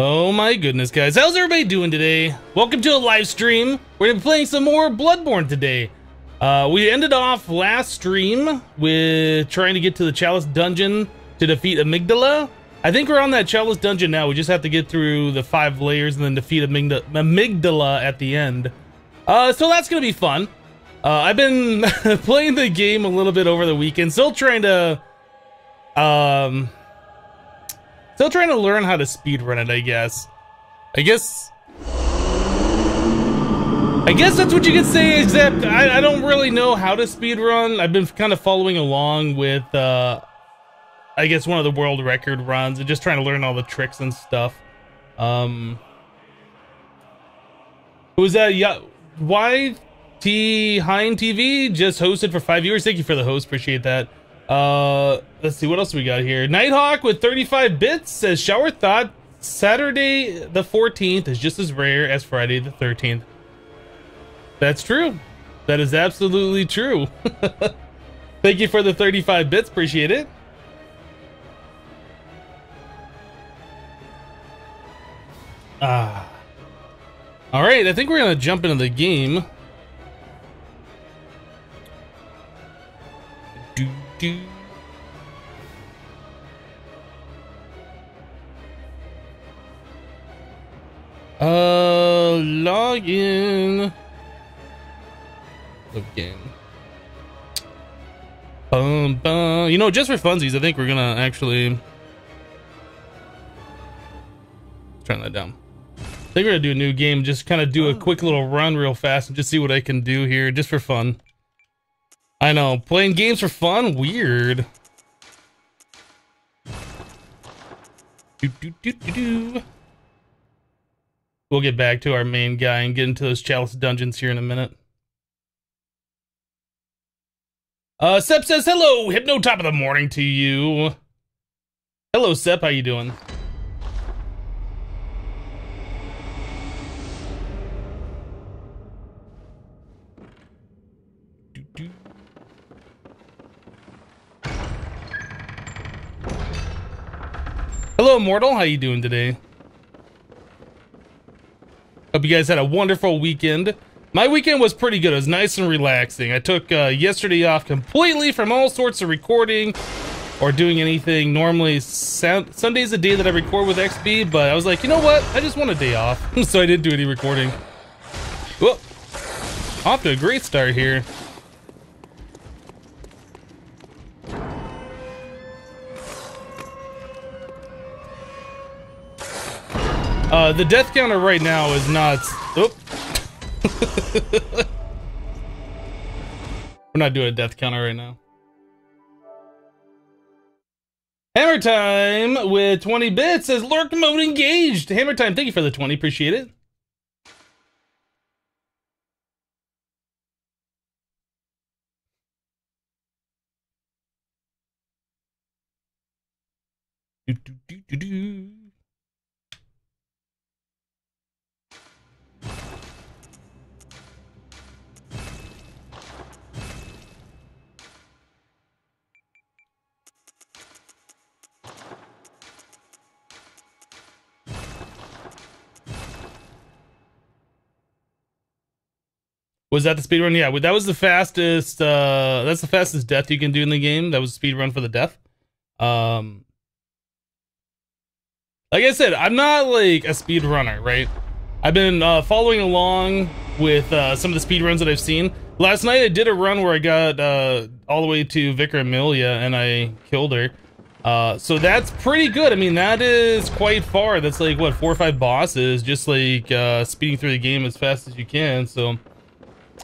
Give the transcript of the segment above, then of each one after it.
Oh my goodness, guys. How's everybody doing today? Welcome to a live stream. We're gonna be playing some more Bloodborne today. We ended off last stream with trying to get to the Chalice Dungeon to defeat Amygdala. I think we're on that Chalice Dungeon now. We just have to get through the 5 layers and then defeat Amygdala at the end. So that's gonna be fun. I've been playing the game a little bit over the weekend. Still trying to learn how to speedrun it, I guess. I guess that's what you could say, except I don't really know how to speedrun. I've been kind of following along with, I guess, one of the world record runs and just trying to learn all the tricks and stuff. Who was that? Yeah, YT Hein TV just hosted for 5 viewers. Thank you for the host. Appreciate that. Let's see, what else we got here? Nighthawk with 35 bits says, Shower thought Saturday the 14th is just as rare as Friday the 13th. That's true. That is absolutely true. Thank you for the 35 bits. Appreciate it. All right, I think we're gonna jump into the game. Log in. Okay. You know, just for funsies, I think we're gonna actually turn that down. I think we're gonna do a new game, just kind of do a quick little run real fast and just see what I can do here, just for fun. I know, playing games for fun? Weird. We'll get back to our main guy and get into those Chalice dungeons here in a minute. Sep says, hello, Hypno, top of the morning to you. Hello, Sep, how you doing? Hello, Immortal. How you doing today? Hope you guys had a wonderful weekend. My weekend was pretty good. It was nice and relaxing. I took yesterday off completely from all sorts of recording or doing anything. Normally, Sunday's the day that I record with XB, but I was like, you know what? I just want a day off. So I didn't do any recording. Whoa. Off to a great start here. The death counter right now is not... Oh. We're not doing a death counter right now. Hammer Time with 20 bits says lurk mode engaged. Hammer Time, thank you for the 20. Appreciate it. Was that the speed run? Yeah, that was the fastest. That's the fastest death you can do in the game. That was speed run for the death. Like I said, I'm not like a speed runner, right? I've been following along with some of the speed runs that I've seen. Last night I did a run where I got all the way to Vicar Amelia and I killed her. So that's pretty good. I mean, that is quite far. That's like what, 4 or 5 bosses, just like speeding through the game as fast as you can. So.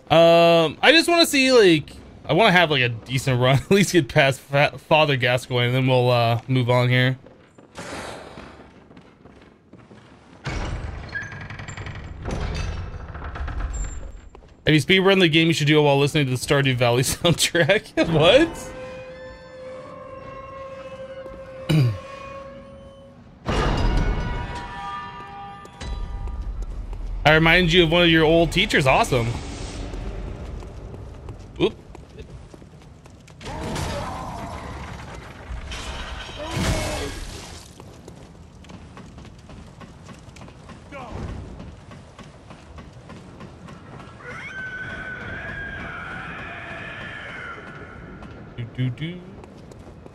I just want to see, like, I want to have, like, a decent run. At least get past Father Gascoigne, and then we'll, move on here. If you speedrun the game, you should do it while listening to the Stardew Valley soundtrack. What? I remind you of one of your old teachers. Awesome. Oop.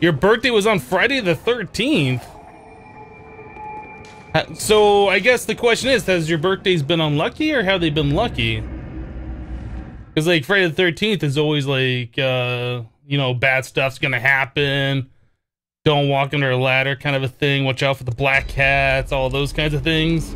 Your birthday was on Friday the 13th. So I guess the question is, has your birthdays been unlucky or have they been lucky? Because like Friday the 13th is always like, you know, bad stuff's gonna happen. Don't walk under a ladder kind of a thing. Watch out for the black cats, all those kinds of things.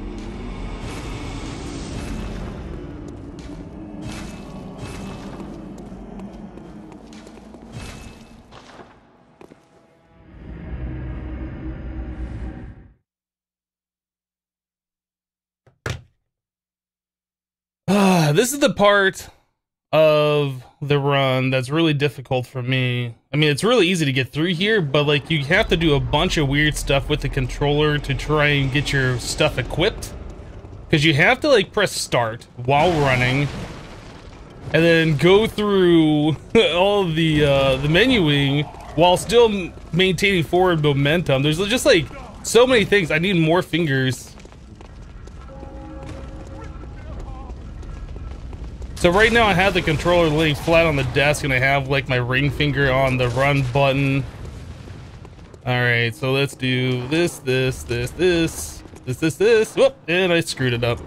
This is the part of the run that's really difficult for me. I mean, it's really easy to get through here, but like you have to do a bunch of weird stuff with the controller to try and get your stuff equipped. Because you have to like press start while running and then go through all of the menuing while still maintaining forward momentum. There's just like so many things. I need more fingers. So right now I have the controller laying flat on the desk and I have like my ring finger on the run button. Alright, so let's do this. Whoop, and I screwed it up.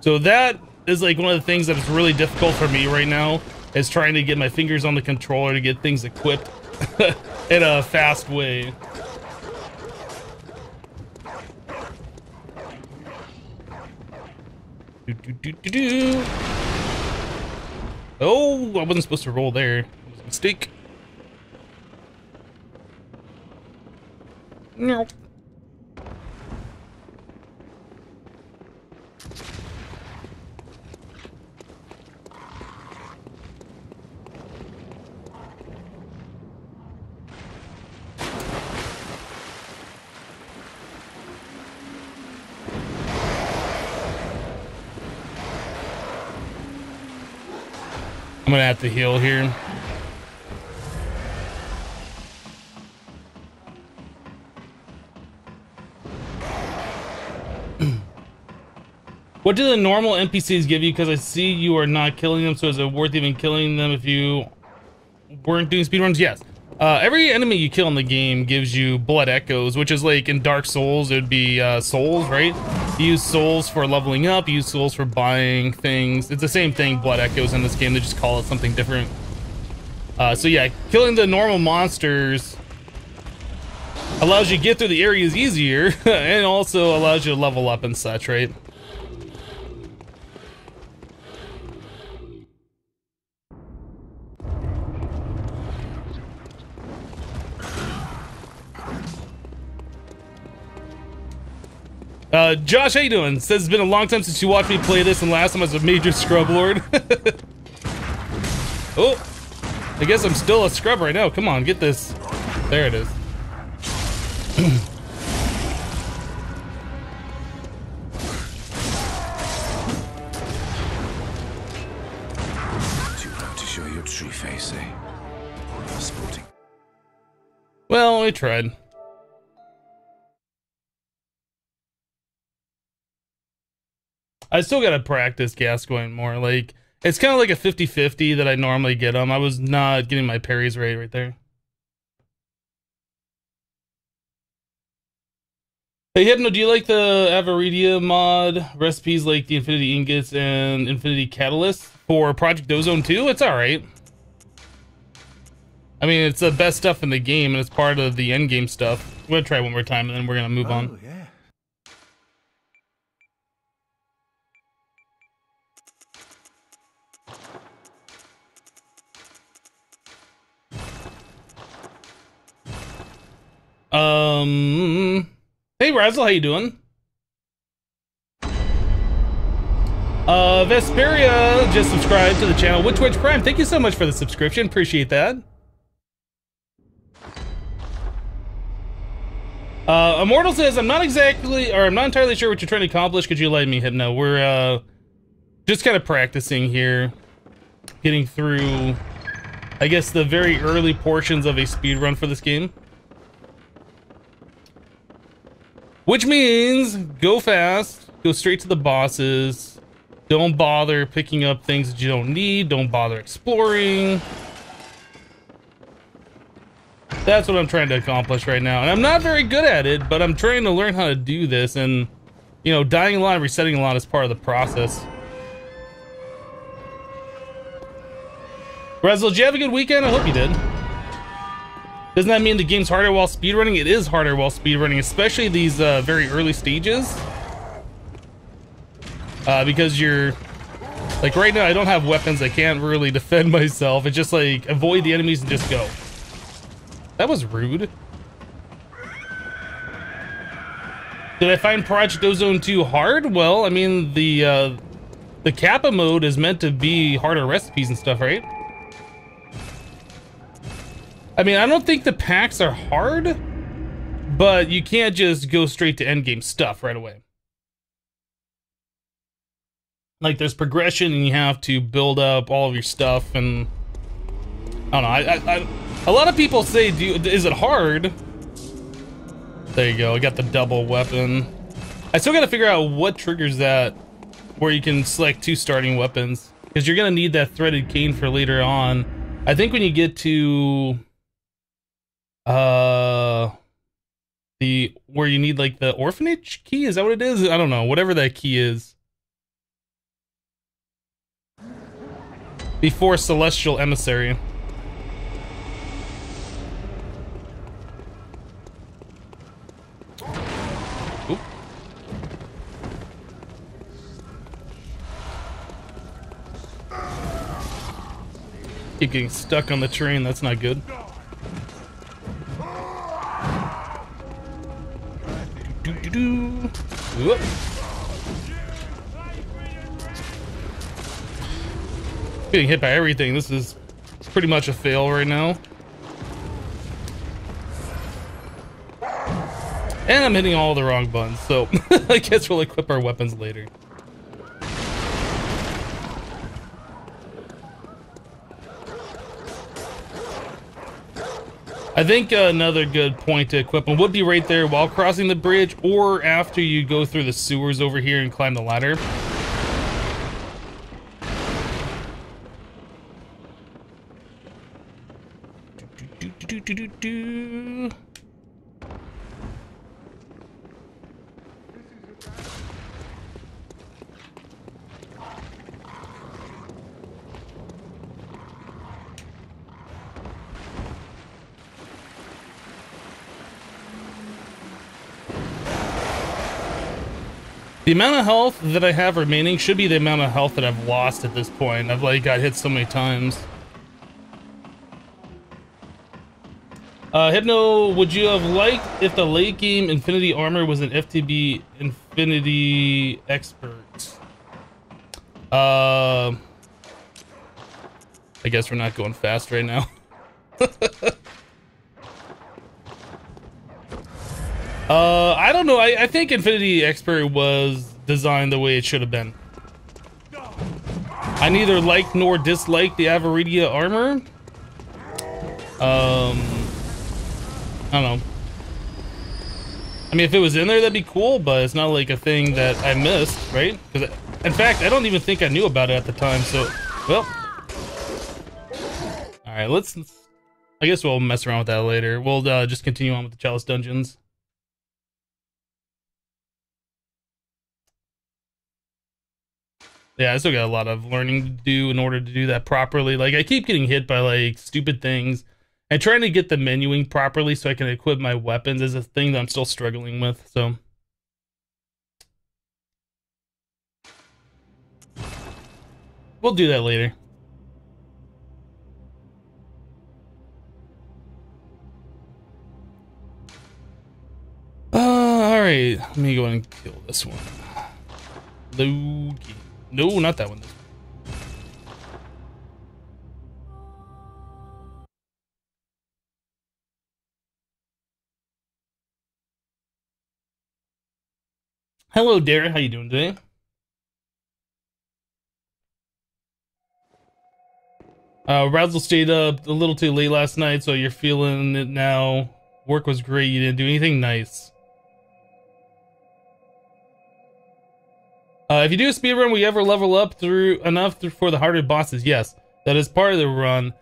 So that is like one of the things that is really difficult for me right now, is trying to get my fingers on the controller to get things equipped in a fast way. Oh, I wasn't supposed to roll there. It was a mistake. No. I'm gonna have to heal here. What do the normal NPCs give you? Because I see you are not killing them, so is it worth even killing them if you weren't doing speedruns? Yes. Every enemy you kill in the game gives you blood echoes, which is like in Dark Souls, it would be souls, right? You use souls for leveling up, you use souls for buying things. It's the same thing, blood echoes in this game, they just call it something different. So yeah, killing the normal monsters allows you to get through the areas easier, and also allows you to level up and such, right? Josh, how you doing? Says it's been a long time since you watched me play this, and last time I was a major scrub lord. Oh, I guess I'm still a scrub right now. Come on, get this. There it is. Too proud to show your true face, eh? Sporting. Well, I tried. I still gotta practice Gascoigne more. Like, it's kind of like a 50-50 that I normally get them. I was not getting my parries right there. Hey, Hypno, do you like the Avaridia mod recipes like the Infinity Ingots and Infinity Catalyst for Project Ozone 2? It's alright. I mean, it's the best stuff in the game, and it's part of the endgame stuff. I'm gonna try one more time, and then we're gonna move on. Yeah. Hey Razzle, how you doing? Vesperia just subscribed to the channel with Twitch Prime. Thank you so much for the subscription. Appreciate that. Immortal says, I'm not entirely sure what you're trying to accomplish. Could you let me, Hypno? We're, just kind of practicing here. Getting through, I guess, the very early portions of a speedrun for this game. Which means go fast, go straight to the bosses, Don't bother picking up things that you don't need. Don't bother exploring. That's what I'm trying to accomplish right now. And I'm not very good at it, but I'm trying to learn how to do this. And, you know, dying a lot and resetting a lot is part of the process. Razzle, did you have a good weekend? I hope you did. Doesn't that mean the game's harder while speedrunning? It is harder while speedrunning, especially these very early stages. Because you're... Like, right now, I don't have weapons. I can't really defend myself. It's just, like, avoid the enemies and just go. That was rude. Did I find Project Ozone 2 hard? Well, I mean, the Kappa mode is meant to be harder recipes and stuff, right? I mean, I don't think the packs are hard, but you can't just go straight to endgame stuff right away. Like, there's progression, and you have to build up all of your stuff, and I don't know. A lot of people say, is it hard? There you go. I got the double weapon. I still got to figure out what triggers that, where you can select 2 starting weapons, because you're gonna need that threaded cane for later on. I think when you get to where you need like the orphanage key, is that what it is? I don't know. Whatever that key is. Before Celestial Emissary. Oop. Keep getting stuck on the train, that's not good. Whoop. Getting hit by everything. This is pretty much a fail right now. And I'm hitting all the wrong buttons, so I guess we'll equip our weapons later. I think another good point to equip them would be right there while crossing the bridge, or after you go through the sewers over here and climb the ladder. The amount of health that I have remaining should be the amount of health that I've lost at this point. I've like got hit so many times. Hypno, would you have liked if the late game Infinity Armor was an FTB Infinity Expert? I guess we're not going fast right now. I don't know. I think Infinity Expert was designed the way it should have been. I neither like nor dislike the Avaridia armor. I don't know. I mean, if it was in there, that'd be cool, but it's not like a thing that I missed, right? Because, in fact, I don't even think I knew about it at the time, so, well. Alright, let's, I guess we'll mess around with that later. We'll just continue on with the Chalice Dungeons. Yeah, I still got a lot of learning to do in order to do that properly. Like, I keep getting hit by, like, stupid things. And trying to get the menuing properly so I can equip my weapons is a thing that I'm still struggling with, so. We'll do that later. Alright. Let me go and kill this one. Loki. No, not that one. Hello, Derek. How you doing today? Razzle stayed up a little too late last night, so you're feeling it now. Work was great. You didn't do anything nice. If you do a speed run, will you ever level up for the harder bosses? Yes, that is part of the run.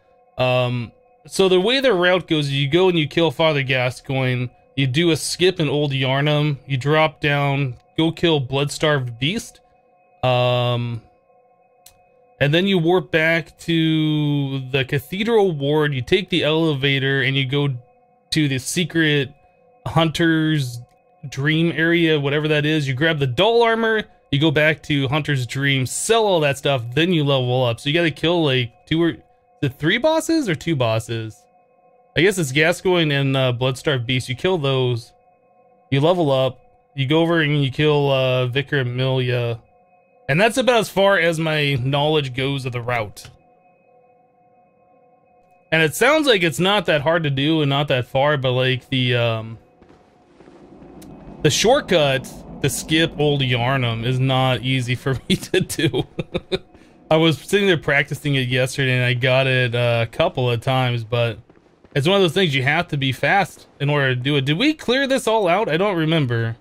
So the way the route goes is you go and you kill Father Gascoigne, you do a skip in Old Yharnam, you drop down, go kill Blood-Starved Beast, and then you warp back to the Cathedral Ward, you take the elevator, and you go to the secret Hunter's Dream area, whatever that is. You grab the Dull Armor, you go back to Hunter's Dream, sell all that stuff, then you level up. So you gotta kill like 3 bosses or 2 bosses? I guess it's Gascoigne and Blood-Starved Beast. You kill those, you level up, you go over and you kill Vicar Amelia. And that's about as far as my knowledge goes of the route. And it sounds like it's not that hard to do and not that far, but like the shortcut to skip Old Yharnam is not easy for me to do. I was sitting there practicing it yesterday and I got it a couple of times, but it's one of those things you have to be fast in order to do it. Did we clear this all out? I don't remember.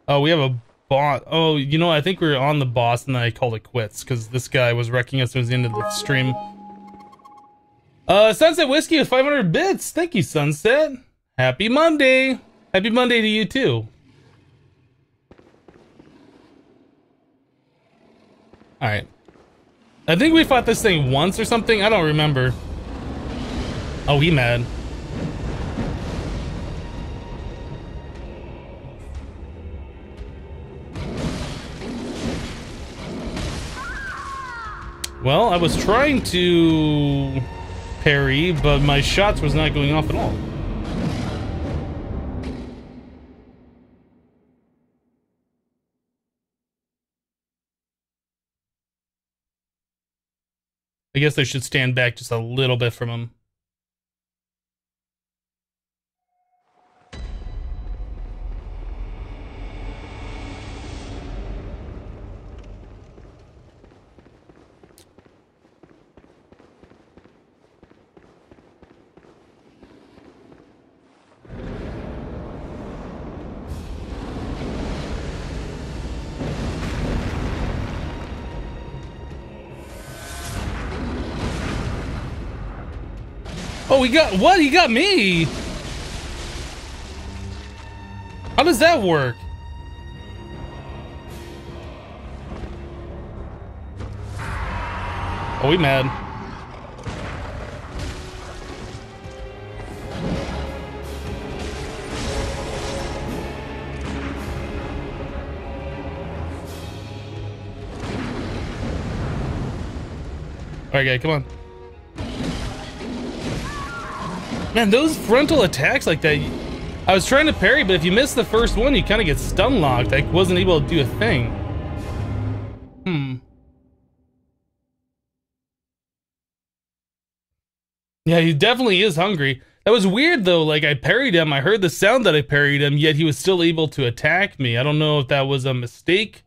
Oh, we have a boss. Oh, you know, I think we were on the boss and then I called it quits because this guy was wrecking us towards the end of the stream. Sunset Whiskey with 500 bits. Thank you, Sunset. Happy Monday. Happy Monday to you too. Alright. I think we fought this thing once or something. I don't remember. Oh, he mad. Well, I was trying to parry, but my shots was not going off at all. I guess I should stand back just a little bit from him. Oh, he got what? He got me. How does that work? Oh, we mad. All right, guy, come on. Man, those frontal attacks like that, I was trying to parry, but if you miss the first one, you kind of get stun locked. I wasn't able to do a thing. Yeah, he definitely is hungry. That was weird though, like I parried him, I heard the sound that I parried him, yet he was still able to attack me. I don't know if that was a mistake,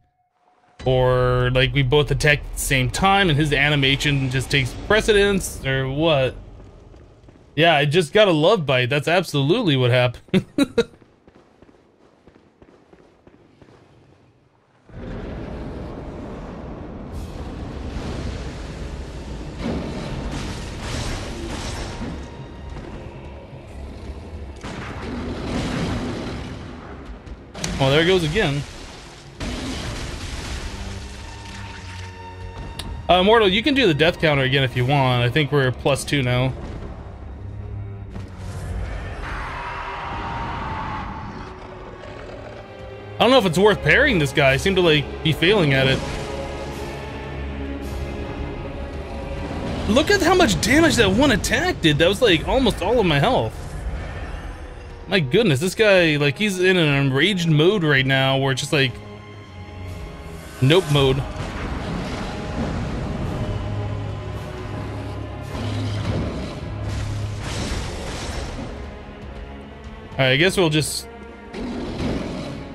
or like we both attacked at the same time and his animation just takes precedence, or what. Yeah, I just got a love bite. That's absolutely what happened. Oh, there it goes again. Mortal, you can do the death counter again if you want. I think we're +2 now. I don't know if it's worth parrying this guy. I seem to like be failing at it. Look at how much damage that one attack did. That was like almost all of my health. My goodness, this guy, like he's in an enraged mode right now where it's just like nope mode. Alright, I guess we'll just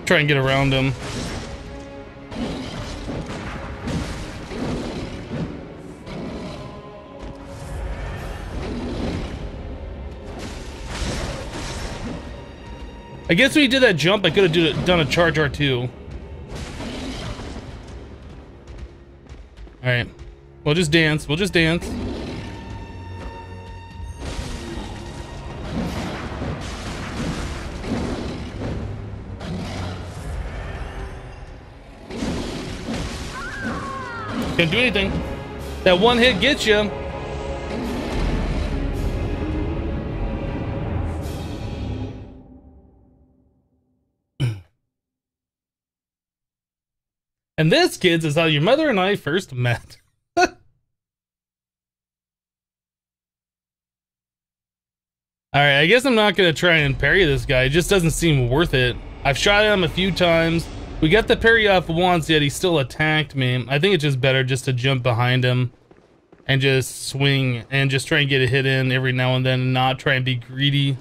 try and get around him. I guess when he did that jump, I could have done a charge R2. Alright. We'll just dance. We'll just dance. Can't do anything. That one hit gets you. And this, kids, is how your mother and I first met. Alright, I guess I'm not gonna try and parry this guy. It just doesn't seem worth it. I've shot at him a few times. We got the parry off once, yet he still attacked me. I think it's just better just to jump behind him and just swing and just try and get a hit in every now and then and not try and be greedy.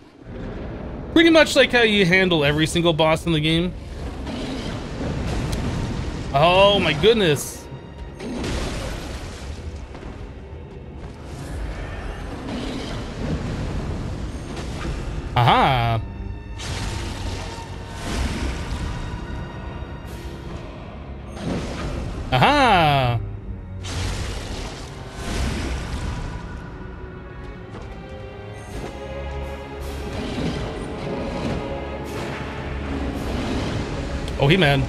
Pretty much like how you handle every single boss in the game. Oh my goodness. Aha. Aha. Oh, he mad.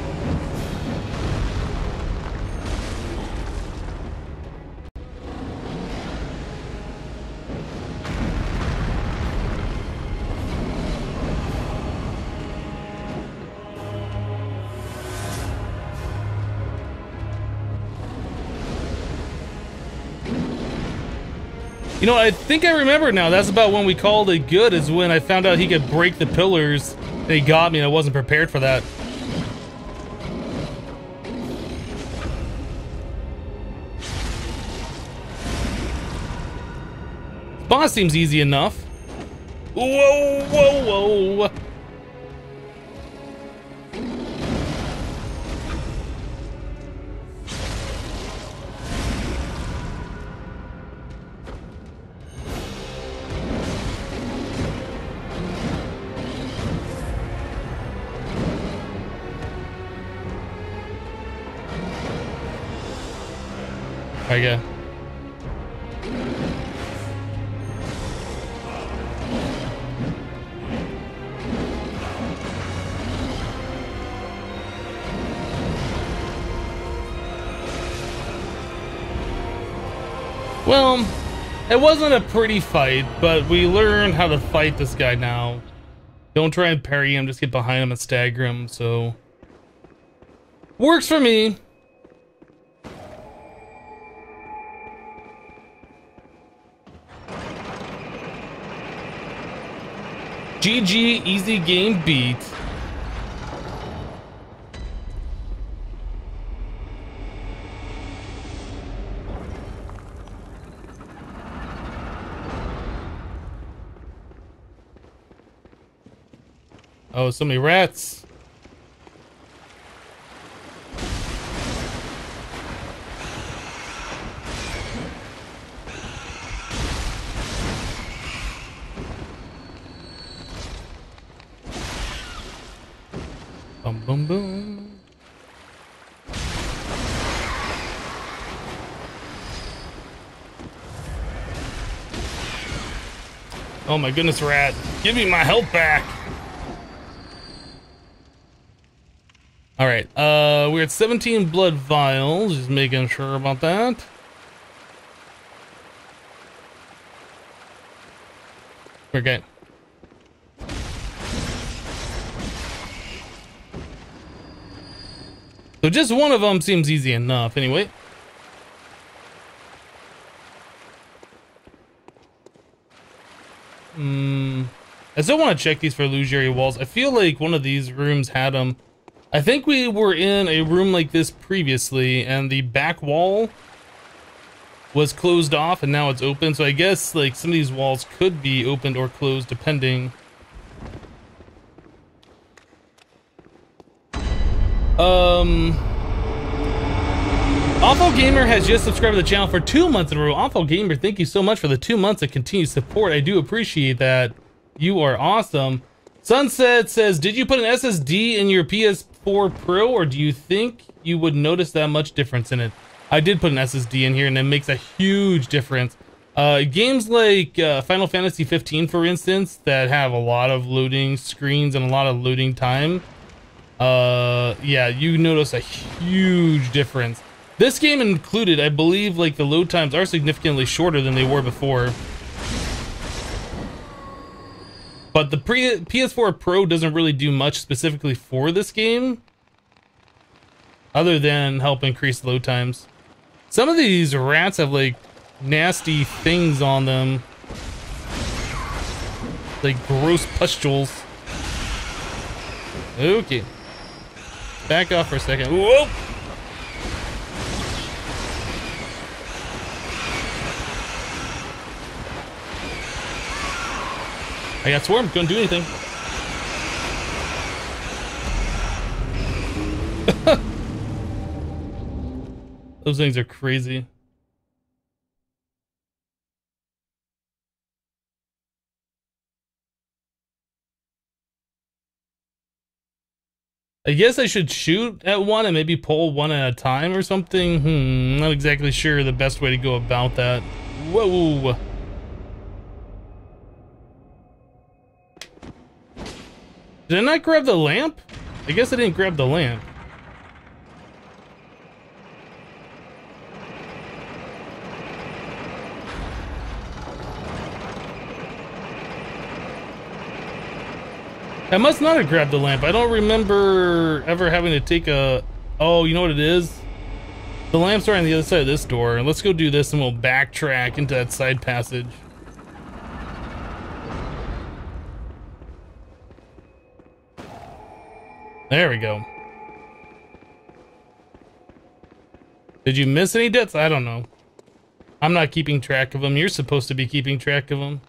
You know, I think I remember now. That's about when we called it good, is when I found out he could break the pillars. And he got me and I wasn't prepared for that. Boss seems easy enough. Whoa, whoa, whoa. Okay. Well, it wasn't a pretty fight, but we learned how to fight this guy now. Don't try and parry him, just get behind him and stagger him, so... Works for me. GG, easy game beat. Oh, so many rats. Boom, boom, boom. Oh my goodness, rat. Give me my health back. Alright, we're at 17 blood vials, just making sure about that. Okay. So just one of them seems easy enough, anyway. I still want to check these for illusory walls. I feel like one of these rooms had them. I think we were in a room like this previously, and the back wall was closed off, and now it's open. So I guess like some of these walls could be opened or closed, depending. Awful Gamer has just subscribed to the channel for 2 months in a row. Awful Gamer, thank you so much for the 2 months of continued support. I do appreciate that. You are awesome. Sunset says, did you put an SSD in your PS4 Pro, or do you think you would notice that much difference in it? I did put an SSD in here, and it makes a huge difference. Games like Final Fantasy 15, for instance, that have a lot of loading screens and a lot of loading time, yeah, you notice a huge difference. This game included, I believe, like the load times are significantly shorter than they were before. But the PS4 Pro doesn't really do much specifically for this game, other than help increase load times. Some of these rats have like nasty things on them, like gross pustules. Okay, back off for a second. Whoa! I got swarmed, couldn't do anything. Those things are crazy. I guess I should shoot at one and maybe pull one at a time or something. Not exactly sure the best way to go about that. Whoa. Did I not grab the lamp? I guess I didn't grab the lamp. I must not have grabbed the lamp. I don't remember ever having to take a... Oh, you know what it is? The lamp's are on the other side of this door. Let's go do this and we'll backtrack into that side passage. There we go. Did you miss any deaths? I don't know. I'm not keeping track of them. You're supposed to be keeping track of them.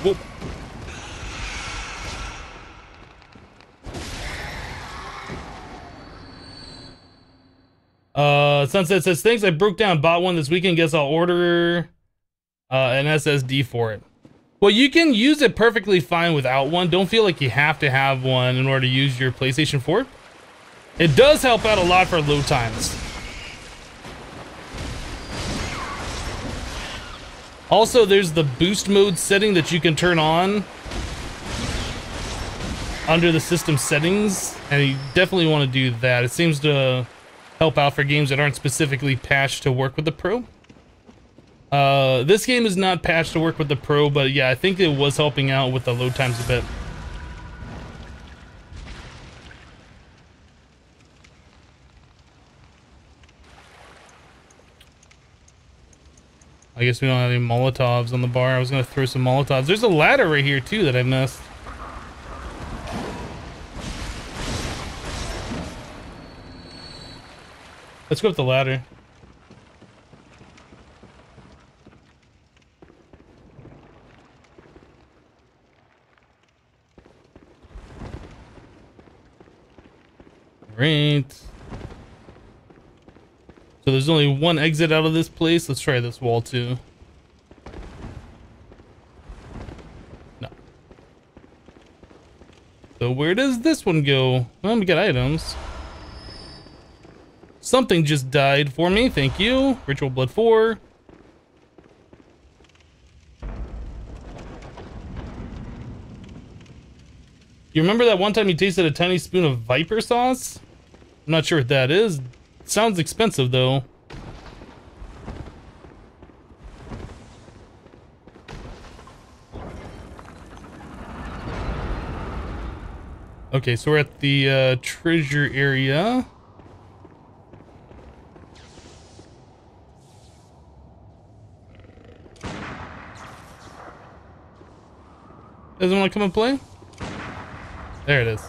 Whoop. Sunset says, thanks, I broke down, bought one this weekend, guess I'll order an SSD for it. Well, you can use it perfectly fine without one. Don't feel like you have to have one in order to use your PlayStation 4. It does help out a lot for load times. Also, there's the boost mode setting that you can turn on under the system settings, and you definitely want to do that. It seems to help out for games that aren't specifically patched to work with the Pro. This game is not patched to work with the Pro, but yeah, I think it was helping out with the load times a bit. I guess we don't have any Molotovs on the bar. I was gonna throw some Molotovs. There's a ladder right here too that I missed. Let's go up the ladder. Great. So there's only one exit out of this place. Let's try this wall too. No. So where does this one go? Well, we got items. Something just died for me. Thank you. Ritual Blood 4. You remember that one time you tasted a tiny spoon of Viper sauce? I'm not sure what that is. It sounds expensive though. Okay, so we're at the treasure area. Doesn't want to come and play? There it is.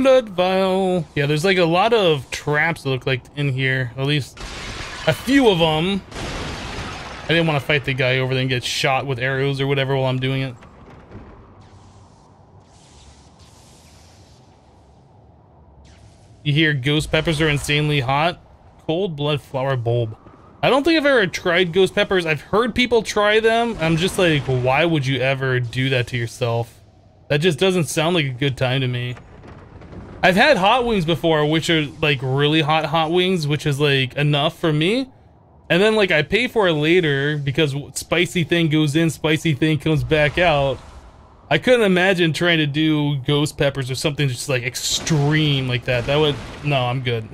blood vial. Yeah, there's like a lot of traps that look like in here. At least a few of them. I didn't want to fight the guy over there and get shot with arrows or whatever while I'm doing it. You hear ghost peppers are insanely hot. Cold blood flower bulb. I don't think I've ever tried ghost peppers. I've heard people try them. I'm just like, why would you ever do that to yourself? That just doesn't sound like a good time to me. I've had hot wings before, which are like really hot wings, which is like enough for me. And then like I pay for it later because spicy thing goes in, spicy thing comes back out. I couldn't imagine trying to do ghost peppers or something just like extreme like that. That would, no, I'm good.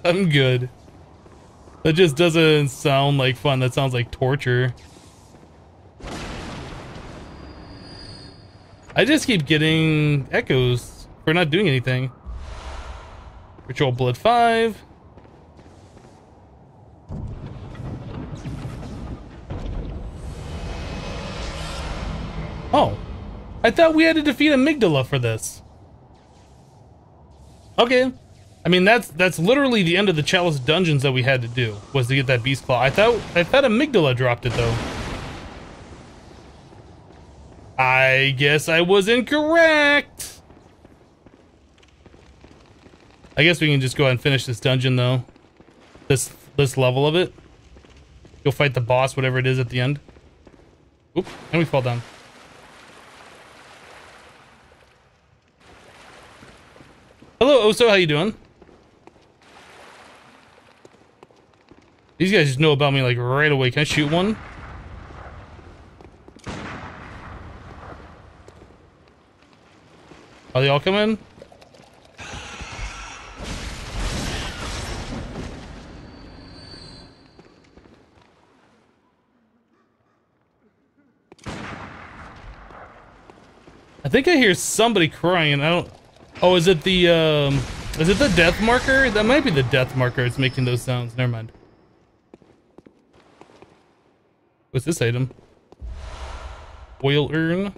I'm good. That just doesn't sound like fun. That sounds like torture. I just keep getting echoes for not doing anything. Ritual blood 5. Oh, I thought we had to defeat amygdala for this. Okay. I mean, that's literally the end of the chalice dungeons that we had to do, was to get that beast claw. I thought amygdala dropped it though. I guess I was incorrect. I guess we can just go ahead and finish this dungeon though. This level of it. Go fight the boss, whatever it is at the end. Oop, and we fall down. Hello, Oso, how you doing? These guys just know about me like right away. Can I shoot one? Are they all coming? I think I hear somebody crying. I don't. Oh, is it the death marker? That might be the death marker. It's making those sounds. Never mind. What's this item? Oil urn.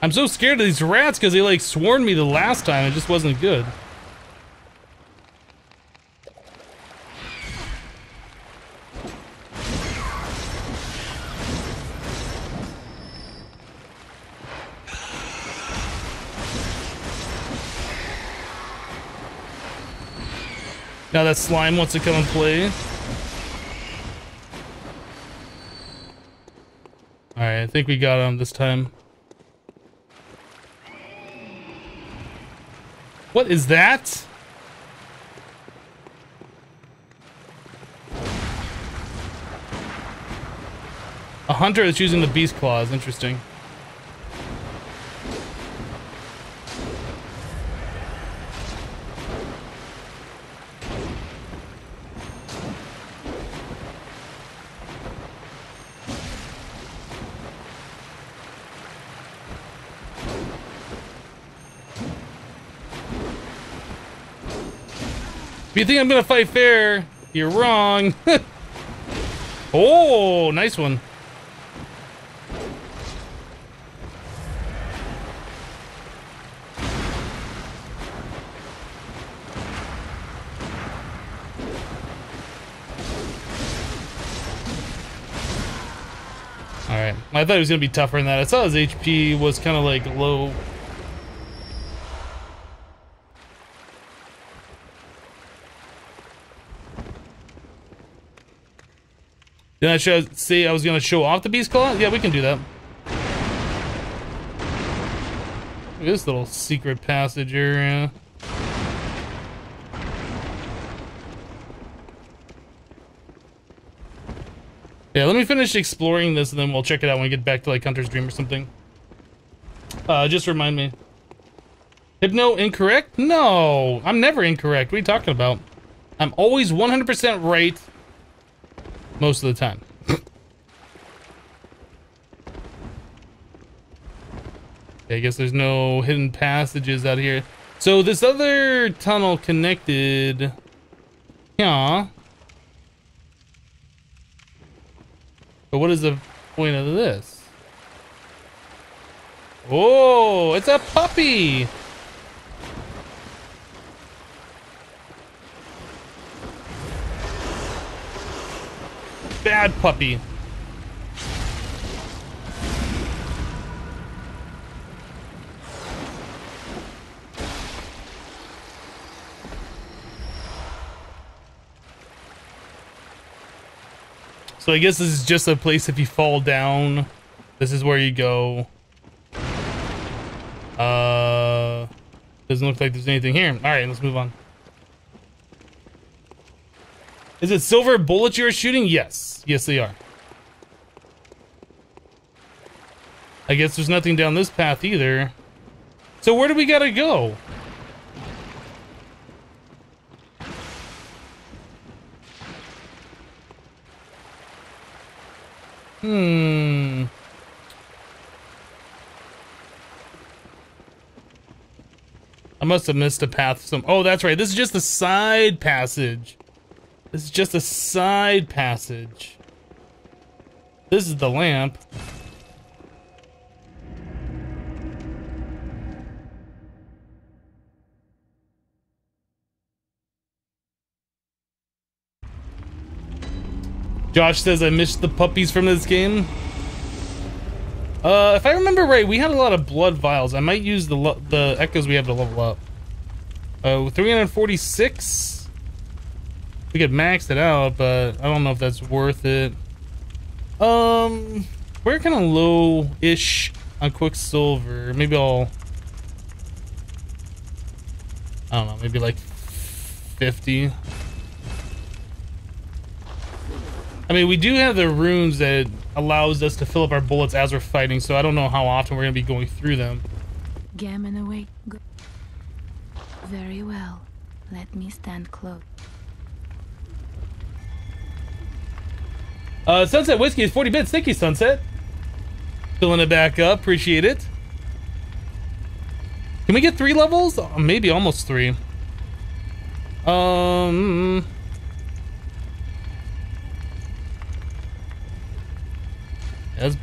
I'm so scared of these rats because they like swarmed me the last time. It just wasn't good. Now that slime wants to come and play. Alright, I think we got him this time. What is that? A hunter that's using the beast claws. Interesting. If you think I'm gonna fight fair, you're wrong. Oh, nice one. Alright, I thought he was gonna be tougher than that. I saw his HP was kind of like low. Did I say I was gonna show off the beast claw? Yeah, we can do that. Look at this little secret passage area. Yeah, let me finish exploring this and then we'll check it out when we get back to like Hunter's Dream or something. Just remind me. Hypno incorrect? No, I'm never incorrect. What are you talking about? I'm always 100% right. Most of the time. I guess there's no hidden passages out here. So this other tunnel connected. Yeah. But what is the point of this? Oh, it's a puppy! Bad puppy. So I guess this is just a place if you fall down, this is where you go. Doesn't look like there's anything here. All right, let's move on. Is it silver bullets you're shooting? Yes. Yes, they are. I guess there's nothing down this path either. So where do we gotta go? I must have missed a path. Oh, that's right. This is just a side passage. This is just a side passage. This is the lamp. Josh says I missed the puppies from this game. If I remember right, we had a lot of blood vials. I might use the echoes we have to level up. 346. We could max it out, but I don't know if that's worth it. We're kind of low-ish on Quicksilver. Maybe I don't know, maybe like 50. I mean, we do have the runes that allows us to fill up our bullets as we're fighting, so I don't know how often we're going to be going through them. Gammon away. Very well. Let me stand close. Sunset Whiskey is 40 bits. Thank you, Sunset. Filling it back up. Appreciate it. Can we get 3 levels? Maybe almost 3. Let's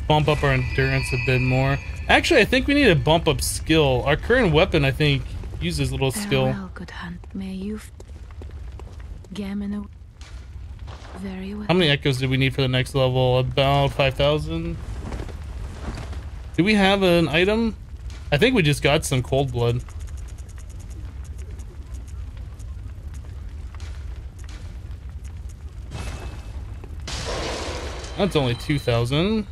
bump up our endurance a bit more. Actually, I think we need to bump up skill. Our current weapon, I think, uses little skill. Farewell, good hunt. May you gammon. Very well. How many echoes do we need for the next level? About 5,000. Do we have an item? I think we just got some cold blood. That's only 2,000.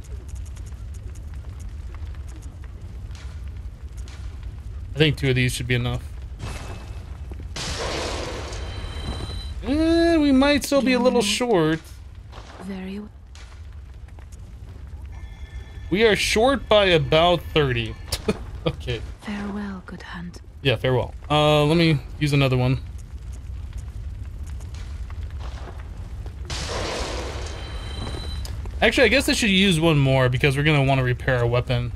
I think 2 of these should be enough. We might still be a little short. Very well. We are short by about 30. Okay. Farewell, good hunt. Yeah, farewell. Let me use another one. Actually, I guess I should use one more because we're going to want to repair our weapon.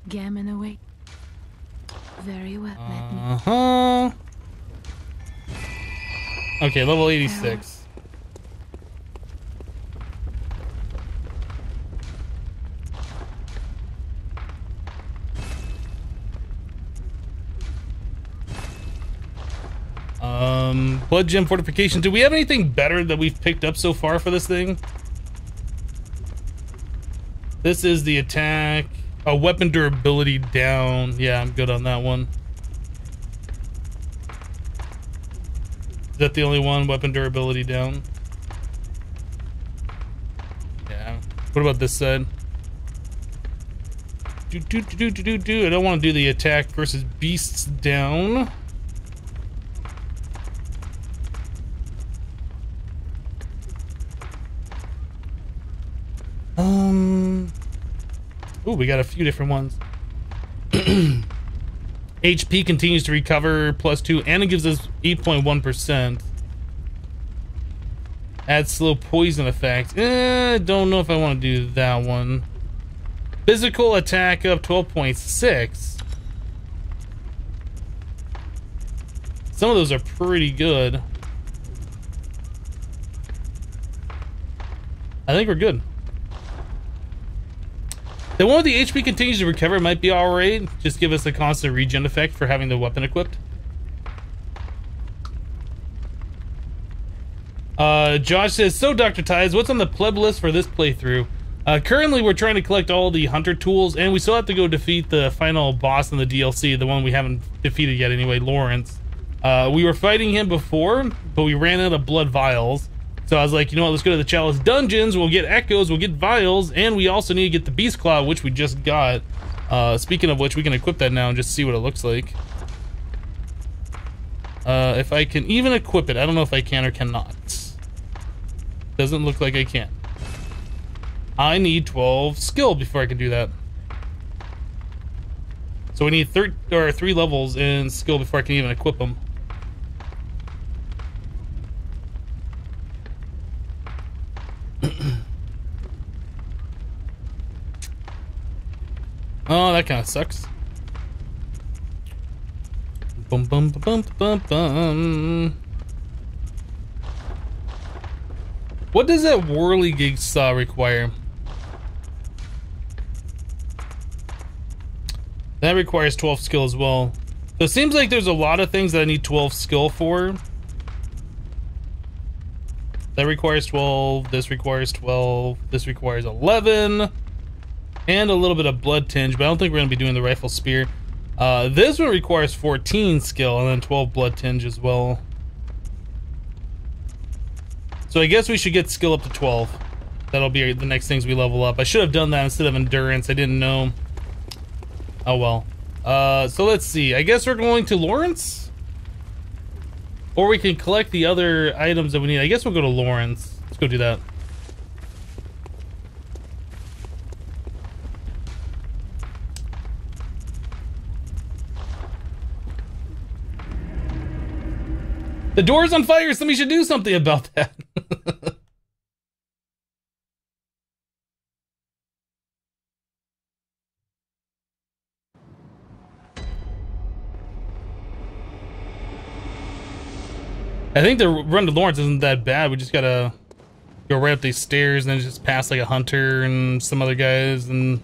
Gammon away. Very well. Okay, level 86. Blood gem fortification. Do we have anything better that we've picked up so far for this thing? This is the attack. Weapon durability down. Yeah, I'm good on that one. Is that the only one? Weapon durability down? Yeah. What about this side? I don't want to do the attack versus beasts down. Ooh, we got a few different ones. HP continues to recover +2, and it gives us 8.1%. Adds slow poison effect. Don't know if I want to do that one. Physical attack up 12.6. Some of those are pretty good. I think we're good. The one with the HP continues to recover might be alright. Just give us a constant regen effect for having the weapon equipped. Josh says, so Dr. Tides, what's on the pleb list for this playthrough? Currently, we're trying to collect all the hunter tools, and we still have to go defeat the final boss in the DLC, the one we haven't defeated yet anyway, Lawrence. We were fighting him before, but we ran out of blood vials. So I was like, you know what, let's go to the Chalice Dungeons, we'll get echoes, we'll get vials, and we also need to get the Beast Claw, which we just got. Speaking of which, we can equip that now and just see what it looks like. If I can even equip it, I don't know if I can or cannot. Doesn't look like I can. I need 12 skill before I can do that. So we need 3 levels in skill before I can even equip them. Oh, that kind of sucks. Bum bum bum bum bum. What does that whirligig saw require? That requires 12 skill as well. So it seems like there's a lot of things that I need 12 skill for. That requires 12, this requires 12, this requires 11, and a little bit of blood tinge, but I don't think we're gonna be doing the rifle spear. This one requires 14 skill and then 12 blood tinge as well. So I guess we should get skill up to 12. That'll be the next things we level up. I should have done that instead of endurance, I didn't know. Oh well. So let's see. I guess we're going to Lawrence? Or we can collect the other items that we need. I guess we'll go to Lawrence. Let's go do that. The door's on fire! Somebody should do something about that. I think the run to Lawrence isn't that bad. We just gotta go right up these stairs and then just pass like a hunter and some other guys, and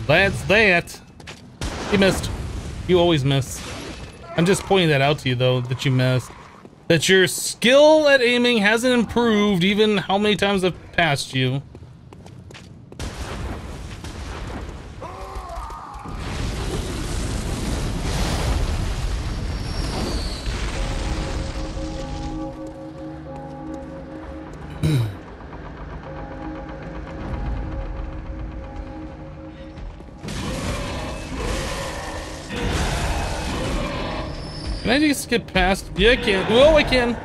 that's that. You missed. You always miss. I'm just pointing that out to you though, that you missed. That your skill at aiming hasn't improved even how many times I've passed you. Can I just get past? Yeah, I can. Oh, I can.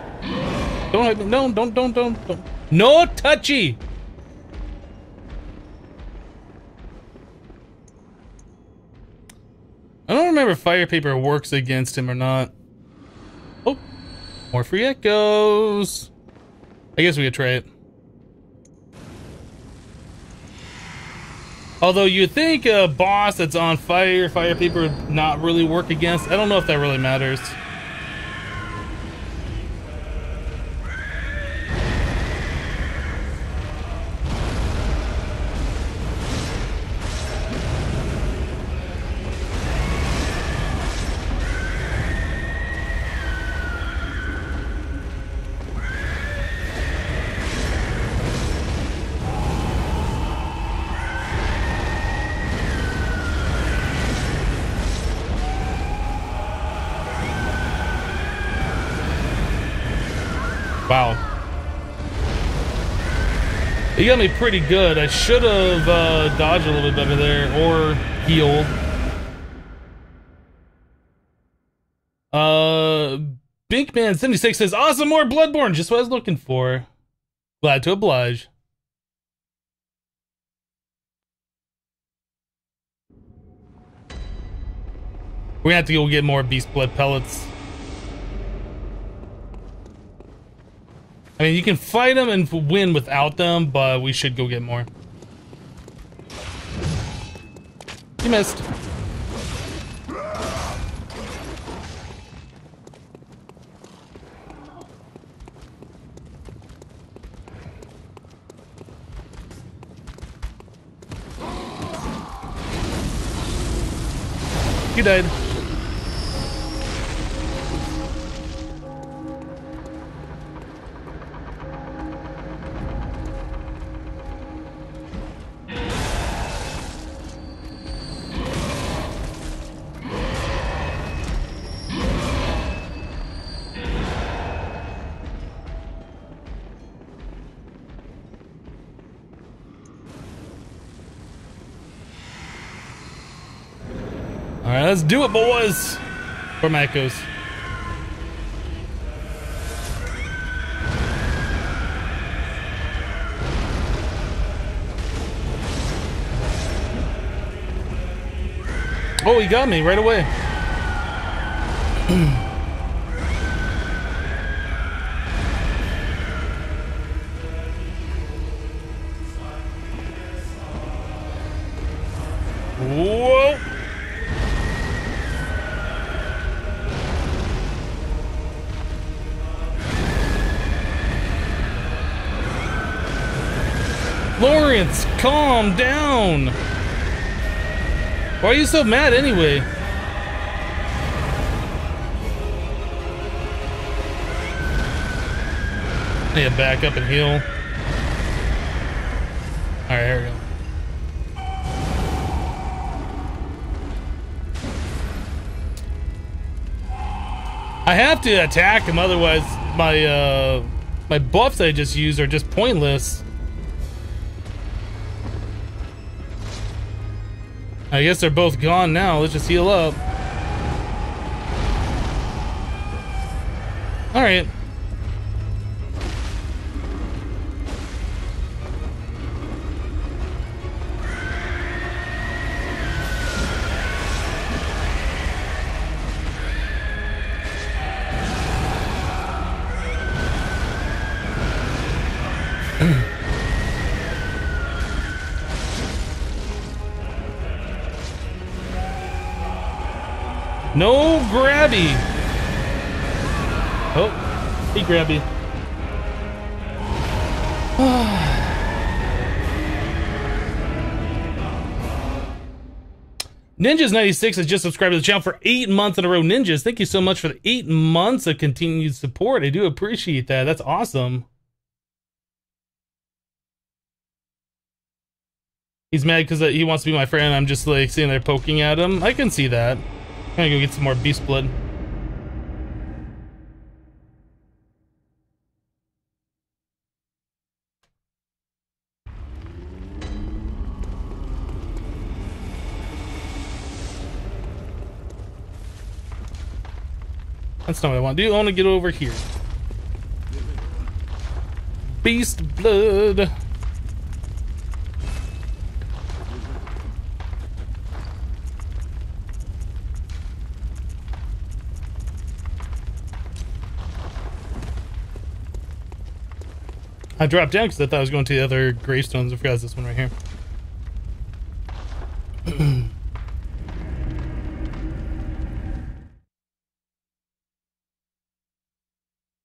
Don't hit me. No, don't. No touchy. I don't remember if fire paper works against him or not. Oh, more free echoes. I guess we could try it. Although you'd think a boss that's on fire paper would not really work against. I don't know if that really matters. Wow. He got me pretty good. I should have dodged a little bit better there, or healed. Binkman76 says, awesome, more Bloodborne, just what I was looking for. Glad to oblige. We're gonna have to go get more beast blood pellets. I mean, you can fight them and win without them, but we should go get more. You missed. You died. Alright, let's do it, boys! Where my echoes? Oh, he got me right away. Whoa! Lawrence, calm down. Why are you so mad anyway? I need to back up and heal. Alright, here we go. I have to attack him, otherwise my my buffs I just used are just pointless. I guess they're both gone now. Let's just heal up. All right. No grabby. Oh, he grabby. Ninjas96 has just subscribed to the channel for 8 months in a row. Ninjas, thank you so much for the 8 months of continued support. I do appreciate that. That's awesome. He's mad because he wants to be my friend. I'm just like sitting there poking at him. I can see that. I'm gonna go get some more beast blood. That's not what I want to do. I want to get over here. Beast blood. I dropped down because I thought I was going to the other gravestones. I forgot this one right here.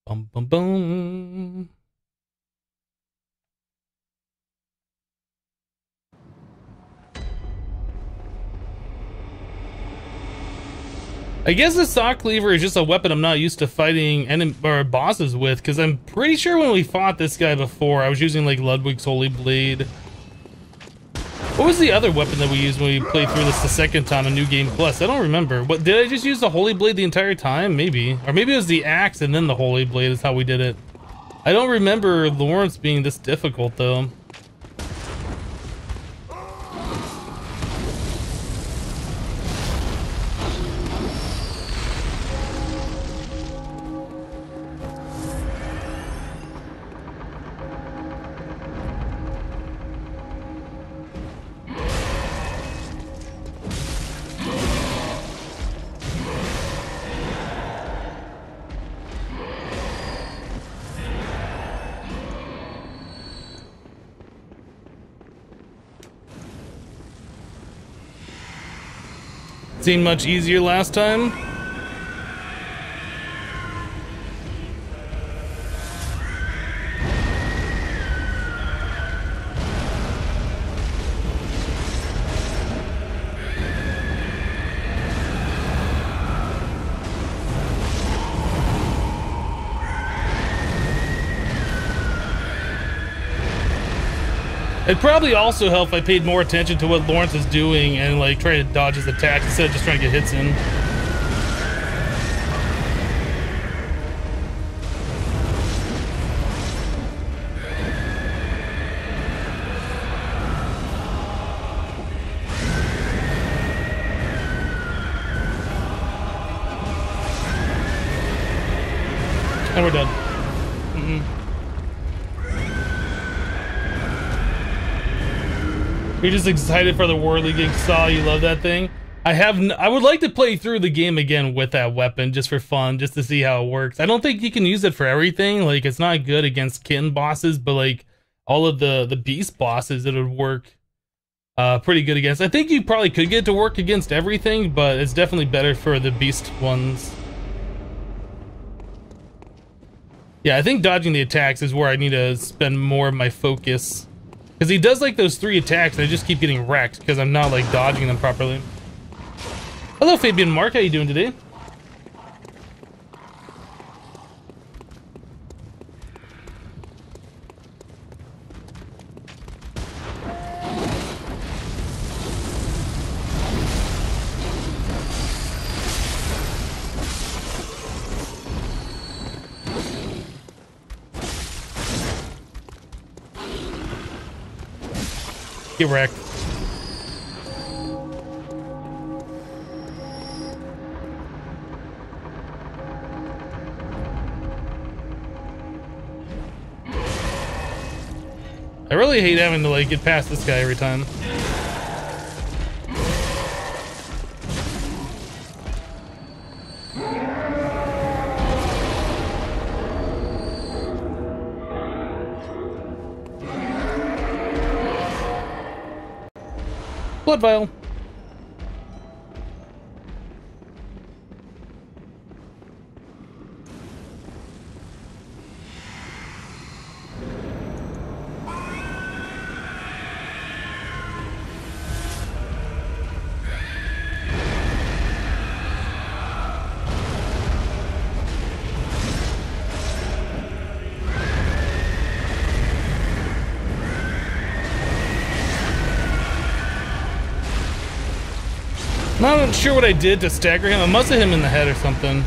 Bum bum bum. I guess the sock cleaver is just a weapon I'm not used to fighting or bosses with, because I'm pretty sure when we fought this guy before, I was using like Ludwig's Holy Blade. What was the other weapon that we used when we played through this the second time in New Game Plus? I don't remember. What, did I just use the Holy Blade the entire time? Maybe. Or maybe it was the axe and then the Holy Blade is how we did it. I don't remember Lawrence being this difficult though. Seemed much easier last time. It'd probably also help if I paid more attention to what Lawrence is doing and like try to dodge his attacks instead of just trying to get hits in. And we're done. You're just excited for the whirligig saw. You love that thing. I would like to play through the game again with that weapon just for fun, just to see how it works. I don't think you can use it for everything. Like, it's not good against kitten bosses, but like all of the beast bosses, it would work pretty good against. I think you probably could get it to work against everything, but it's definitely better for the beast ones. Yeah, I think dodging the attacks is where I need to spend more of my focus. Because he does like those 3 attacks and I just keep getting wrecked because I'm not like dodging them properly. Hello Fabian Mark, how you doing today? Get wrecked. I really hate having to like get past this guy every time. Blood vial. I'm not sure what I did to stagger him. I must have hit him in the head or something.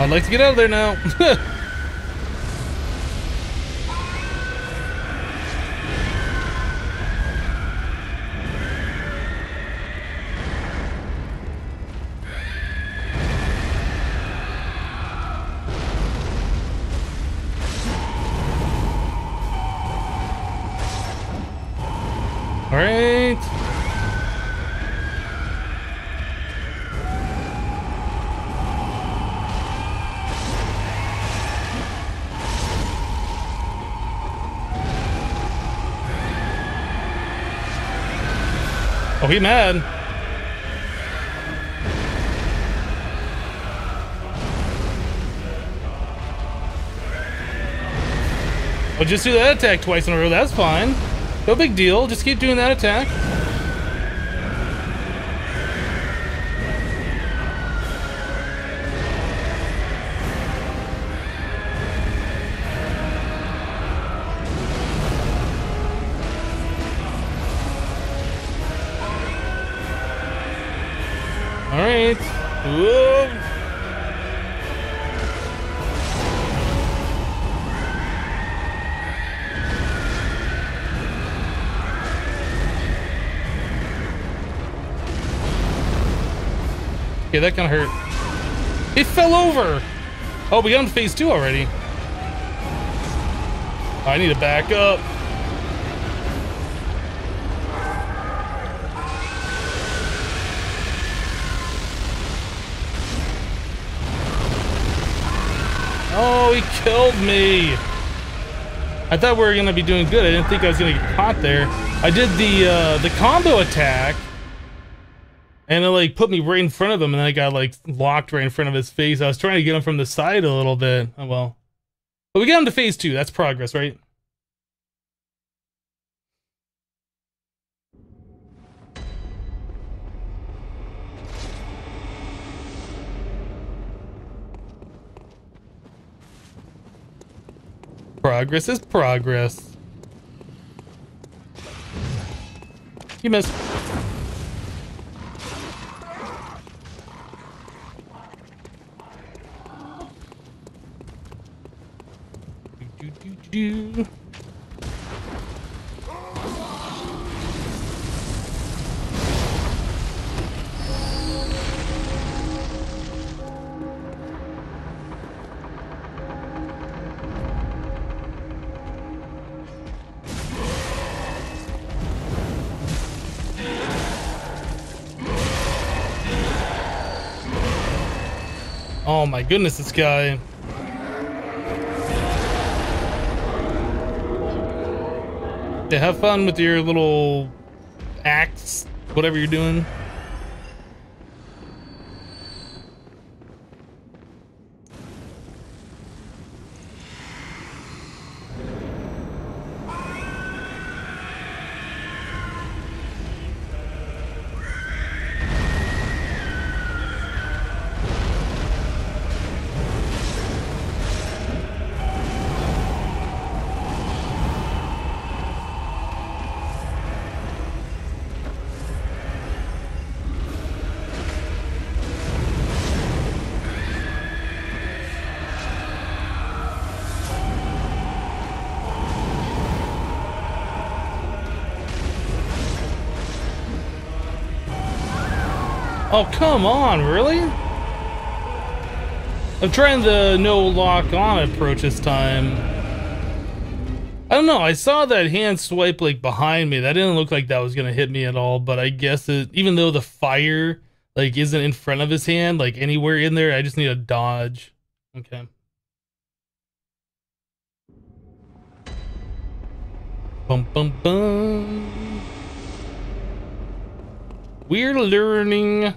I'd like to get out of there now. All right. Oh, he mad. Well, just do that attack twice in a row. That's fine. No big deal. Just keep doing that attack. All right. Whoa. Okay, that kind of hurt. It fell over. Oh, we got into phase 2 already. I need to back up. Oh, he killed me. I thought we were gonna be doing good. I didn't think I was gonna get caught there. I did the combo attack, And it like put me right in front of him, and then I got like locked right in front of his face. I was trying to get him from the side a little bit. Oh well. But we got him to phase 2. That's progress, right? Progress is progress. You missed. Do. Oh my goodness, this guy. Yeah, have fun with your little acts, whatever you're doing. Oh, come on, really? I'm trying the no lock on approach this time. I don't know, I saw that hand swipe like behind me. That didn't look like that was gonna hit me at all, but I guess it, even though the fire like isn't in front of his hand, like anywhere in there, I just need a dodge. Okay. Bum bum bum. We're learning.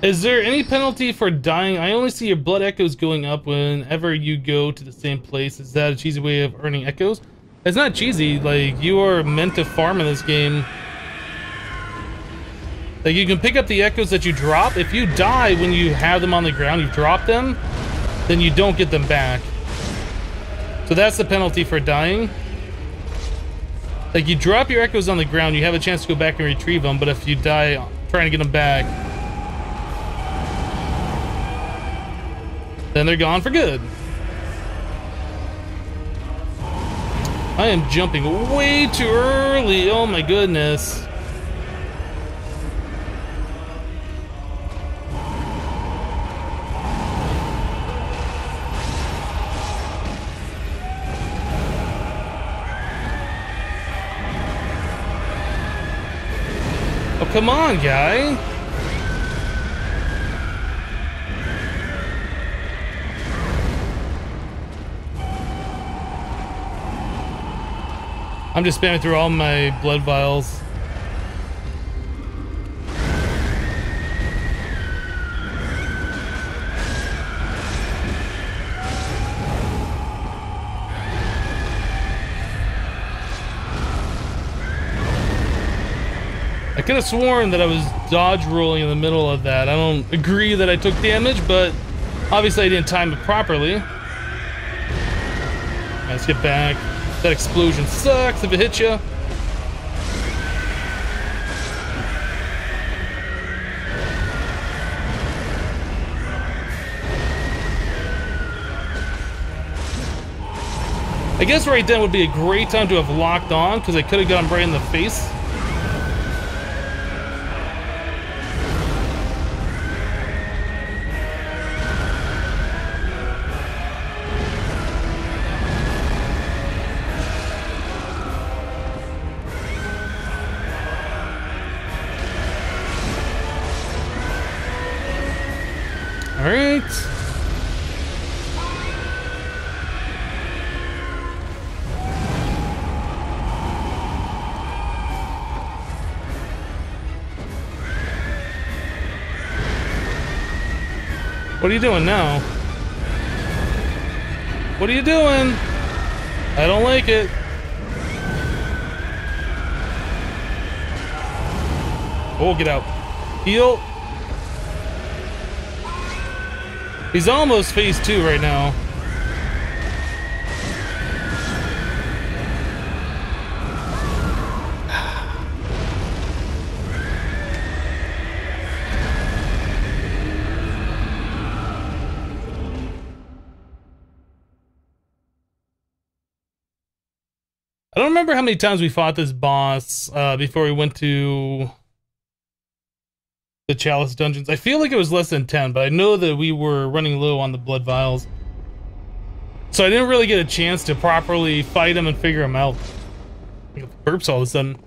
Is there any penalty for dying? I only see your blood echoes going up whenever you go to the same place. Is that a cheesy way of earning echoes? It's not cheesy. Like, you are meant to farm in this game. Like, you can pick up the echoes that you drop. If you die when you have them on the ground, you drop them, then you don't get them back. So that's the penalty for dying. Like, you drop your echoes on the ground, you have a chance to go back and retrieve them, but if you die trying to get them back, then they're gone for good. I am jumping way too early. Oh my goodness. Oh, come on, guy. I'm just spamming through all my blood vials. I could have sworn that I was dodge rolling in the middle of that. I don't agree that I took damage, but obviously I didn't time it properly. Let's get back. That explosion sucks if it hits you. I guess right then would be a great time to have locked on, because I could have got him right in the face. All right. What are you doing now? What are you doing? I don't like it. Oh, get out. Heal. He's almost phase 2 right now. I don't remember how many times we fought this boss before we went to the Chalice dungeons. I feel like it was less than 10, but I know that we were running low on the blood vials. So I didn't really get a chance to properly fight him and figure him out. I got the burps all of a sudden.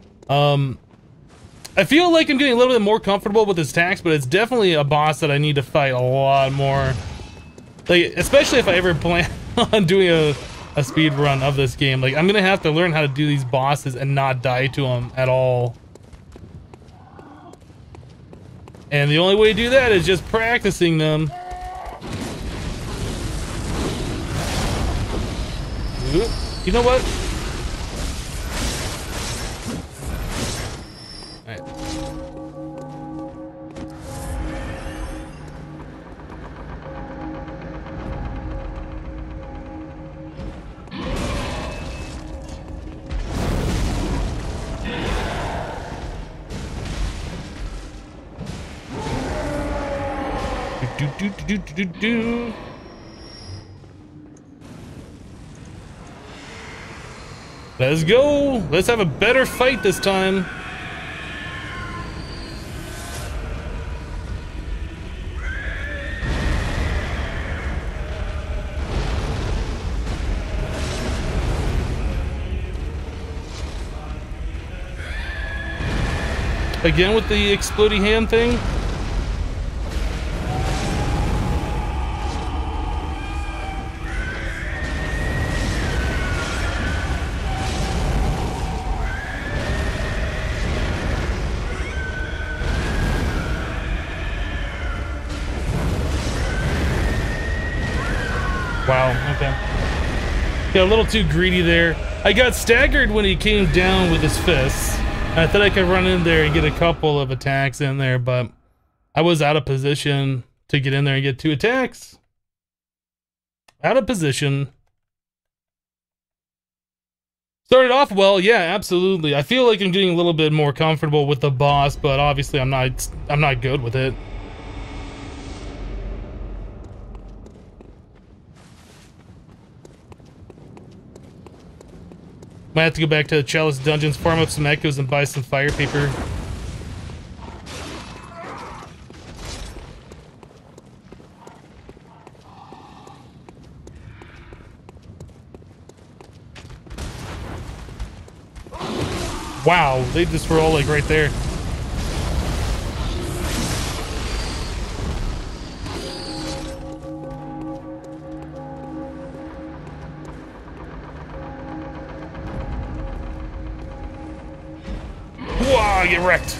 I feel like I'm getting a little bit more comfortable with his attacks, but it's definitely a boss that I need to fight a lot more. Like, especially if I ever plan on doing a speed run of this game. Like, I'm gonna have to learn how to do these bosses and not die to them at all. And the only way to do that is just practicing them. Ooh, you know what? Do. Let's go. Let's have a better fight this time. Again with the exploding hand thing. Wow, okay. Got a little too greedy there. I got staggered when he came down with his fists. I thought I could run in there and get a couple of attacks in there, but I was out of position to get in there and get 2 attacks. Out of position. Started off well, yeah, absolutely. I feel like I'm getting a little bit more comfortable with the boss, but obviously I'm not good with it. Might have to go back to the Chalice dungeons, farm up some echoes, and buy some fire paper. Wow, they just were all like right there. Whoa, get wrecked.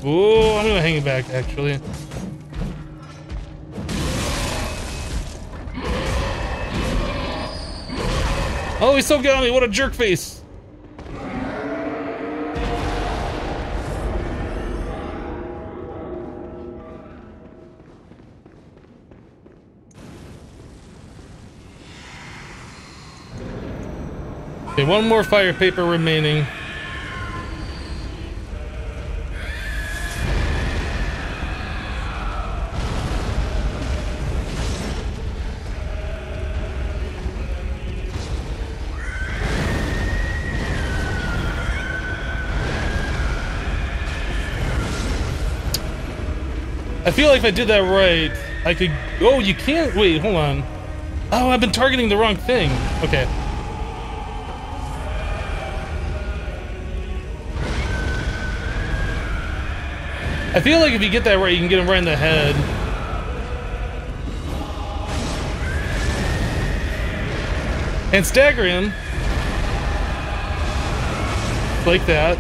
Oh, I'm gonna hang it back actually. Oh, he still got me. What a jerk face. Okay, one more fire paper remaining. I feel like if I did that right, I could... Oh, you can't... Wait, hold on. Oh, I've been targeting the wrong thing. Okay. I feel like if you get that right, you can get him right in the head. And stagger him. Like that.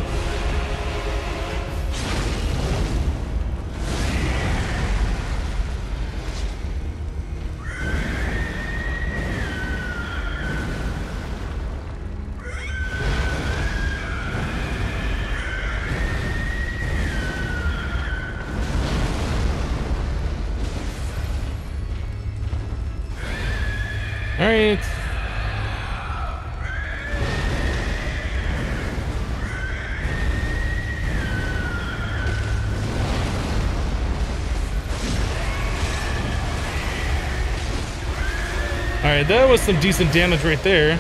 All right. All right, that was some decent damage right there.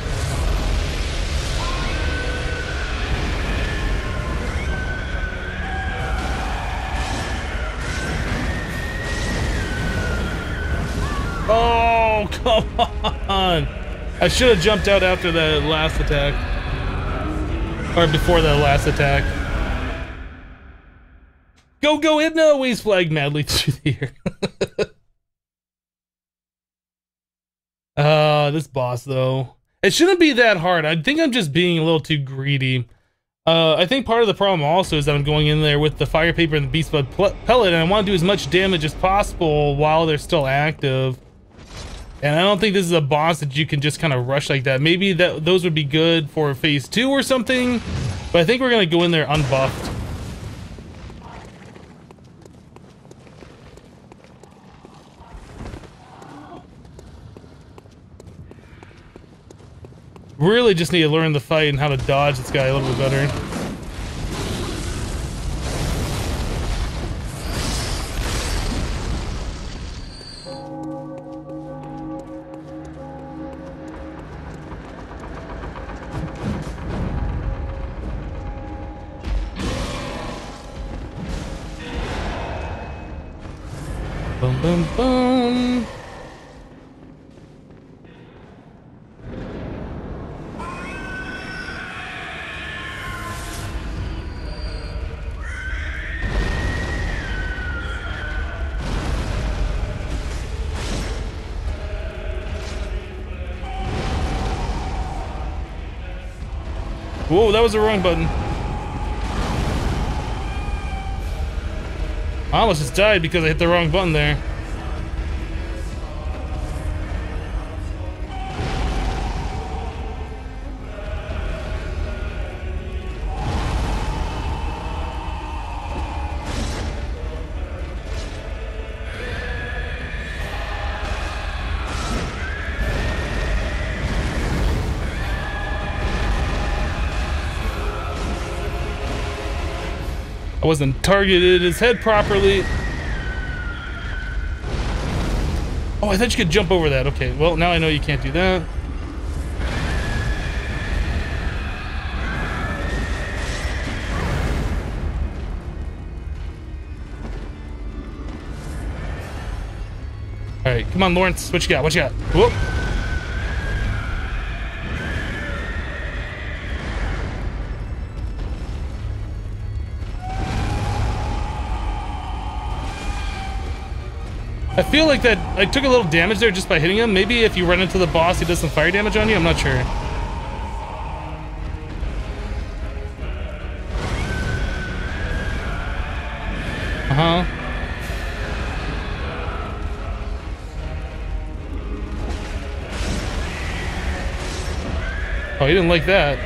Oh, come on. I should have jumped out after that last attack. Or before that last attack. Go, go, Idna! Waves flag madly through the air. This boss, though. It shouldn't be that hard. I think I'm just being a little too greedy. I think part of the problem also is that I'm going in there with the fire paper and the beast blood pellet, and I want to do as much damage as possible while they're still active. And I don't think this is a boss that you can just kind of rush like that. Maybe those would be good for phase 2 or something, but I think we're gonna go in there unbuffed. Really just need to learn the fight and how to dodge this guy a little bit better. Boom, boom, boom. Whoa, that was the wrong button. I almost just died because I hit the wrong button there. I wasn't targeted his head properly. Oh, I thought you could jump over that. Okay, well, now I know you can't do that. All right, come on, Lawrence. What you got? What you got? Whoop. I feel like that I took a little damage there just by hitting him. Maybe if you run into the boss, he does some fire damage on you. I'm not sure. Uh-huh. Oh, he didn't like that.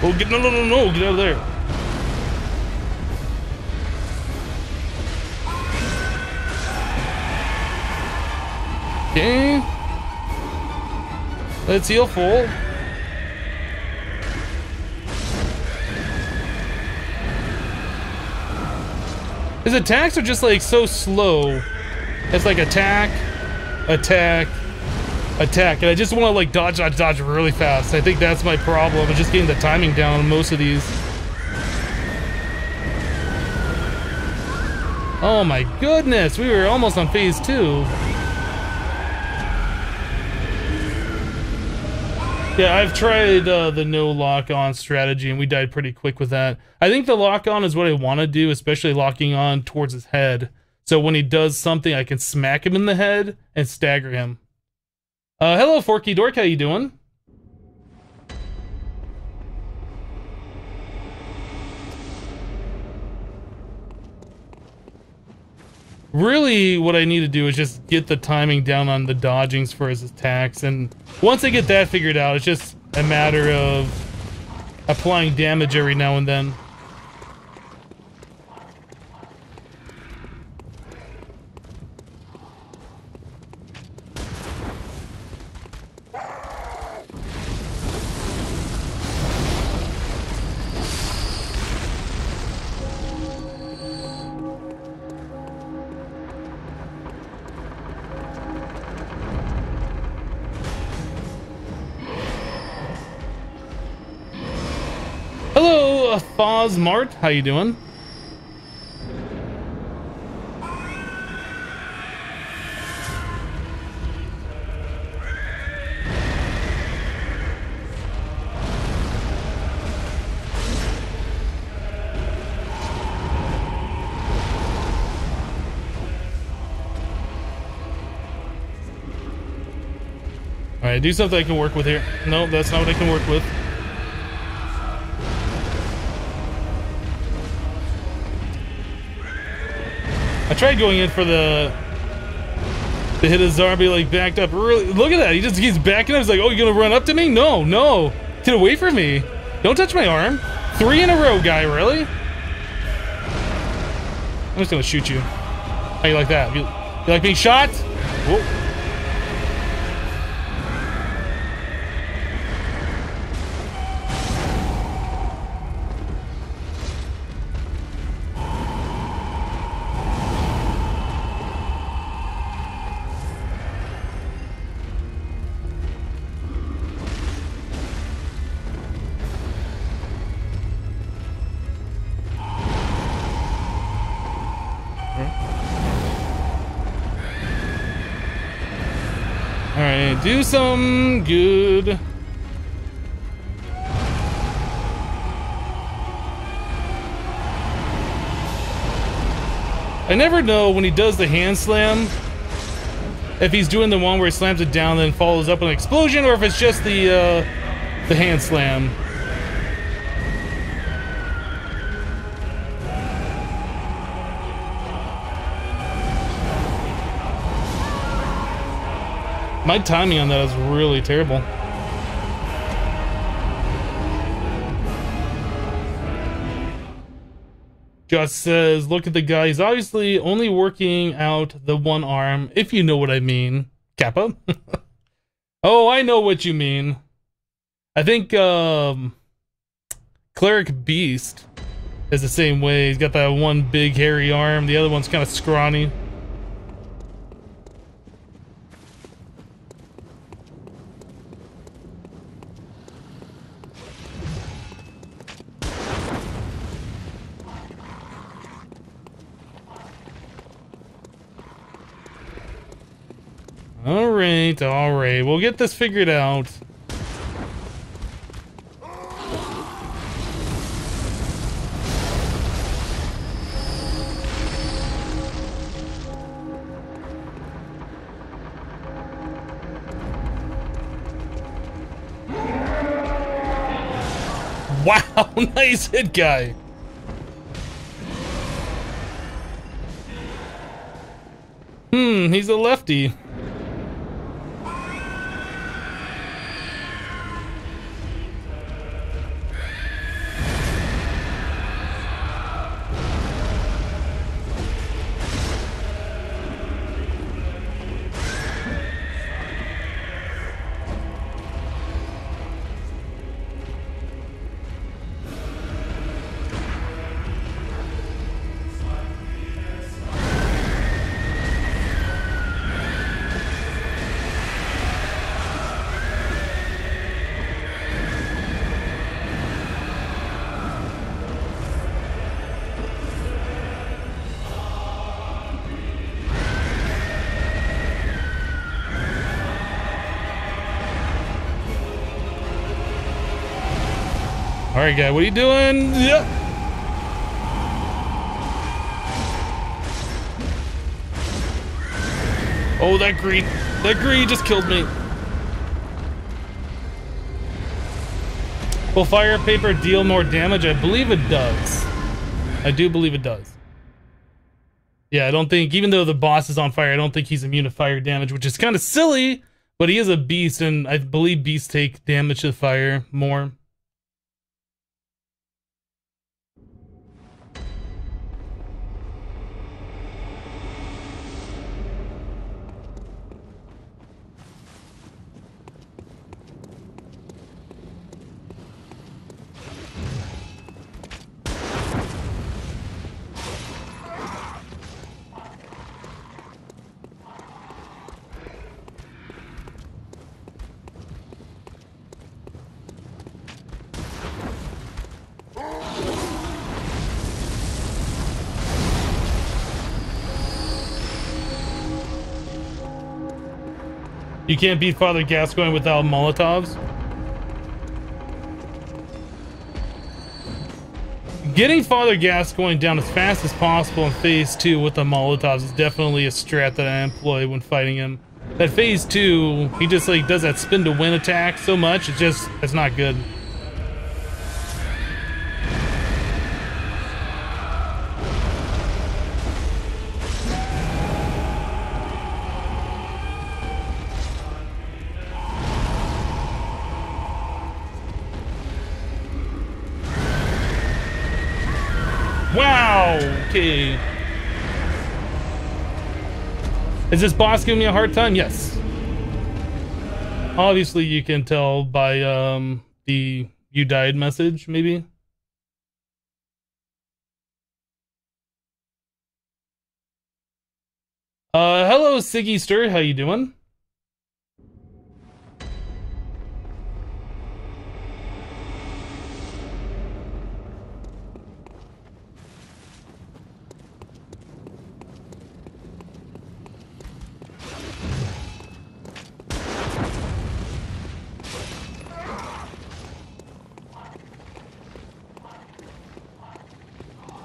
Oh, get no, get out of there. Okay. Let's heal full. His attacks are just like so slow. It's like attack, attack, attack, and I just want to like dodge, dodge, dodge really fast. I think that's my problem. I'm just getting the timing down on most of these. Oh my goodness, we were almost on phase 2. Yeah, I've tried the no lock-on strategy, and we died pretty quick with that. I think the lock-on is what I want to do, especially locking on towards his head. So when he does something, I can smack him in the head and stagger him. Hello, Forky Dork, how you doing? Really, what I need to do is just get the timing down on the dodgings for his attacks, and once I get that figured out, it's just a matter of applying damage every now and then. Hello, Foz Mart. How you doing? All right, do something I can work with here. No, that's not what I can work with. I tried going in for the hit a zombie, like backed up. Really, look at that. He just keeps backing up. He's like, "Oh, you gonna run up to me? No, no, get away from me! Don't touch my arm." 3 in a row, guy. Really? I'm just gonna shoot you. How you like that? You like being shot? Whoa. Alright, do some good. I never know when he does the hand slam, if he's doing the one where he slams it down then follows up with an explosion, or if it's just the hand slam. My timing on that is really terrible. Josh says, look at the guy. He's obviously only working out the one arm, if you know what I mean. Kappa? Oh, I know what you mean. I think Cleric Beast is the same way. He's got that one big hairy arm. The other one's kind of scrawny. All right, we'll get this figured out. Wow, nice hit, guy. He's a lefty. Alright, guy, what are you doing? Yep. Oh, that greed just killed me. Will fire paper deal more damage? I believe it does. I do believe it does. Yeah, I don't think, even though the boss is on fire, I don't think he's immune to fire damage, which is kind of silly, but he is a beast, and I believe beasts take damage to fire more. You can't beat Father Gascoigne without Molotovs. Getting Father Gascoigne down as fast as possible in Phase 2 with the Molotovs is definitely a strat that I employ when fighting him. That Phase 2, he just like does that spin to win attack so much, it's not good. Wow! Okay. Is this boss giving me a hard time? Yes. Obviously, you can tell by the "you died" message, maybe. Hello, Siggy Stir. How you doing?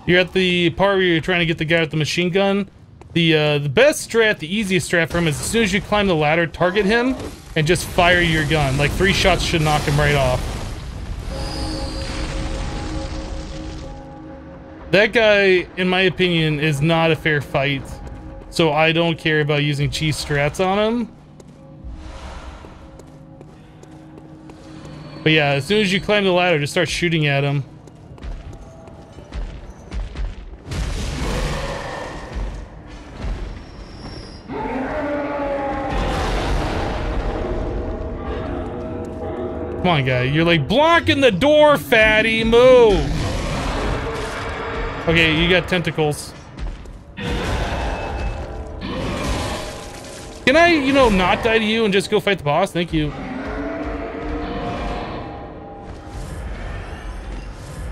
You're at the part where you're trying to get the guy with the machine gun. The best strat, the easiest strat for him is as soon as you climb the ladder, target him and just fire your gun. Like 3 shots should knock him right off. That guy, in my opinion, is not a fair fight. So I don't care about using cheese strats on him. But yeah, as soon as you climb the ladder, just start shooting at him. Come on, guy. You're like blocking the door, fatty. Move. Okay, you got tentacles. Can I, you know, not die to you and just go fight the boss? Thank you.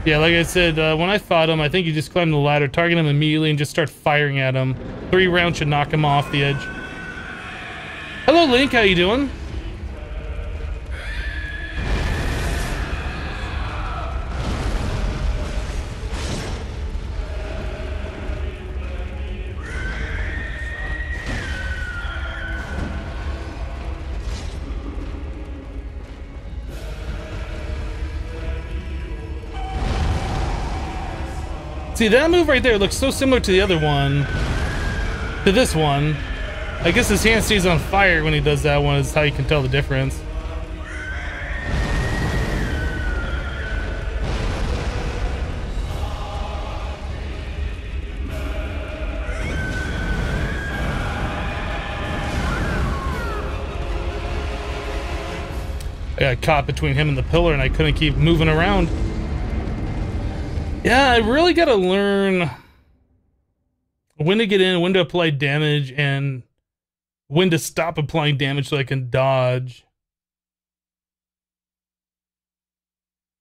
Yeah, like I said, when I fought him, I think you just climb the ladder, target him immediately, and just start firing at him. 3 rounds should knock him off the edge. Hello, Link. How you doing? See, that move right there looks so similar to the other one. To this one. I guess his hand stays on fire when he does that one, is how you can tell the difference. I got caught between him and the pillar and I couldn't keep moving around. Yeah, I really gotta learn when to get in, when to apply damage, and when to stop applying damage so I can dodge.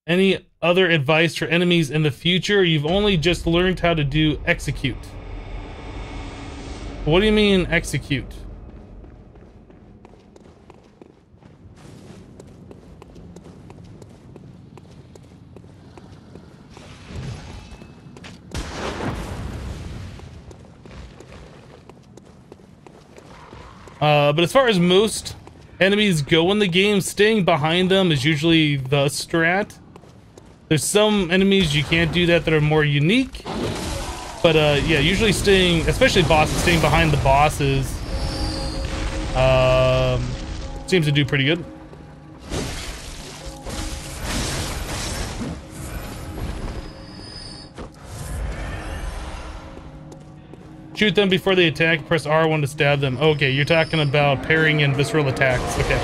Any other advice for enemies in the future? You've only just learned how to do execute. What do you mean execute? But as far as most enemies go in the game, staying behind them is usually the strat. There's some enemies you can't do that are more unique. But yeah, usually staying, especially bosses, staying behind the bosses seems to do pretty good. Shoot them before they attack. Press R1 to stab them. Okay, you're talking about parrying and visceral attacks. Okay.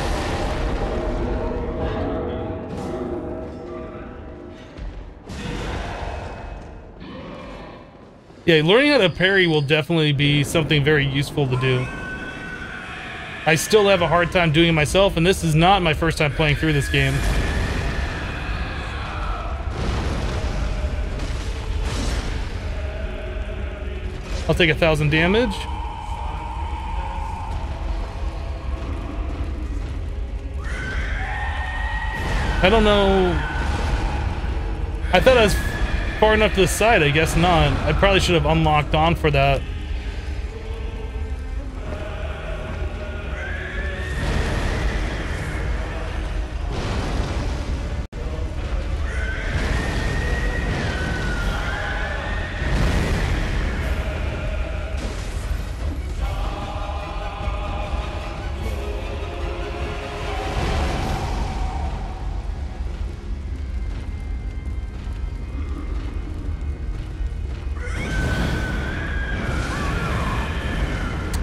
Yeah, learning how to parry will definitely be something very useful to do. I still have a hard time doing it myself, and this is not my first time playing through this game. I'll take 1,000 damage. I don't know. I thought I was far enough to the side. I guess not. I probably should have unlocked on for that.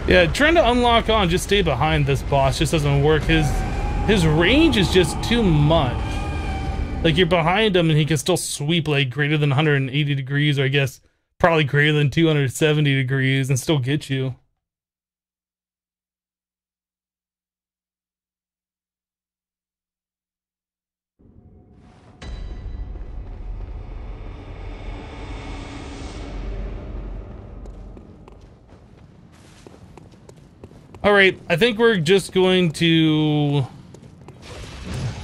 Yeah, trying to unlock on, just stay behind this boss just doesn't work. His range is just too much. Like, you're behind him and he can still sweep like greater than 180 degrees, or I guess probably greater than 270 degrees and still get you. All right, I think we're just going to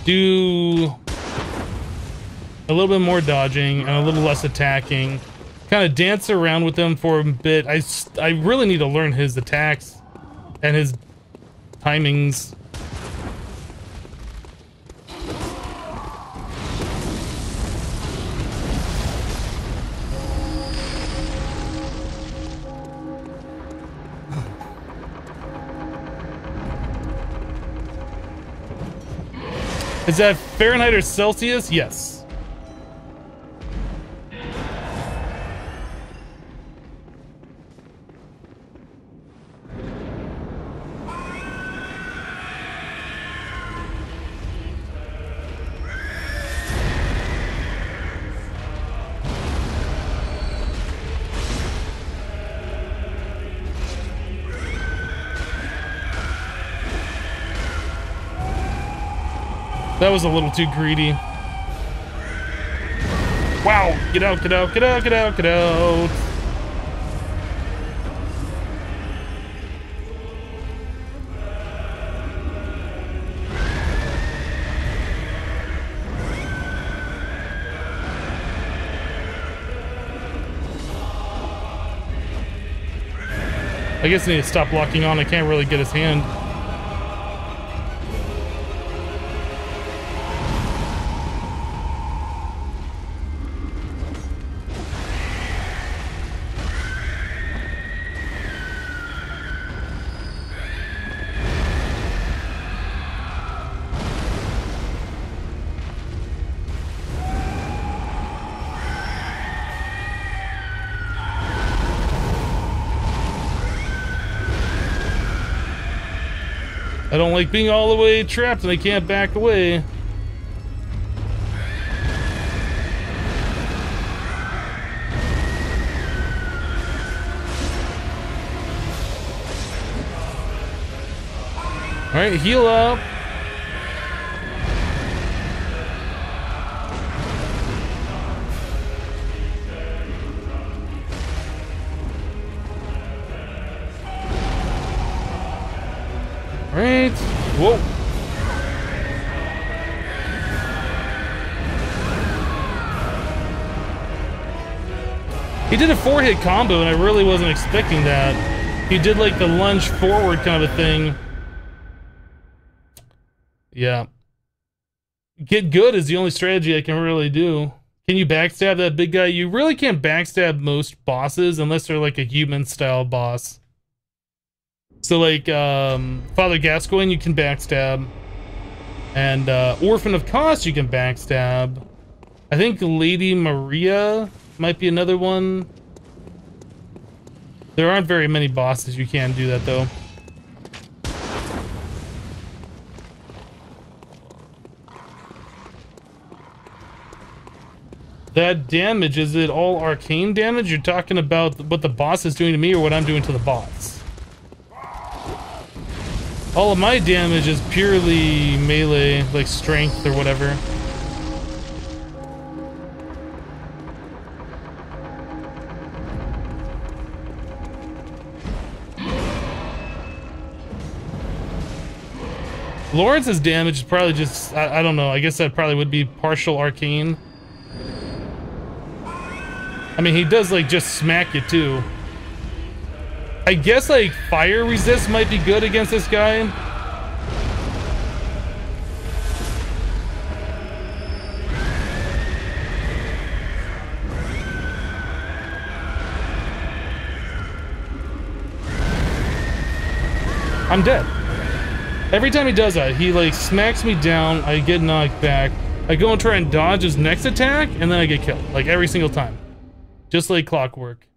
do a little bit more dodging and a little less attacking. Kind of dance around with him for a bit. I really need to learn his attacks and his timings. Is that Fahrenheit or Celsius? Yes. That was a little too greedy. Wow! Get out, get out, get out, get out, get out! I guess I need to stop locking on. I can't really get his hand. I don't like being all the way trapped and I can't back away. All right, heal up. Right. Whoa. He did a 4-hit combo and I really wasn't expecting that. He did like the lunge forward kind of a thing. Yeah. Get good is the only strategy I can really do. Can you backstab that big guy? You really can't backstab most bosses unless they're like a human style boss. So like Father Gascoigne you can backstab. And Orphan of Kos you can backstab. I think Lady Maria might be another one. There aren't very many bosses you can do that though. That damage, is it all arcane damage? You're talking about what the boss is doing to me or what I'm doing to the boss? All of my damage is purely melee, like strength or whatever. Lawrence's damage is probably just, I don't know, I guess that probably would be partial arcane. I mean, he does like just smack you too. I guess like fire resist might be good against this guy. I'm dead. Every time he does that, he like smacks me down, I get knocked back. I go and try and dodge his next attack, and then I get killed. Like every single time. Just like clockwork.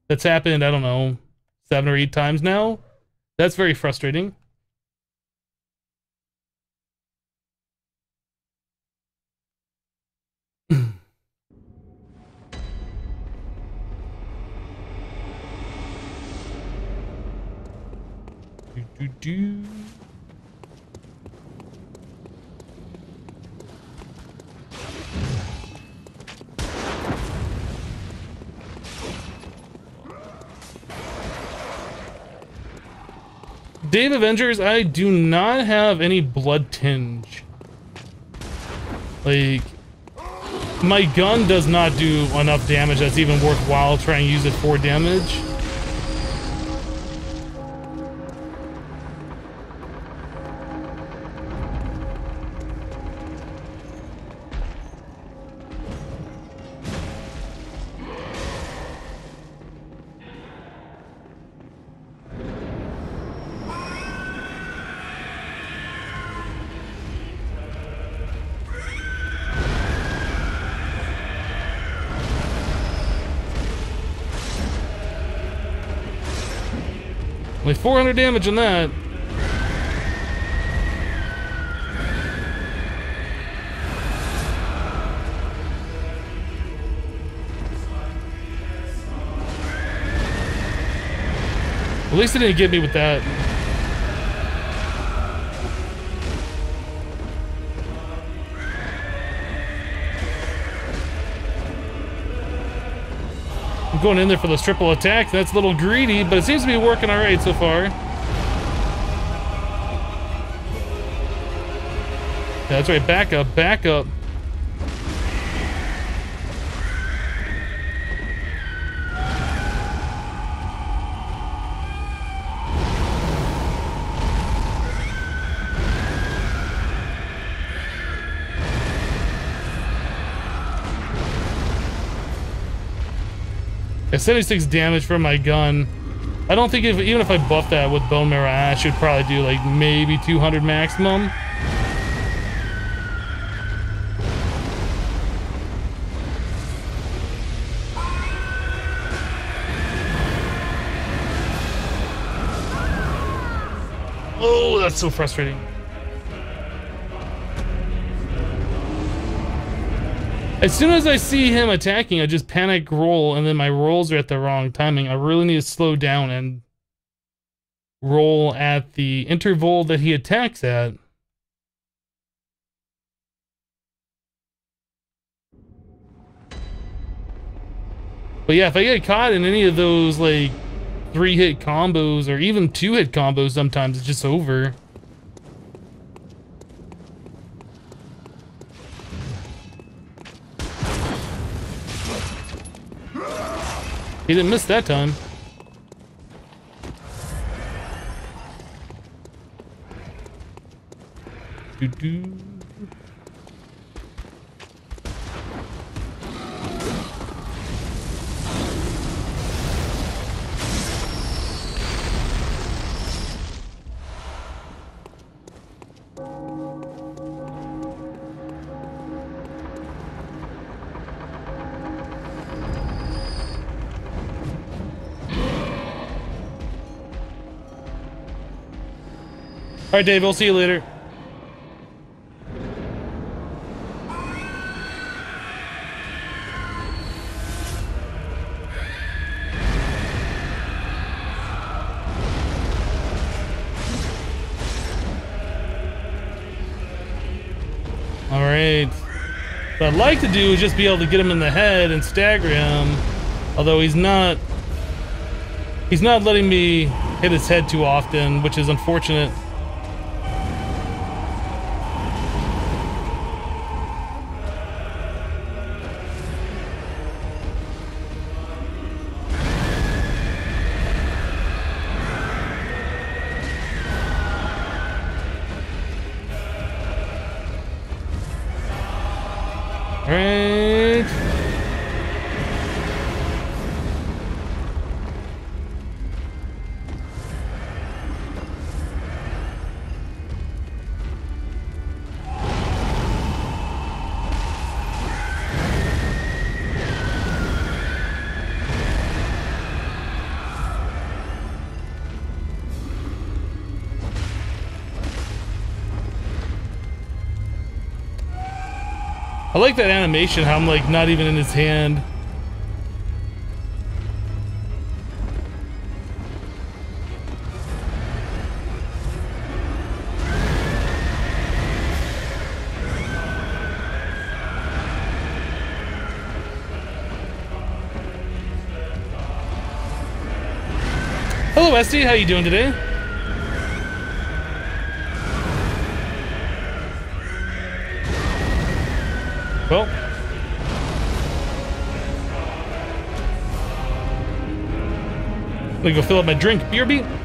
That's happened, I don't know, 7 or 8 times now. That's very frustrating. do. Dave Avengers, I do not have any blood tinge. Like, my gun does not do enough damage that's even worthwhile trying to use it for damage. Only 400 damage on that. At least it didn't get me with that. I'm going in there for those triple attacks. That's a little greedy, but it seems to be working all right so far. Yeah, that's right. Back up, back up. At 76 damage from my gun. I don't think even if I buff that with Bone Marrow Ash, I should probably do like maybe 200 maximum. Oh, that's so frustrating. As soon as I see him attacking, I just panic roll, and then my rolls are at the wrong timing. I really need to slow down and roll at the interval that he attacks at. But yeah, if I get caught in any of those, like, 3-hit combos, or even 2-hit combos sometimes, it's just over. He didn't miss that time. Do. All right, Dave, we'll see you later. All right. What I'd like to do is just be able to get him in the head and stagger him, although he's not letting me hit his head too often, which is unfortunate. Alright. I like that animation, how I'm like not even in his hand. Hello Esty, how you doing today? Well, let me go fill up my drink. BRB.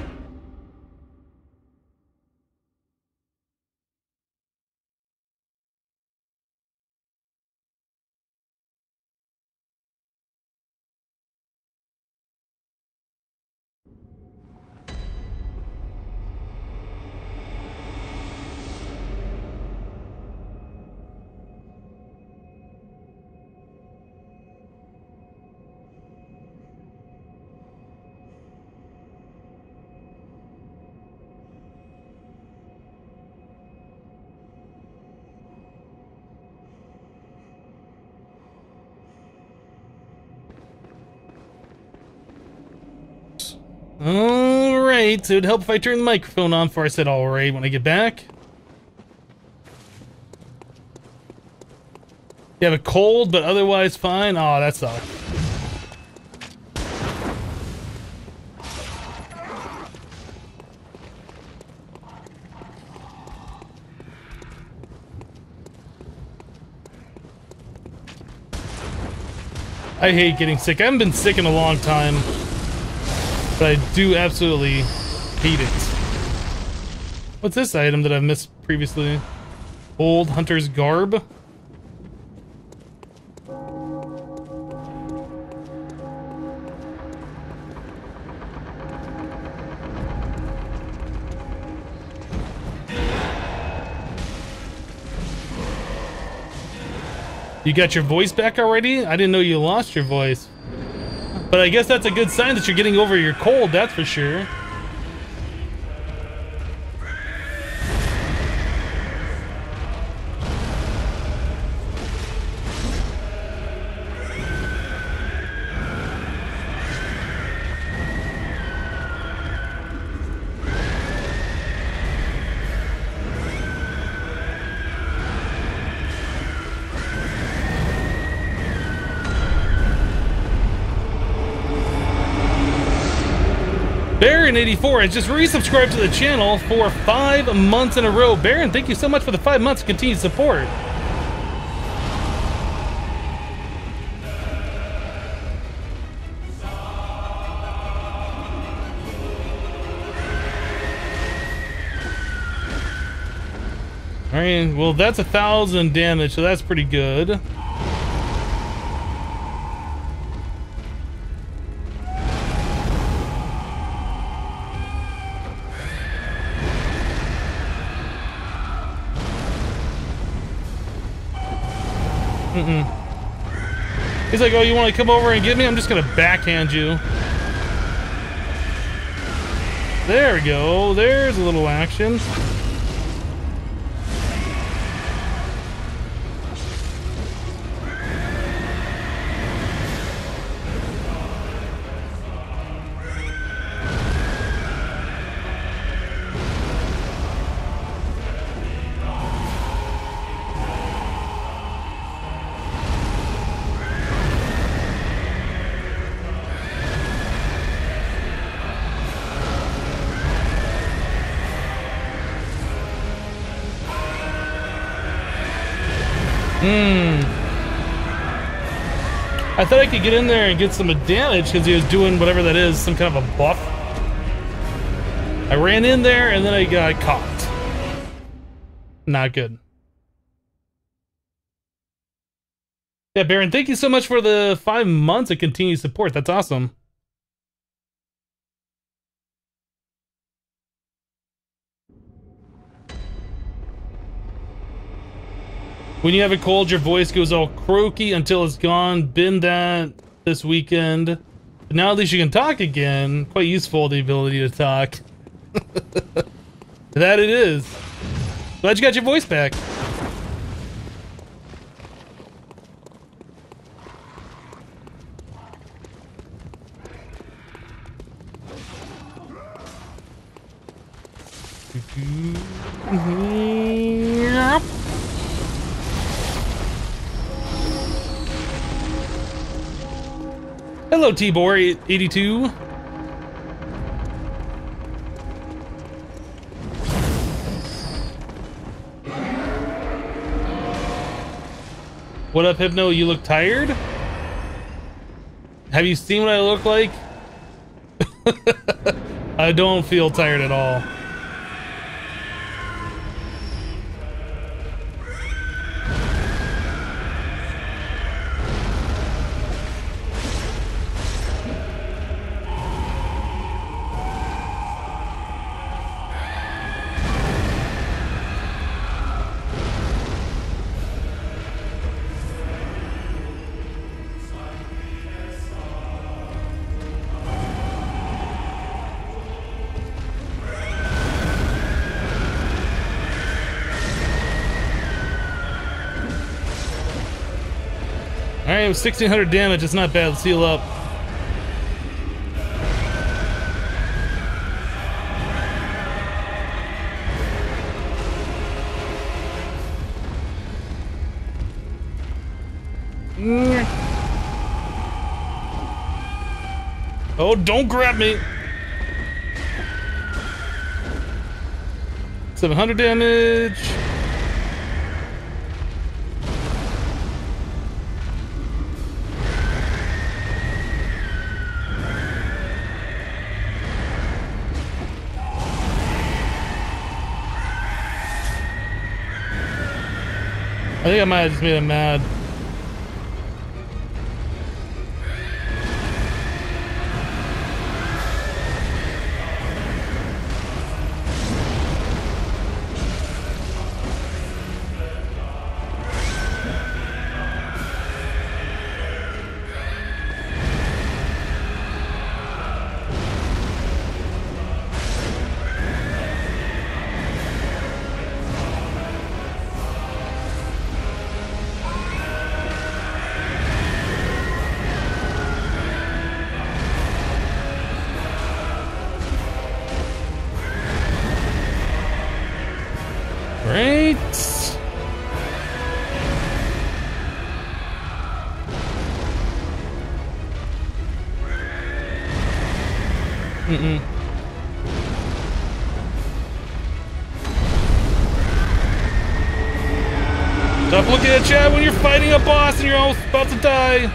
Alright, so it'd help if I turn the microphone on before I said alright when I get back. You have a cold, but otherwise fine? Oh, that sucks. I hate getting sick. I haven't been sick in a long time, but I do absolutely hate it. What's this item that I've missed previously? Old Hunter's Garb? You got your voice back already? I didn't know you lost your voice. But I guess that's a good sign that you're getting over your cold, that's for sure. Baron84 has just resubscribed to the channel for 5 months in a row. Baron, thank you so much for the 5 months of continued support. Alright, well that's 1,000 damage, so that's pretty good. He's like, oh, you want to come over and get me? I'm just gonna backhand you. There we go. There's a little action. I thought I could get in there and get some damage because he was doing whatever that is, some kind of a buff. I ran in there and then I got caught. Not good. Yeah, Baron, thank you so much for the 5 months of continued support. That's awesome. When you have a cold, your voice goes all croaky until it's gone. Been that this weekend. But now at least you can talk again. Quite useful, the ability to talk. That it is. Glad you got your voice back. Hello, T-Bor82. What up, Hypno? You look tired? Have you seen what I look like? I don't feel tired at all. Alright, 1,600 damage, it's not bad. Let's heal up. Oh, don't grab me! 700 damage. I think I might have just made him mad. Great. Stop looking at chat when you're fighting a boss and you're almost about to die.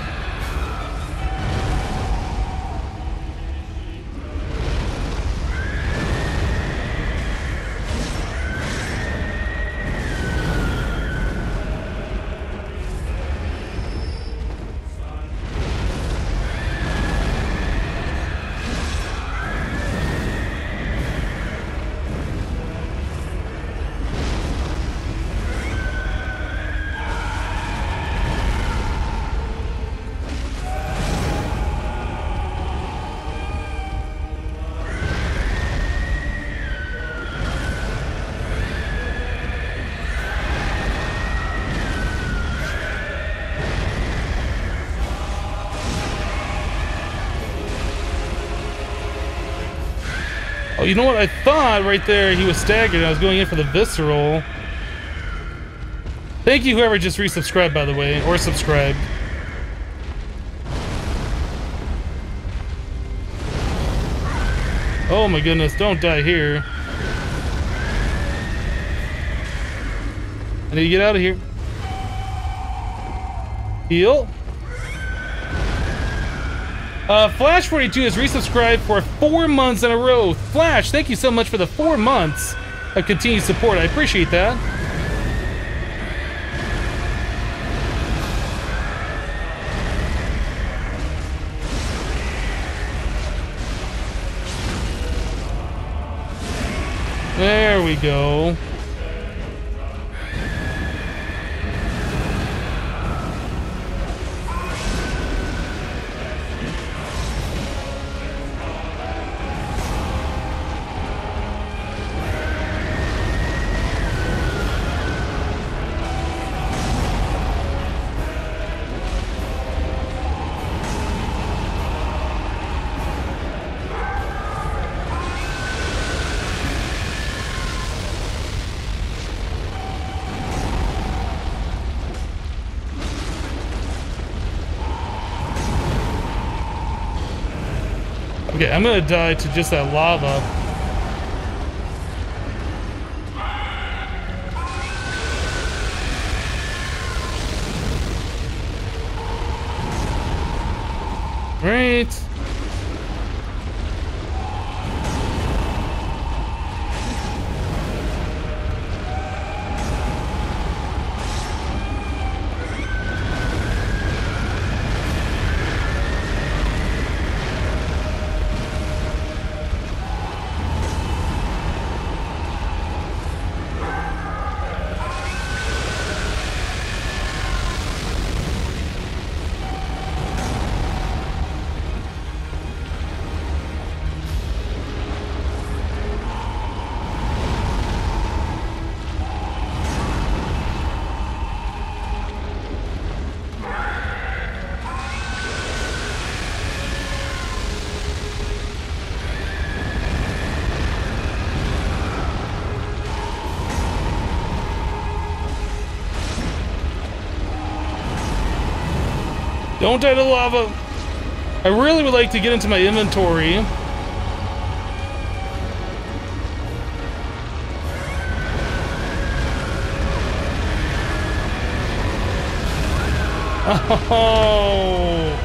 Oh, you know what? I thought right there he was staggered. I was going in for the visceral. Thank you, whoever just resubscribed, by the way, or subscribed. Oh my goodness, don't die here. I need to get out of here. Heal. Flash 42 has resubscribed for 4 months in a row. Flash, thank you so much for the 4 months of continued support. I appreciate that. There we go. Okay, I'm gonna die to just that lava. Right. Don't die to lava. I really would like to get into my inventory. Oh.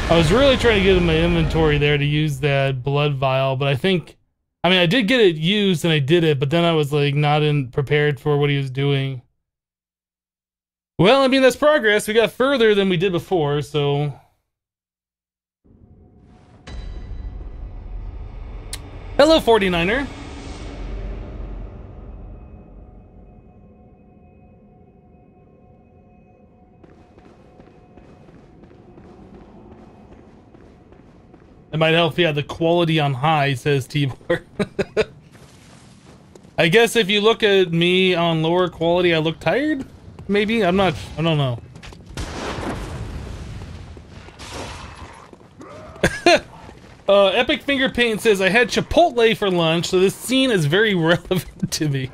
I was really trying to get in my inventory there to use that blood vial, but I mean, I did get it used and I did it, but then I was like not prepared for what he was doing. Well, I mean, that's progress. We got further than we did before, so... Hello, 49er. It might help if you had the quality on high, says Tibor. I guess if you look at me on lower quality, I look tired? Maybe? I don't know. Epic Finger Paint says, I had Chipotle for lunch, so this scene is very relevant to me.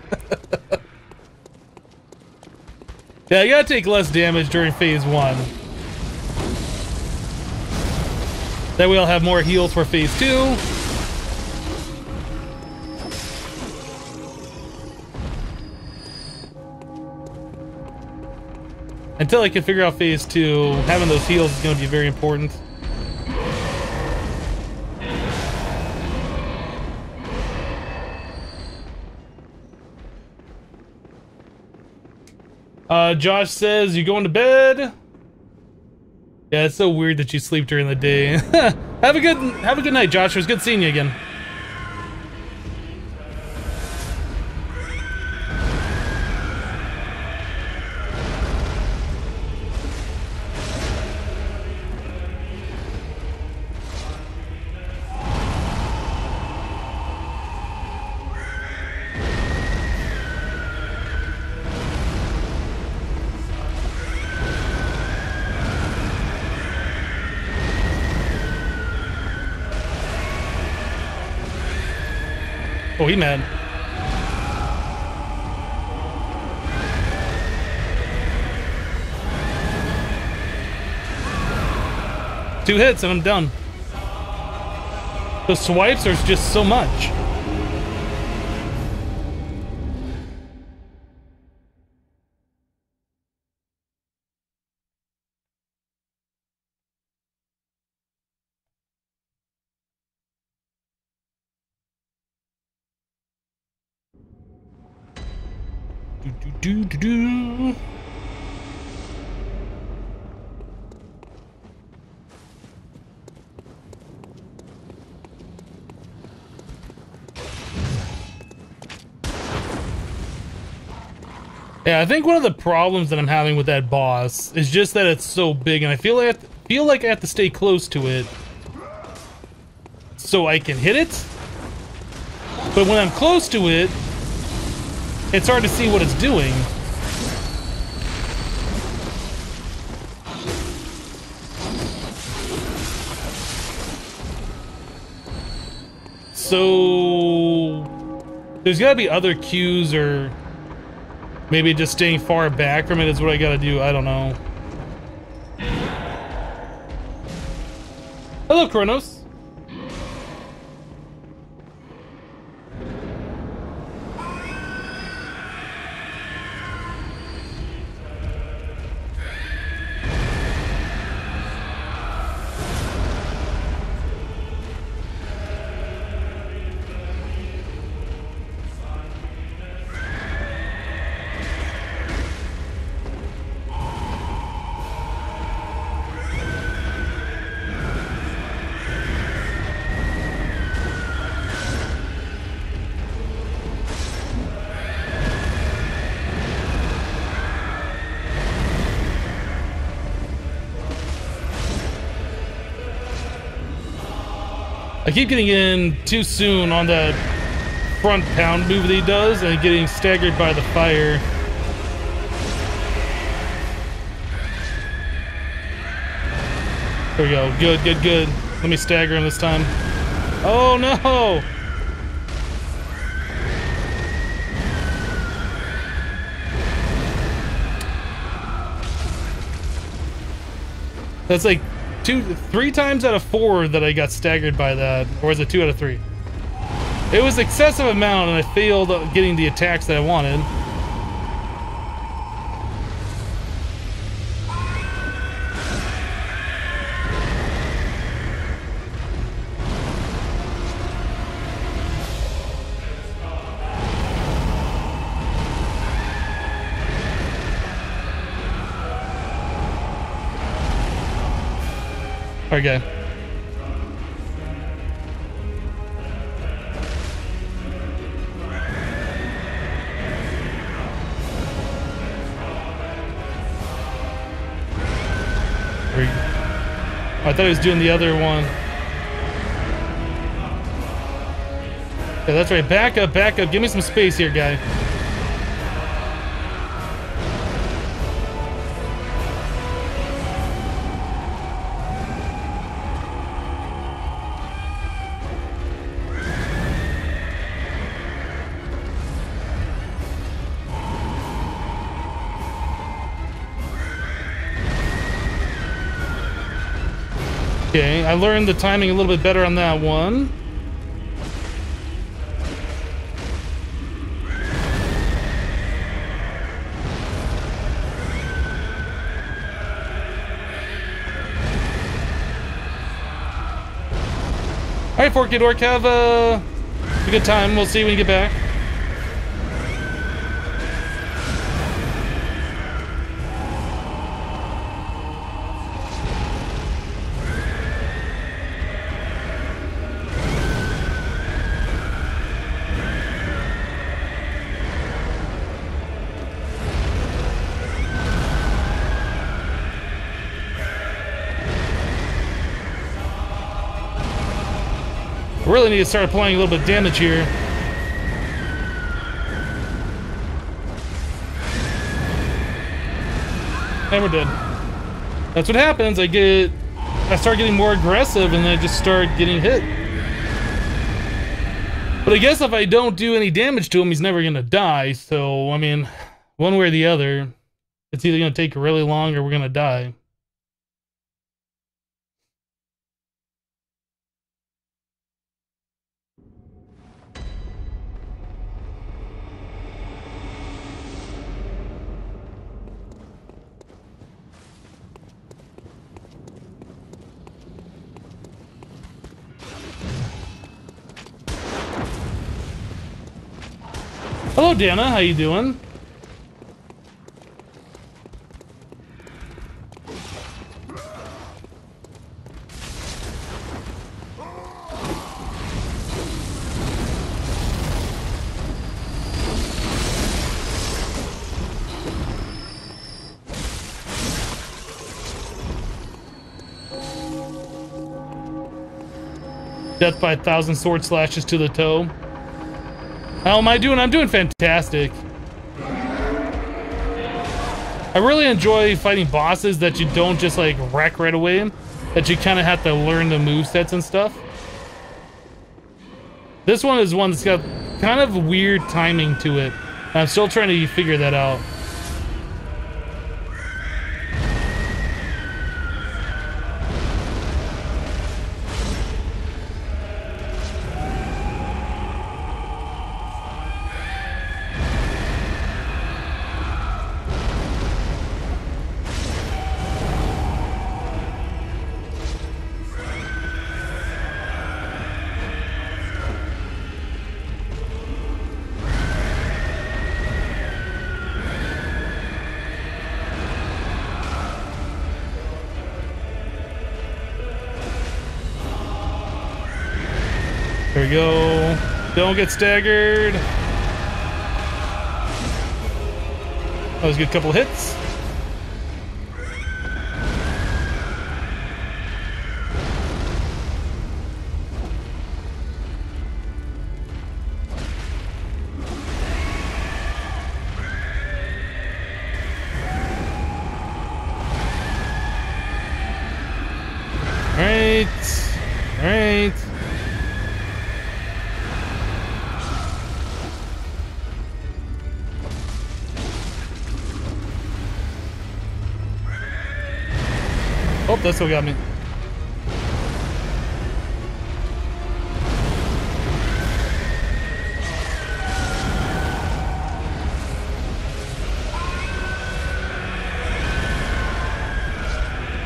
Yeah, I gotta take less damage during phase 1. That way I'll have more heals for phase 2. Until I can figure out phase 2, having those heals is going to be very important. Josh says, you going to bed? Yeah, it's so weird that you sleep during the day. Have a good night, Josh. It was good seeing you again. Oh, he mad. Two hits and I'm done. The swipes are just so much. Do. Yeah, I think one of the problems that I'm having with that boss is just that it's so big, and I feel like I have to stay close to it so I can hit it. But when I'm close to it, it's hard to see what it's doing. So there's gotta be other cues, or maybe just staying far back from it is what I gotta do. I don't know. Hello, Kronos. I keep getting in too soon on that front pound move that he does and getting staggered by the fire. There we go. Good, good, good. Let me stagger him this time. Oh no! That's like 3 times out of 4 that I got staggered by that. Or was it 2 out of 3? It was excessive amount and I failed getting the attacks that I wanted. Okay. I thought he was doing the other one. Yeah, that's right. Back up, back up. Give me some space here, guy. Okay, I learned the timing a little bit better on that one. Alright, Forky Dork, have a good time. We'll see you when you get back. Really need to start applying a little bit of damage here. And we're dead. That's what happens. I start getting more aggressive and then I just start getting hit. But I guess if I don't do any damage to him, he's never gonna die. So, I mean, one way or the other, it's either gonna take really long or we're gonna die. Hello, Dana. How you doing? Death by 1,000 sword slashes to the toe. How am I doing? I'm doing fantastic. I really enjoy fighting bosses that you don't just like wreck right away, that you kind of have to learn the movesets and stuff. This one is one that's got kind of weird timing to it. I'm still trying to figure that out. There we go. Don't get staggered. That was a good couple of hits. All right. Oh, that's what got me.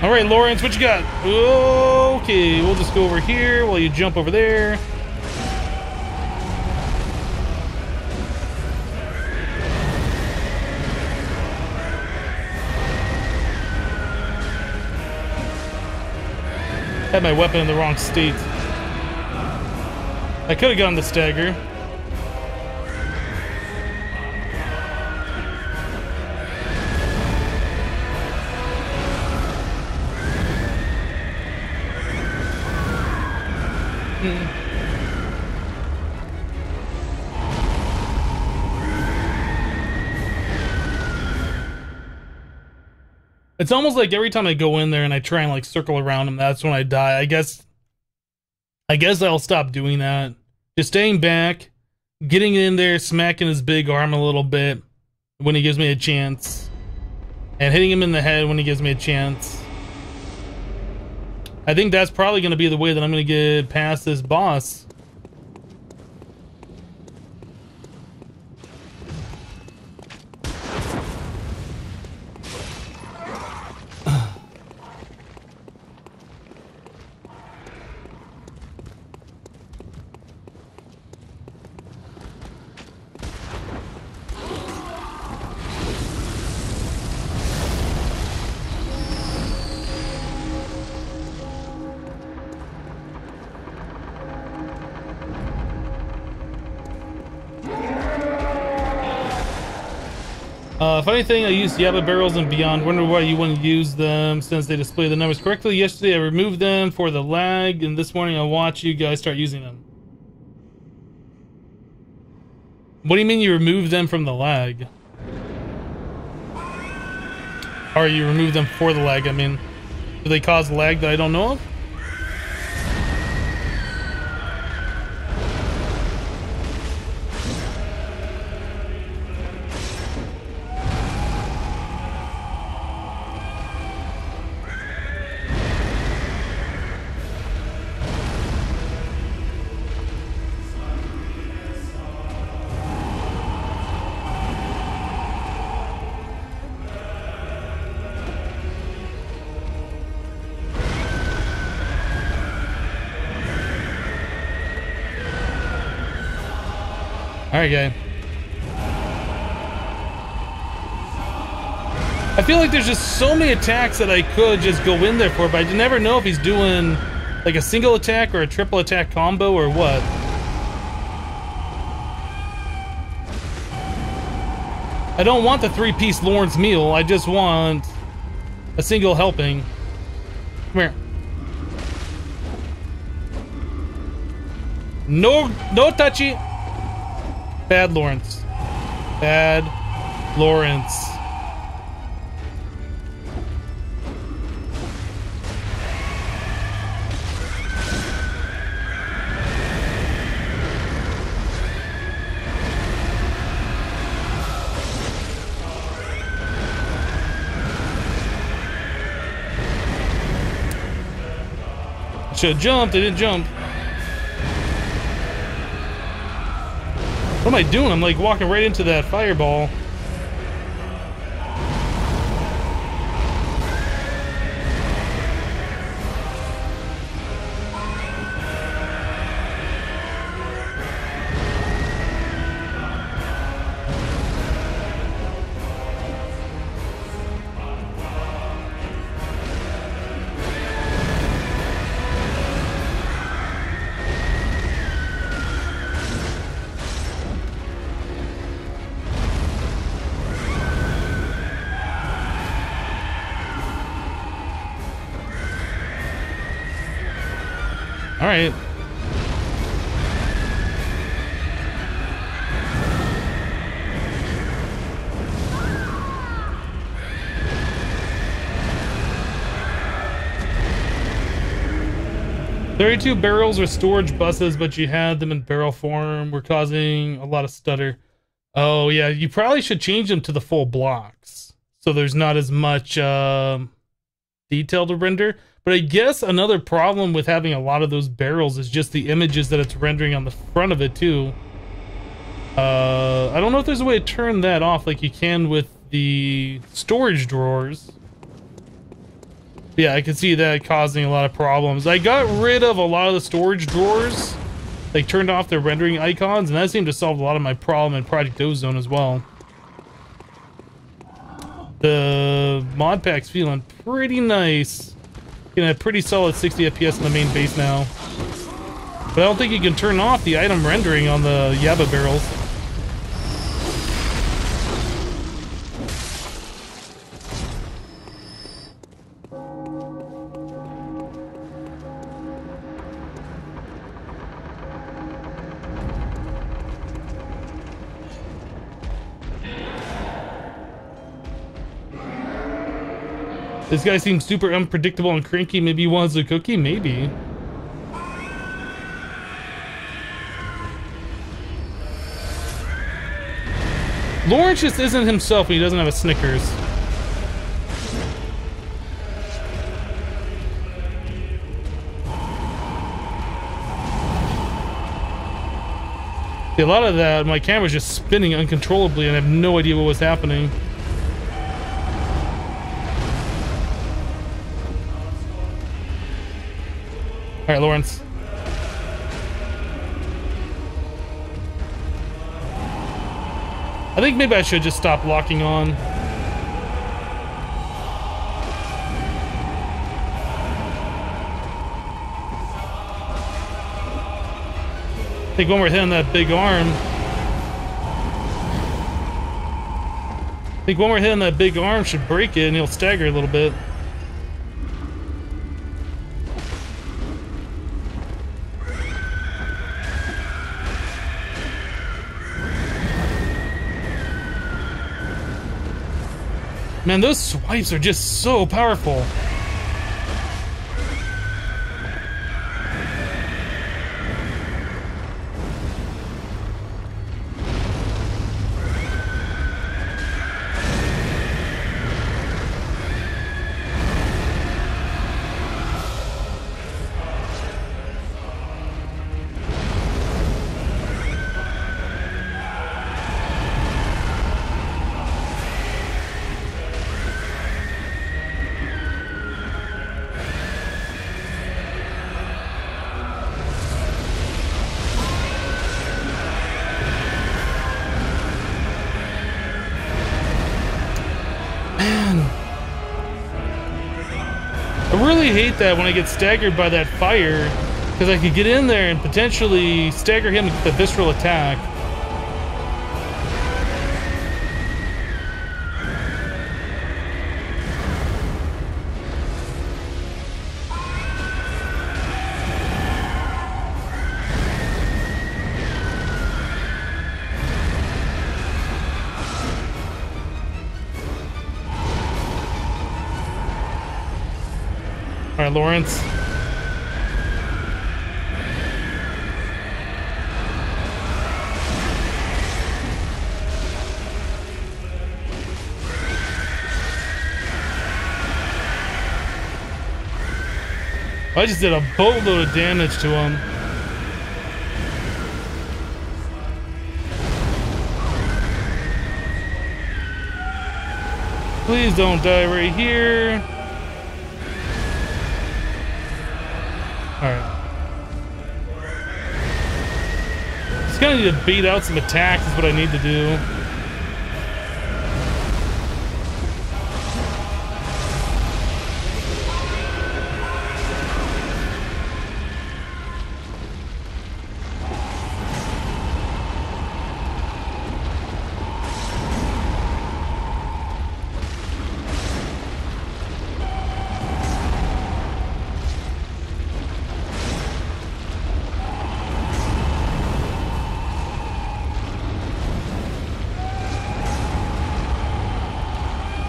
All right, Lawrence, what you got? Okay, we'll just go over here while you jump over there. Had my weapon in the wrong state. I could have gotten the stagger. It's almost like every time I go in there and I try and like circle around him, that's when I die. I guess I'll stop doing that. Just staying back, getting in there, smacking his big arm a little bit when he gives me a chance, and hitting him in the head when he gives me a chance. I think that's probably going to be the way that I'm going to get past this boss. Funny thing, I used Yabba barrels and beyond. Wonder why you wouldn't use them since they display the numbers correctly. Yesterday I removed them for the lag, and this morning I watched you guys start using them. What do you mean you removed them from the lag? Or you removed them for the lag, I mean. Do they cause lag that I don't know of? Alright, guy. I feel like there's just so many attacks that I could just go in there for, but I never know if he's doing like a single attack or a triple attack combo or what. I don't want the 3-piece Lawrence meal, I just want a single helping. Come here. No, no touchy. Bad Lawrence. Bad Lawrence. Should have jumped, I didn't jump. What am I doing? I'm like walking right into that fireball. All right. "32 barrels are storage buses, but you had them in barrel form. Were causing a lot of stutter." Oh yeah, you probably should change them to the full blocks, so there's not as much detail to render. But I guess another problem with having a lot of those barrels is just the images that it's rendering on the front of it too. I don't know if there's a way to turn that off like you can with the storage drawers. Yeah, I can see that causing a lot of problems. I got rid of a lot of the storage drawers, like turned off the rendering icons, and that seemed to solve a lot of my problem in Project Ozone as well. The mod pack's feeling pretty nice. Getting a pretty solid 60 FPS in the main base now. But I don't think you can turn off the item rendering on the Yaba barrels. This guy seems super unpredictable and cranky. Maybe he wants a cookie? Maybe. Lawrence just isn't himself when he doesn't have a Snickers. See, a lot of that, my camera's just spinning uncontrollably and I have no idea what was happening. All right, Lawrence. I think maybe I should just stop locking on. I think when we're hitting that big arm. I think when we're hitting that big arm should break it and he'll stagger a little bit. Man, those swipes are just so powerful. Man. I really hate that when I get staggered by that fire, because I could get in there and potentially stagger him with the visceral attack. All right, Lawrence. I just did a boatload of damage to him. Please don't die right here. Alright. Just gonna need to bait out some attacks is what I need to do.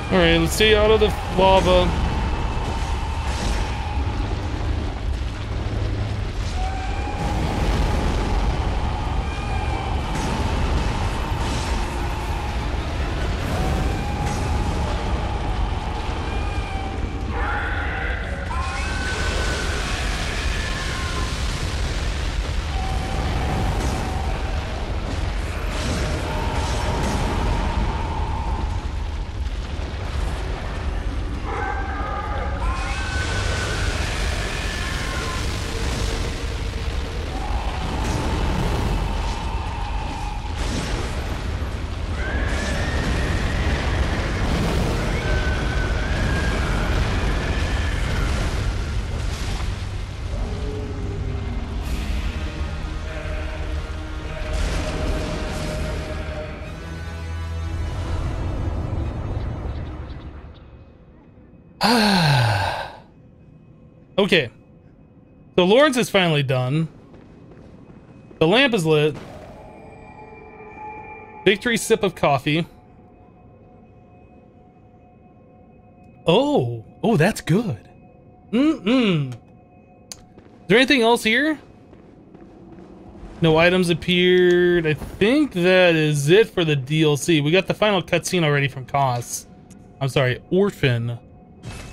Alright, let's stay out of the lava. Okay. So Lawrence is finally done. The lamp is lit. Victory sip of coffee. Oh. Oh, that's good. Is there anything else here? No items appeared. I think that is it for the DLC. We got the final cutscene already from Kos. I'm sorry, Orphan.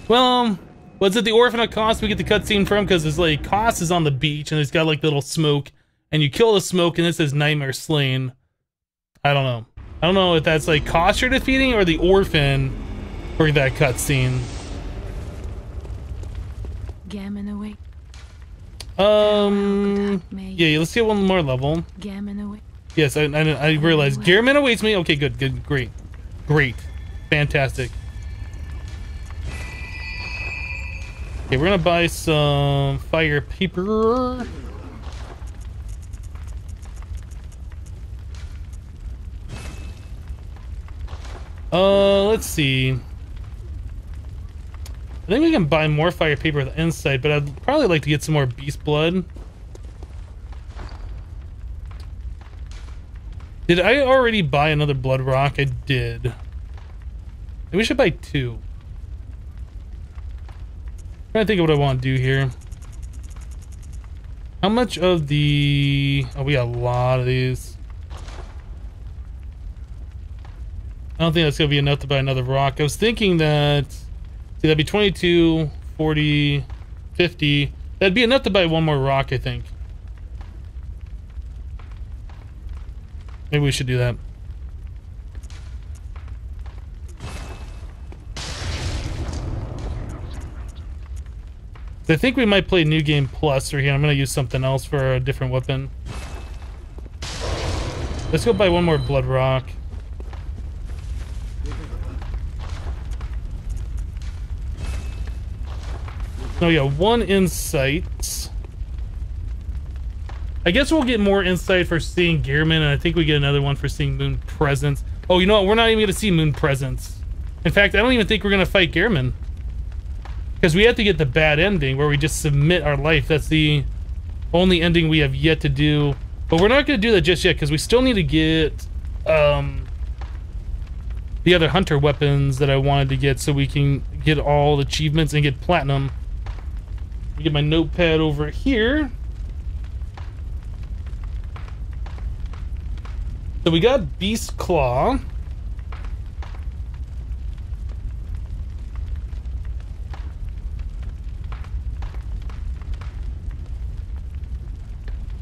Well, was it the Orphan of Kos we get the cutscene from? Because it's like Kos is on the beach and it's got like little smoke, and you kill the smoke and it says Nightmare Slain. I don't know. I don't know if that's like Kos you're defeating or the Orphan for that cutscene. Gammon away. Yeah, let's get one more level. Gammon away. Yes, I realized Gehrman awaits me. Okay, good, great, fantastic. Okay, we're gonna buy some fire paper. Let's see. I think we can buy more fire paper with insight, but I'd probably like to get some more beast blood. Did I already buy another blood rock? I did. Maybe we should buy 2. I'm trying to think of what I want to do here. How much of the... Oh, we got a lot of these. I don't think that's going to be enough to buy another rock. I was thinking that... See, that'd be 22, 40, 50. That'd be enough to buy one more rock, I think. Maybe we should do that. I think we might play New Game Plus or here. I'm going to use something else for a different weapon. Let's go buy one more blood rock. No, yeah, 1 insight. I guess we'll get more insight for seeing Gearman, and I think we get another one for seeing Moon Presence. Oh, you know what? We're not even going to see Moon Presence. In fact, I don't even think we're going to fight Gearman. Because we have to get the bad ending, where we just submit our life. That's the only ending we have yet to do. But we're not going to do that just yet, because we still need to get the other hunter weapons that I wanted to get, so we can get all the achievements and get platinum. Let me get my notepad over here. So we got Beast Claw.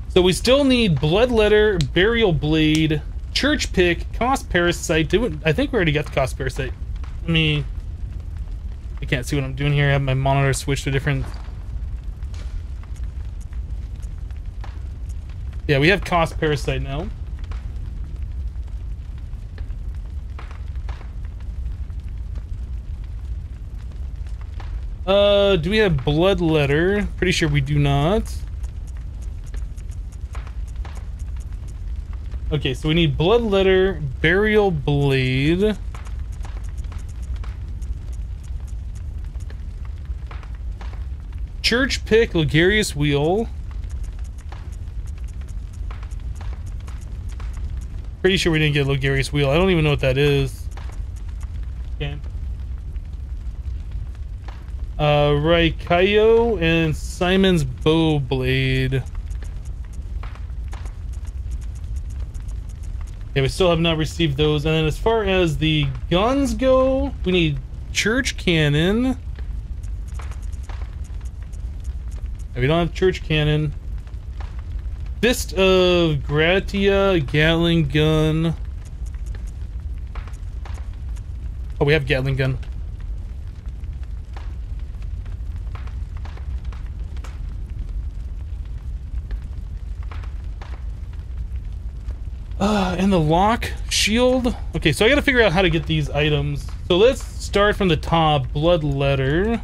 So we still need Bloodletter, Burial Blade, Church Pick, Cost Parasite. I think we already got the Cost Parasite. I can't see what I'm doing here. I have my monitor switched to different... Yeah, we have Cost Parasite now. Do we have Bloodletter? Pretty sure we do not. Okay, so we need Bloodletter, Burial Blade. Church Pick, Ligarius Wheel. Pretty sure we didn't get Ligarius Wheel. I don't even know what that is. Okay. Raikayo and Simon's Bow Blade. Okay, we still have not received those. And then as far as the guns go, we need Church Cannon. Okay, we don't have Church Cannon. Fist of Gratia, Gatling Gun. Oh, we have Gatling Gun. And the lock shield. Okay, so I gotta figure out how to get these items. So let's start from the top. Bloodletter.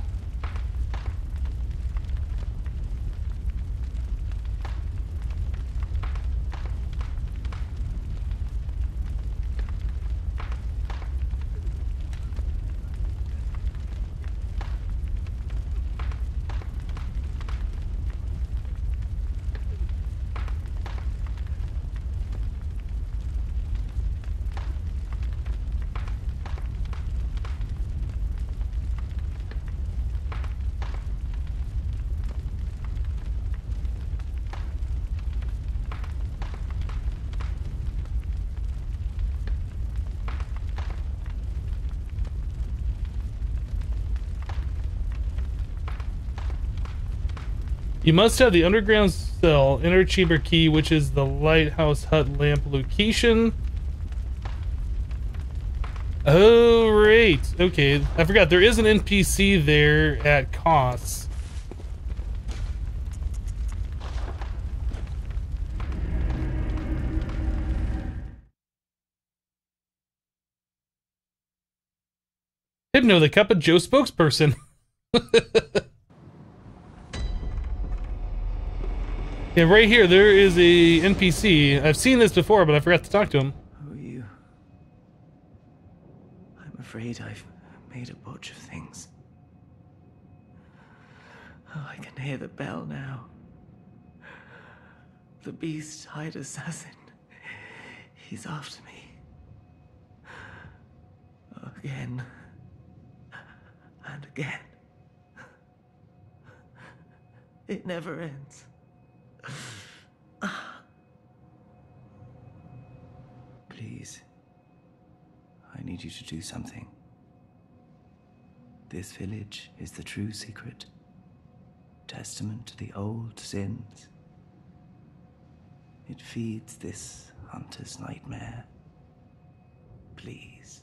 You must have the underground cell, inner chamber key, which is the lighthouse hut lamp location. Oh, right. Okay, I forgot. There is an NPC there at Kos. Hypno, the Cup of Joe spokesperson. Yeah, right here, there is a NPC. I've seen this before, but I forgot to talk to him. Who are you? I'm afraid I've made a botch of things. Oh, I can hear the bell now. The beast-eyed assassin. He's after me. Again. And again. It never ends. Please, I need you to do something. This village is the true secret, testament to the old sins. It feeds this hunter's nightmare. Please,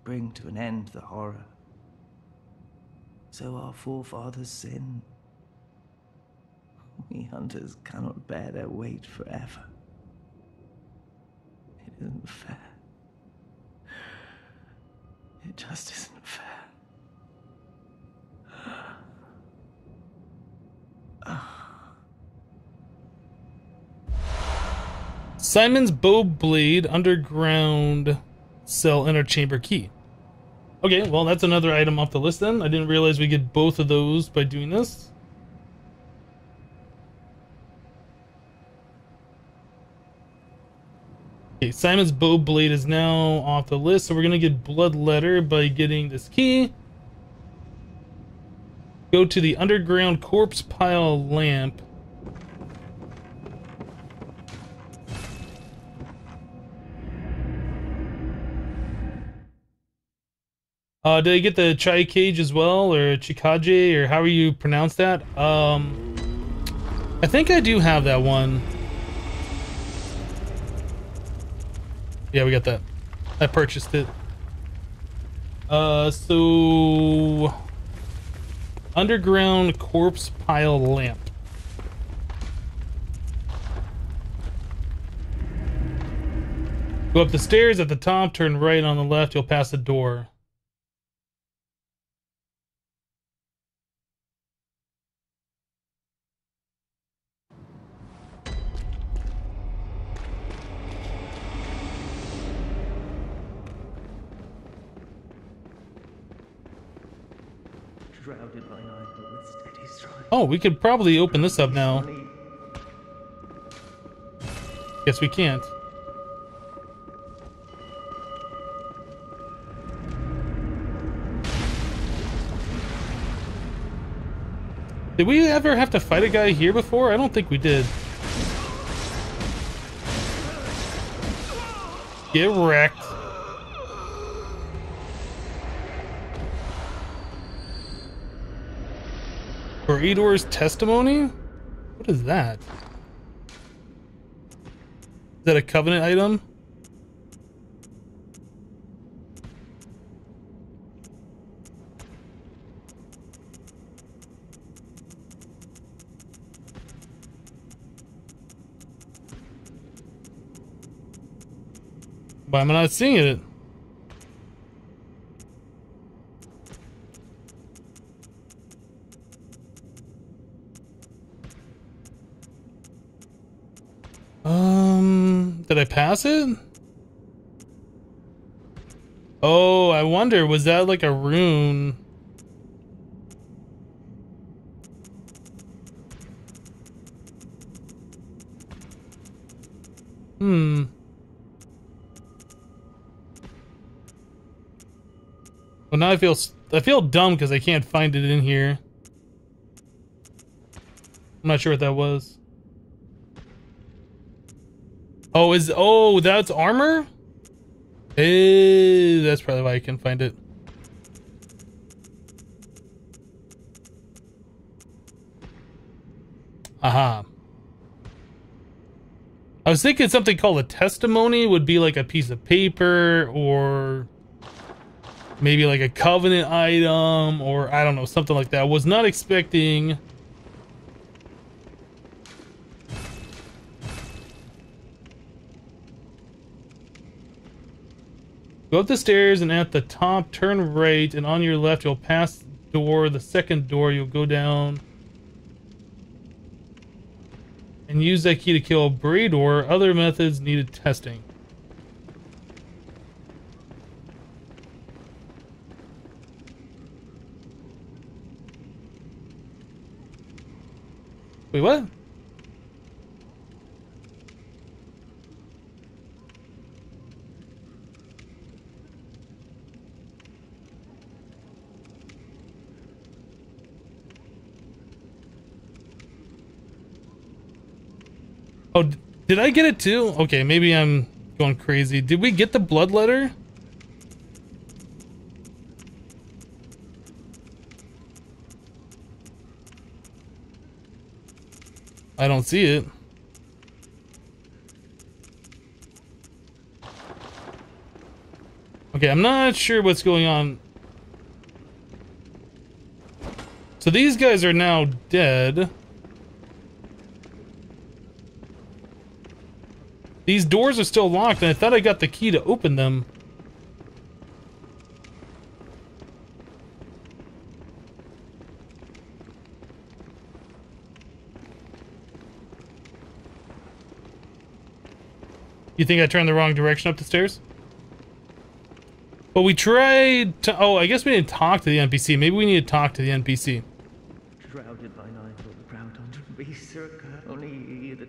bring to an end the horror, so our forefathers sin. We hunters cannot bear their weight forever. It isn't fair. It just isn't fair. Simon's bow blade, underground cell, inner chamber key. Okay, well, that's another item off the list then. I didn't realize we get both of those by doing this. Okay, Simon's bow blade is now off the list, so we're gonna get blood letter by getting this key. Go to the underground corpse pile lamp. Did I get the chai cage as well, or chikaje, or however you pronounce that? I think I do have that one. Yeah, we got that. I purchased it. So underground corpse pile lamp. Go up the stairs at the top, turn right on the left, you'll pass the door. Shrouded by night, but with steady stride. Oh, we could probably open this up now. Guess we can't. Did we ever have to fight a guy here before? I don't think we did. Get wrecked. Corridor's testimony? What is that? Is that a covenant item? Why am I not seeing it? Did I pass it? Oh, I wonder, was that like a rune? Well, now I feel dumb because I can't find it in here. I'm not sure what that was. Oh, that's armor? That's probably why I can't find it. Aha. I was thinking something called a testimony would be like a piece of paper, or maybe like a covenant item, or I don't know, something like that. I was not expecting... Go up the stairs and at the top, turn right, and on your left you'll pass the door, the second door, you'll go down. And use that key to kill a Braidor. Other methods needed testing. Wait, what? Oh, did I get it too? Okay, maybe I'm going crazy. Did we get the blood letter? I don't see it. Okay, I'm not sure what's going on. So these guys are now dead. These doors are still locked, and I thought I got the key to open them. You think I turned the wrong direction up the stairs? But we tried to... Oh, I guess we didn't talk to the NPC. Maybe we need to talk to the NPC. Shrouded by night, all the crowd under me, circa, only the...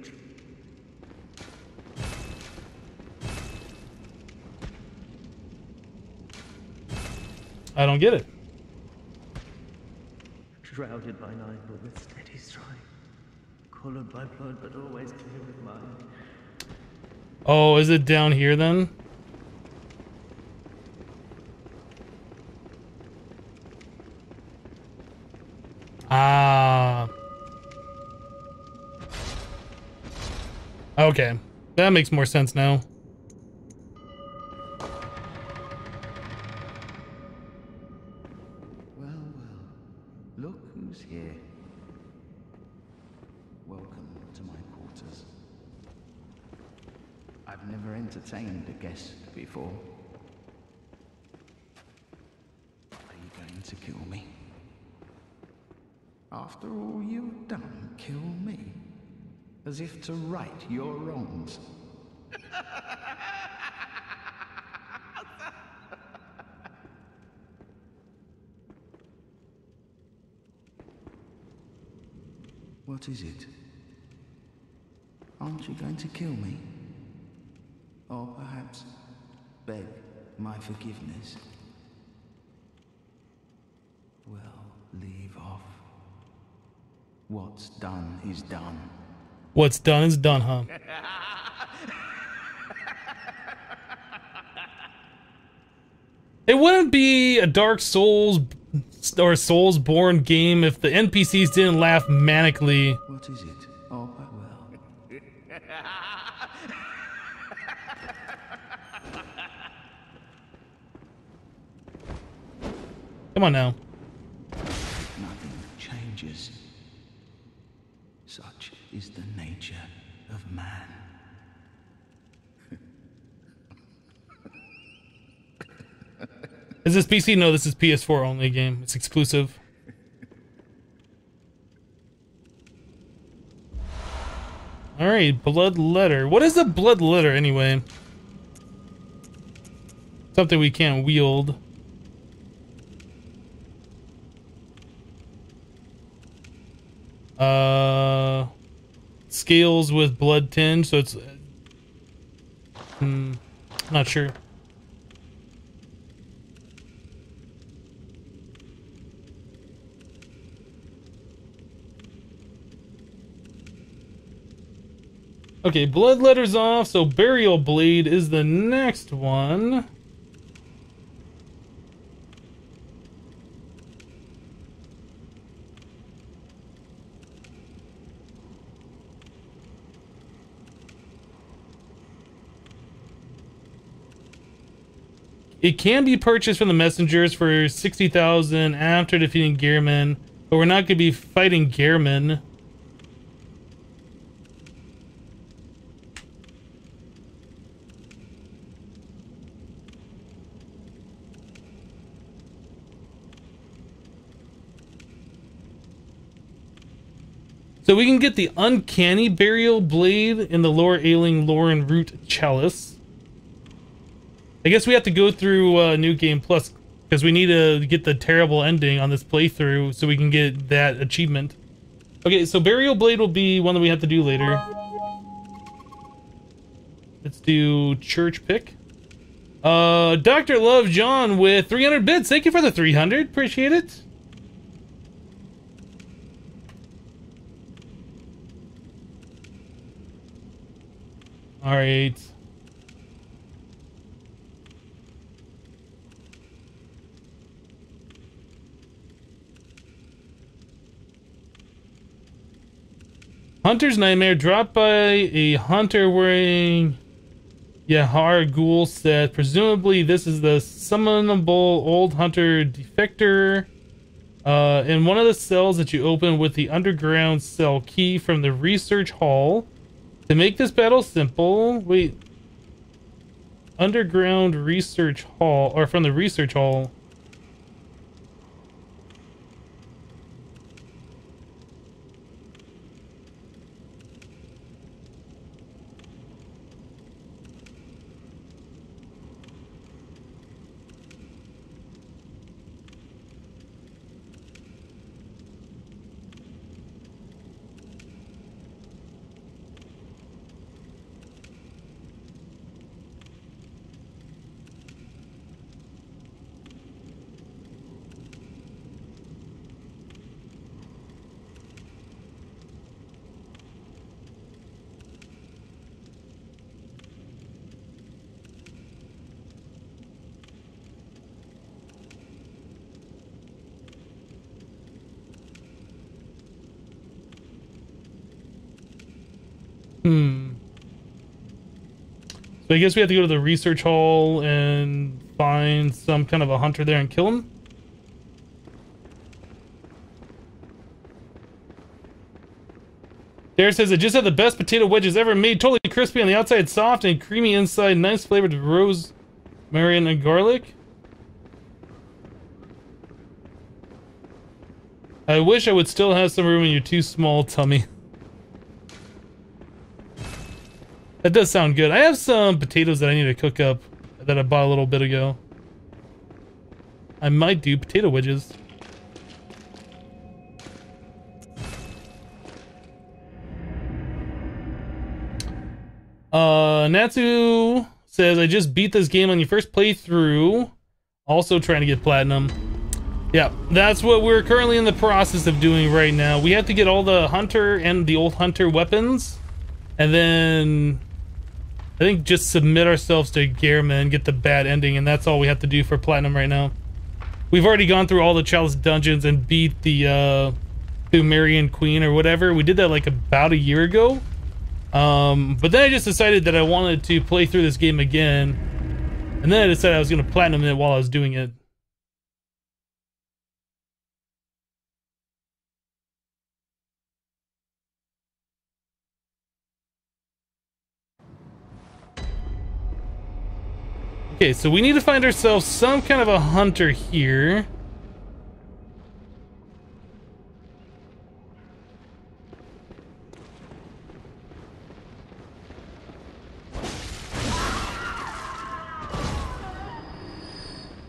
I don't get it. Shrouded by night, but with steady stride. Colored by blood, but always clear with mind. Oh, is it down here then? Ah. Okay. That makes more sense now. Well, look who's here. Welcome to my quarters. I've never entertained a guest before. Are you going to kill me? After all you've done, kill me? As if to right your wrongs. What is it? Aren't you going to kill me? Or perhaps beg my forgiveness? Well, leave off. What's done is done. What's done is done, huh? It wouldn't be a Dark Souls or Soulsborne game if the NPCs didn't laugh manically. What is it? Oh, well. Come on now. Nothing changes. Such is the nature of man. Is this PC? No, this is PS4 only game. It's exclusive. Alright, blood letter. What is a blood letter anyway? Something we can't wield. Scales with blood tinge, so it's... not sure. Okay, blood letters off, so burial blade is the next one. It can be purchased from the messengers for 60,000 after defeating Gehrman, but we're not going to be fighting Gehrman. So we can get the uncanny burial blade in the lore ailing Lauren root chalice. I guess we have to go through New Game Plus because we need to get the terrible ending on this playthrough so we can get that achievement. Okay, so burial blade will be one that we have to do later. Let's do church pick. Dr. Love John with 300 bits. Thank you for the 300. Appreciate it. All right. Hunter's Nightmare dropped by a hunter wearing Yahar Ghoul set. Presumably this is the summonable old hunter defector. In one of the cells that you open with the underground cell key from the research hall. To make this battle simple, wait. Underground research hall, or from the research hall. So I guess we have to go to the research hall and find some kind of a hunter there and kill him. Dare says, I just had the best potato wedges ever made. Totally crispy on the outside, soft and creamy inside. Nice flavored rosemary and garlic. I wish I would still have some room in your too small tummy. That does sound good. I have some potatoes that I need to cook up that I bought a little bit ago. I might do potato wedges. Natsu says, I just beat this game on your first playthrough. Also trying to get platinum. Yeah, that's what we're currently in the process of doing right now. We have to get all the hunter and the old hunter weapons. And then I think just submit ourselves to Yharnam and get the bad ending. And that's all we have to do for platinum right now. We've already gone through all the Chalice dungeons and beat the Marian Queen or whatever. We did that like about a year ago. But then I just decided that I wanted to play through this game again. And then I decided I was going to platinum it while I was doing it. Okay, so we need to find ourselves some kind of a hunter here.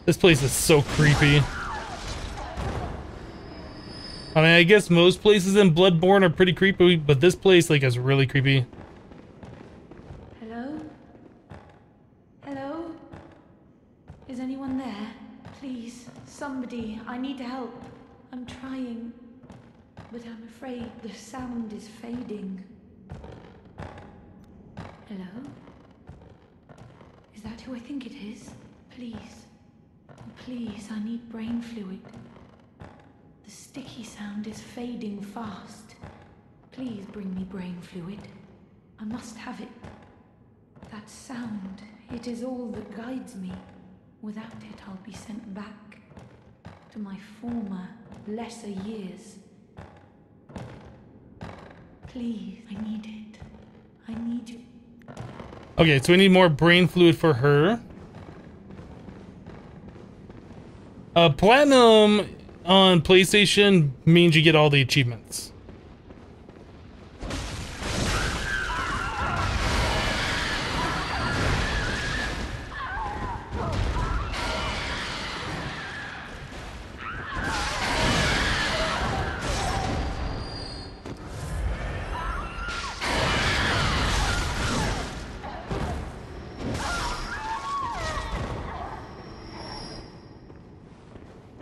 This place is so creepy. I mean, I guess most places in Bloodborne are pretty creepy, but this place, like, is really creepy. Hello? Hello? Is anyone there? Please, somebody, I need help. I'm trying, but I'm afraid the sound is fading. Hello? Is that who I think it is? Please. Please, I need brain fluid. The sticky sound is fading fast. Please bring me brain fluid. I must have it. That sound, it is all that guides me. Without it, I'll be sent back to my former, lesser years. Please, I need it. I need you. Okay, so we need more brain fluid for her. Platinum on PlayStation means you get all the achievements.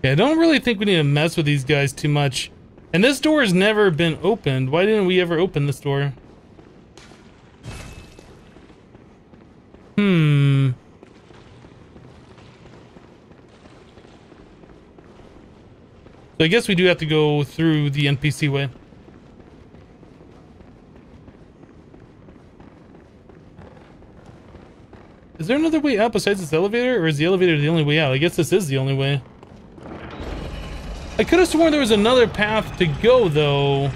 I don't really think we need to mess with these guys too much. And this door has never been opened. Why didn't we ever open this door? So I guess we do have to go through the NPC way. Is there another way out besides this elevator? Or is the elevator the only way out? I guess this is the only way. I could have sworn there was another path to go, though.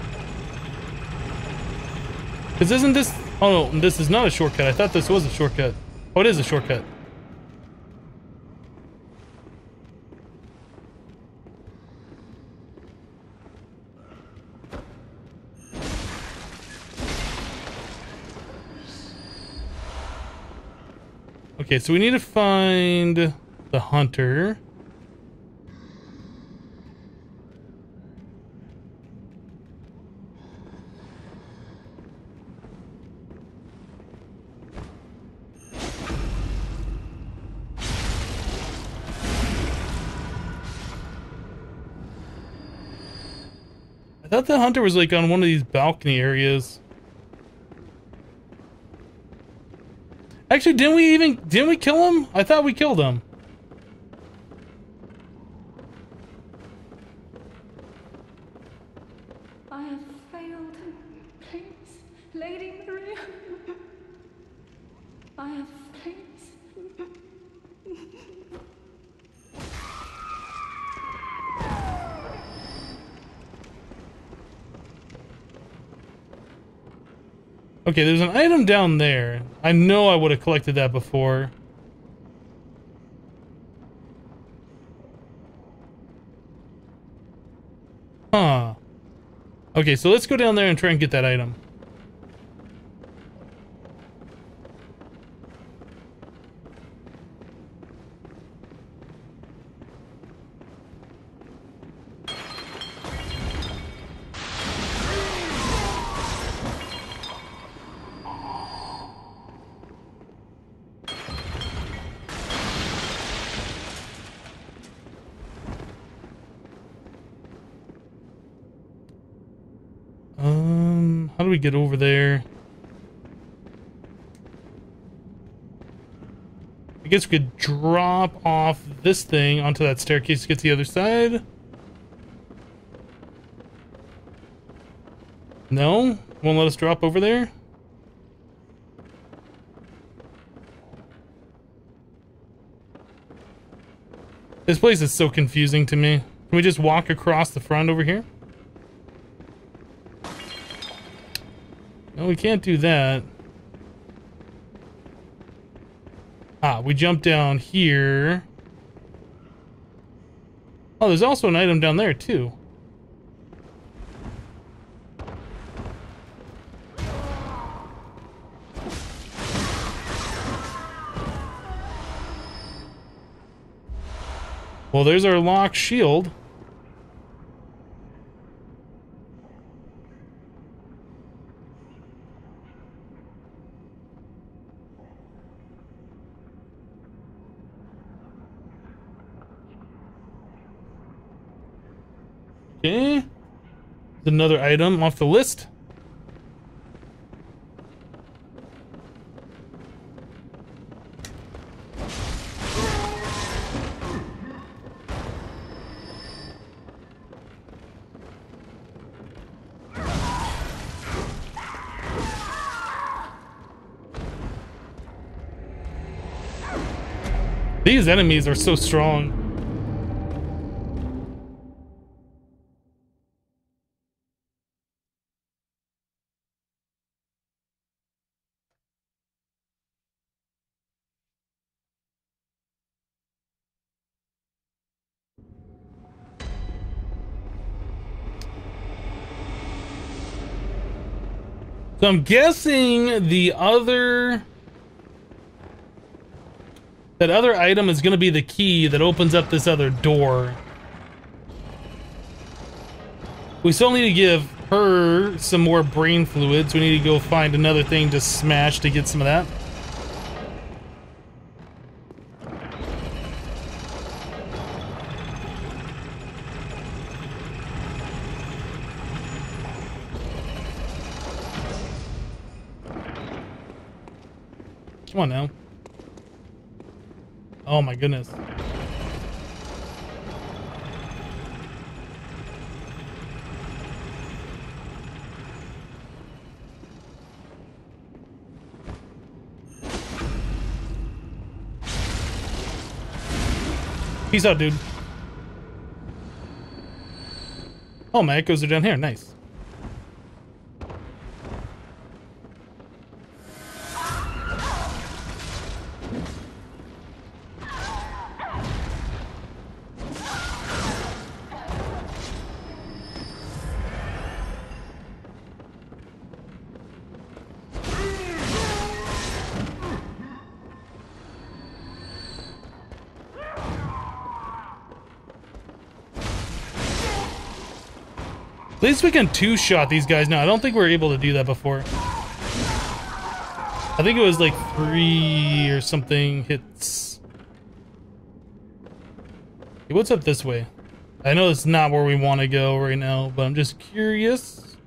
Because isn't this... Oh, no, this is not a shortcut. I thought this was a shortcut. Oh, it is a shortcut. Okay, so we need to find the hunter. I thought the hunter was like on one of these balcony areas. Actually, didn't we kill him? I thought we killed him. I have failed. Please, Lady Maria. I have Okay, there's an item down there. I know I would have collected that before. Huh. Okay, so let's go down there and try and get that item. How do we get over there? I guess we could drop off this thing onto that staircase to get to the other side. No? Won't let us drop over there? This place is so confusing to me. Can we just walk across the front over here? No, we can't do that. Ah, we jump down here. Oh, there's also an item down there, too. Well, there's our locked shield. Okay. There's another item off the list. These enemies are so strong. So I'm guessing that other item is going to be the key that opens up this other door. We still need to give her some more brain fluids. We need to go find another thing to smash to get some of that. Come on now. Oh my goodness. Peace out, dude. Oh, my echoes are down here. Nice. At least we can two-shot these guys now. I don't think we were able to do that before. I think it was like 3 or something hits. Hey, what's up this way? I know it's not where we want to go right now, but I'm just curious.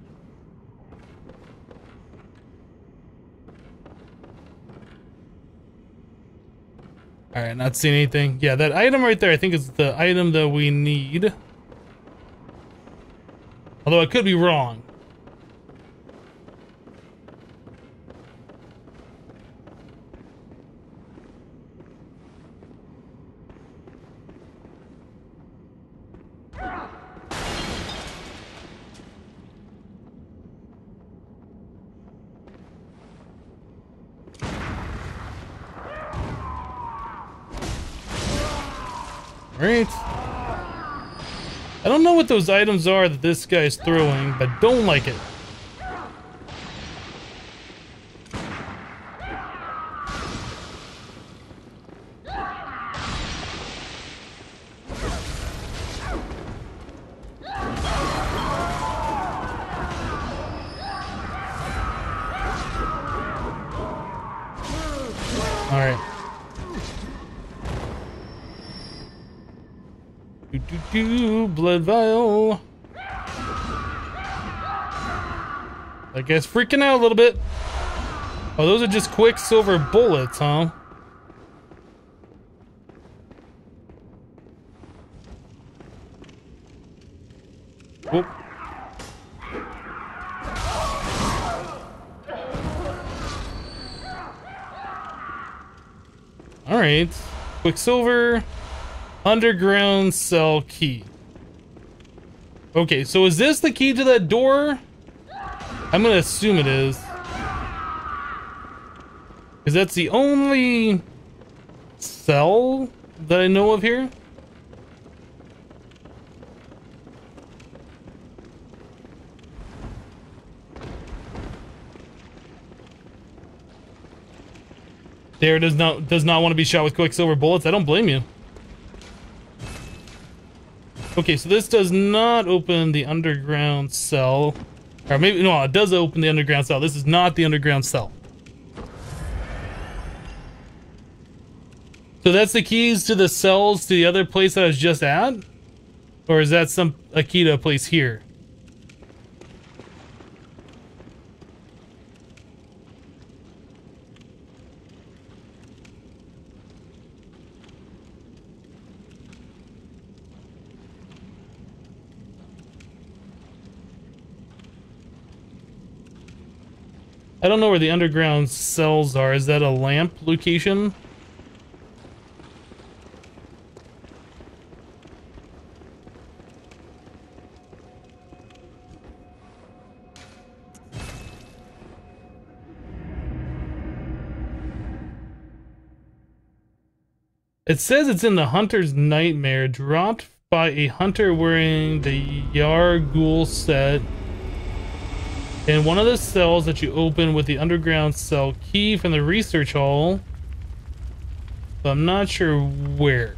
Alright, not seeing anything. Yeah, that item right there I think is the item that we need. Although I could be wrong. Alright. I don't know what those items are that this guy's throwing, but don't like it. Alright. Blood vial. That guy's freaking out a little bit. Oh, those are just quicksilver bullets, huh? Whoop. Alright. Quicksilver. Underground cell key. Okay, so is this the key to that door? I'm gonna assume it is. Because that's the only cell that I know of here. There does not want to be shot with quicksilver bullets. I don't blame you. Okay, so this does not open the underground cell. Or maybe, no, it does open the underground cell. This is not the underground cell. So that's the keys to the cells to the other place that I was just at? Or is that a key to a place here? I don't know where the underground cells are. Is that a lamp location? It says it's in the Hunter's Nightmare, dropped by a hunter wearing the Yargul set. In one of the cells that you open with the underground cell key from the research hall. But I'm not sure where.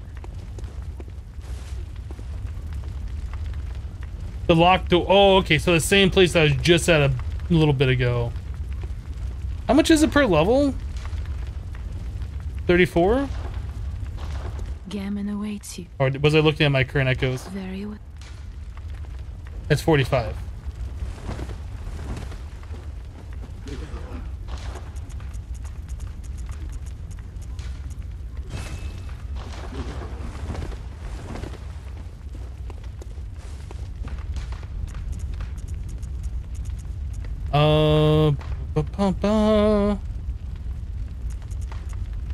The locked door. Oh, okay, so the same place I was just at a little bit ago. How much is it per level? 34? Gammon awaits you. Or was I looking at my current echoes? Very well. It's 45.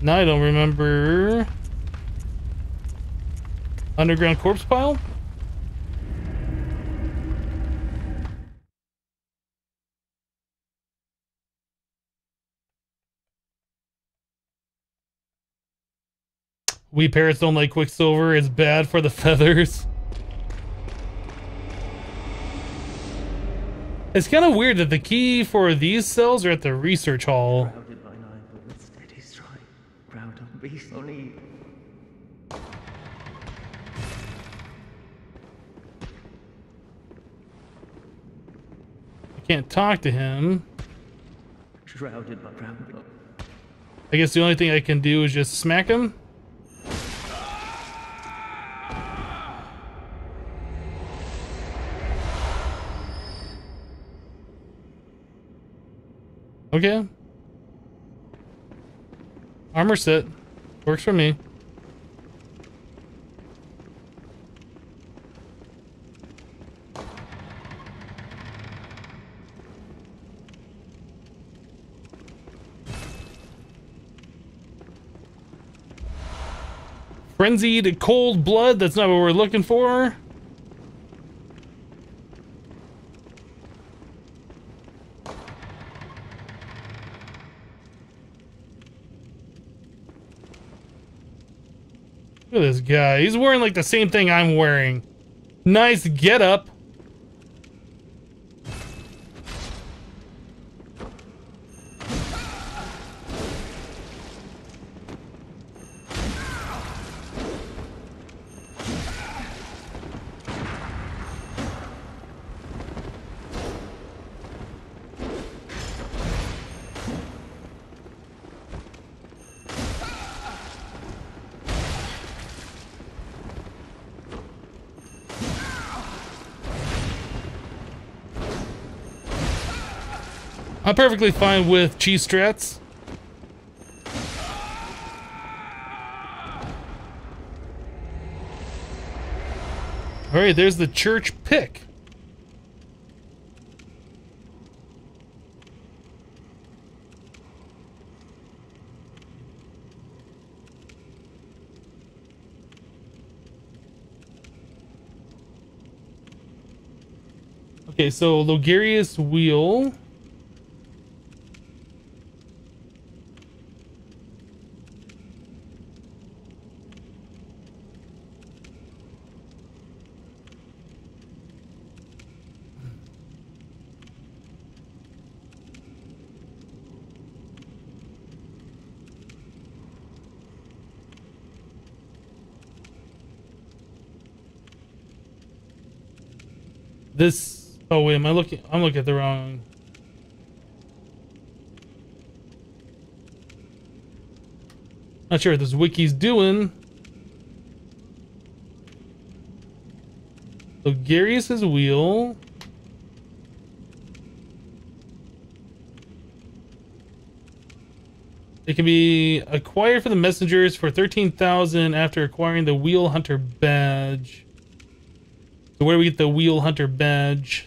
Now I don't remember. Underground corpse pile? We parrots don't like quicksilver. It's bad for the feathers. It's kind of weird that the key for these cells are at the research hall. Crowded by nine, but with steady stride. Proud of beast only. I can't talk to him. Shrouded by proud. I guess the only thing I can do is just smack him. Okay. Armor set. Works for me. Frenzied cold blood. That's not what we're looking for. Look at this guy. He's wearing like the same thing I'm wearing. Nice getup. I'm perfectly fine with cheese strats. Alright, there's the church pick. Okay, so Logarius wheel. This, oh wait, I'm looking at the wrong. Not sure what this wiki's doing. So Garius's wheel. It can be acquired for the messengers for 13,000 after acquiring the Wheel Hunter badge. So where do we get the Wheel Hunter badge?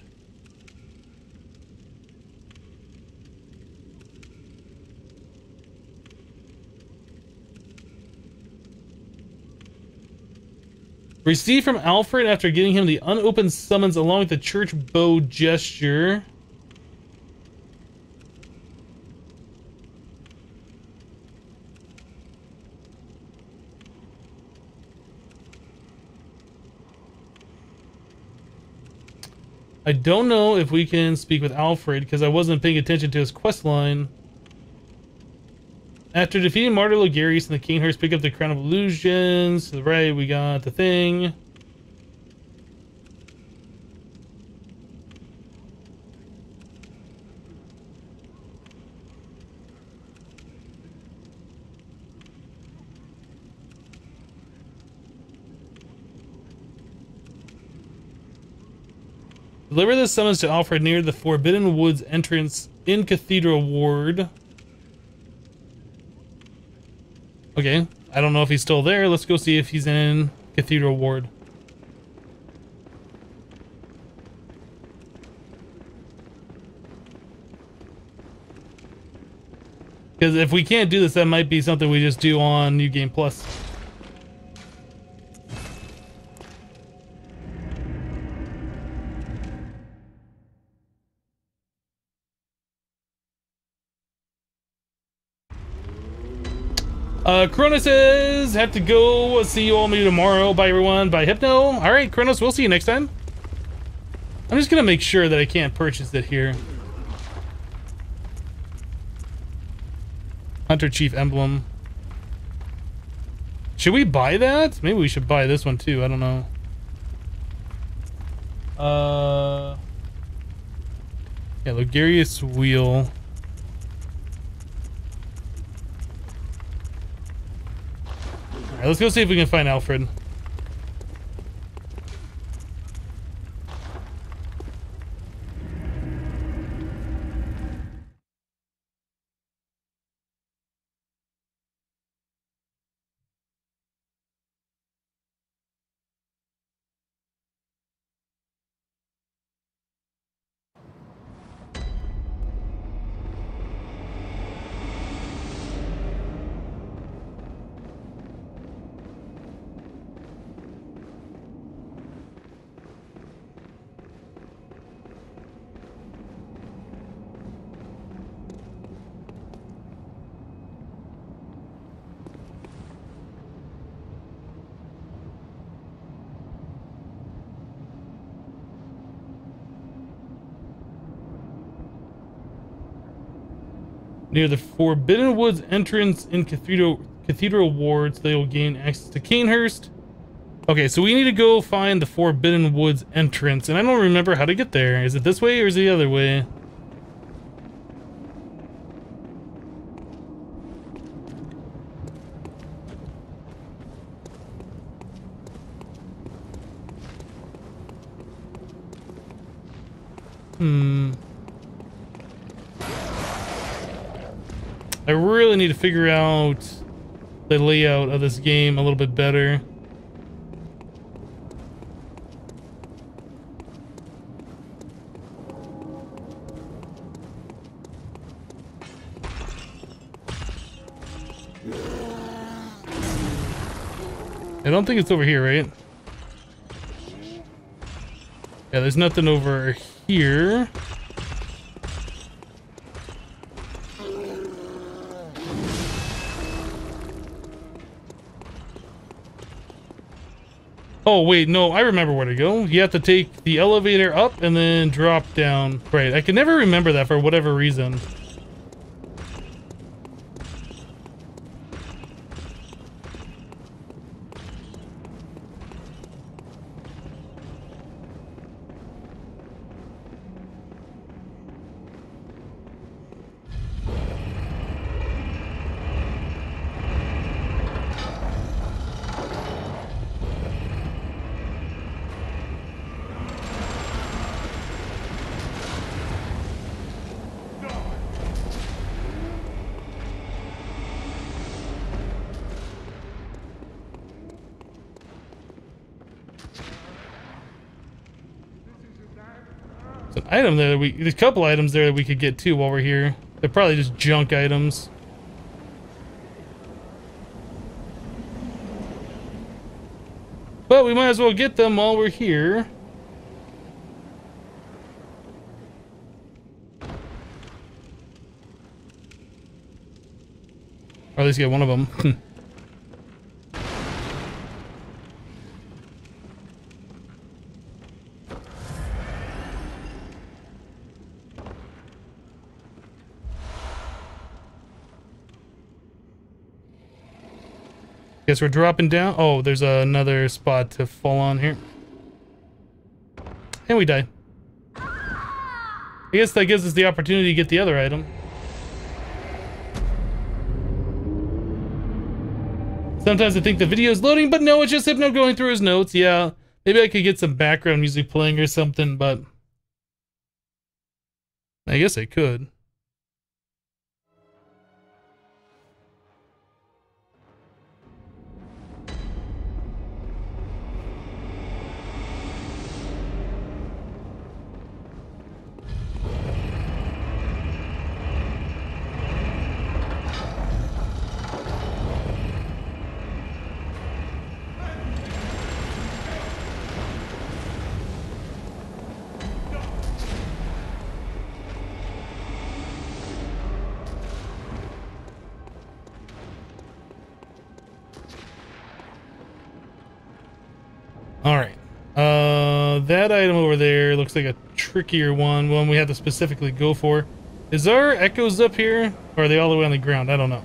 Received from Alfred after getting him the unopened summons along with the church bow gesture. I don't know if we can speak with Alfred because I wasn't paying attention to his quest line. After defeating Martyr Logarius and the Canehurst, pick up the Crown of Illusions. To the right, we got the thing. Deliver the summons to Alfred near the Forbidden Woods entrance in Cathedral Ward. Okay, I don't know if he's still there. Let's go see if he's in Cathedral Ward. Because if we can't do this, that might be something we just do on New Game Plus. Kronos says, have to go. See you all maybe tomorrow. Bye, everyone. Bye, Hypno. All right, Kronos, we'll see you next time. I'm just going to make sure that I can't purchase it here. Hunter Chief Emblem. Should we buy that? Maybe we should buy this one, too. I don't know. Yeah, Logarius Wheel. Alright, let's go see if we can find Alfred. Near the Forbidden Woods entrance in Cathedral Wards, they will gain access to Canehurst. Okay, so we need to go find the Forbidden Woods entrance, and I don't remember how to get there. Is it this way or is it the other way? I really need to figure out the layout of this game a little bit better. I don't think it's over here, right? Yeah, there's nothing over here. Oh, wait, no, I remember where to go. You have to take the elevator up and then drop down. Right, I can never remember that for whatever reason. There's an item there that there's a couple items there that we could get too while we're here. They're probably just junk items. But we might as well get them while we're here. Or at least get one of them. Guess we're dropping down. Oh, there's another spot to fall on here. And we die. I guess that gives us the opportunity to get the other item. Sometimes I think the video is loading, but no, it's just Hypno going through his notes. Yeah, maybe I could get some background music playing or something, but I guess I could. Alright. That item over there looks like a trickier one we have to specifically go for. Is there echoes up here? Or are they all the way on the ground? I don't know.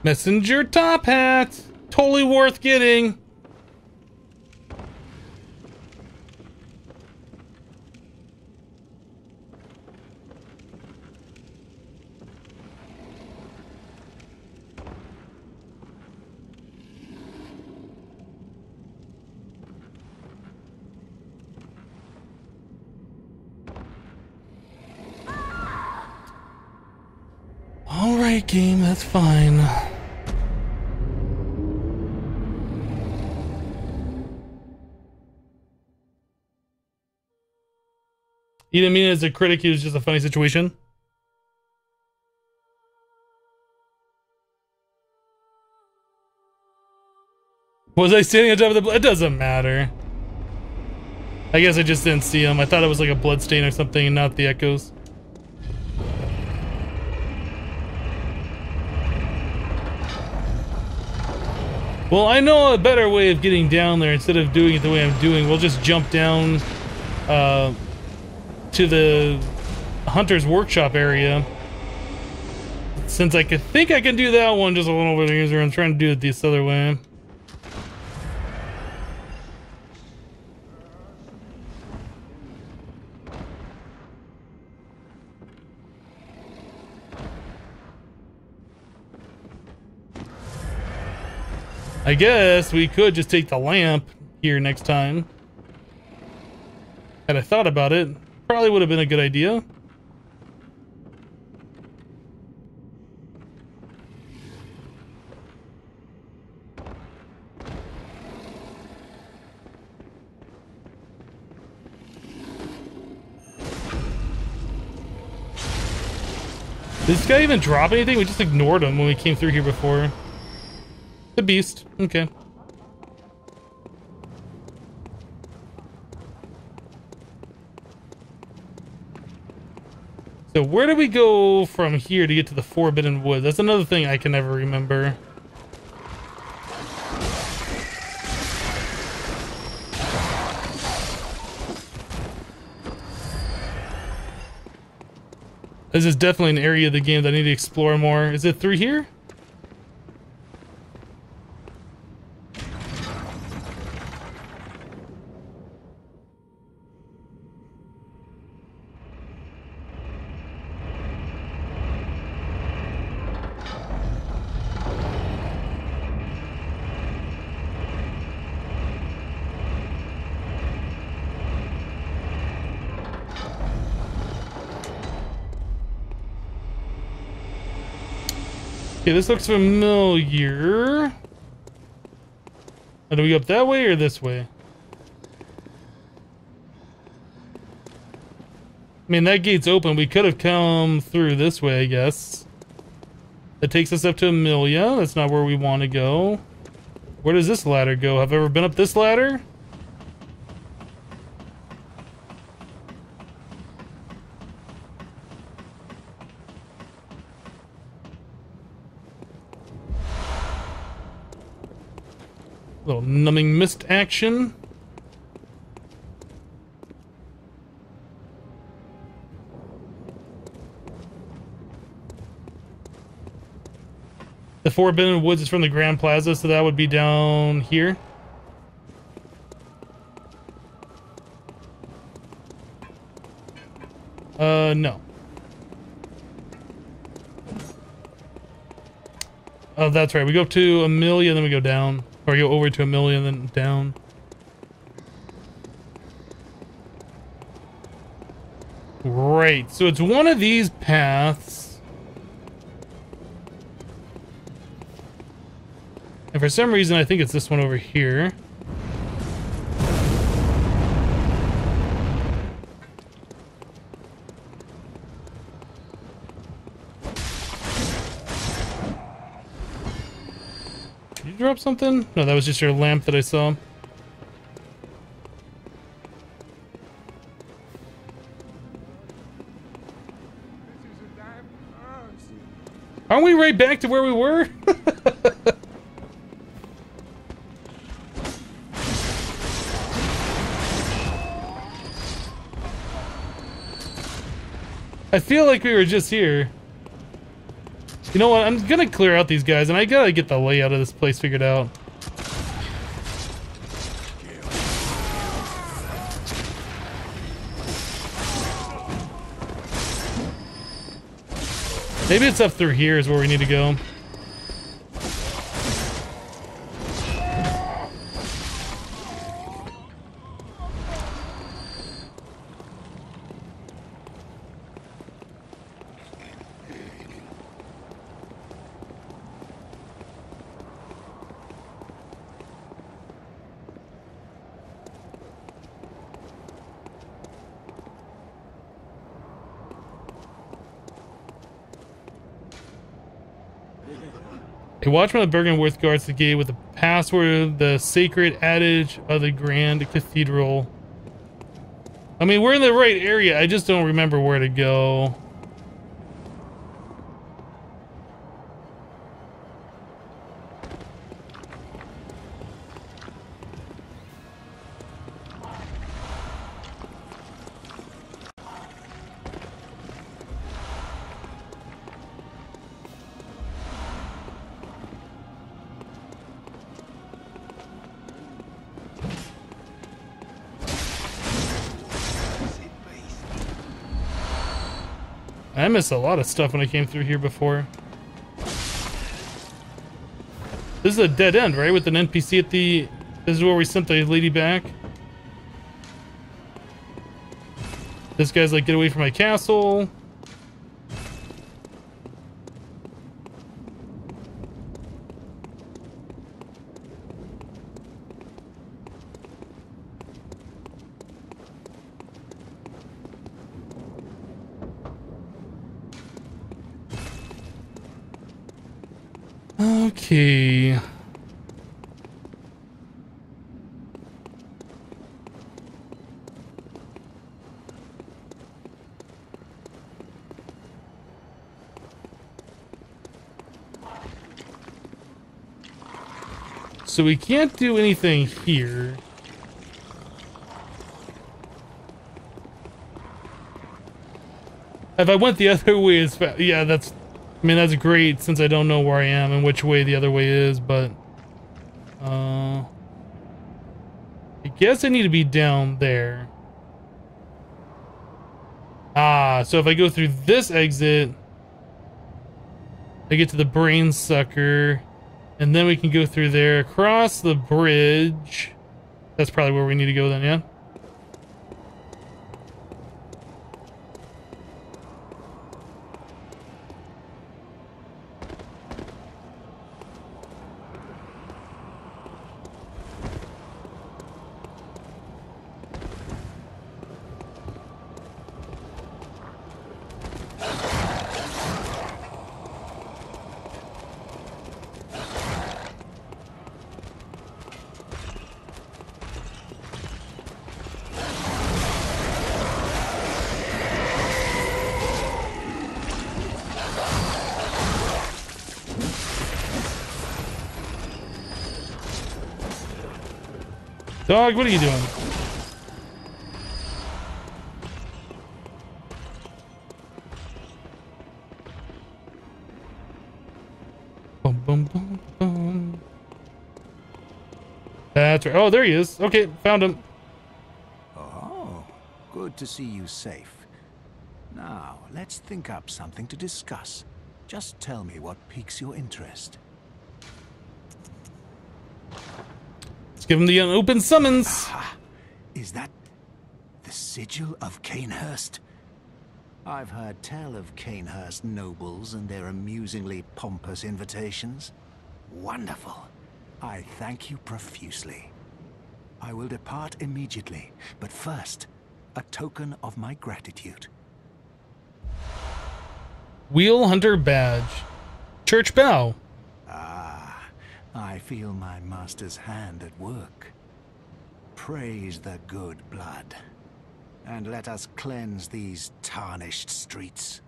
Messenger top hat! Totally worth getting! Alright, game, that's fine. You didn't mean it as a critic, it was just a funny situation? Was I standing on top of the it doesn't matter. I guess I just didn't see him. I thought it was like a blood stain or something and not the echoes. Well, I know a better way of getting down there. Instead of doing it the way I'm doing, we'll just jump down to the Hunter's Workshop area. Since I think I can do that one just a little bit easier, I'm trying to do it this other way. I guess we could just take the lamp here next time. Had I thought about it, probably would have been a good idea. Did this guy even drop anything? We just ignored him when we came through here before. The beast. Okay. So where do we go from here to get to the Forbidden Wood? That's another thing I can never remember. This is definitely an area of the game that I need to explore more. Is it through here? Okay, this looks familiar. Do we go up that way or this way? I mean, that gate's open. We could have come through this way, I guess. That takes us up to Amelia. That's not where we want to go. Where does this ladder go? Have I ever been up this ladder? Little numbing mist action. The Forbidden Woods is from the Grand Plaza, so that would be down here. No. Oh, that's right. We go up to Amelia, then we go down. Or go over to Amelia, then down. Right. So it's one of these paths. And for some reason, I think it's this one over here. Drop something? No, that was just your lamp that I saw. Aren't we right back to where we were? I feel like we were just here. You know what? I'm gonna clear out these guys, and I gotta get the layout of this place figured out. Maybe it's up through here is where we need to go. A watchman of Bergenworth guards the gate with the password, the sacred adage of the Grand Cathedral. I mean, we're in the right area. I just don't remember where to go. I missed a lot of stuff when I came through here before. This is a dead end, right? With an NPC at the... This is where we sent the lady back. This guy's like, get away from my castle. Okay. So we can't do anything here. If I went the other way as fast, yeah, that's, I mean, that's great since I don't know where I am and which way the other way is, but I guess I need to be down there. Ah, so if I go through this exit, I get to the brain sucker, and then we can go through there, across the bridge. That's probably where we need to go then, yeah? Dog, what are you doing? Boom, boom, boom, boom. That's right. Oh, there he is. Okay, found him. Oh, good to see you safe. Now, let's think up something to discuss. Just tell me what piques your interest. Let's give him the open summons. Aha! Is that the sigil of Canehurst? I've heard tell of Canehurst nobles and their amusingly pompous invitations. Wonderful. I thank you profusely. I will depart immediately, but first, a token of my gratitude. Wheel Hunter Badge. Church Bow. Ah, I feel my master's hand at work. Praise the good blood, and let us cleanse these tarnished streets.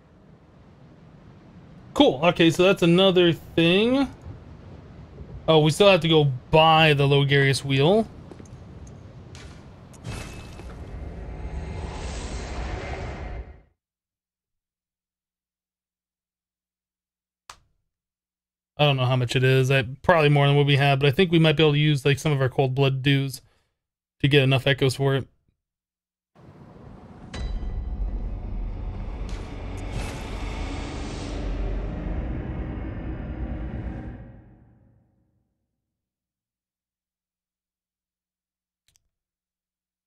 Cool. Okay, so that's another thing. Oh, we still have to go buy the Logarius wheel. I don't know how much it is. Probably more than what we had, but I think we might be able to use like some of our cold blood dues to get enough echoes for it.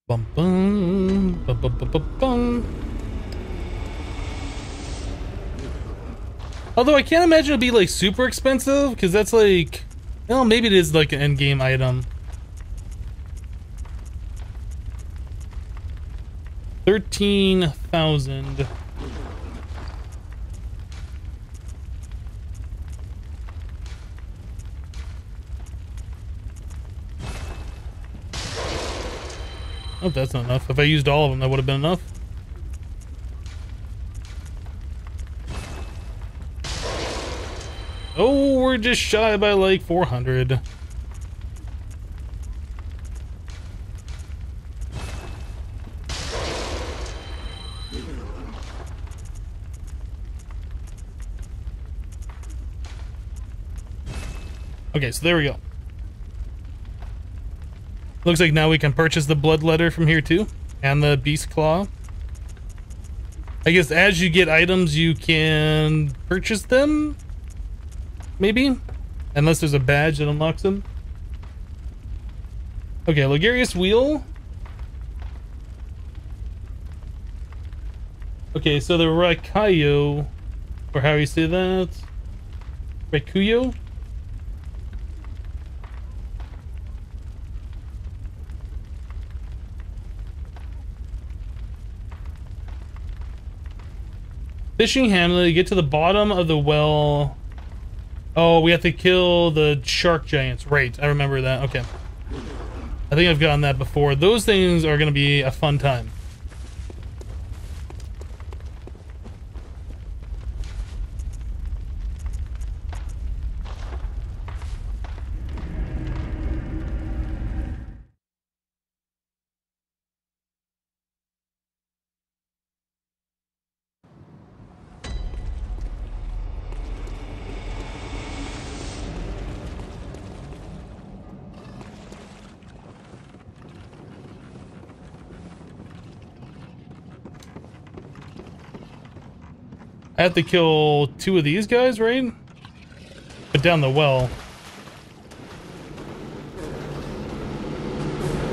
Bum bum bum bum bum bum bum. Although I can't imagine it'd be like super expensive, because that's like, well, maybe it is like an end game item. 13,000. Oh, that's not enough. If I used all of them, that would have been enough. Oh, we're just shy by like 400. Okay, so there we go. Looks like now we can purchase the blood letter from here too, and the beast claw. I guess as you get items, you can purchase them? Maybe? Unless there's a badge that unlocks them. Okay, Luxurious Wheel. Okay, so the Raikayo, or how you say that? Raikuyo? Fishing Hamlet, you get to the bottom of the well. Oh, we have to kill the shark giants. Right, I remember that. Okay. I think I've gotten that before. Those things are going to be a fun time. I have to kill 2 of these guys, right? Put down the well.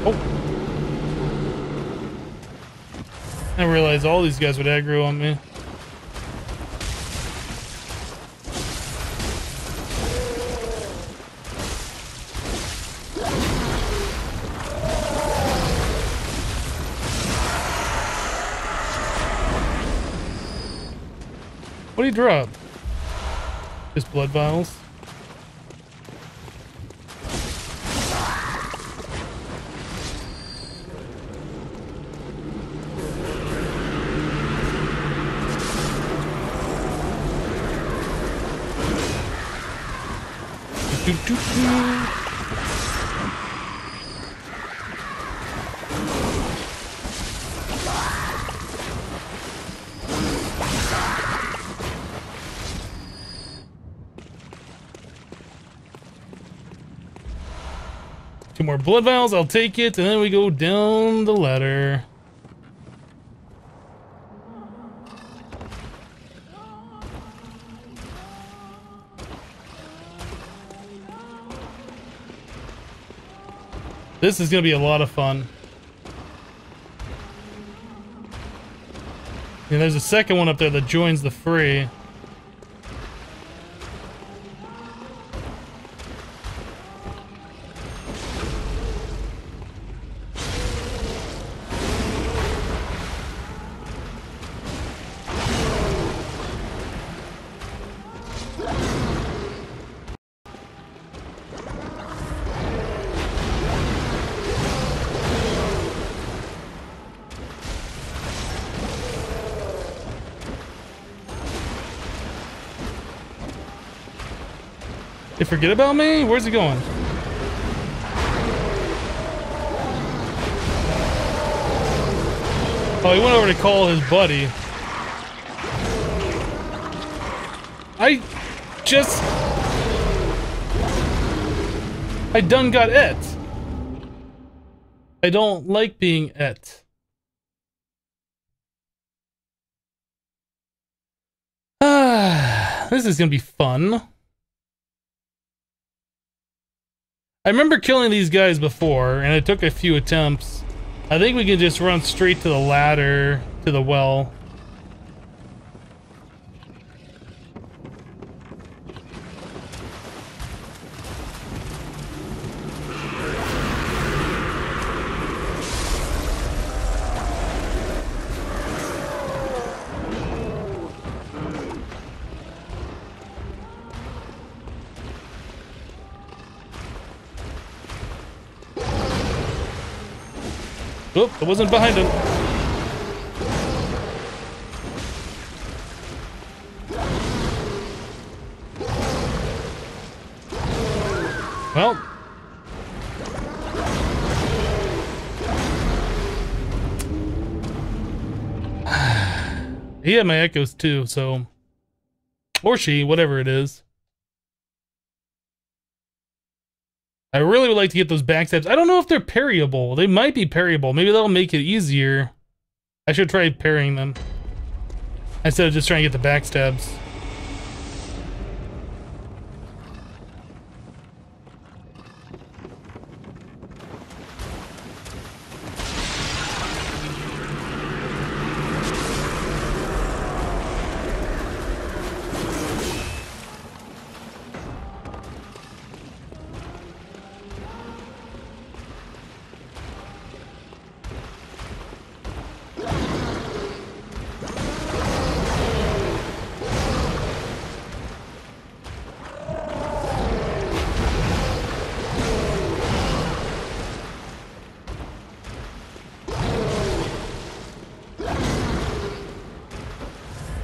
Oh. I realized all these guys would aggro on me. What do you drop? Just blood vials. Two more blood vials, I'll take it, and then we go down the ladder. This is gonna be a lot of fun. And there's a second one up there that joins the fray. They forget about me? Where's he going? Oh, he went over to call his buddy. I done got et. I don't like being et. This is gonna be fun. I remember killing these guys before, and it took a few attempts. I think we can just run straight to the ladder, to the well. Oop, I wasn't behind him. Well. He had my echoes too, so. Or she, whatever it is. I really would like to get those backstabs. I don't know if they're parryable. They might be parryable. Maybe that'll make it easier. I should try parrying them. instead of just trying to get the backstabs.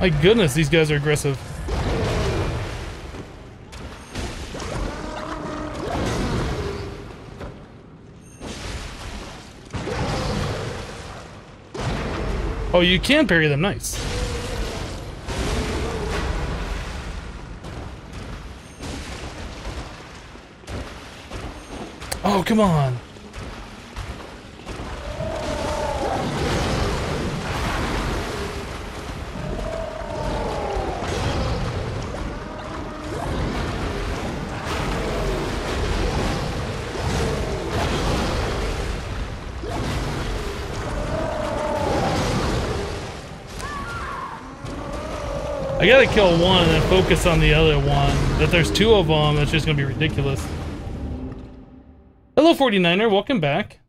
My goodness, these guys are aggressive. Oh, you can parry them, nice. Oh, come on. I gotta kill one and then focus on the other one. If there's two of them, it's just gonna be ridiculous. Hello, 49er. Welcome back.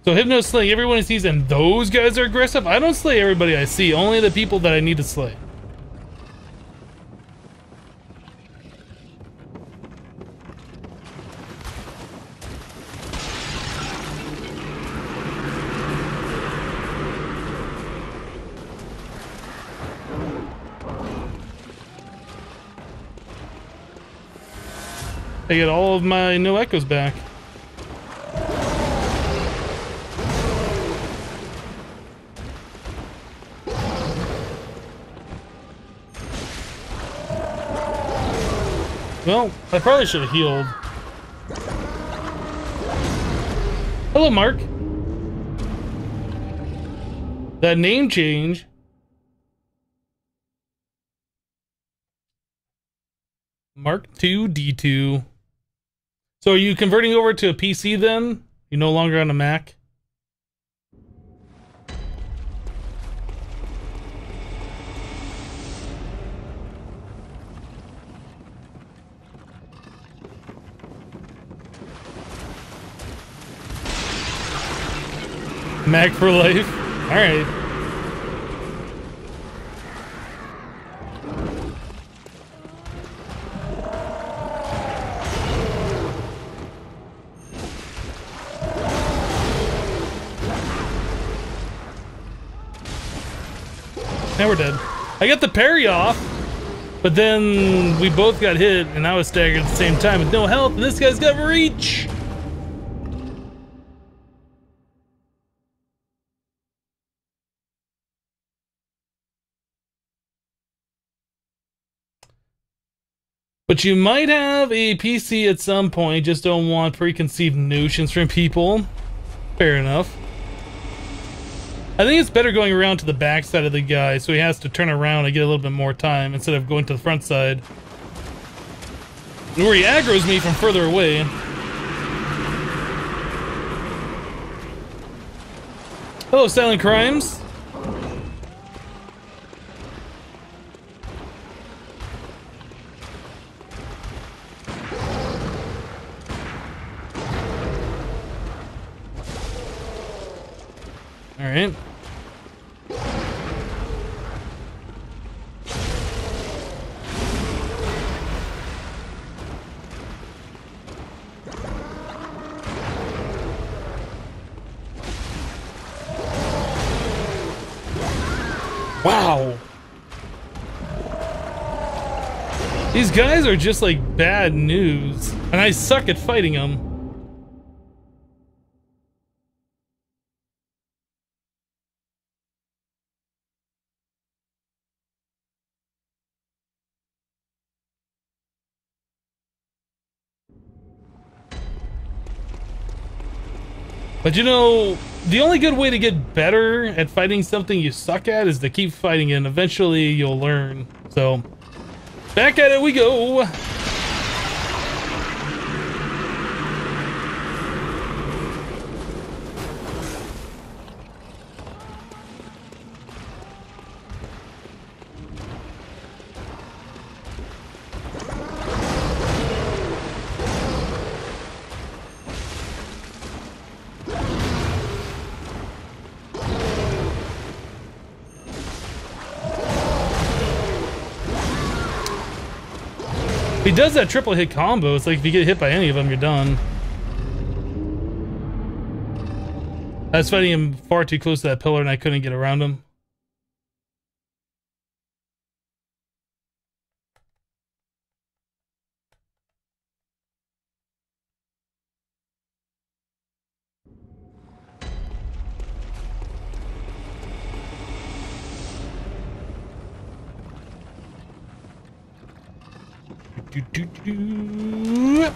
So Hypno slaying everyone he sees, and those guys are aggressive? I don't slay everybody I see, only the people that I need to slay. I get all of my no echoes back. Well, I probably should have healed. Hello, Mark. That name change. Mark 2 D2. So are you converting over to a PC then? You're no longer on a Mac? Mac for life? Alright. Now we're dead. I got the parry off, but then we both got hit and I was staggered at the same time with no health, and this guy's got reach! But you might have a PC at some point, just don't want preconceived notions from people. Fair enough. I think it's better going around to the back side of the guy, so he has to turn around and get a little bit more time instead of going to the front side, where he aggroes me from further away. Hello, Silent Crimes. All right. Wow. These guys are just like bad news, and I suck at fighting them. But you know, the only good way to get better at fighting something you suck at is to keep fighting it, and eventually you'll learn. So, back at it we go! He does that triple hit combo. It's like if you get hit by any of them, you're done. I was fighting him far too close to that pillar and I couldn't get around him. Do.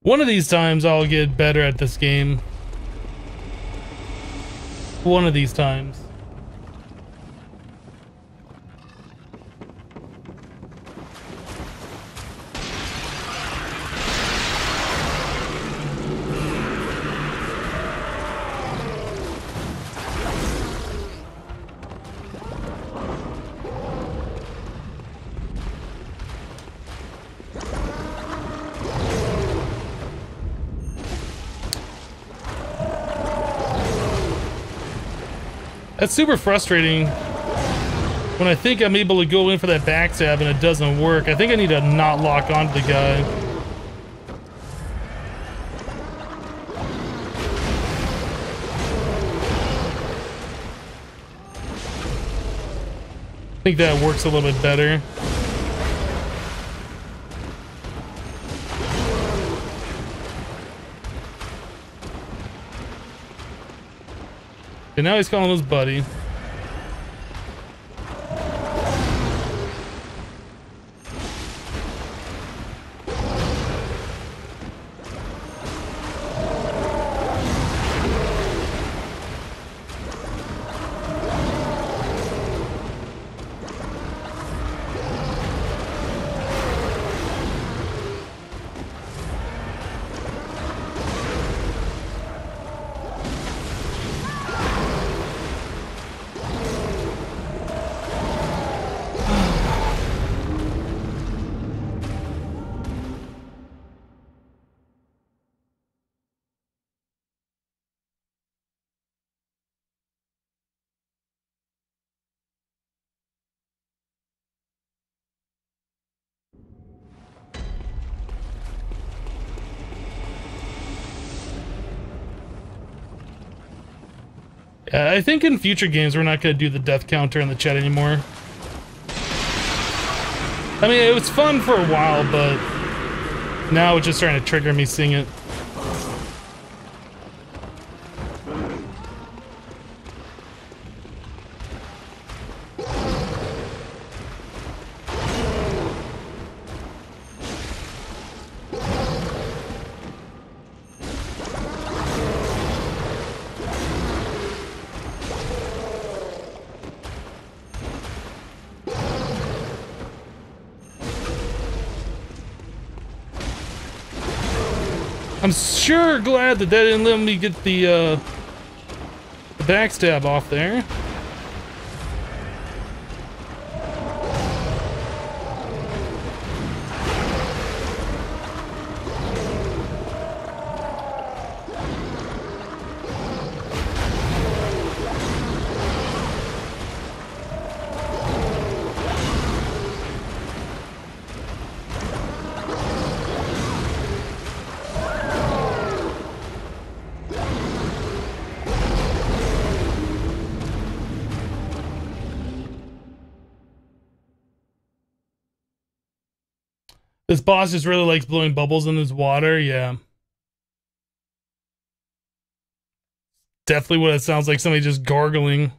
One of these times I'll get better at this game. One of these times. That's super frustrating when I think I'm able to go in for that backstab and it doesn't work. I think I need to not lock onto the guy. I think that works a little bit better. And now he's calling his buddy. Yeah, I think in future games we're not going to do the death counter in the chat anymore. I mean, it was fun for a while, but now it's just starting to trigger me seeing it. I'm sure glad that didn't let me get the backstab off there. This boss just really likes blowing bubbles in his water. Yeah. Definitely what it sounds like, somebody just gargling.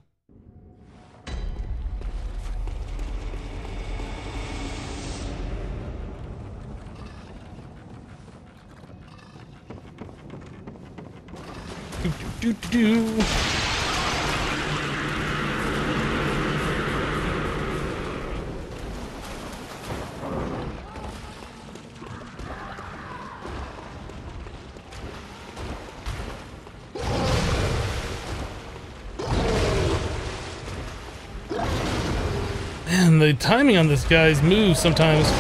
Do, do, do, do. Man, the timing on this guy's moves sometimes.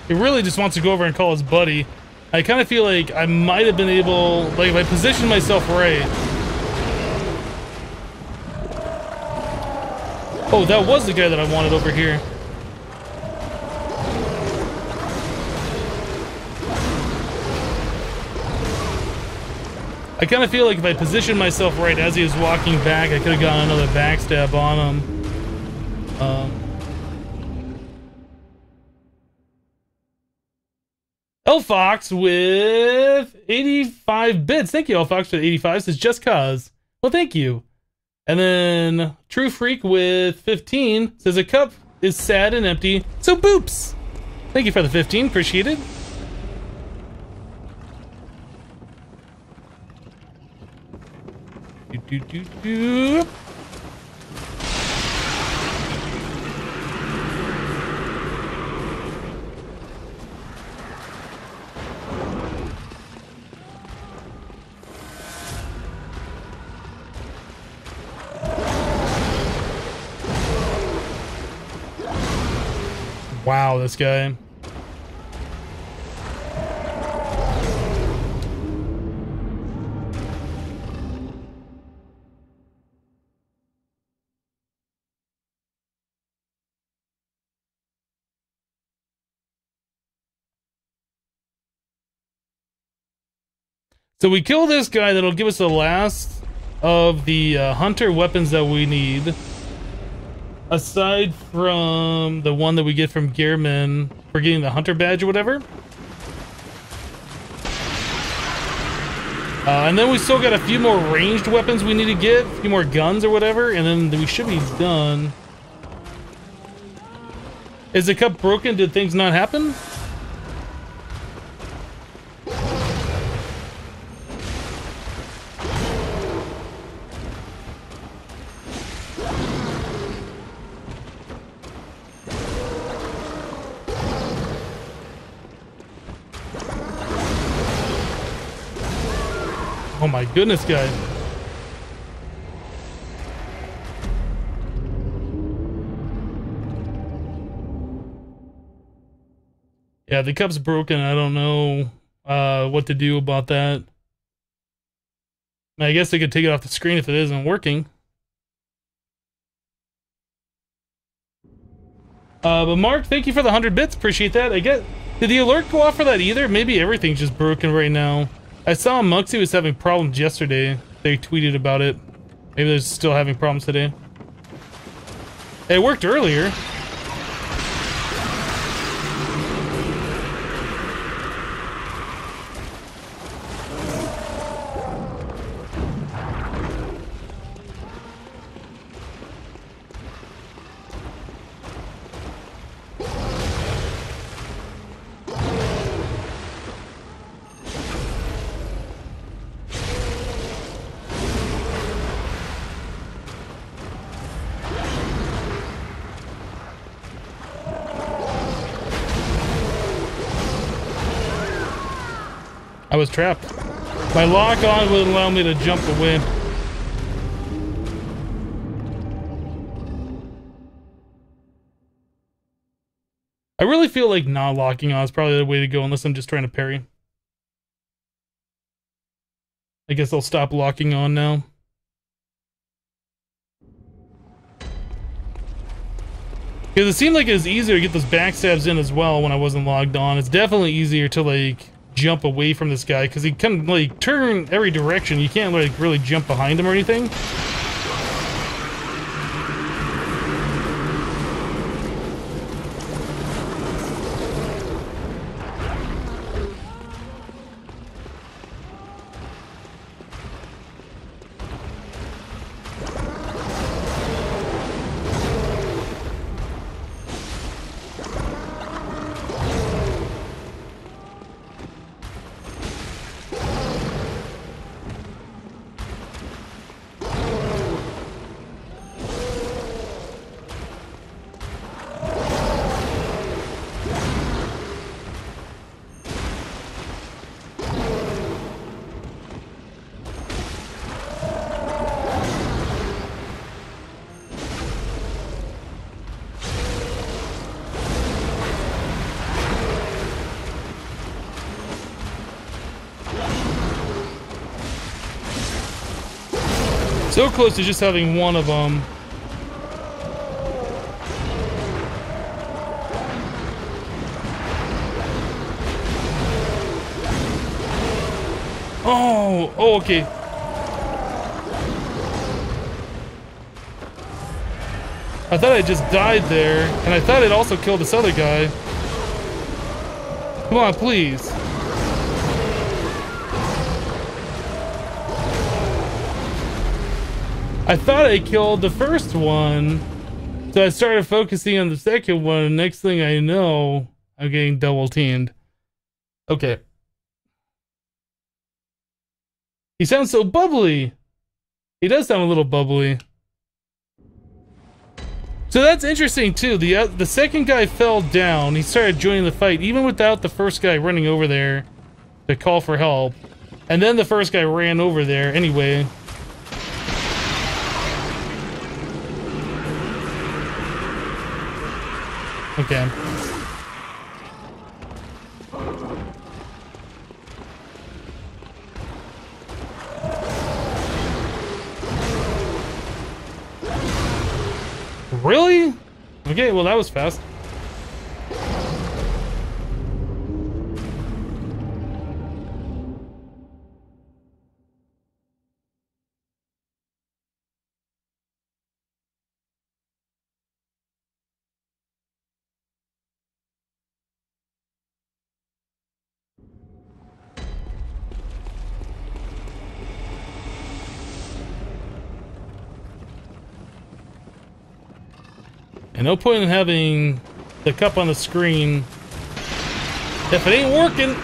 He really just wants to go over and call his buddy. I kind of feel like I might have been able, like if I positioned myself right. Oh, that was the guy that I wanted over here. I kind of feel like if I positioned myself right as he was walking back, I could have gotten another backstab on him. Elfox with 85 bits. Thank you, Elfox, for the 85. Says just cause. Well, thank you. And then True Freak with 15 says a cup is sad and empty, so boops. Thank you for the 15. Appreciate it. Do, do, do, do. Wow, this guy. So we kill this guy, that'll give us the last of the hunter weapons that we need. Aside from the one that we get from Gearman for getting the hunter badge or whatever. And then we still got a few more ranged weapons we need to get, a few more guns or whatever, and then we should be done. Is the cup broken? Did things not happen? Oh my goodness, guys. Yeah, the cup's broken. I don't know what to do about that. I guess I could take it off the screen if it isn't working. But Mark, thank you for the 100 bits. Appreciate that. I get. Did the alert go off for that either? Maybe everything's just broken right now. I saw Muxie was having problems yesterday. They tweeted about it. Maybe they're still having problems today. It worked earlier. I was trapped. My lock on wouldn't allow me to jump away. I really feel like not locking on is probably the way to go unless I'm just trying to parry. I guess I'll stop locking on now. Because it seemed like it was easier to get those backstabs in as well when I wasn't logged on. It's definitely easier to, like, jump away from this guy, because he can, like, turn every direction. You can't, like, really jump behind him or anything. So close to just having one of them. Oh, okay. I thought I just died there, and I thought it also killed this other guy. Come on, please. I thought I killed the first one, so I started focusing on the second one, and next thing I know, I'm getting double teamed. Okay. He sounds so bubbly. He does sound a little bubbly. So that's interesting too. The second guy fell down. He started joining the fight, even without the first guy running over there to call for help. And then the first guy ran over there anyway. Okay. Really? Okay, well that was fast. And no point in having the cup on the screen if it ain't working.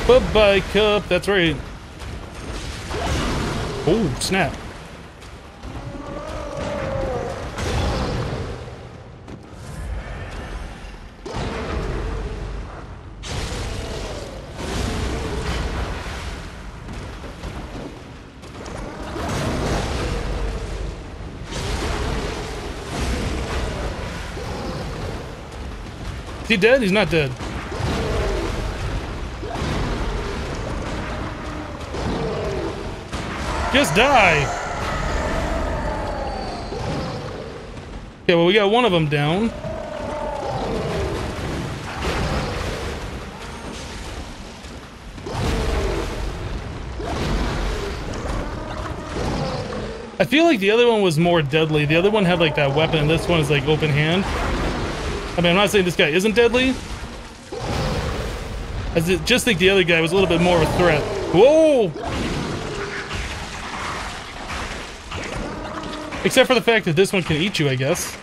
Bye-bye, cup. That's right. Oh, snap. Is he dead? He's not dead. Just die! Okay, well we got one of them down. I feel like the other one was more deadly. The other one had like that weapon, and this one is like open hand. I mean, I'm not saying this guy isn't deadly. I just think the other guy was a little bit more of a threat. Whoa! Except for the fact that this one can eat you, I guess.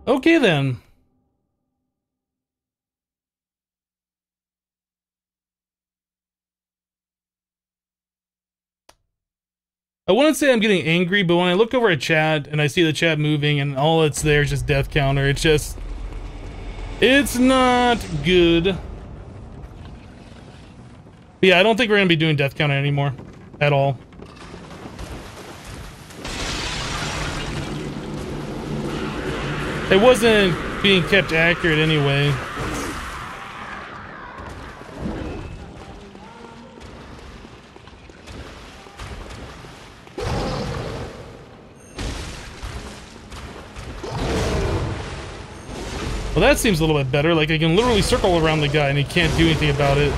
Okay then. I wouldn't say I'm getting angry, but when I look over at chat and I see the chat moving and all it's there is just death counter, it's just... it's not good. But yeah, I don't think we're going to be doing death counter anymore. At all. It wasn't being kept accurate anyway. Well, that seems a little bit better. Like, I can literally circle around the guy and he can't do anything about it.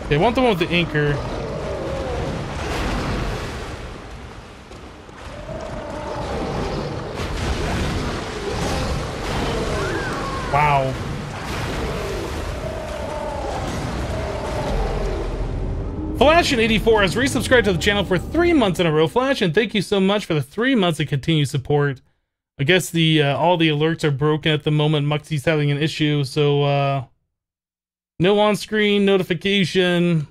Okay, I want the one with the anchor. Wow. Flash in 84 has resubscribed to the channel for 3 months in a row. Flash, and thank you so much for the 3 months of continued support. I guess the all the alerts are broken at the moment. Muxie's having an issue, so no on-screen notification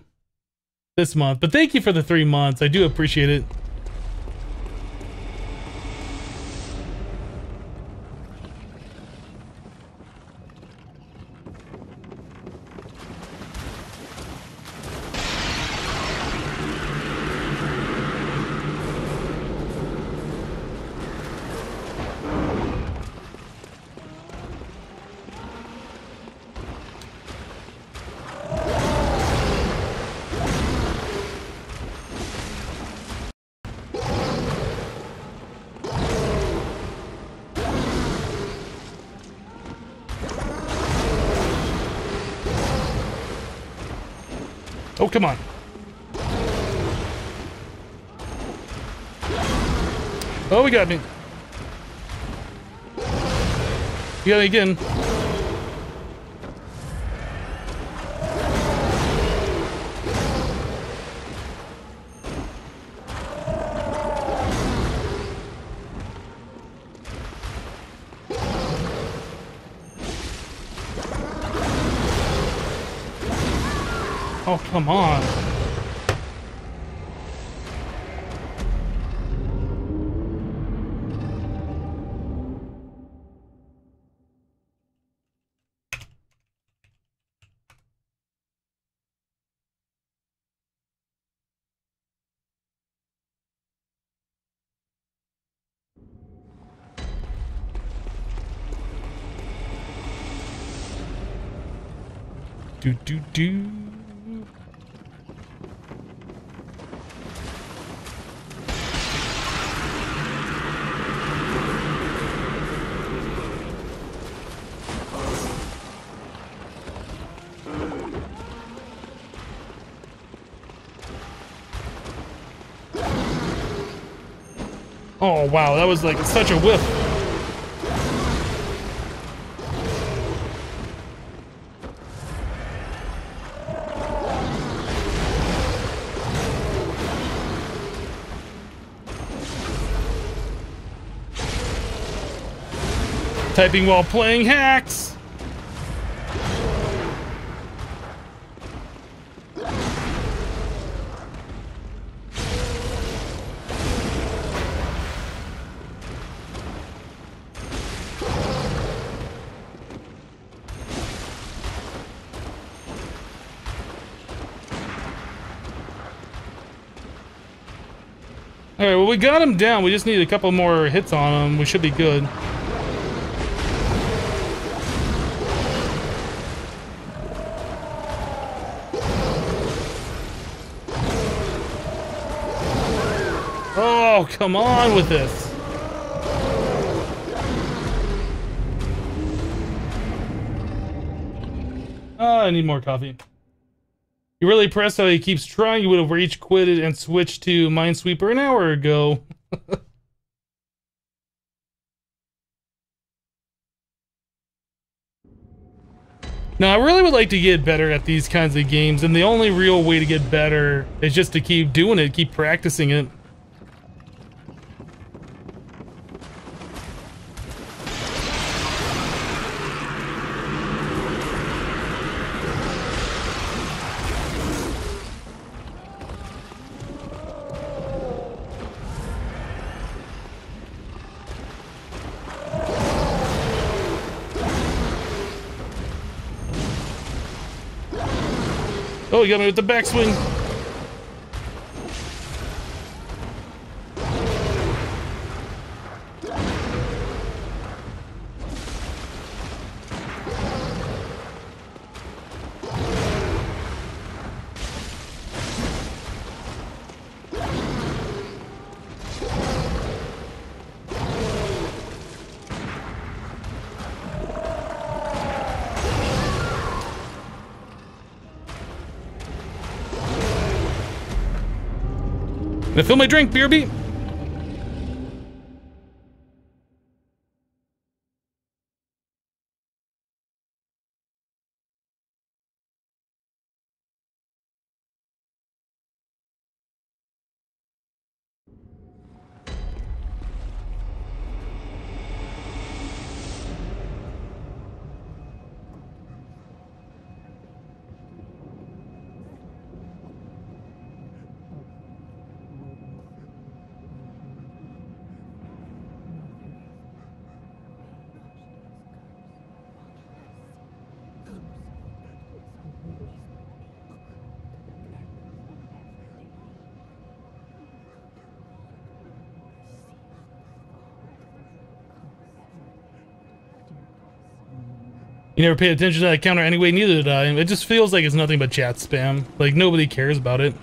this month. But thank you for the 3 months. I do appreciate it. Oh, come on. Oh, we got me. You got me again. Oh, come on. Do. Oh, wow, that was like such a whiff. Typing while playing hacks. Alright, well, we got him down. We just need a couple more hits on him. We should be good. Oh, come on with this. Oh, I need more coffee. You really pressed how he keeps trying. You would have rage quitted and switched to Minesweeper an hour ago. Now, I really would like to get better at these kinds of games, and the only real way to get better is just to keep doing it, keep practicing it. Oh, you got me with the backswing. Gonna fill my drink, BRB. You never paid attention to that counter anyway, neither did I. It just feels like it's nothing but chat spam. Like, nobody cares about it.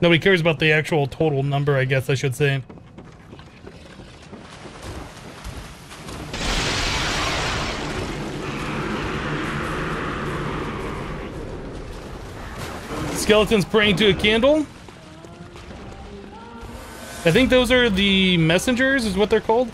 Nobody cares about the actual total number, I guess I should say. Skeletons praying to a candle. I think those are the messengers, is what they're called.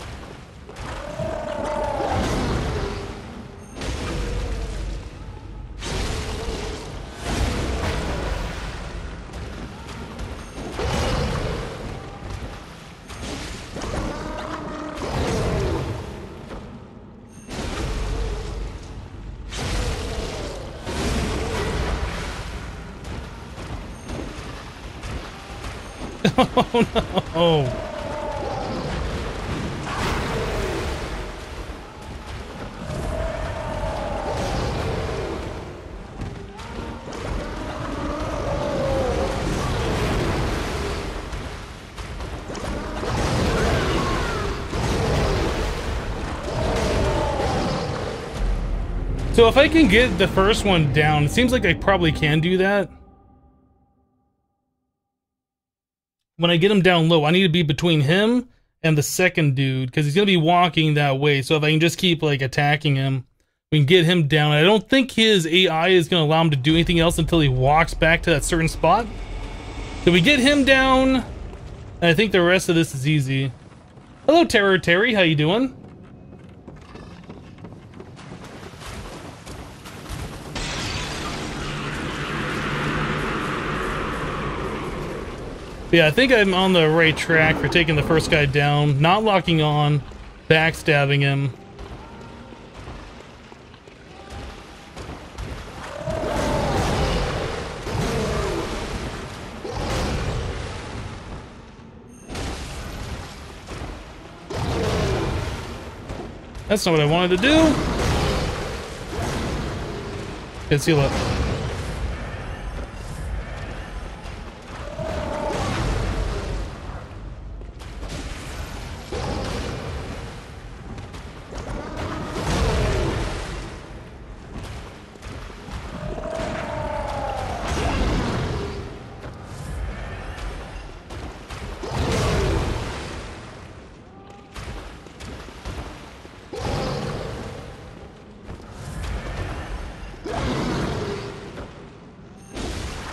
Oh no! So if I can get the first one down, it seems like I probably can do that. When I get him down low, I need to be between him and the second dude, because he's going to be walking that way. So if I can just keep, like, attacking him, we can get him down. I don't think his AI is going to allow him to do anything else until he walks back to that certain spot. So we get him down, and I think the rest of this is easy. Hello, Terror Terry. How you doing? Yeah, I think I'm on the right track for taking the first guy down, not locking on, backstabbing him. That's not what I wanted to do. Okay, see you later.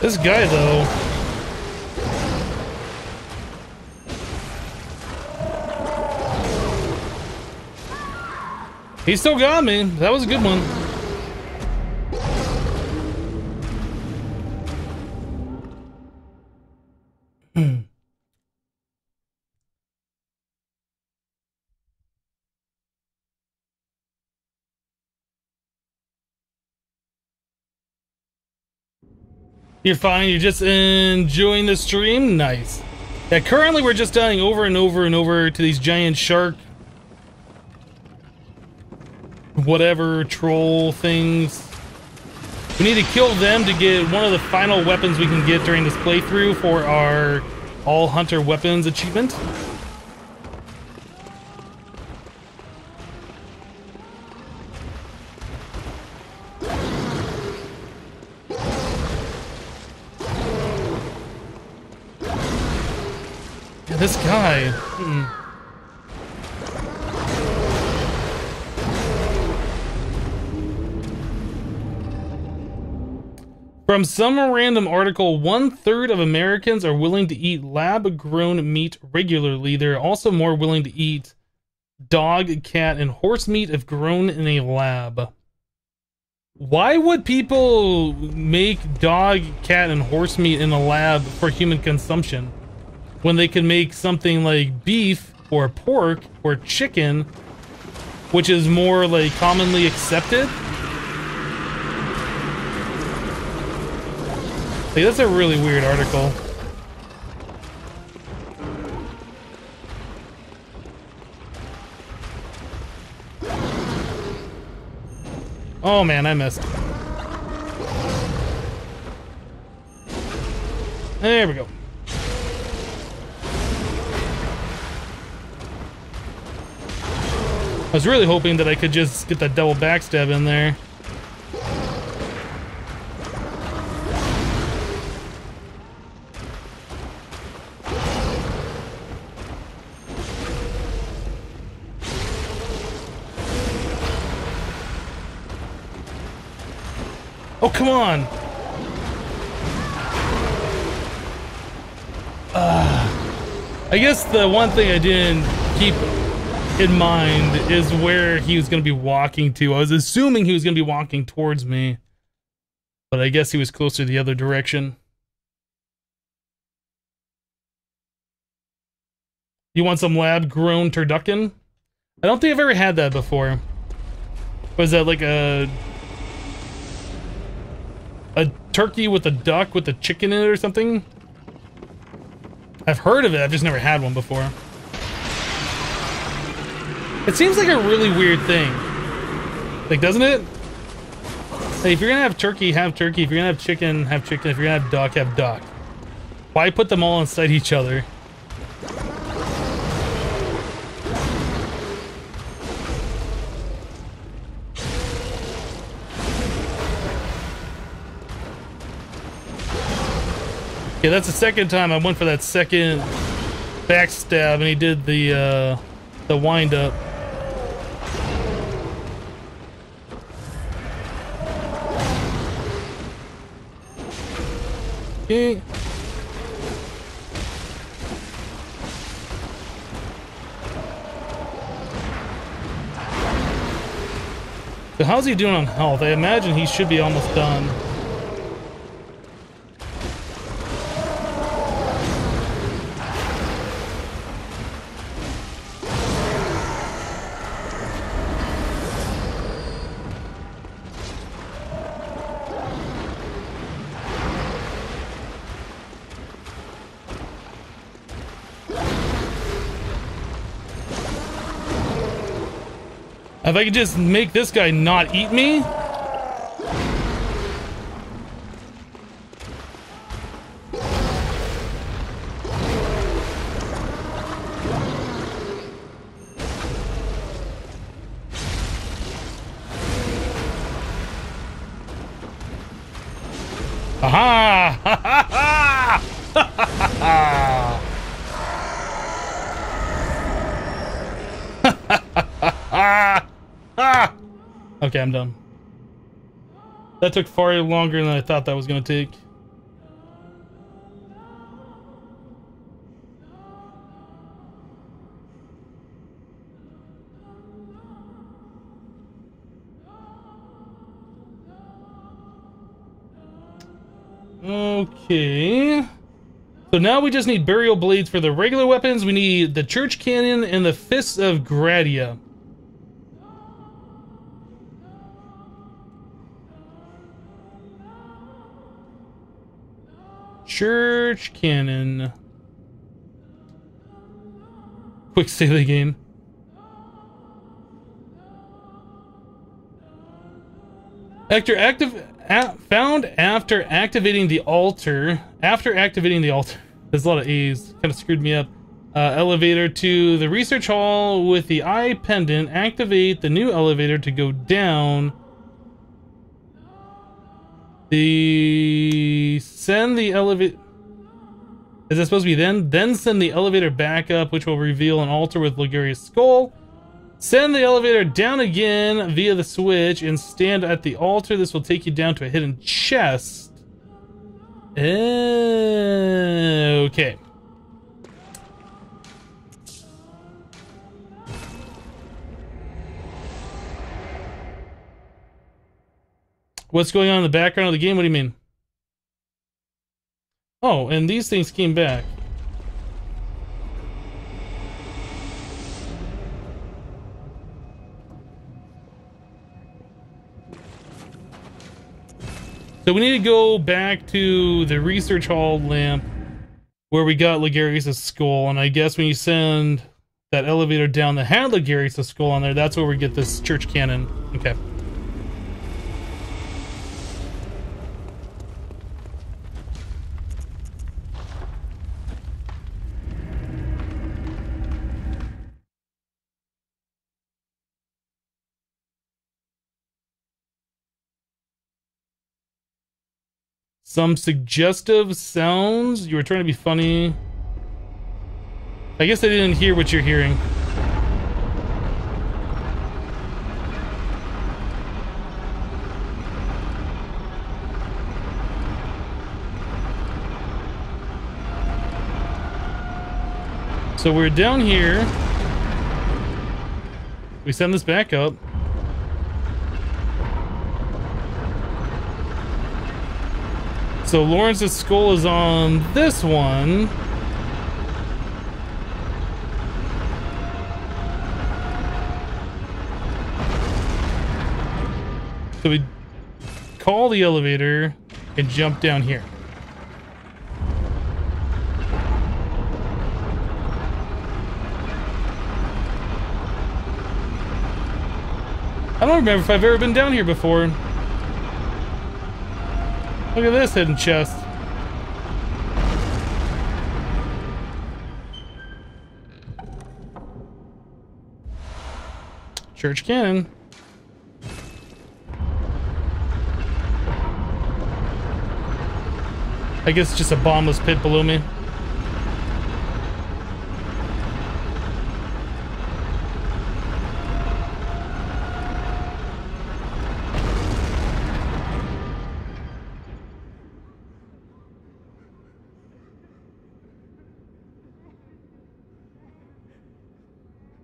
This guy, though. He still got me. That was a good one. You're fine, you're just enjoying the stream? Nice. Yeah, currently we're just dying over and over and over to these giant shark... whatever, troll things. We need to kill them to get one of the final weapons we can get during this playthrough for our All Hunter Weapons achievement. Yeah, this guy... From some random article, 1/3 of Americans are willing to eat lab-grown meat regularly. They're also more willing to eat dog, cat, and horse meat if grown in a lab. Why would people make dog, cat, and horse meat in a lab for human consumption when they can make something like beef or pork or chicken, which is more like commonly accepted? Like, that's a really weird article. Oh man, I missed. There we go. I was really hoping that I could just get that double backstab in there. Oh, come on! I guess the one thing I didn't keep in mind is where he was going to be walking to. I was assuming he was going to be walking towards me, but I guess he was closer the other direction. You want some lab-grown turducken? I don't think I've ever had that before. Was that like a turkey with a duck with a chicken in it or something? I've heard of it, I've just never had one before. It seems like a really weird thing. Like, doesn't it? Like, if you're gonna have turkey, have turkey. If you're gonna have chicken, have chicken. If you're gonna have duck, have duck. Why put them all inside each other? Yeah, that's the second time I went for that second backstab and he did the wind up. Okay. So how's he doing on health? I imagine he should be almost done. If I could just make this guy not eat me. Aha! Ha ha ha! Ha ha ha! Ah! Okay, I'm done. That took far longer than I thought that was gonna take. Okay. So now we just need burial blades for the regular weapons. We need the church cannon and the fists of Gradia. Church cannon. Quick save of the game. Found after activating the altar. After activating the altar. There's a lot of A's. Kind of screwed me up. Elevator to the research hall with the eye pendant. Activate the new elevator to go down. Send the elevator. Is that supposed to be then? Then send the elevator back up, which will reveal an altar with Liguria's skull. Send the elevator down again via the switch and stand at the altar. This will take you down to a hidden chest. Okay. What's going on in the background of the game? What do you mean? Oh, and these things came back. So we need to go back to the research hall lamp where we got Ligurius' skull, and I guess when you send that elevator down that had Ligurius' skull on there, that's where we get this church cannon. Okay. Some suggestive sounds. You were trying to be funny. I guess I didn't hear what you're hearing. So we're down here. We send this back up. So Lawrence's skull is on this one. So we call the elevator and jump down here. I don't remember if I've ever been down here before. Look at this hidden chest. Church cannon. I guess it's just a bombless pit below me.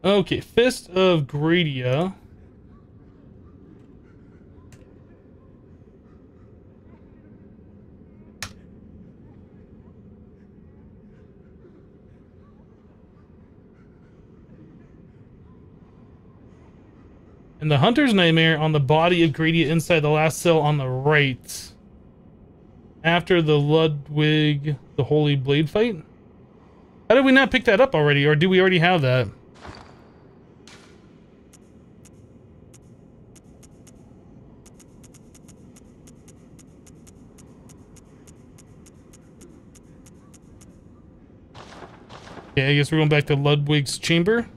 Okay, Fist of Gradia. And the Hunter's Nightmare on the body of Gradia inside the last cell on the right. After the Ludwig, the Holy Blade fight? How did we not pick that up already? Or do we already have that? Okay, I guess we're going back to Ludwig's chamber.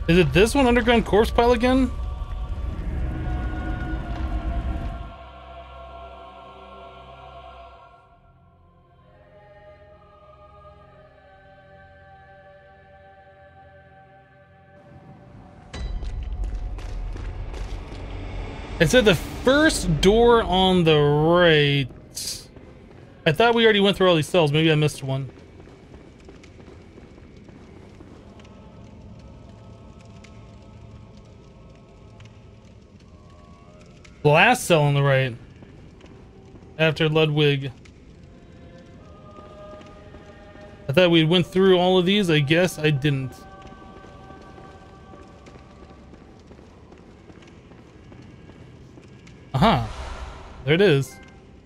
Is it this one, underground corpse pile again? It said the first door on the right. I thought we already went through all these cells. Maybe I missed one. The last cell on the right. After Ludwig. I thought we went through all of these. I guess I didn't. Aha. There it is.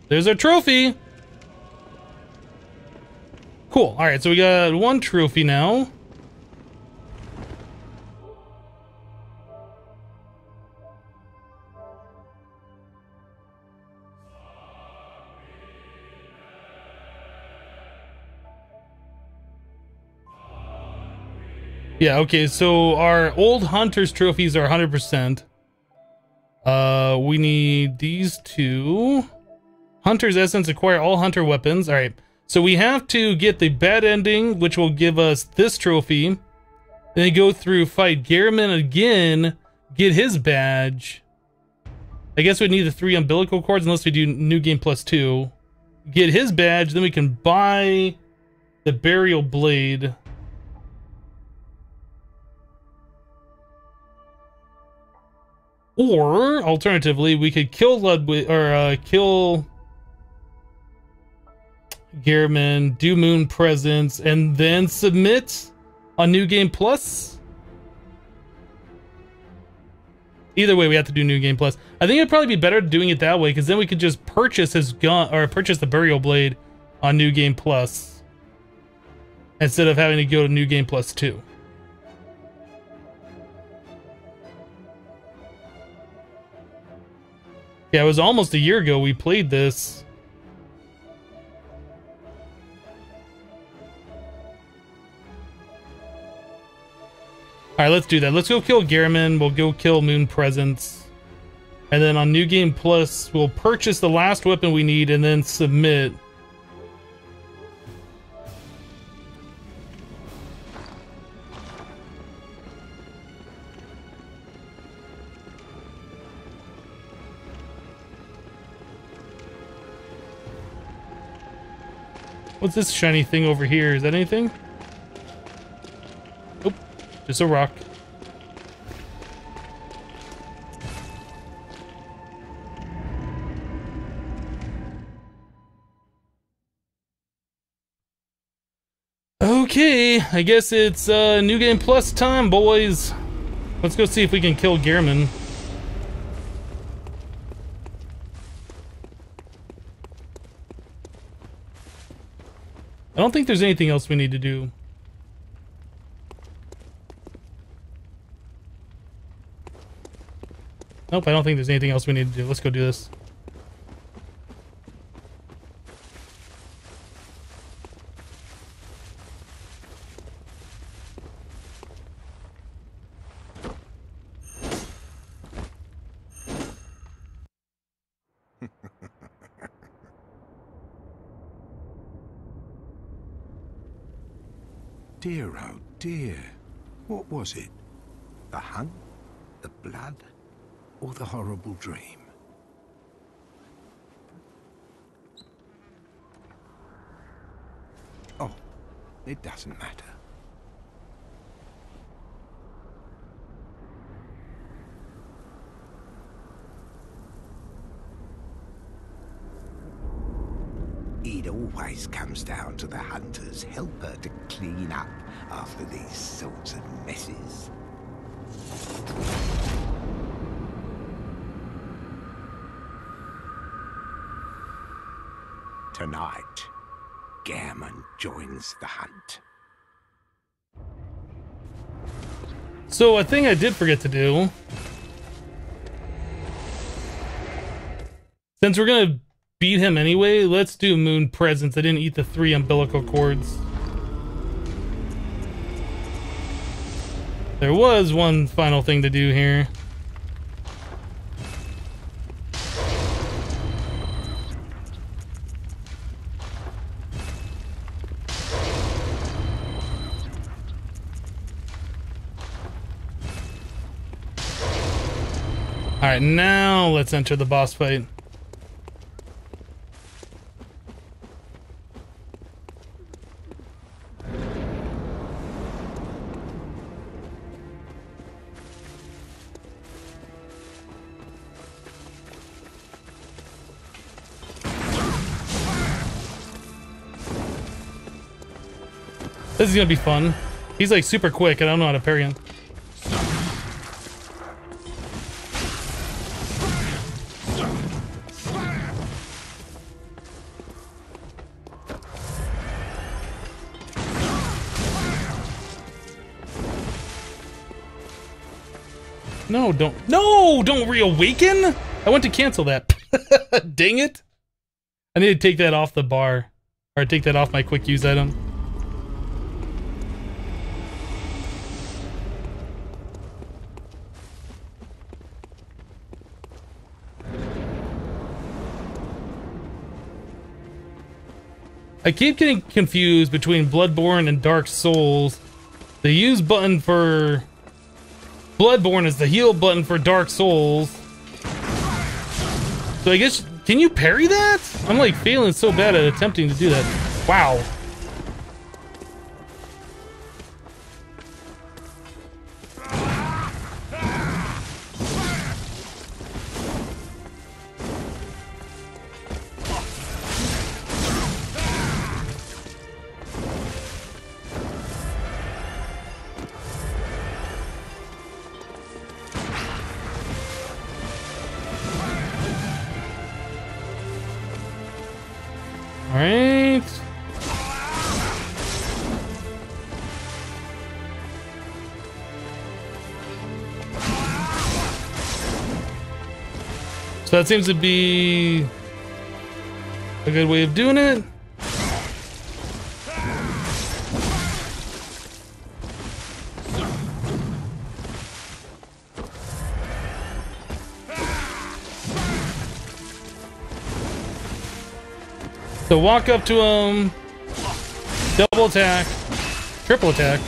There's our trophy. Cool. Alright, so we got one trophy now. Yeah, okay, so our old hunter's trophies are 100%. We need these two. Hunter's essence, acquire all hunter weapons. Alright, so we have to get the bad ending, which will give us this trophy. Then go through, fight Gehrman again, get his badge. I guess we'd need the 3 umbilical cords unless we do New Game Plus 2. Get his badge, then we can buy the burial blade. Or, alternatively, we could kill Ludwig, or kill Gehrman, do Moon Presence, and then submit on New Game Plus. Either way, we have to do New Game Plus. I think it'd probably be better doing it that way, because then we could just purchase his gun, or purchase the burial blade on New Game Plus, instead of having to go to New Game Plus 2. Yeah, it was almost a year ago we played this. Alright, let's do that. Let's go kill Gehrman. We'll go kill Moon Presence. And then on New Game Plus, we'll purchase the last weapon we need and then submit. What's this shiny thing over here? Is that anything? Nope. Just a rock. Okay, I guess it's New Game Plus time, boys. Let's go see if we can kill Gehrman. I don't think there's anything else we need to do. Nope, I don't think there's anything else we need to do. Let's go do this. Dear, oh dear. What was it? The hunt? The blood? Or the horrible dream? Oh, it doesn't matter. It always comes down to the hunter's helper to clean up after these sorts of messes. Tonight, Gehrman joins the hunt. So a thing I did forget to do, since we're gonna beat him anyway. Let's do Moon Presence. I didn't eat the 3 umbilical cords. There was one final thing to do here. Alright, now let's enter the boss fight. This is gonna be fun. He's like super quick, I don't know how to parry him. No, don't reawaken? I went to cancel that. Dang it. I need to take that off the bar. Or take that off my quick use item. I keep getting confused between Bloodborne and Dark Souls. The use button for Bloodborne is the heal button for Dark Souls. So I guess, can you parry that? I'm like failing so bad at attempting to do that. Wow. Alright. So that seems to be a good way of doing it. So walk up to him, double attack, triple attack.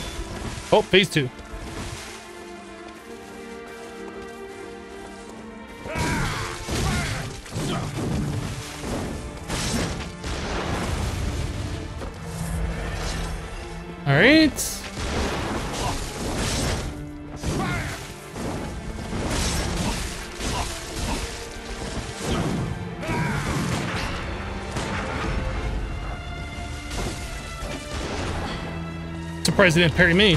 Oh, phase 2. All right. Surprised he didn't parry me.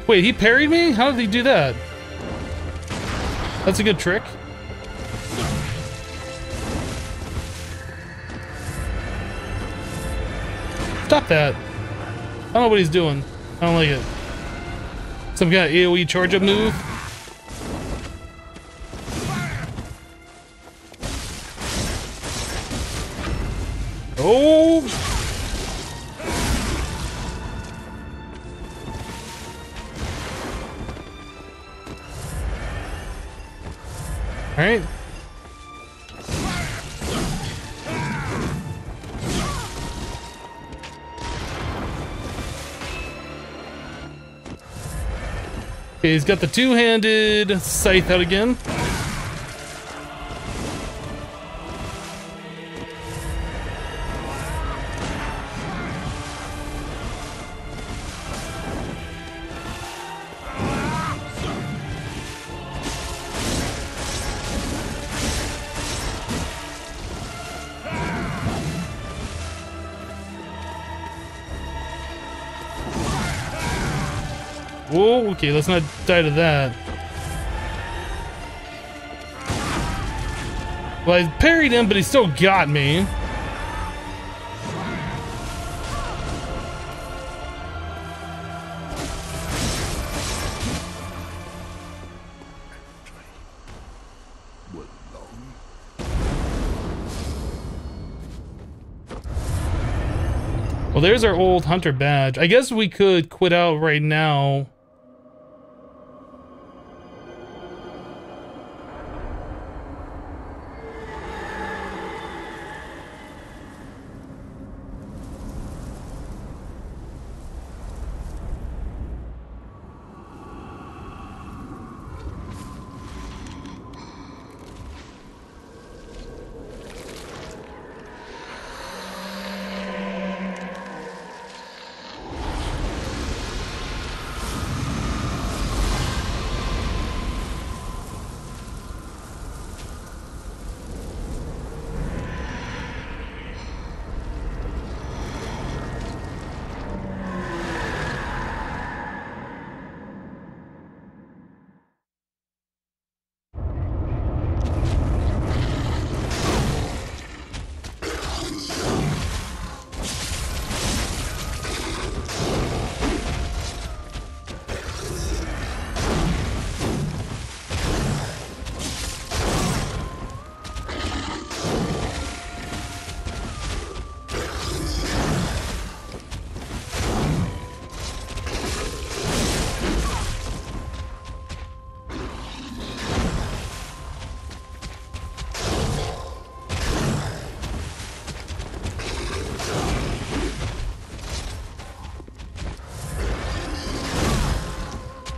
Wait, he parried me? How did he do that? That's a good trick. Stop that. I don't know what he's doing. I don't like it. Some kind of AoE charge up move. Oh! Alright. Okay, he's got the two-handed scythe out again. Whoa, okay, let's not die to that. Well, I parried him, but he still got me. Well, there's our old hunter badge. I guess we could quit out right now.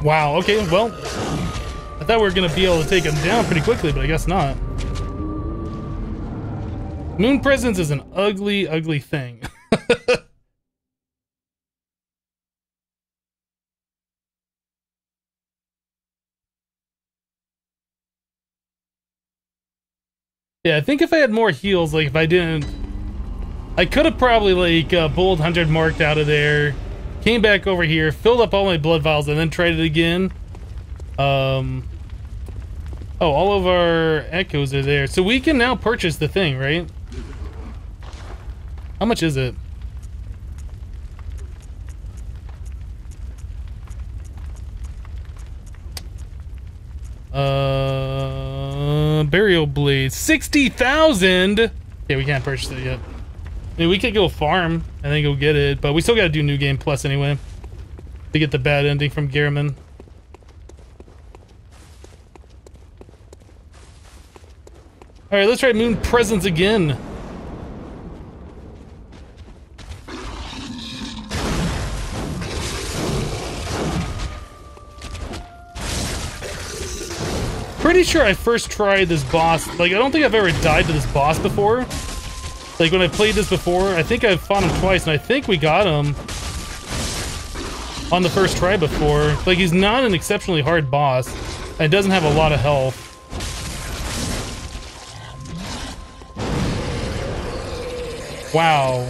Wow, okay, well, I thought we were gonna be able to take him down pretty quickly, but I guess not. Moon presence is an ugly, ugly thing. Yeah, I think if I had more heals, like if I didn't... I could have probably like Bold 100 marked out of there, came back over here, filled up all my blood vials, and then tried it again. Oh, all of our echoes are there. So we can now purchase the thing, right? How much is it? Burial blades. 60,000! Yeah, we can't purchase it yet. I mean, we could go farm and then go get it, but we still gotta do New Game Plus anyway to get the bad ending from Yharnam. Alright, let's try Moon Presence again. Pretty sure I first tried this boss, like I don't think I've ever died to this boss before. Like when I played this before, I think I've fought him twice and I think we got him on the first try before. Like he's not an exceptionally hard boss and doesn't have a lot of health. Wow.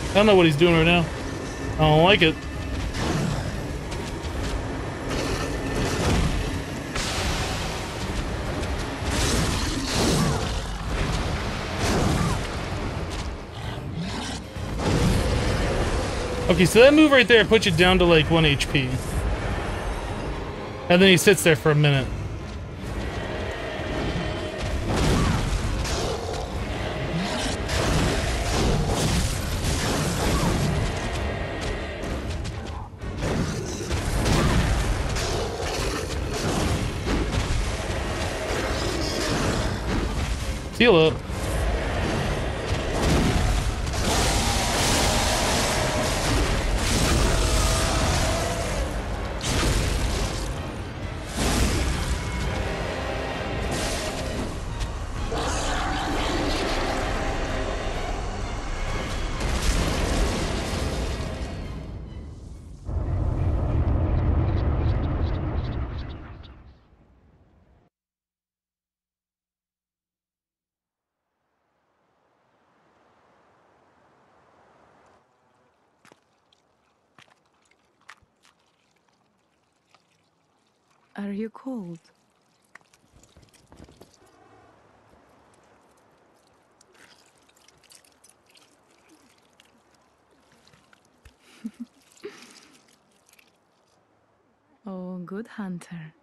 I don't know what he's doing right now. I don't like it. Okay, so that move right there puts you down to like 1 HP. And then he sits there for a minute. Heal up. Are you cold? Oh, good hunter.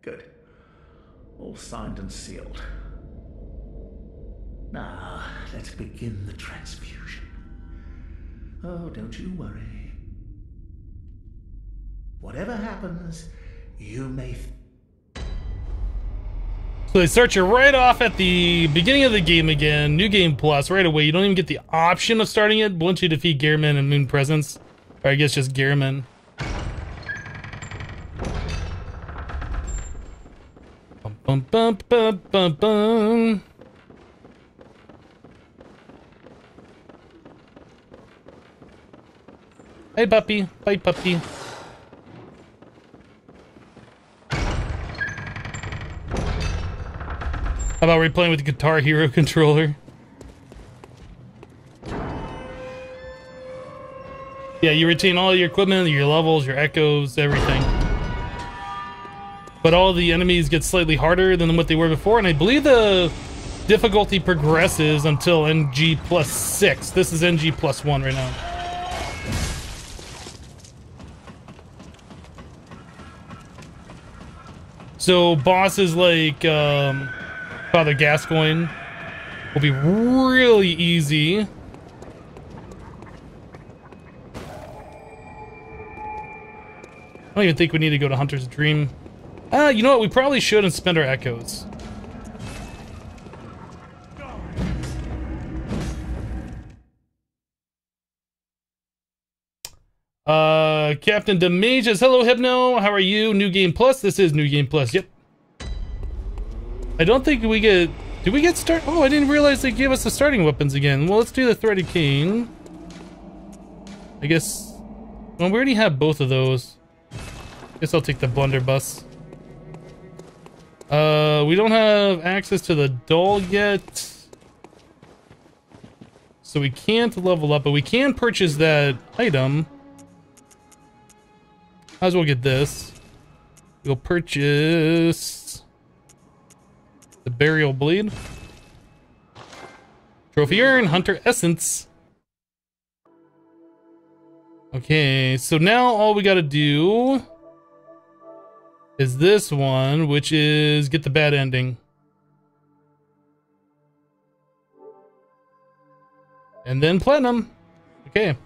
Good. All signed and sealed. Now, let's begin the transfusion. Oh, don't you worry. Whatever happens, you may... So they start you right off at the beginning of the game again. New Game Plus, right away. You don't even get the option of starting it once you defeat Gehrman and Moon Presence. Or I guess just Gehrman. Bum, bum, bum, bum, bum, bum. Hey, puppy. Bye, puppy. How about replaying with the Guitar Hero controller? Yeah, you retain all your equipment, your levels, your echoes, everything. But all the enemies get slightly harder than what they were before, and I believe the difficulty progresses until NG plus 6. This is NG plus 1 right now. So bosses like Father Gascoigne will be really easy. I don't even think we need to go to Hunter's Dream. You know what? We probably should and spend our echoes. Captain Damage says, hello, Hypno. How are you? New Game Plus? This is New Game Plus. Yep. I don't think we get... Did we get start? Oh, I didn't realize they gave us the starting weapons again. Well, let's do the Threaded Cane. I guess... Well, we already have both of those. Guess I'll take the blunderbuss. We don't have access to the doll yet. So we can't level up, but we can purchase that item. Might as well get this. We'll purchase the Burial Blade. Trophy Urn, Hunter Essence. Okay, so now all we gotta do is this one, which is get the bad ending. And then platinum. Okay.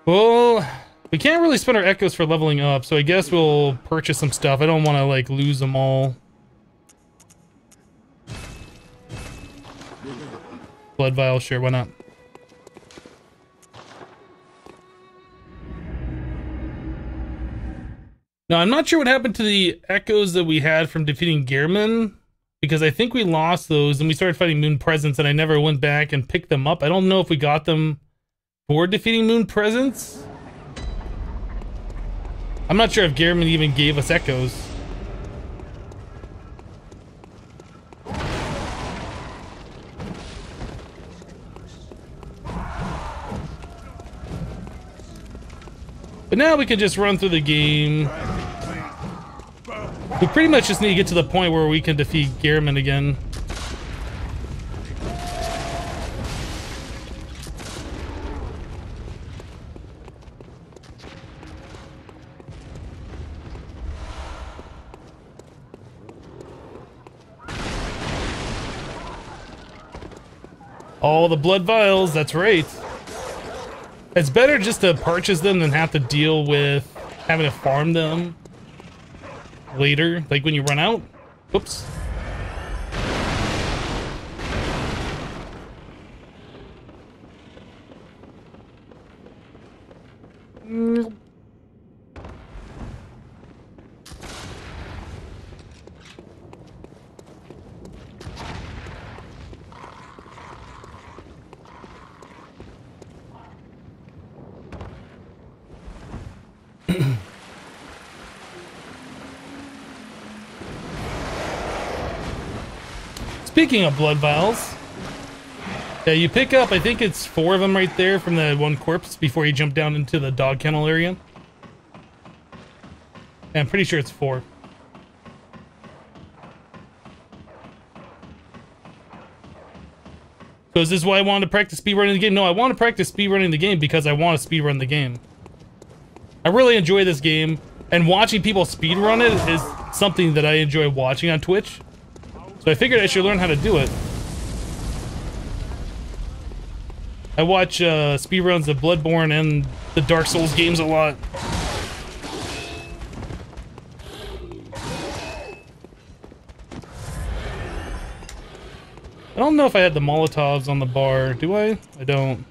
Well, we can't really spend our echoes for leveling up, so I guess we'll purchase some stuff. I don't want to, like, lose them all. Blood vial, sure, why not? Now, I'm not sure what happened to the echoes that we had from defeating Gehrman, because I think we lost those and we started fighting Moon Presence and I never went back and picked them up. I don't know if we got them for defeating Moon Presence. I'm not sure if Gehrman even gave us echoes. But now we can just run through the game. We pretty much just need to get to the point where we can defeat Gehrman again. All the blood vials, that's right. It's better just to purchase them than have to deal with having to farm them later, like when you run out. Oops. Speaking of blood vials, yeah, you pick up, I think it's 4 of them right there from the one corpse before you jump down into the dog kennel area. Yeah, I'm pretty sure it's 4. So is this why I wanted to practice speedrunning the game? No, I want to practice speedrunning the game because I want to speedrun the game. I really enjoy this game. And watching people speedrun it is something that I enjoy watching on Twitch. So I figured I should learn how to do it. I watch speedruns of Bloodborne and the Dark Souls games a lot. I don't know if I had the Molotovs on the bar. Do I? I don't.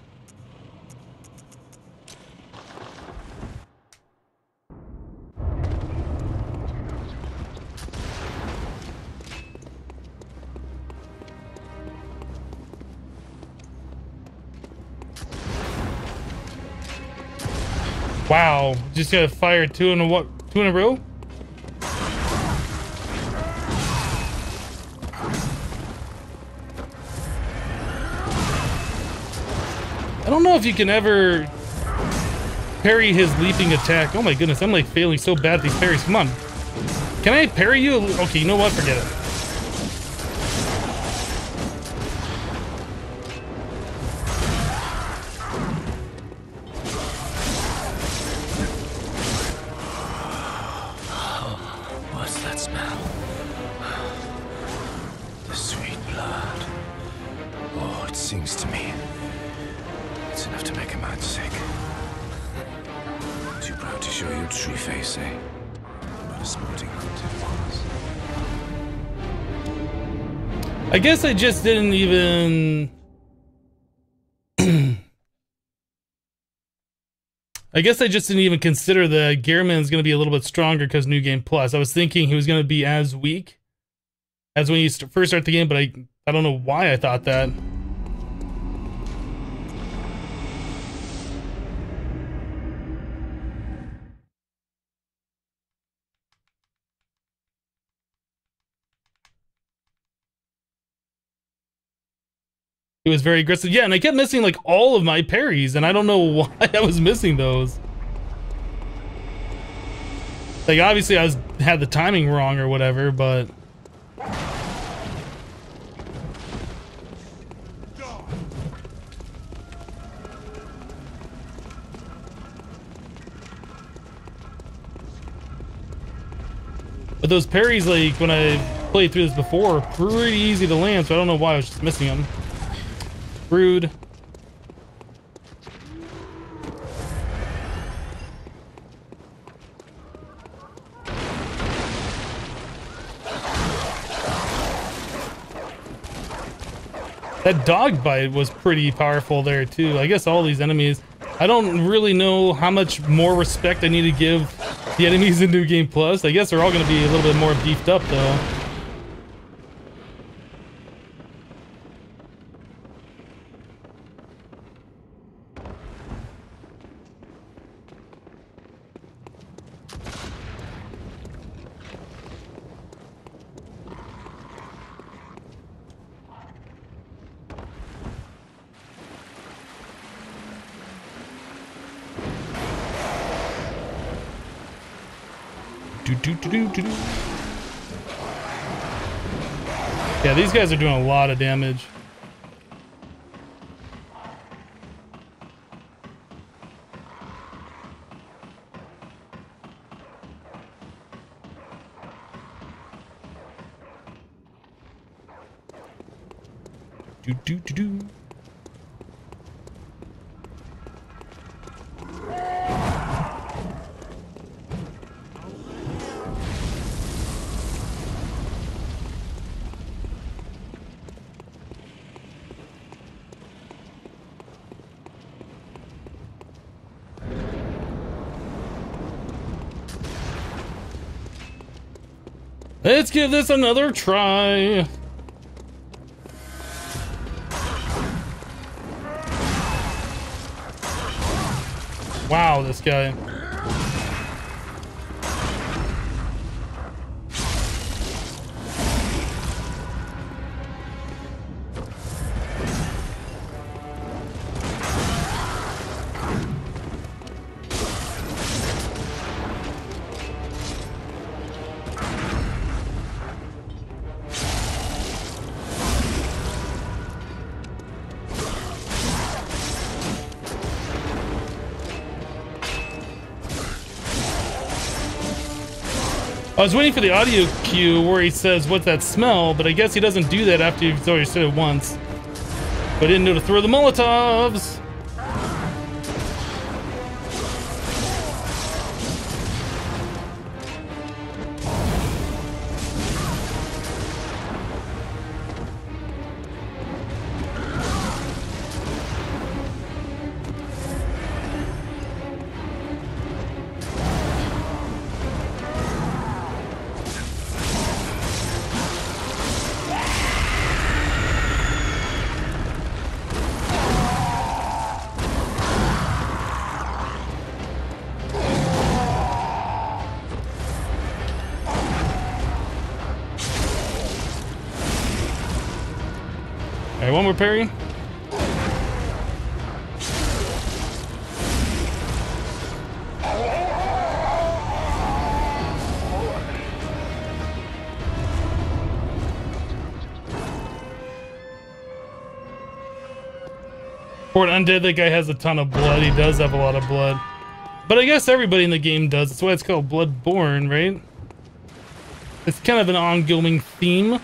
Wow, just gotta fire two in a row? I don't know if you can ever parry his leaping attack. Oh my goodness, I'm like failing so bad at these parries. Come on. Can I parry you? Okay, you know what? Forget it. What's that smell? The sweet blood. Oh, it sings to me. It's enough to make a man sick. Too proud to show your true face, eh? But a sporting hunt it was. I guess I just didn't even... I guess I just didn't even consider that Gehrman's going to be a little bit stronger because New Game Plus. I was thinking he was going to be as weak as when you first start the game, but I don't know why I thought that. It was very aggressive. Yeah, and I kept missing like all of my parries, and I don't know why I was missing those. Like obviously I had the timing wrong or whatever, but those parries, like when I played through this before, are pretty easy to land, so I don't know why I was just missing them. Rude. That dog bite was pretty powerful there too. I guess all these enemies, I don't really know how much more respect I need to give the enemies in New Game Plus. I guess they're all going to be a little bit more beefed up though. Yeah, these guys are doing a lot of damage. Do. Let's give this another try. Wow, this guy. I was waiting for the audio cue where he says, "What's that smell?" But I guess he doesn't do that after he's already said it once. But I didn't know to throw the Molotovs. Alright, one more parry. For an undead, that guy has a ton of blood. He does have a lot of blood. But I guess everybody in the game does. That's why it's called Bloodborne, right? It's kind of an ongoing theme.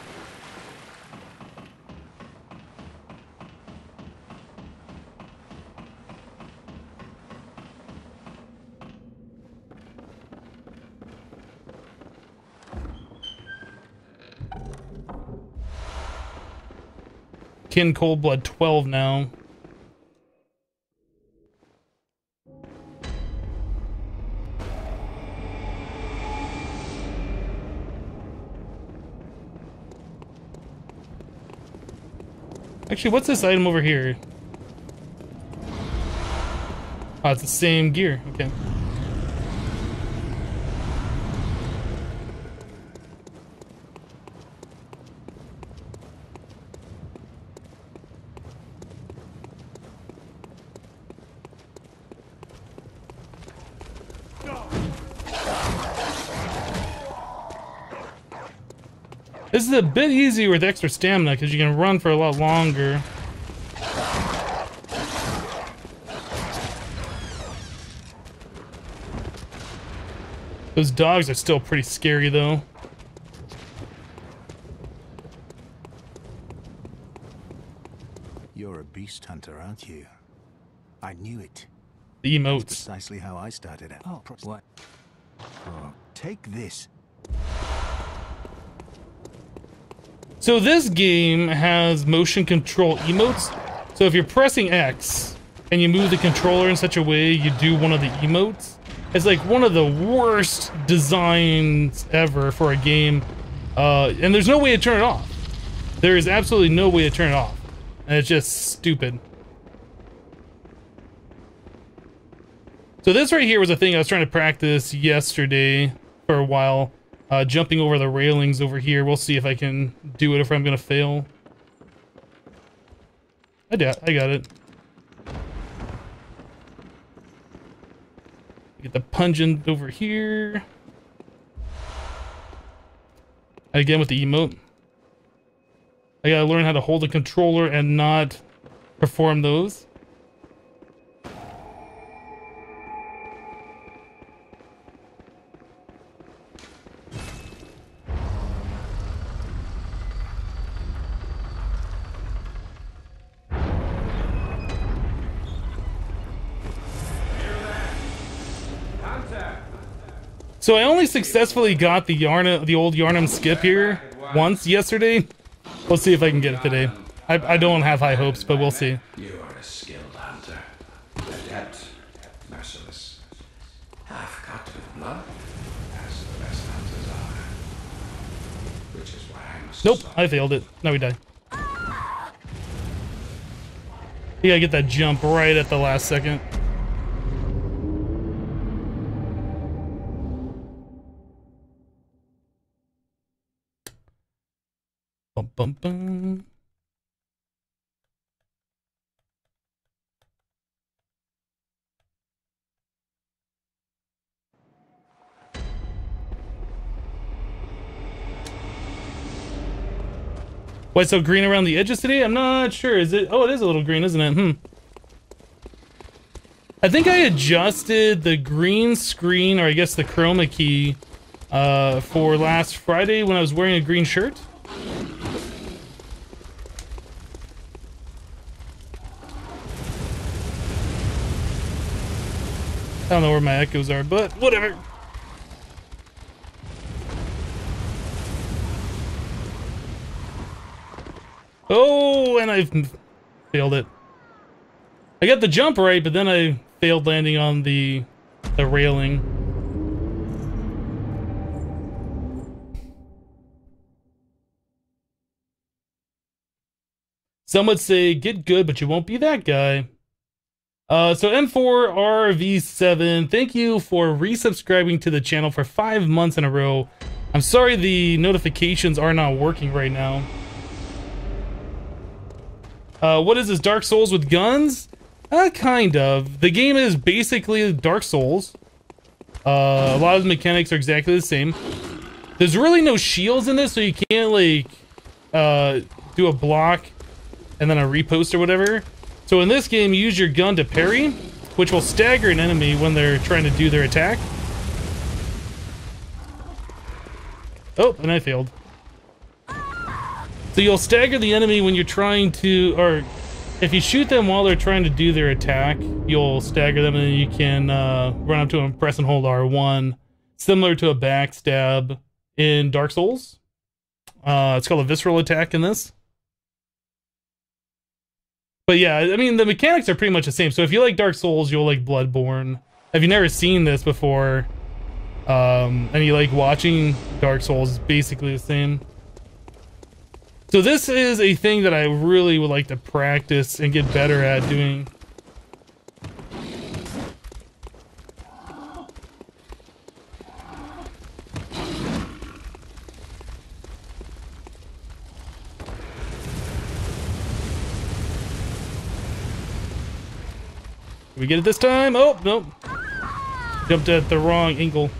Kin Cold Blood 12 now. Actually, what's this item over here? Oh, it's the same gear. Okay. This is a bit easier with extra stamina because you can run for a lot longer. Those dogs are still pretty scary though. You're a beast hunter, aren't you? I knew it. The That's emotes. precisely how I started out. Oh, what? Oh, take this. So this game has motion control emotes. So if you're pressing X and you move the controller in such a way you do one of the emotes, it's like one of the worst designs ever for a game. And there's no way to turn it off. There is absolutely no way to turn it off. And it's just stupid. So this right here was a thing I was trying to practice yesterday for a while. Jumping over the railings over here. We'll see if I can do it, if I'm gonna fail. I got it. Get the pungent over here. Again with the emote. I gotta learn how to hold the controller and not perform those. So I only successfully got the old Yharnam skip here once yesterday. We'll see if I can get it today. I don't have high hopes, but we'll see. You are a skilled hunter. Adept, merciless. Half-cut with blood, as the best hunters are. Which is why I must Nope, stop. I failed it. Now we die. You gotta get that jump right at the last second. Bum, bum, bum. Why it's so green around the edges today? I'm not sure. Is it? Oh, it is a little green, isn't it? I think I adjusted the green screen, or I guess the chroma key, for last Friday when I was wearing a green shirt. I don't know where my echoes are, but whatever. Oh, and I failed it. I got the jump right, but then I failed landing on the railing. Some would say, get good, but you won't be that guy. So M4RV7, thank you for resubscribing to the channel for 5 months in a row. I'm sorry the notifications are not working right now. What is this, Dark Souls with guns? Kind of. The game is basically Dark Souls. A lot of the mechanics are exactly the same. There's really no shields in this, so you can't, like, do a block and then a repost or whatever. So in this game, you use your gun to parry, which will stagger an enemy when they're trying to do their attack. Oh, and I failed. So you'll stagger the enemy when you're trying to, or if you shoot them while they're trying to do their attack, you'll stagger them and then you can run up to them, press and hold R1, similar to a backstab in Dark Souls. It's called a visceral attack in this. But yeah, I mean, the mechanics are pretty much the same. So if you like Dark Souls, you'll like Bloodborne. If you've never seen this before, and you like watching Dark Souls, it's basically the same. So this is a thing that I really would like to practice and get better at doing. Did we get it this time? Oh, nope. Jumped at the wrong angle.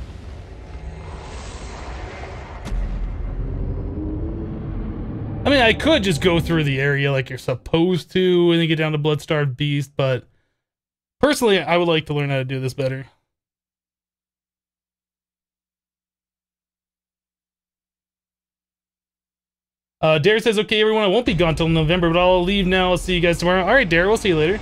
I mean, I could just go through the area like you're supposed to and then get down to Bloodstarved Beast, but personally, I would like to learn how to do this better. Dare says, okay, everyone, I won't be gone till November, but I'll leave now. I'll see you guys tomorrow. All right, Dare, we'll see you later.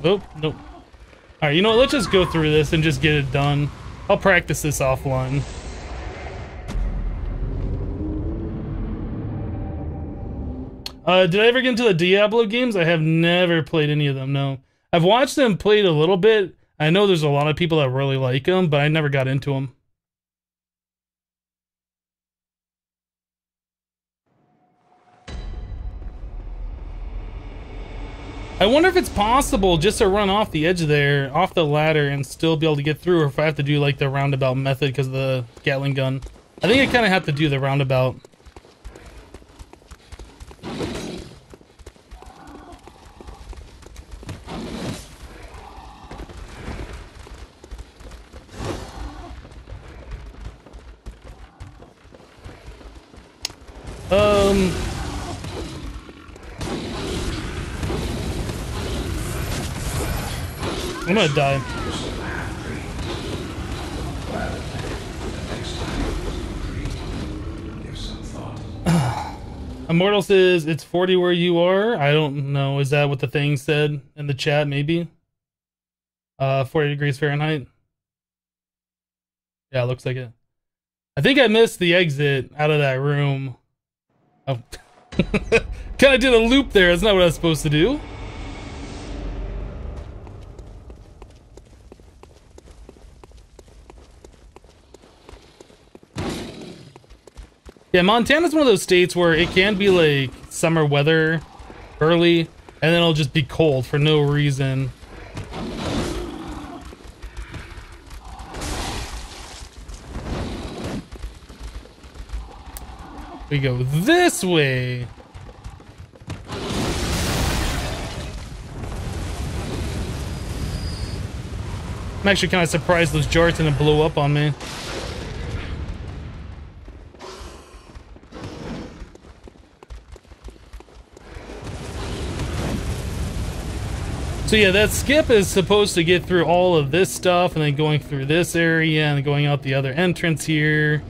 Oh, nope. Alright, you know what? Let's just go through this and just get it done. I'll practice this offline. Did I ever get into the Diablo games? I have never played any of them, no. I've watched them played a little bit. I know there's a lot of people that really like them, but I never got into them. I wonder if it's possible just to run off the edge there, off the ladder, and still be able to get through, or if I have to do like the roundabout method because of the Gatling gun. I think I kind of have to do the roundabout. I'm gonna die. Immortal says it's 40 where you are. I don't know. Is that what the thing said in the chat? Maybe 40 degrees Fahrenheit. Yeah, looks like it. I think I missed the exit out of that room. Oh. Kind of did a loop there. That's not what I was supposed to do. Yeah, Montana's one of those states where it can be like summer weather early, and then it'll just be cold for no reason. We go this way. I'm actually kind of surprised those jars didn't blow up on me. So yeah, that skip is supposed to get through all of this stuff and then going through this area and going out the other entrance here.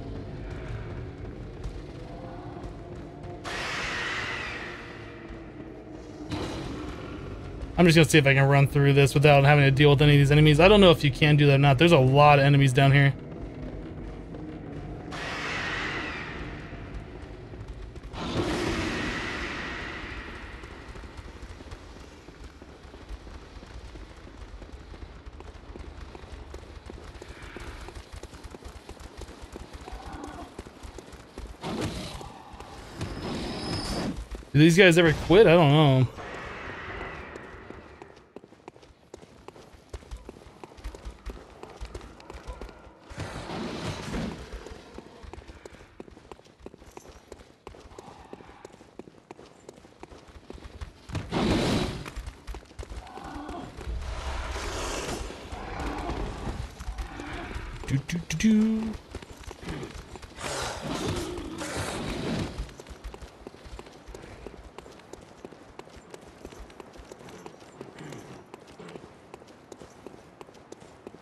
I'm just gonna see if I can run through this without having to deal with any of these enemies. I don't know if you can do that or not. There's a lot of enemies down here. Do these guys ever quit? I don't know. Do.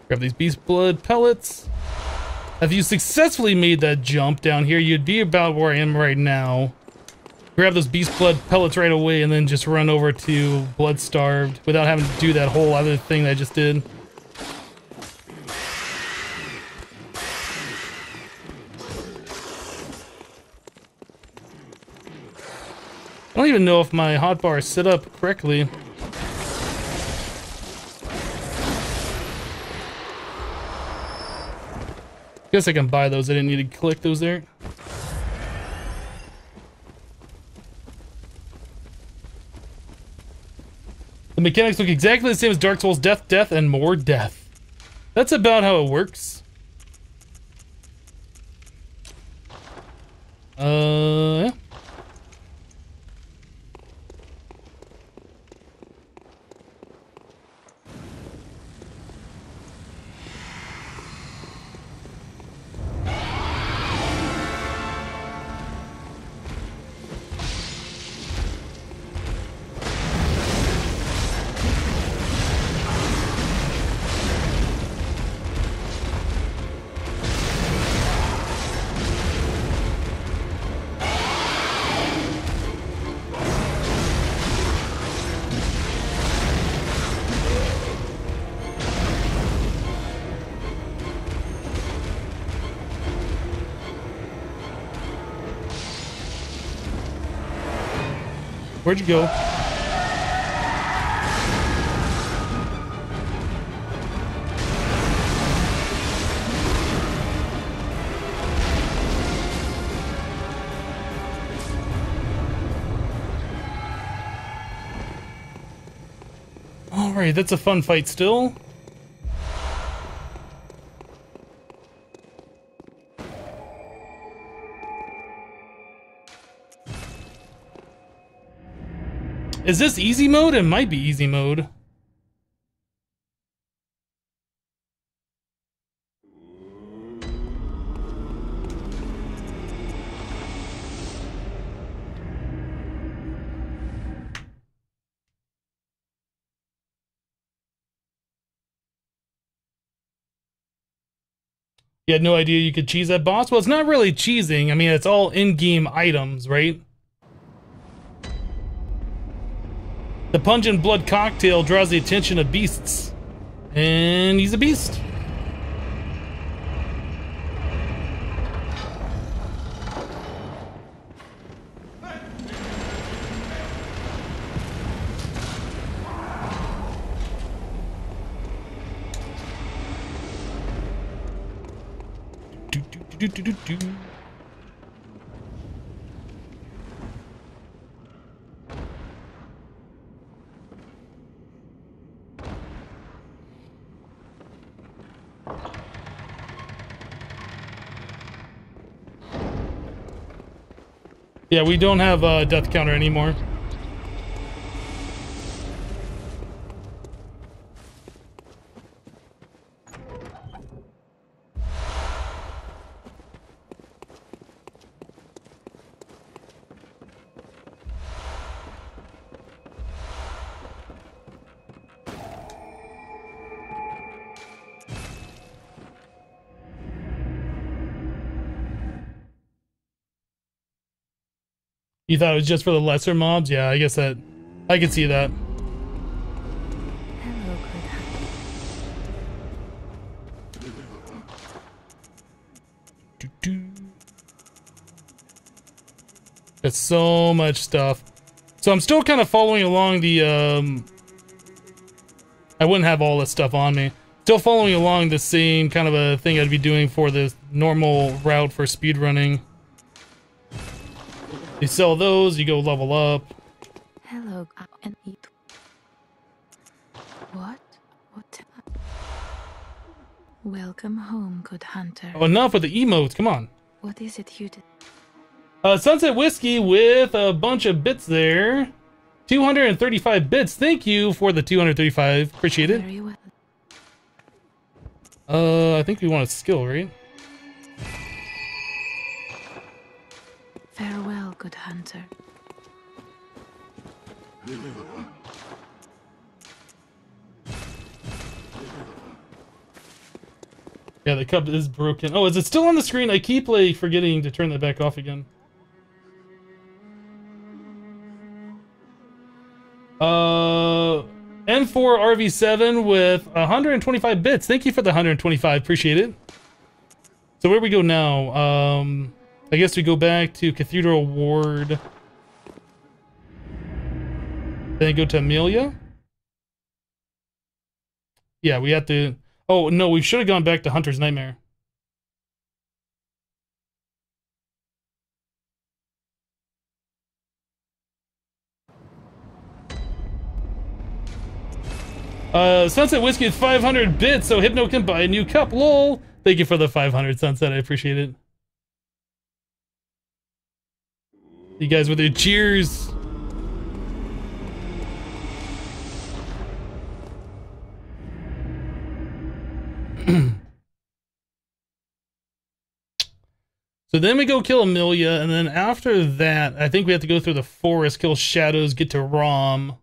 Grab these beast blood pellets. If you successfully made that jump down here, you'd be about where I am right now. Grab those beast blood pellets right away and then just run over to blood starved without having to do that whole other thing that I just did. I don't even know if my hotbar is set up correctly. Guess I can buy those. I didn't need to collect those there. The mechanics look exactly the same as Dark Souls: Death, Death, and more death. That's about how it works. Yeah. Where'd you go? Alright, that's a fun fight still. Is this easy mode? It might be easy mode. You had no idea you could cheese that boss? Well, it's not really cheesing. I mean, it's all in-game items, right? The pungent blood cocktail draws the attention of beasts. And he's a beast. Do. Yeah, we don't have a death counter anymore. You thought it was just for the lesser mobs? Yeah, I guess that I can see that. Hello, good Doo-doo. That's so much stuff. So I'm still kind of following along the I wouldn't have all this stuff on me. Still following along the same kind of a thing I'd be doing for the normal route for speedrunning. You sell those, you go level up. Hello, and eat. What? What? Welcome home, good hunter. Oh, enough with the emotes, come on. What is it you did? Sunset Whiskey with a bunch of bits there. 235 bits. Thank you for the 235. Appreciate it. Very well. I think we want a skill, right? Farewell, good hunter. Yeah, the cup is broken. Oh, is it still on the screen? I keep like forgetting to turn that back off again. N4 RV7 with 125 bits. Thank you for the 125. Appreciate it. So where we go now? I guess we go back to Cathedral Ward. Then go to Amelia. Yeah, we have to... Oh, no, we should have gone back to Hunter's Nightmare. Sunset Whiskey is 500 bits, so Hypno can buy a new cup. Lol. Thank you for the 500, Sunset. I appreciate it. You guys with your cheers. So then we go kill Amelia, and then after that, I think we have to go through the forest, kill Shadows, get to Rom.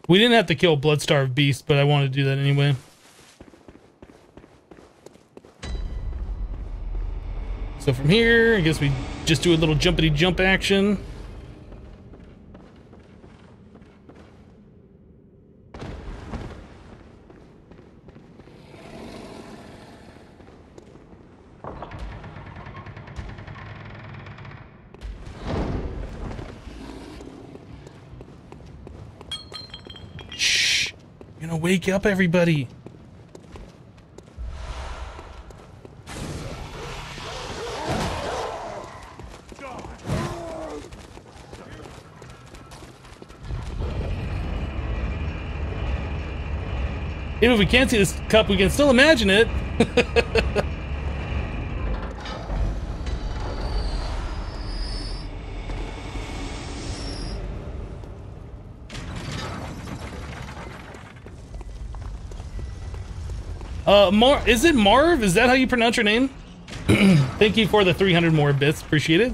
We didn't have to kill Bloodstarved Beast, but I wanted to do that anyway. So from here, I guess we just do a little jumpity jump action. Shh! You're gonna wake up everybody. Even if we can't see this cup, we can still imagine it. Is it Marv? Is that how you pronounce your name? Thank you for the 300 more bits. Appreciate it.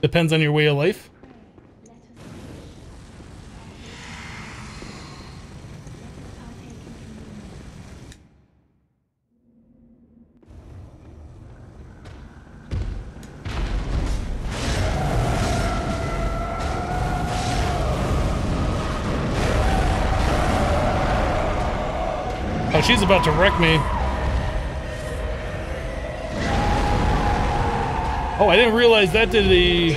Depends on your way of life. Oh, she's about to wreck me. Oh, I didn't realize that did the...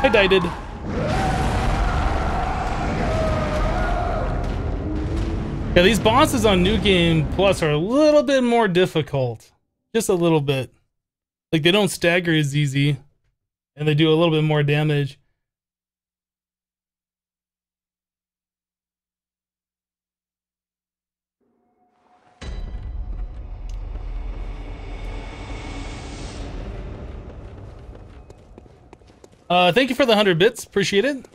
I died. Yeah, these bosses on New Game Plus are a little bit more difficult. Just a little bit. Like, they don't stagger as easy, and they do a little bit more damage. Thank you for the 100 bits. Appreciate it.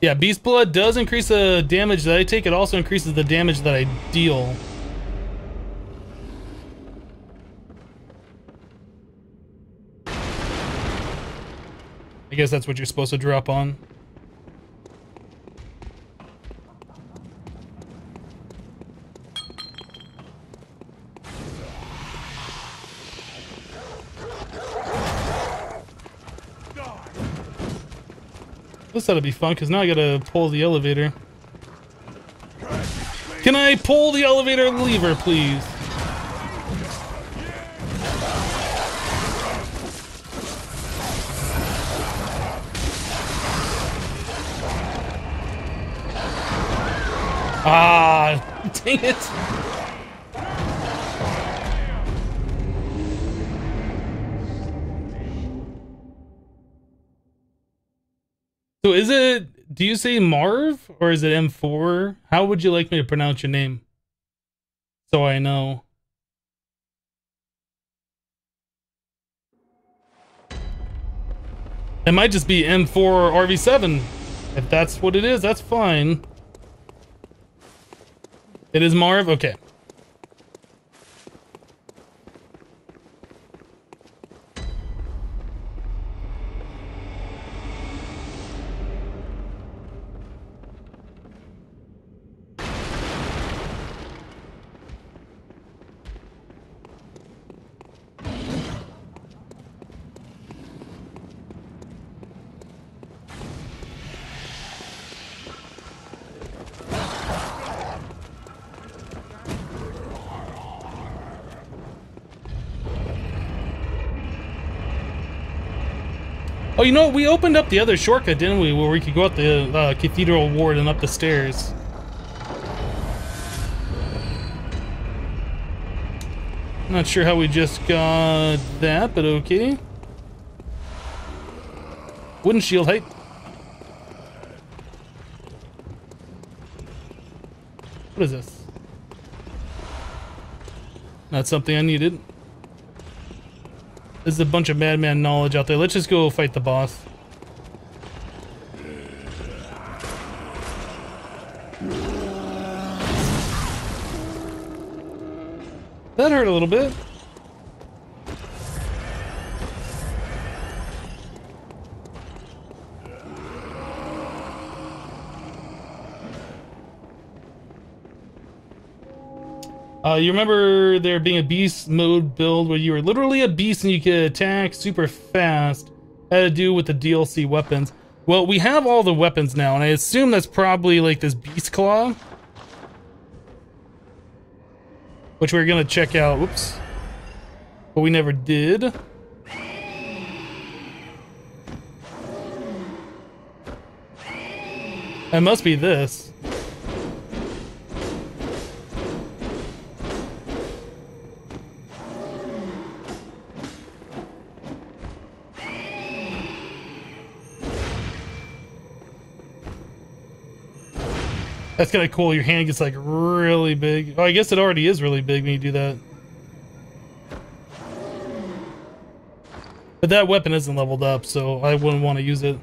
Yeah, Beast Blood does increase the damage that I take. It also increases the damage that I deal. I guess that's what you're supposed to drop on. This ought to be fun, because now I gotta pull the elevator. Can I pull the elevator lever, please? Ah, dang it. So is it, do you say Marv or is it M4? How would you like me to pronounce your name? So I know. It might just be M4 or RV7. If that's what it is, that's fine. It is Marv? Okay. Oh, you know what? We opened up the other shortcut, didn't we? Where we could go up the Cathedral Ward and up the stairs. Not sure how we just got that, but okay. Wooden shield height. What is this? Not something I needed. There's a bunch of madman knowledge out there. Let's just go fight the boss. That hurt a little bit. You remember there being a beast mode build where you were literally a beast and you could attack super fast. Had to do with the DLC weapons. Well, we have all the weapons now, and I assume that's probably like this beast claw, which we're gonna check out. Whoops, but we never did. It must be this. That's kind of cool. Your hand gets like really big. Oh, I guess it already is really big when you do that. But that weapon isn't leveled up, so I wouldn't want to use it.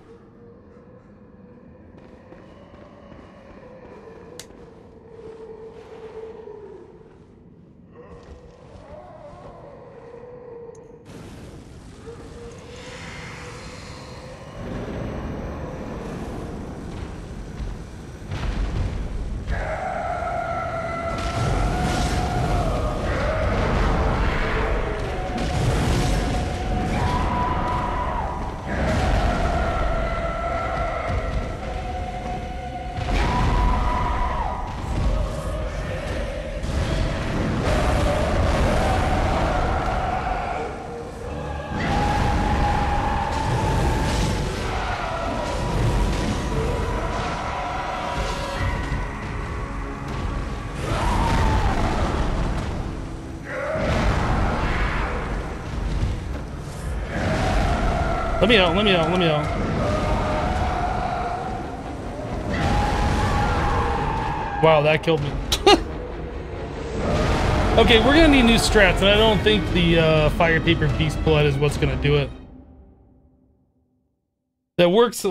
Let me out, let me out, let me out. Wow, that killed me. Okay, we're gonna need new strats, and I don't think the fire paper beast blood is what's gonna do it. That works in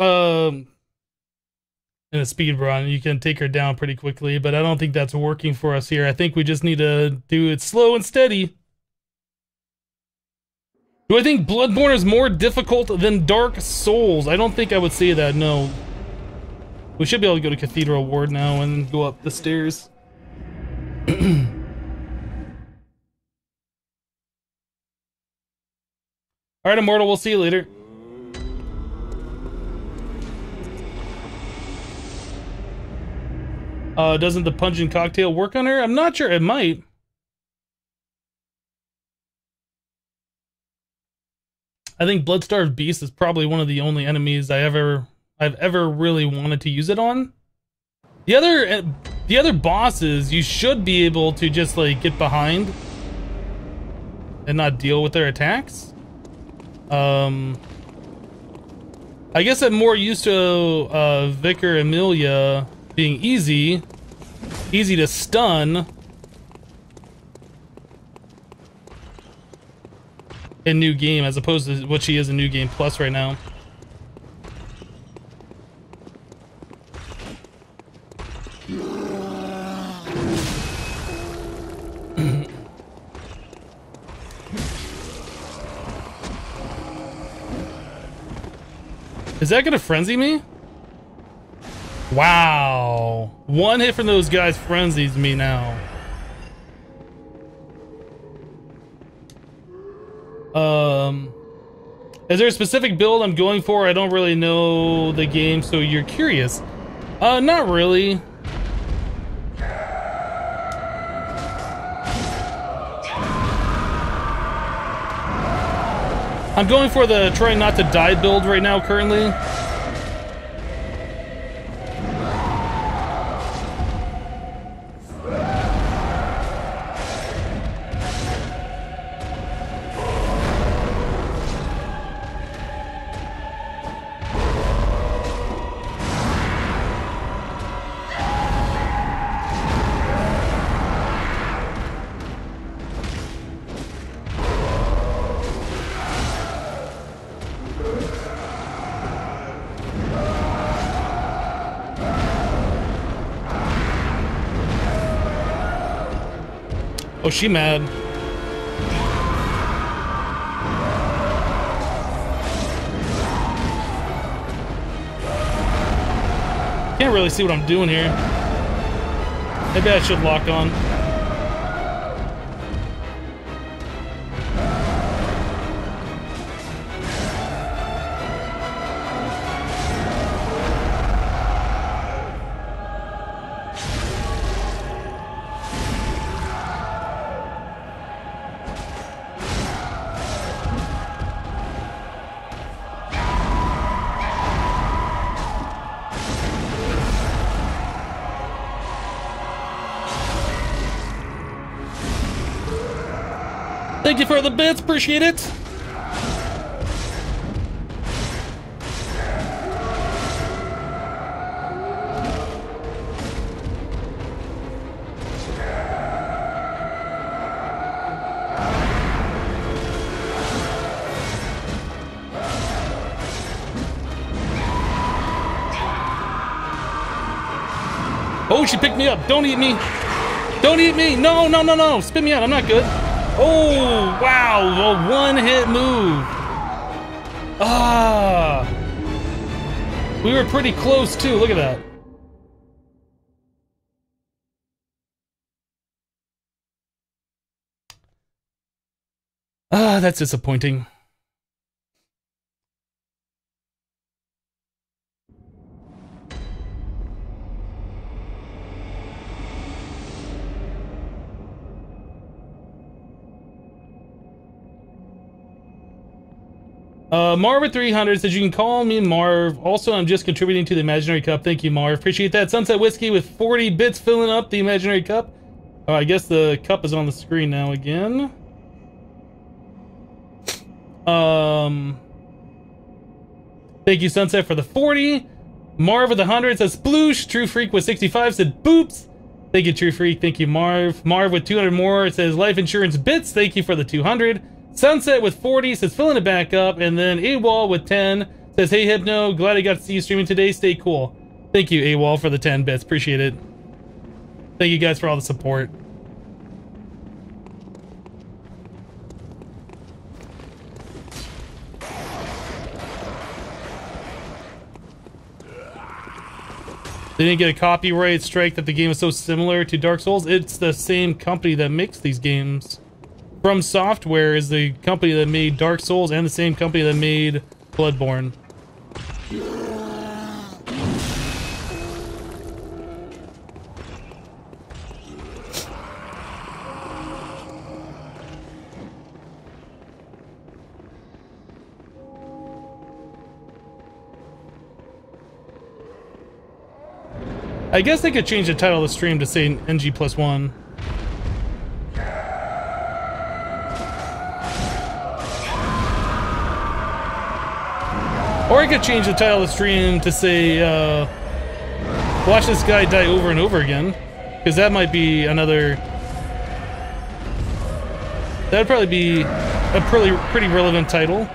a speed run. You can take her down pretty quickly, but I don't think that's working for us here. I think we just need to do it slow and steady. Do I think Bloodborne is more difficult than Dark Souls? I don't think I would say that, no. We should be able to go to Cathedral Ward now and go up the stairs. Alright, Immortal, we'll see you later. Doesn't the pungent cocktail work on her? I'm not sure, it might. I think Bloodstarved Beast is probably one of the only enemies I've ever really wanted to use it on. The other bosses, you should be able to just like get behind and not deal with their attacks. I guess I'm more used to Vicar Amelia being easy to stun in New Game as opposed to what she is in New Game Plus right now. Is that gonna frenzy me? Wow. One hit from those guys frenzies me now. Is there a specific build I'm going for? I don't really know the game, so you're curious. Not really. I'm going for the try not to die build right now currently. Oh, she mad. Can't really see what I'm doing here. Maybe I should lock on. Thank you for the bits, appreciate it. Oh, she picked me up. Don't eat me. Don't eat me. No, no, no, no. Spit me out. I'm not good. Oh, wow, a one-hit move. Ah. We were pretty close, too. Look at that. Ah, that's disappointing. Marv at 300 says you can call me Marv. Also, I'm just contributing to the Imaginary Cup. Thank you, Marv. Appreciate that. Sunset Whiskey with 40 bits filling up the Imaginary Cup. Oh, I guess the cup is on the screen now again. Thank you, Sunset, for the 40. Marv with the 100 says sploosh. True Freak with 65 said boops. Thank you, True Freak. Thank you, Marv. Marv with 200 more. It says life insurance bits. Thank you for the 200. Sunset with 40 says filling it back up. And then AWOL with 10 says, hey, Hypno. Glad I got to see you streaming today. Stay cool. Thank you, AWOL, for the 10 bits. Appreciate it. Thank you guys for all the support. They didn't get a copyright strike that the game is so similar to Dark Souls. It's the same company that makes these games. From Software is the company that made Dark Souls and the same company that made Bloodborne. I guess they could change the title of the stream to say NG+1. Or I could change the title of the stream to say, watch this guy die over and over again. Because that might be another... That'd probably be a pretty relevant title.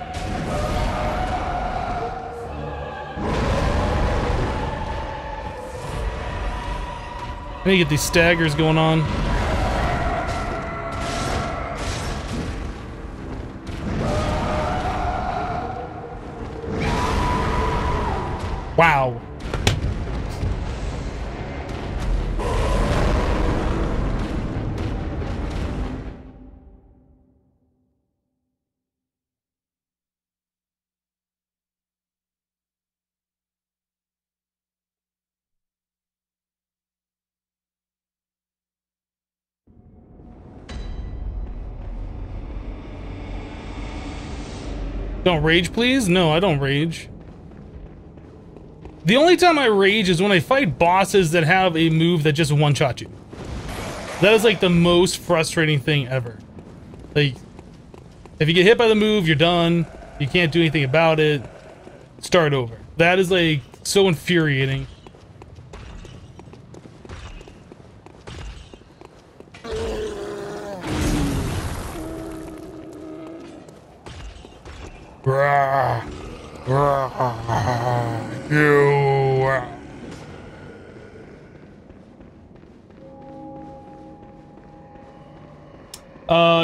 I need to get these staggers going on. Wow. Don't rage, please? No, I don't rage. The only time I rage is when I fight bosses that have a move that just one-shot you. That is like the most frustrating thing ever. Like, if you get hit by the move, you're done. You can't do anything about it. Start over. That is like so infuriating.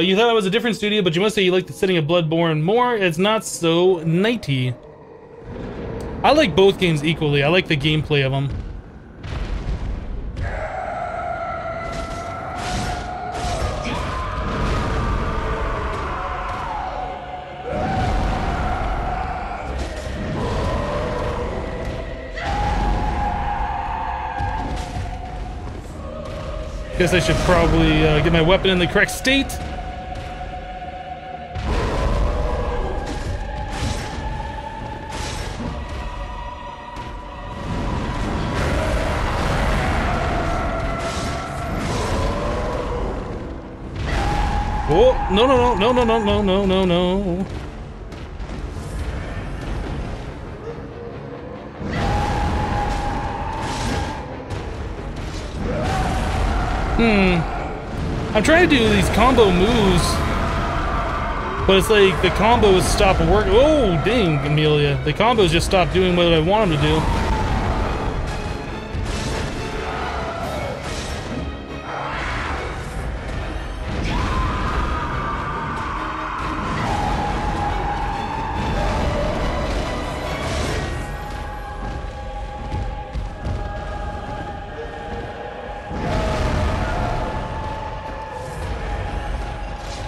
You thought it was a different studio, but you must say you like the setting of Bloodborne more. It's not so nighty. I like both games equally. I like the gameplay of them. Guess I should probably get my weapon in the correct state. Oh, no, no, no, no, no, no, no, no, no. I'm trying to do these combo moves, but it's like the combos stop working. Oh, dang, Amelia. The combos just stopped doing what I want them to do.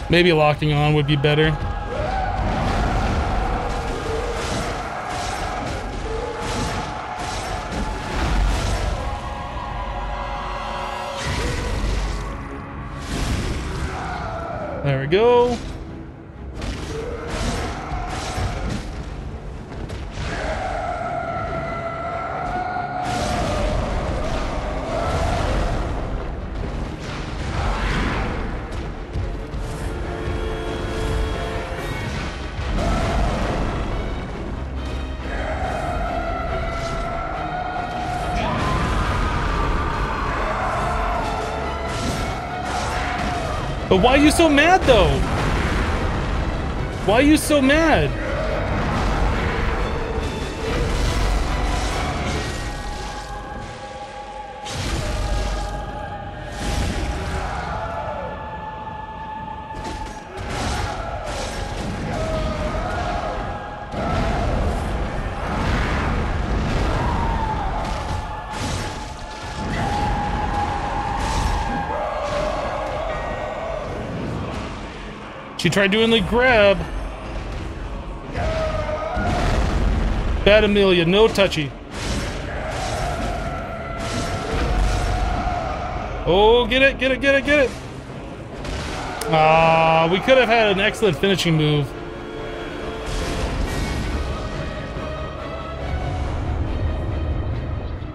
Maybe locking on would be better. There we go. But why are you so mad, though? Why are you so mad? She tried doing the grab. Bad Amelia, no touchy. Oh, get it, get it, get it, get it. Ah, we could have had an excellent finishing move.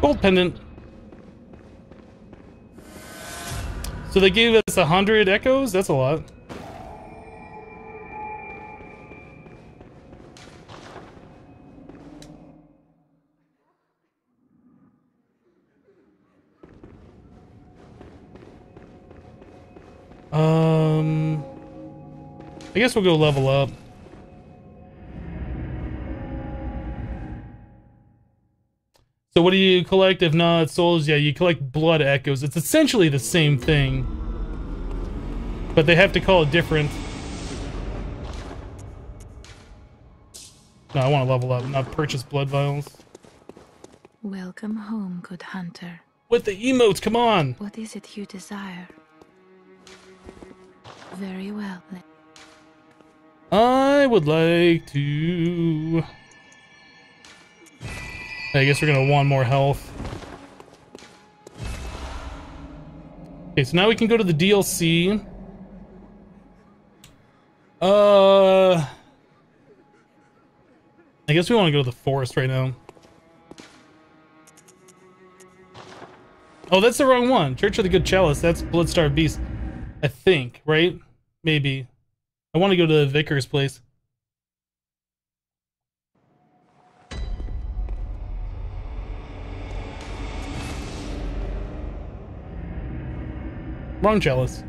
Gold pendant. So they gave us 100 echoes? That's a lot. I guess we'll go level up. So what do you collect if not souls? Yeah, you collect blood echoes. It's essentially the same thing, but they have to call it different. No, I want to level up, not purchase blood vials. Welcome home, good hunter. With the emotes, come on! What is it you desire? Very well. I would like to... I guess we're gonna want more health. Okay, so now we can go to the DLC. I guess we want to go to the forest right now. Oh, that's the wrong one. Church of the Good Chalice. That's Bloodstar Beast. I think, right? Maybe. I want to go to the Vicar's place. Wrong chalice.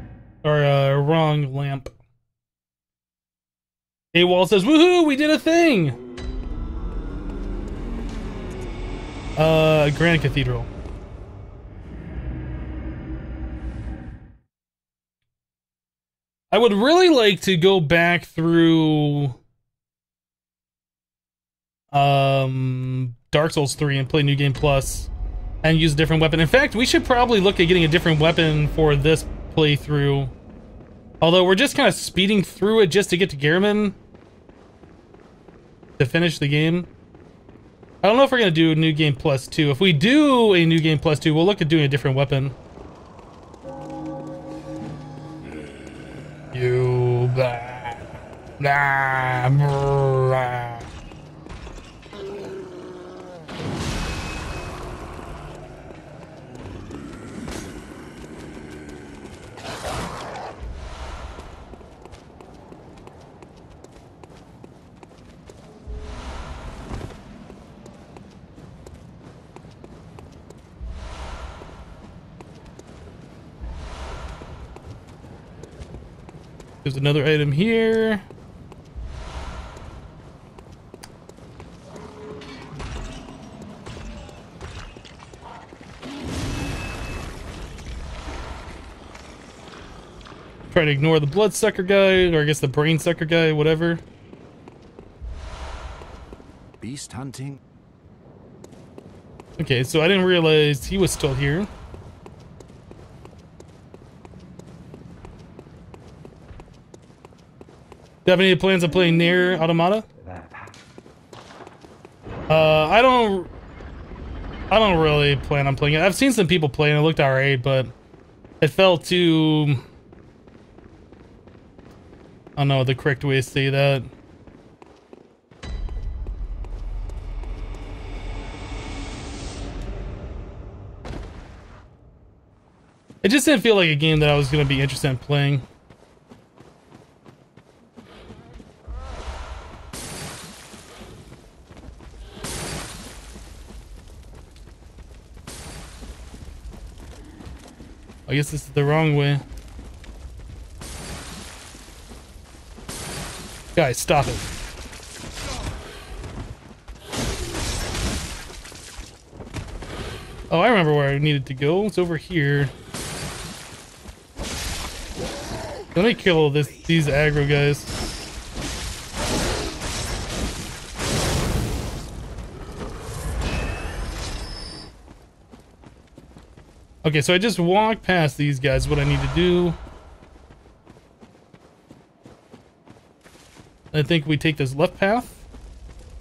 Or, wrong lamp. AWOL says, woohoo, we did a thing! Granite Cathedral. I would really like to go back through Dark Souls 3 and play New Game Plus and use a different weapon. In fact, we should probably look at getting a different weapon for this playthrough. Although we're just kind of speeding through it just to get to Gehrman to finish the game. I don't know if we're going to do a New Game Plus 2. If we do a New Game Plus 2, we'll look at doing a different weapon. You blah, blah, blah. There's another item here. Try to ignore the bloodsucker guy, or I guess the brain sucker guy, whatever. Beast hunting. Okay, so I didn't realize he was still here. Do you have any plans of playing near Automata? I don't really plan on playing it. I've seen some people play and it looked alright, but it felt too... I don't know the correct way to say that. It just didn't feel like a game that I was going to be interested in playing. I guess this is the wrong way. Guys, stop it. Oh, I remember where I needed to go. It's over here. Let me kill these aggro guys. Okay, so I just walked past these guys. What I need to do. I think we take this left path.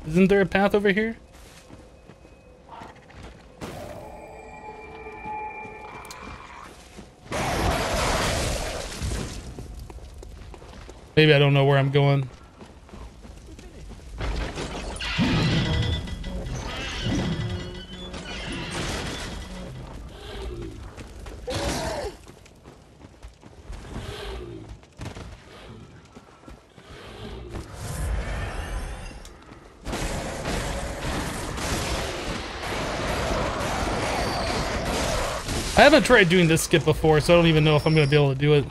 Isn't there a path over here? Maybe I don't know where I'm going. I haven't tried doing this skip before, so I don't even know if I'm going to be able to do it.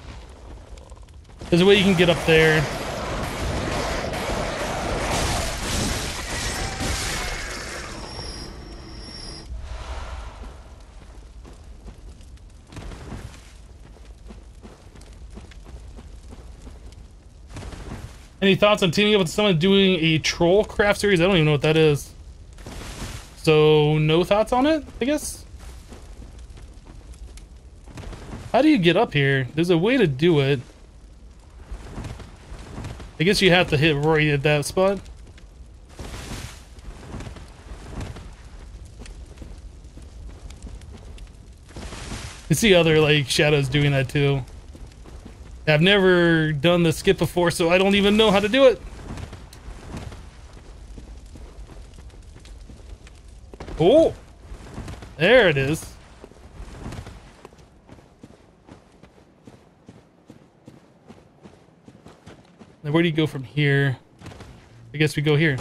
There's a way you can get up there. Any thoughts on teaming up with someone doing a troll craft series? I don't even know what that is. So, no thoughts on it, I guess? How do you get up here? There's a way to do it. I guess you have to hit right at that spot. You see other like shadows doing that too. I've never done the skip before, so I don't even know how to do it. Oh, there it is. Now where do you go from here? I guess we go here.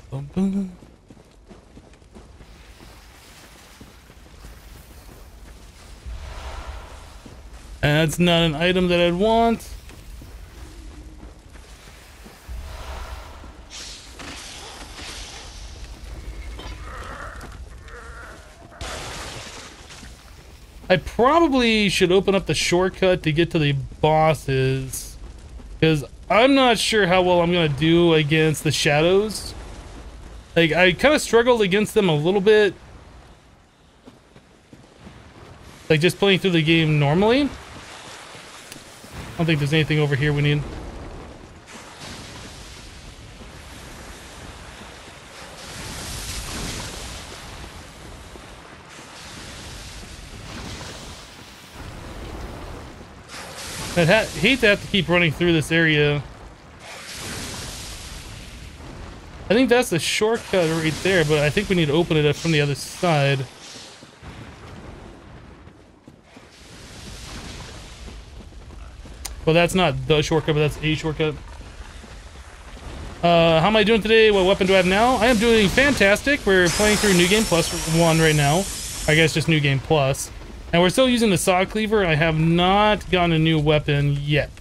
Boom, boom. That's not an item that I'd want. I probably should open up the shortcut to get to the bosses, because I'm not sure how well I'm gonna do against the shadows. Like, I kind of struggled against them a little bit. Like, just playing through the game normally. I don't think there's anything over here we need. I'd hate to have to keep running through this area. I think that's the shortcut right there, but I think we need to open it up from the other side. Well, that's not the shortcut, but that's a shortcut. How am I doing today? What weapon do I have now? I am doing fantastic. We're playing through New Game Plus 1 right now. I guess just New Game Plus. And we're still using the saw cleaver. I have not gotten a new weapon yet.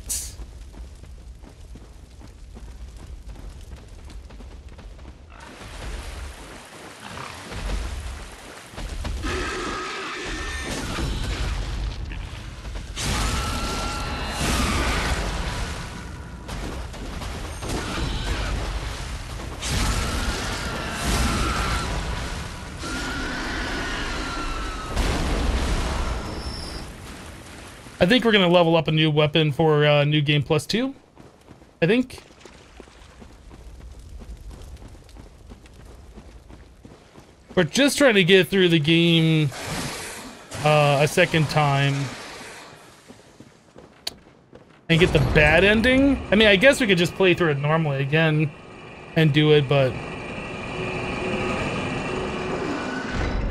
I think we're gonna level up a new weapon for New Game Plus 2. I think. We're just trying to get through the game a second time and get the bad ending. I mean, I guess we could just play through it normally again and do it, but...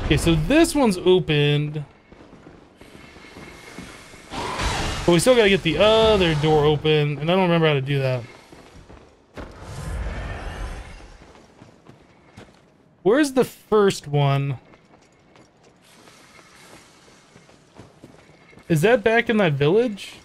Okay, so this one's opened. But we still gotta get the other door open, and I don't remember how to do that. Where's the first one? Is that back in that village?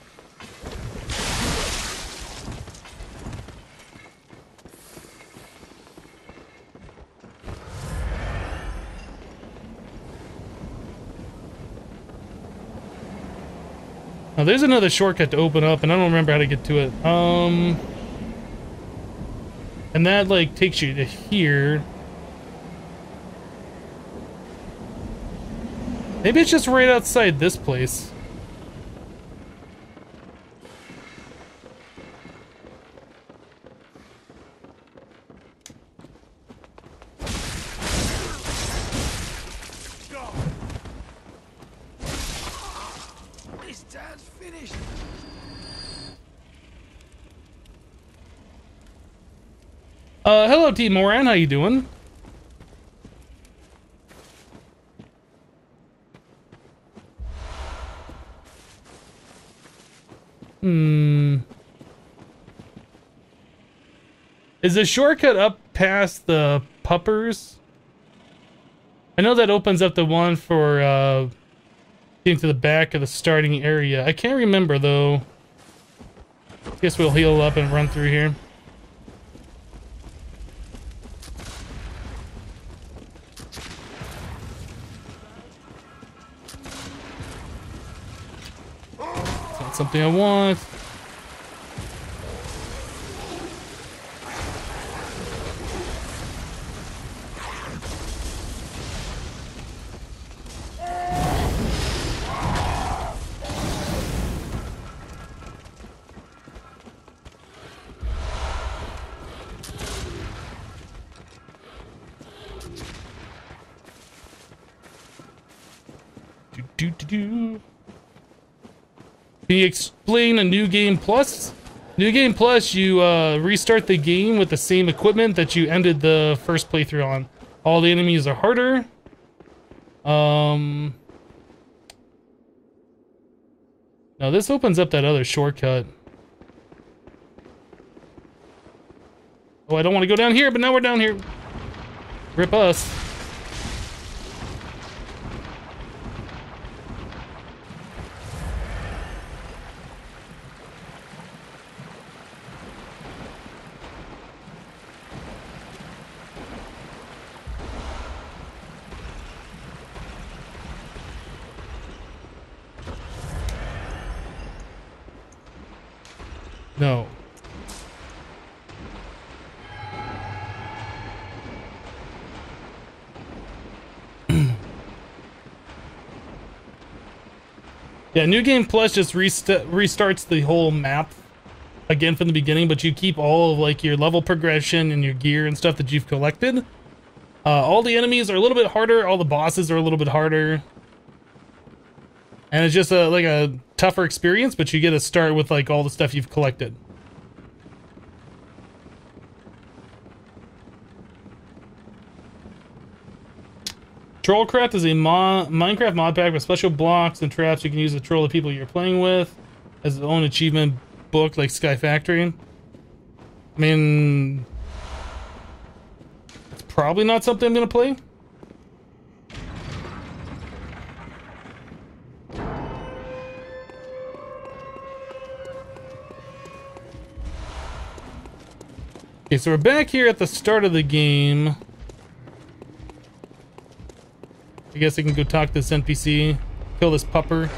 Now there's another shortcut to open up, and I don't remember how to get to it. And that like takes you to here. Maybe it's just right outside this place. This town's finished. Hello T Moran, how you doing? Is the shortcut up past the puppers? I know that opens up the one for getting to the back of the starting area. I can't remember though. Guess we'll heal up and run through here. It's not something I want. Can you explain a New Game Plus? New Game Plus, you restart the game with the same equipment that you ended the first playthrough on. All the enemies are harder. Now this opens up that other shortcut. Oh, I don't want to go down here, but now we're down here. Rip us. No. Yeah, New Game Plus just restarts the whole map again from the beginning, but you keep all of like your level progression and your gear and stuff that you've collected. All the enemies are a little bit harder, all the bosses are a little bit harder. And it's just like a tougher experience, but you get to start with like all the stuff you've collected. Trollcraft is a Minecraft mod pack with special blocks and traps you can use to troll the people you're playing with. Has its own achievement book like Sky Factory. I mean, it's probably not something I'm gonna play. Okay, so we're back here at the start of the game. I guess I can go talk to this NPC, kill this pupper.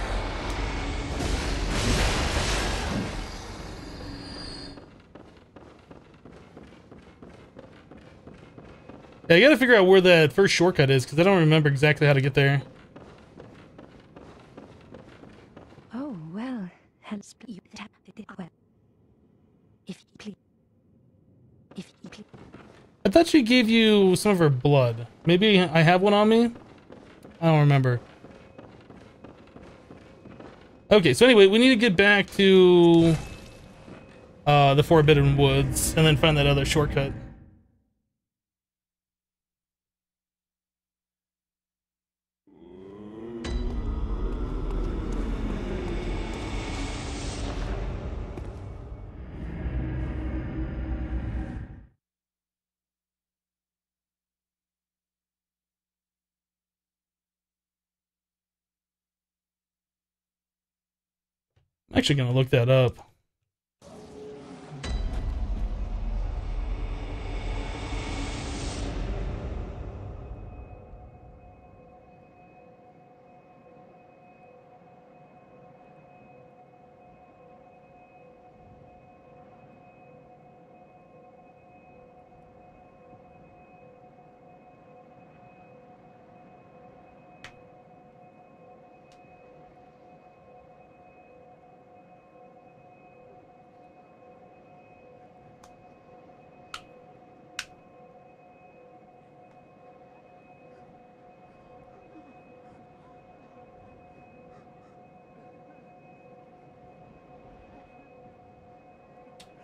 Yeah, I gotta figure out where that first shortcut is, because I don't remember exactly how to get there. Oh, well, hence you tap it well. If you please. If you please. I thought she gave you some of her blood. Maybe I have one on me? I don't remember. Okay, so anyway, we need to get back to the Forbidden Woods and then find that other shortcut. I'm actually gonna look that up.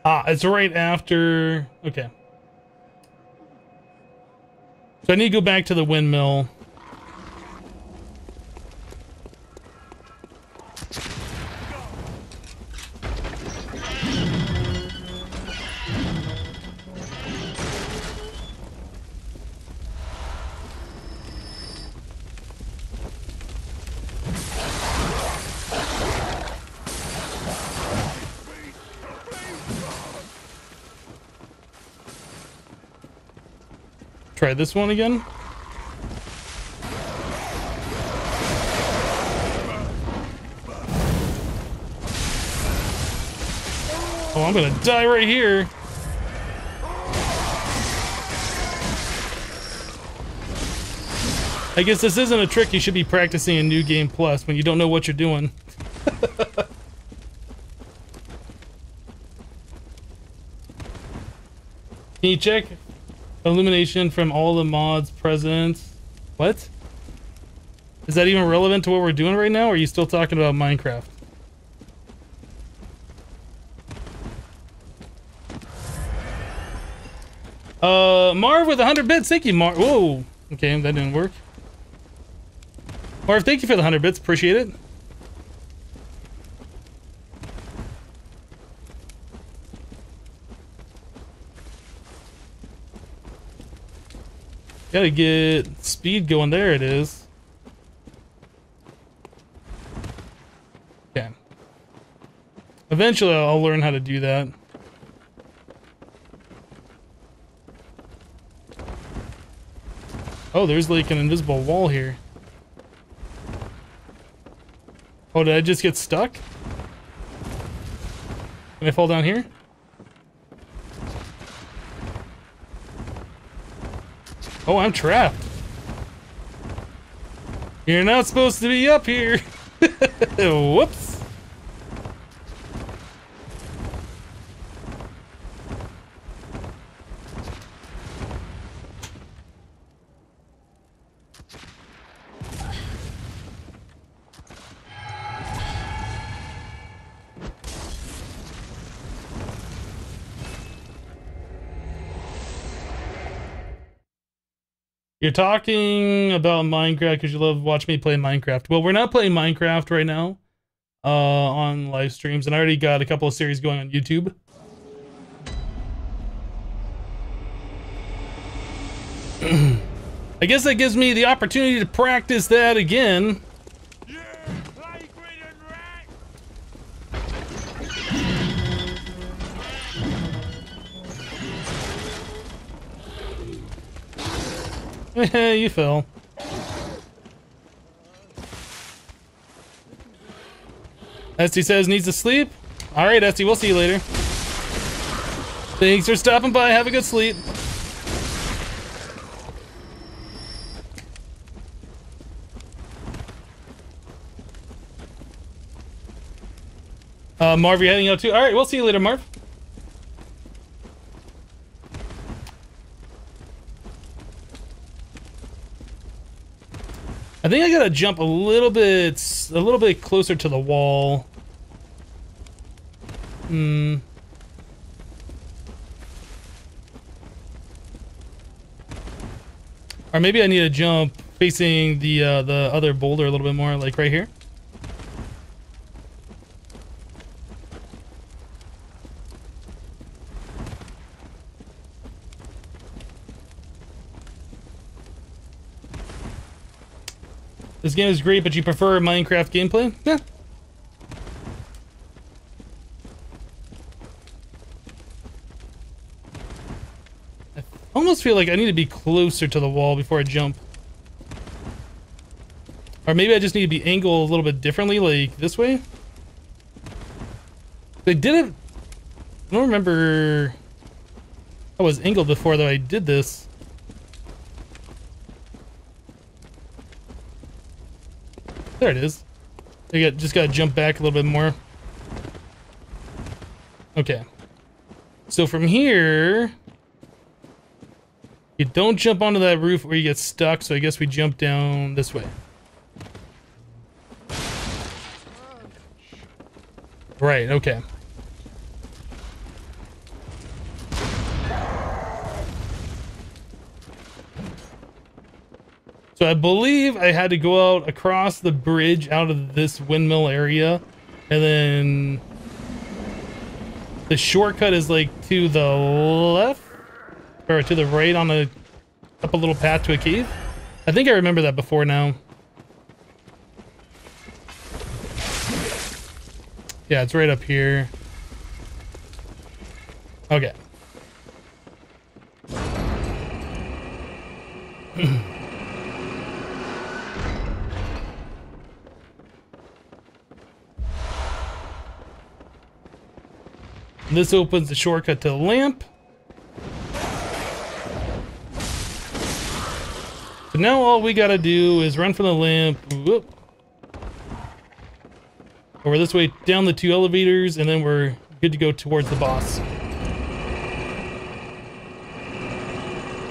Ah, it's right after... Okay. So I need to go back to the windmill. Try this one again. Oh, I'm gonna die right here. I guess this isn't a trick you should be practicing in New Game Plus when you don't know what you're doing. Can you check illumination from all the mods present? What? Is that even relevant to what we're doing right now, or are you still talking about Minecraft? Marv with 100 bits. Thank you, Marv. Whoa. Okay, that didn't work. Marv, thank you for the 100 bits. Appreciate it. Gotta get speed going. There it is. Okay. Eventually I'll learn how to do that. Oh, there's like an invisible wall here. Oh, did I just get stuck? Can I fall down here? Oh, I'm trapped. You're not supposed to be up here. Whoops. You're talking about Minecraft because you love watching me play Minecraft. Well, we're not playing Minecraft right now on live streams, and I already got a couple of series going on YouTube. I guess that gives me the opportunity to practice that again. You fell. Esty says needs to sleep. Alright, Esty, we'll see you later. Thanks for stopping by. Have a good sleep. Marv, you're heading out too? Alright, we'll see you later, Marv. I think I gotta jump a little bit closer to the wall. Or maybe I need to jump facing the other boulder a little bit more, like right here. This game is great, but you prefer Minecraft gameplay? Yeah. I almost feel like I need to be closer to the wall before I jump. Or maybe I just need to be angled a little bit differently, like this way. They did it. I don't remember I was angled before though I did this. There it is. Just gotta jump back a little bit more. Okay. So from here, you don't jump onto that roof or you get stuck, so I guess we jump down this way. Right, okay. So I believe I had to go out across the bridge out of this windmill area, and then the shortcut is like to the left or to the right on up a little path to a cave. I think I remember that before now. Yeah, it's right up here. Okay. This opens the shortcut to the lamp. So now all we gotta do is run from the lamp. Whoop. Over this way, down the 2 elevators, and then we're good to go towards the boss.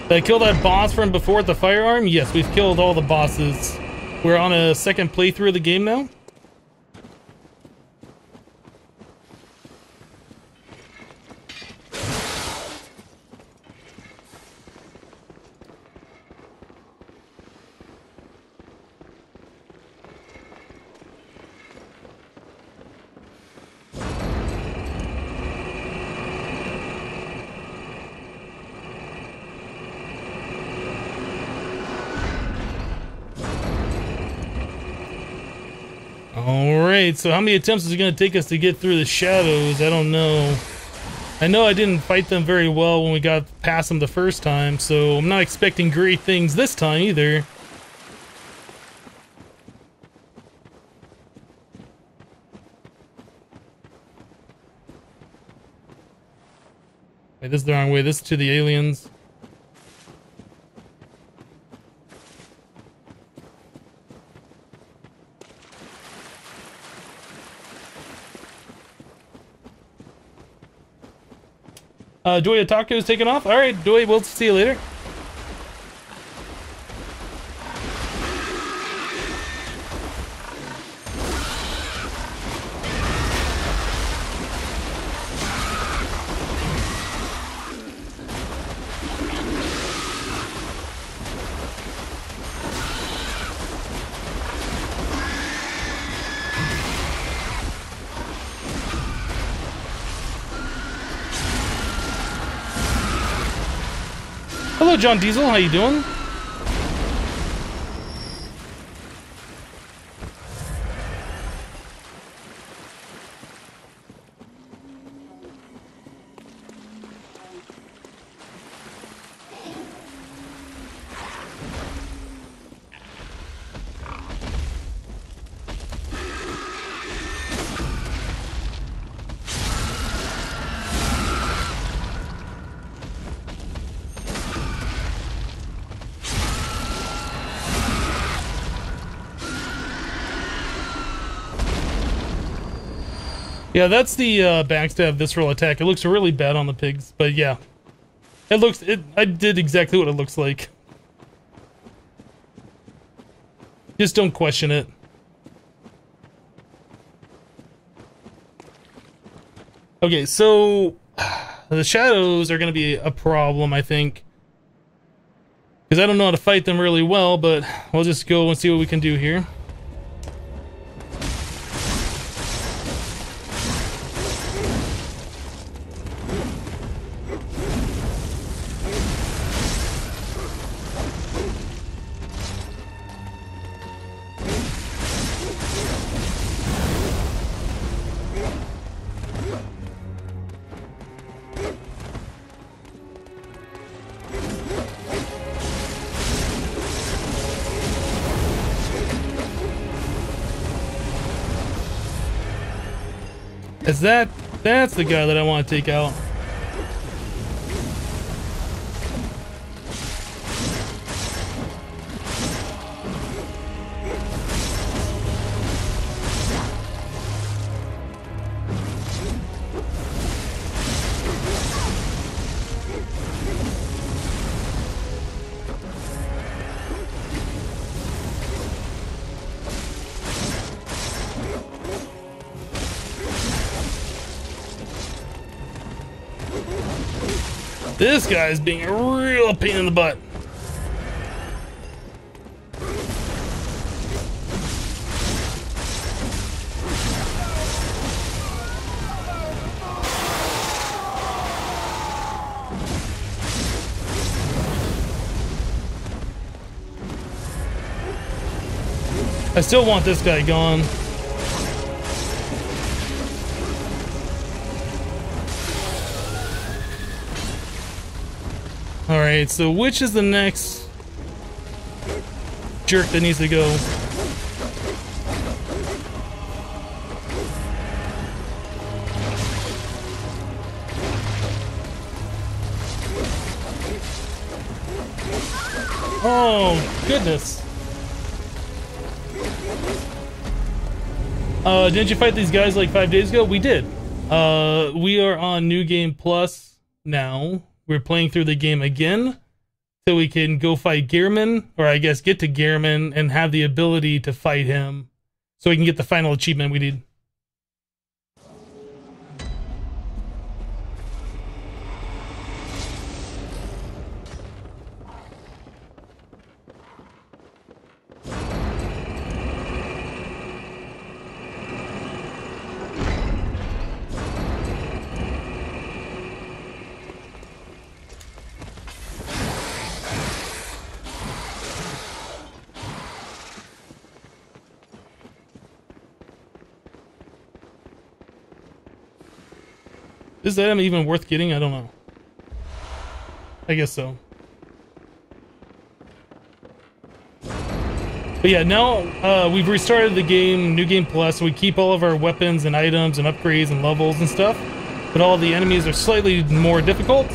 Did I kill that boss from before at the firearm? Yes, we've killed all the bosses. We're on a second playthrough of the game now. Alright, so how many attempts is it going to take us to get through the shadows? I don't know. I know I didn't fight them very well when we got past them the first time, so I'm not expecting great things this time either. Wait, this is the wrong way. This is to the aliens. Doi Otaku is taking off. Alright, Doi, we'll see you later. Hello, John Diesel. How you doing? Yeah, that's the backstab visceral attack. It looks really bad on the pigs, but yeah. I did exactly what it looks like. Just don't question it. Okay, so the shadows are going to be a problem, I think. Because I don't know how to fight them really well, but we'll just go and see what we can do here. Is that's the guy that I want to take out. This guy's being a real pain in the butt. I still want this guy gone. Alright, so which is the next jerk that needs to go? Oh, goodness. Didn't you fight these guys like 5 days ago? We did. We are on New Game Plus now. We're playing through the game again, so we can go fight Gehrman, or I guess get to Gehrman and have the ability to fight him, so we can get the final achievement we need. Is that item even worth getting? I don't know. I guess so. But yeah, now we've restarted the game, New Game Plus, so we keep all of our weapons and items and upgrades and levels and stuff. But all the enemies are slightly more difficult.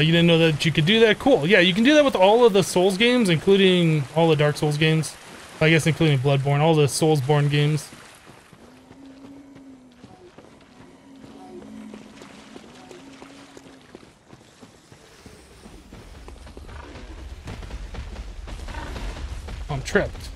You didn't know that you could do that? Cool. Yeah, you can do that with all of the Souls games, including all the Dark Souls games. I guess including Bloodborne, all the Soulsborne games. Oh, I'm tripped.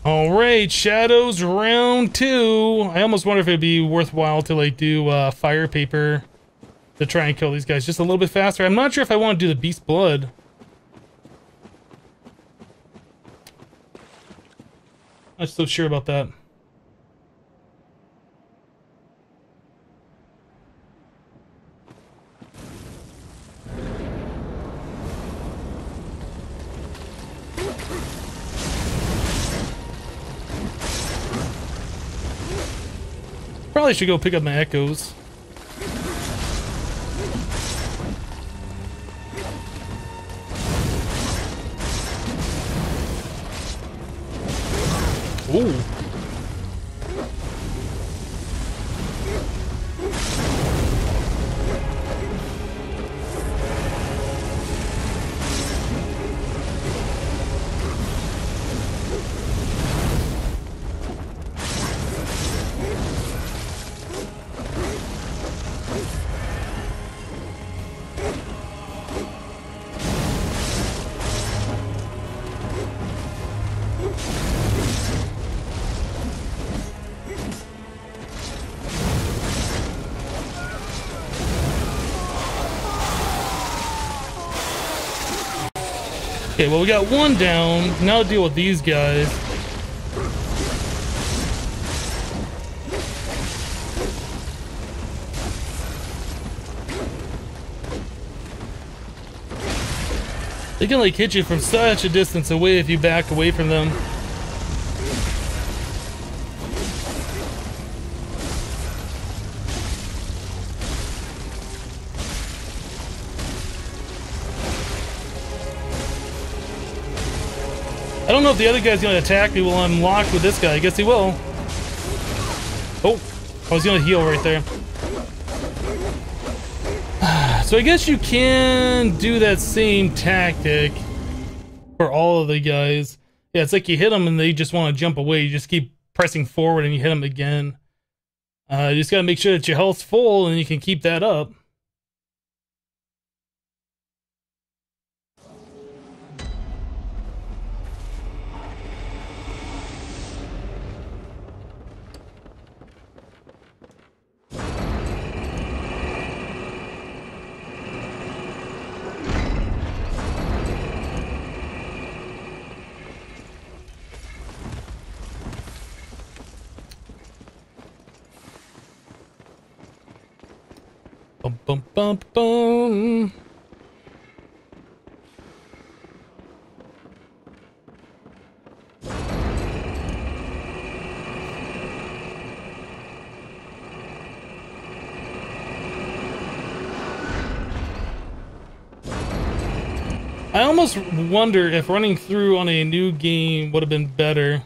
Alright, Shadows round 2. I almost wonder if it'd be worthwhile to like do fire paper to try and kill these guys just a little bit faster. I'm not sure if I want to do the beast blood. I'm not so sure about that. Probably should go pick up my echoes. Ooh. Okay, well, we got one down. Now deal with these guys. They can like hit you from such a distance away if you back away from them. I don't know if the other guy's gonna attack me while I'm locked with this guy. I guess he will. Oh, I was gonna heal right there. So I guess you can do that same tactic for all of the guys. Yeah, it's like you hit them and they just want to jump away. You just keep pressing forward and you hit them again. You just gotta make sure that your health's full and you can keep that up. Bum, bum, bum, bum. I almost wonder if running through on a new game would have been better.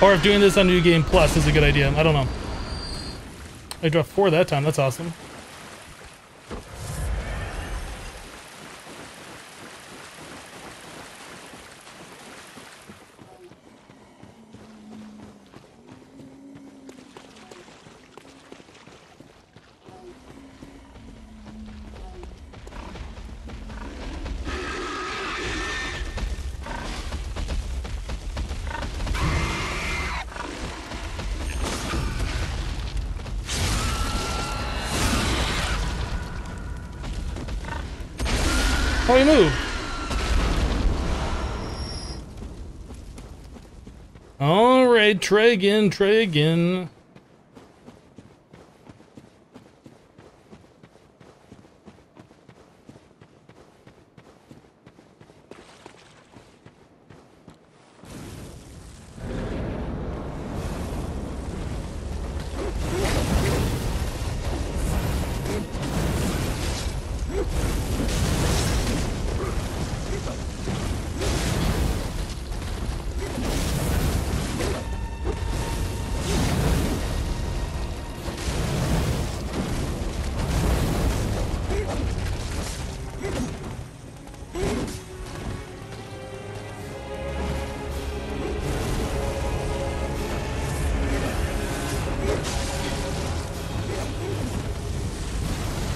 Or if doing this on New Game Plus is a good idea. I don't know. I dropped 4 that time. That's awesome. How do you move? Alright, try again, try again.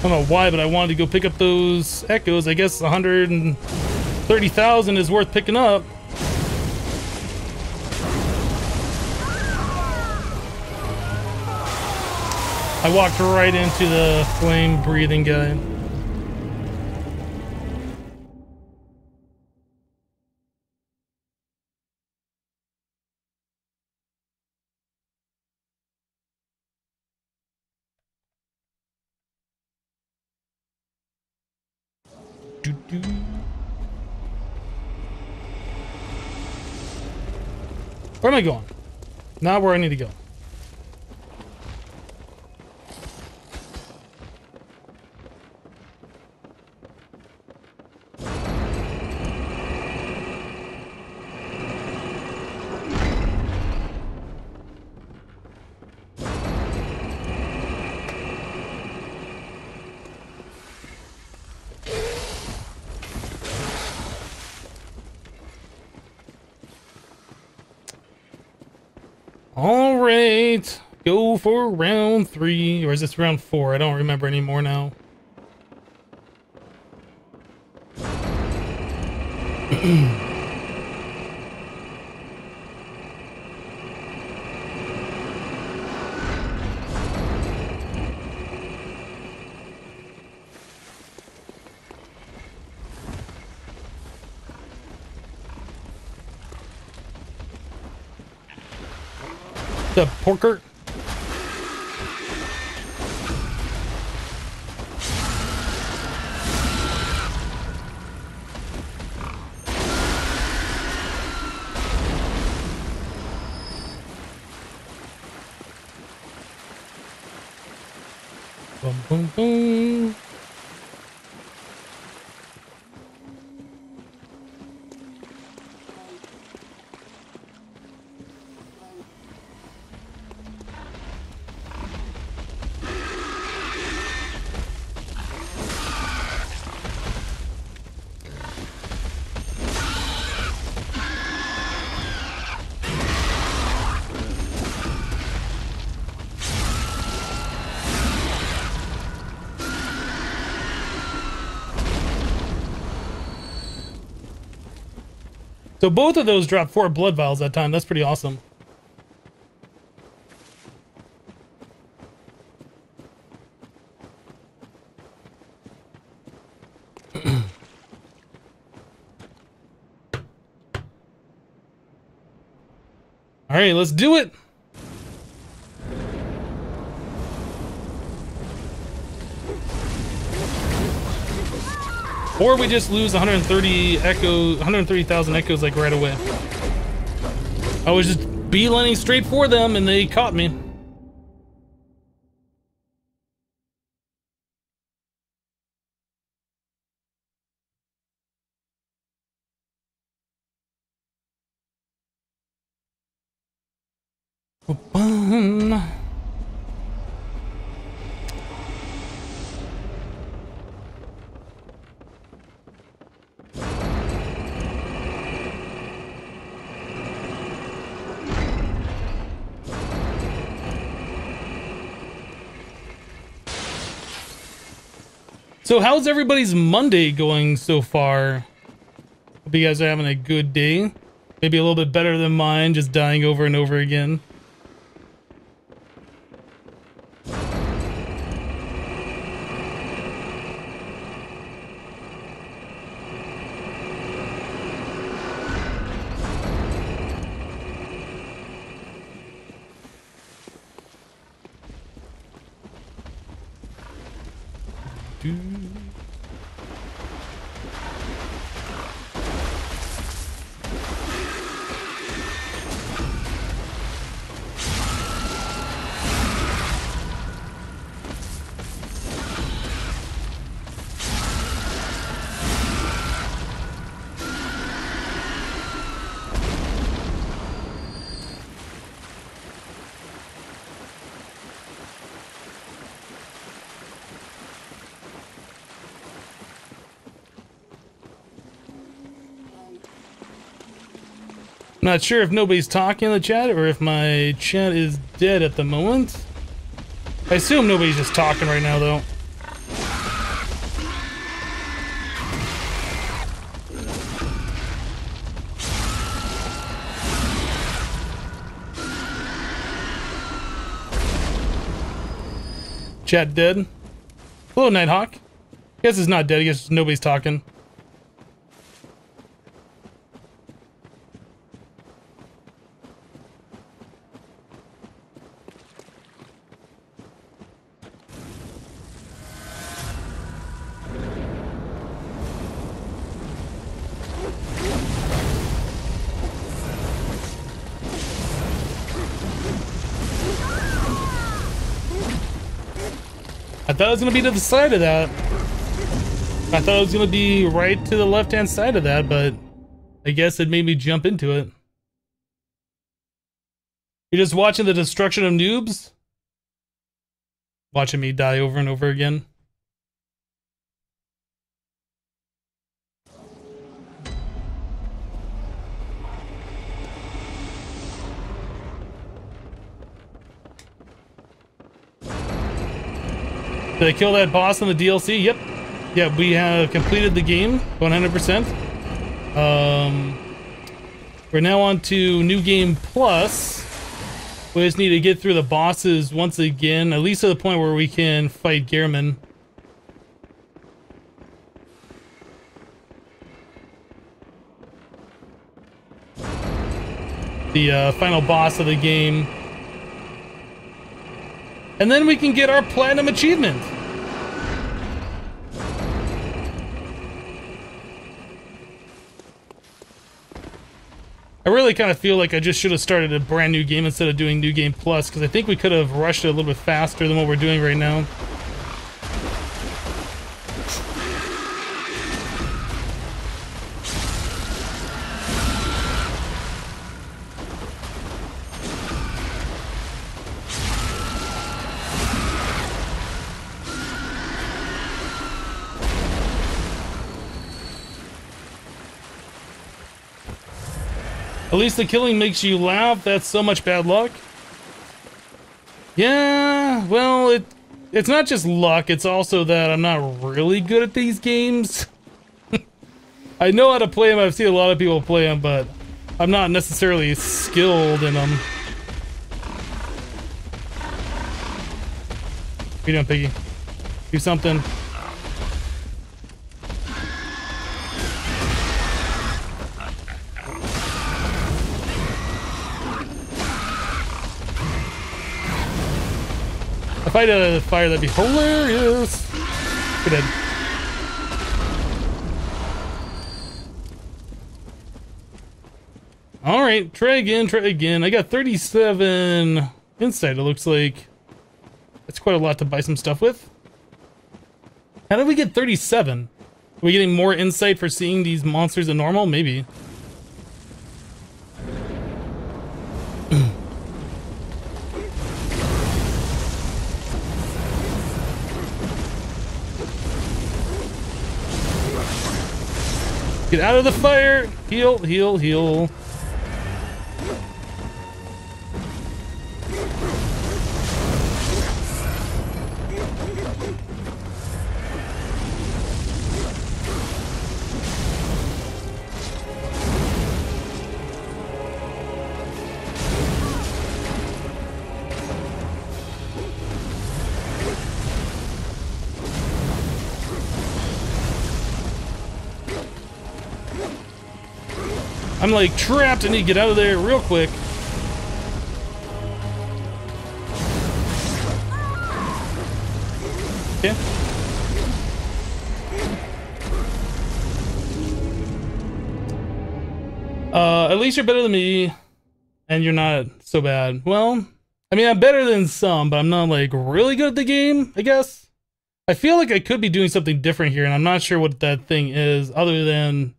don't know why, but I wanted to go pick up those echoes. I guess 130,000 is worth picking up. I walked right into the flame-breathing guy. Where am I going? Not where I need to go. All right, go for round 3, or is this round 4? I don't remember anymore now. The porker. Boom, boom, boom. So both of those dropped 4 blood vials that time. That's pretty awesome. All right, let's do it. Or we just lose 130,000 echoes like right away. I was just beelining straight for them and they caught me. So how's everybody's Monday going so far? Hope you guys are having a good day. Maybe a little bit better than mine, just dying over and over again. Not sure if nobody's talking in the chat or if my chat is dead at the moment. I assume nobody's just talking right now, though. Chat dead. Hello, Nighthawk. Guess it's not dead. I guess nobody's talking. I thought it was going to be to the side of that. I thought it was going to be right to the left-hand side of that, but I guess it made me jump into it. You're just watching the destruction of noobs? Watching me die over and over again. Did I kill that boss in the DLC? Yep. Yeah, we have completed the game 100%. We're now on to New Game Plus. We just need to get through the bosses once again, at least to the point where we can fight Gehrman. The final boss of the game. And then we can get our platinum achievement. I really kind of feel like I just should have started a brand new game instead of doing New Game Plus, because I think we could have rushed it a little bit faster than what we're doing right now. At least the killing makes you laugh. That's so much bad luck. Yeah, well, it's not just luck. It's also that I'm not really good at these games. I know how to play them. I've seen a lot of people play them, but I'm not necessarily skilled in them. What are you doing, Piggy? Do something. If I did a fire, that'd be hilarious. We're dead. Alright, try again, try again. I got 37 insight, it looks like. That's quite a lot to buy some stuff with. How did we get 37? Are we getting more insight for seeing these monsters than normal? Maybe. Get out of the fire! Heal, heal, heal. I'm like trapped. I need to get out of there real quick. Okay. At least you're better than me, and you're not so bad. Well, I mean, I'm better than some, but I'm not like really good at the game, I guess. I feel like I could be doing something different here, and I'm not sure what that thing is, other than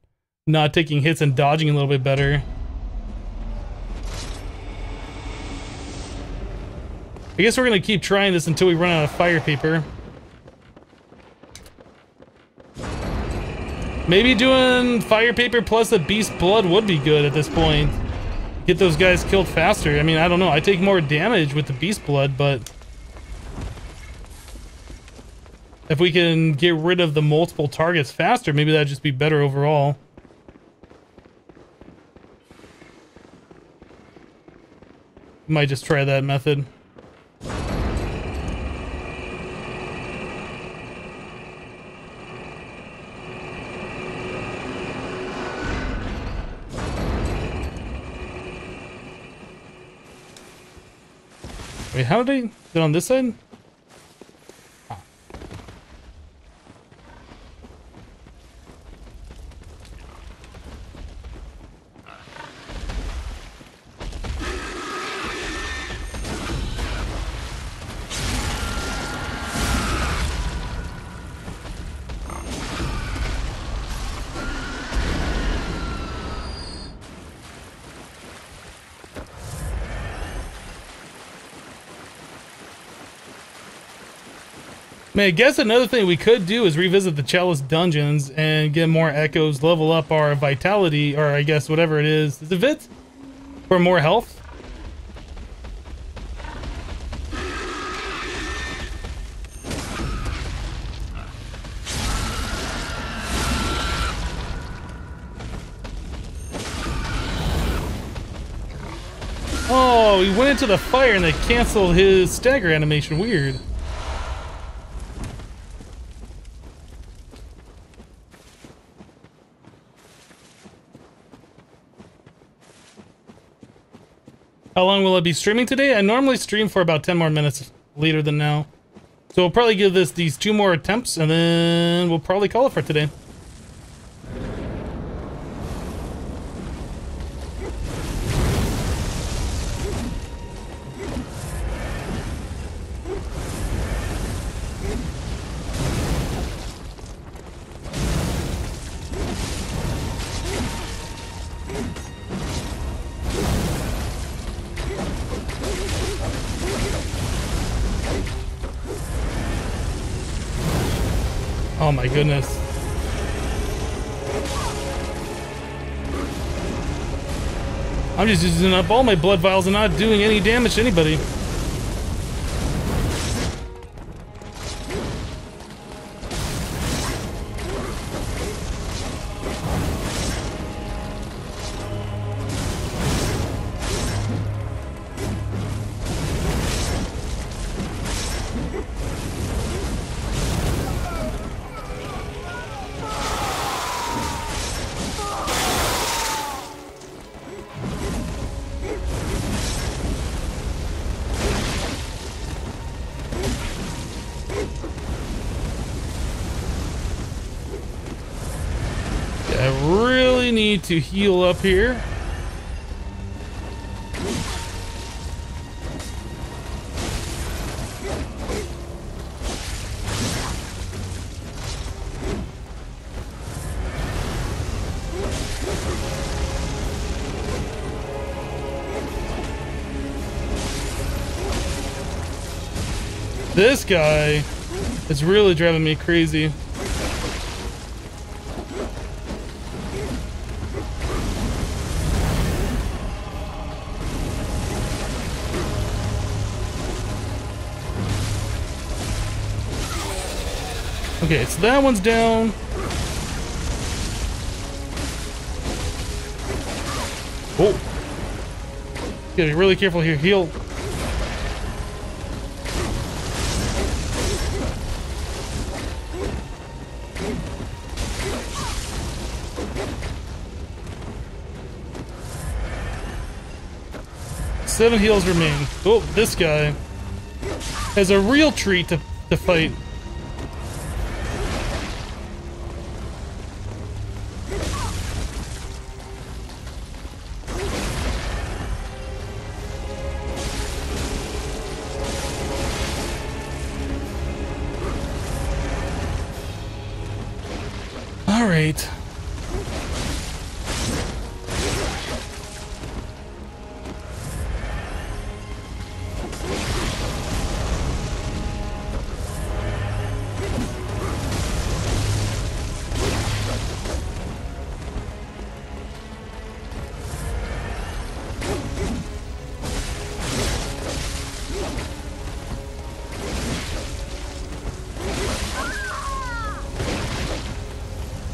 not taking hits and dodging a little bit better. I guess we're gonna keep trying this until we run out of fire paper. Maybe doing fire paper plus the beast blood would be good at this point. Get those guys killed faster. I mean, I don't know. I take more damage with the beast blood, but if we can get rid of the multiple targets faster, maybe that'd just be better overall. Might just try that method. Wait, how did I get on this side? Man, I guess another thing we could do is revisit the Chalice dungeons and get more echoes, level up our vitality, or I guess whatever it is. Is it Vit? For more health? Oh, he went into the fire and they canceled his stagger animation. Weird. How long will I be streaming today? I normally stream for about 10 more minutes later than now. So we'll probably give this these 2 more attempts and then we'll probably call it for today. Oh my goodness. I'm just using up all my blood vials and not doing any damage to anybody. To heal up here. This guy is really driving me crazy. Okay, so that one's down. Oh. Gotta be really careful here. Heal. Seven heals remain. Oh, this guy has a real treat to fight. Alright.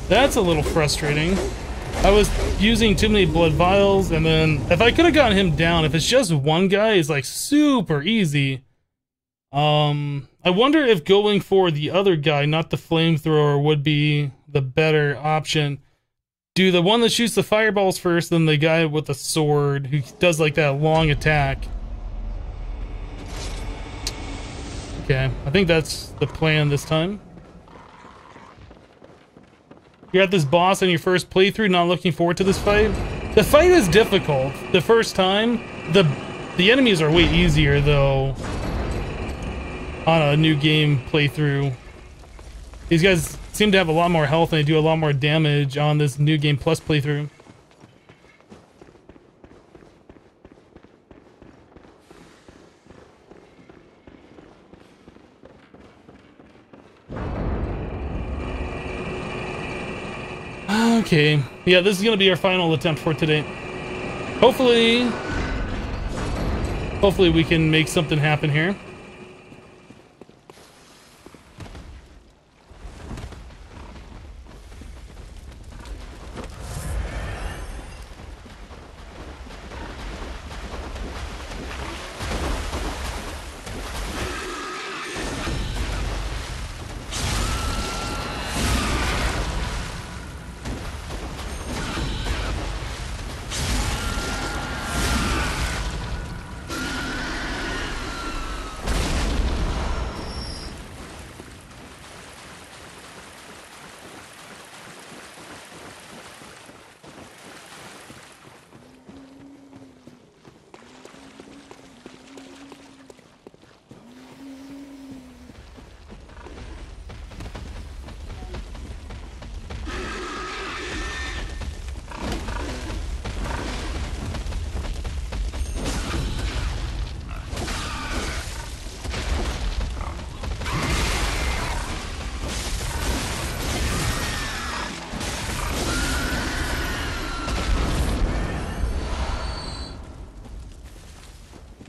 That's a little frustrating. I was using too many blood vials, and then if I could have gotten him down, if it's just one guy, it's like super easy. I wonder if going for the other guy, not the flamethrower, would be the better option. Do the one that shoots the fireballs first, then the guy with the sword who does like that long attack. Okay, I think that's the plan this time. You're at this boss on your first playthrough, not looking forward to this fight? The fight is difficult the first time. The enemies are way easier, though, on a new game playthrough. These guys seem to have a lot more health and they do a lot more damage on this new game plus playthrough. Okay, yeah, this is gonna be our final attempt for today. Hopefully we can make something happen here.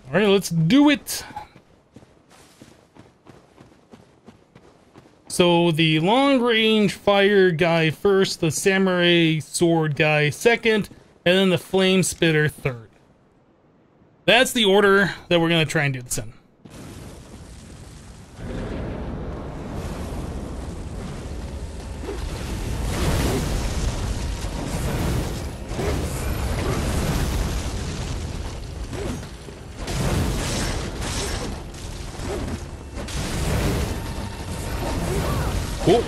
All right, let's do it. So the long-range fire guy first, the samurai sword guy second, and then the flame spitter third. That's the order that we're gonna try and do this in. Cool.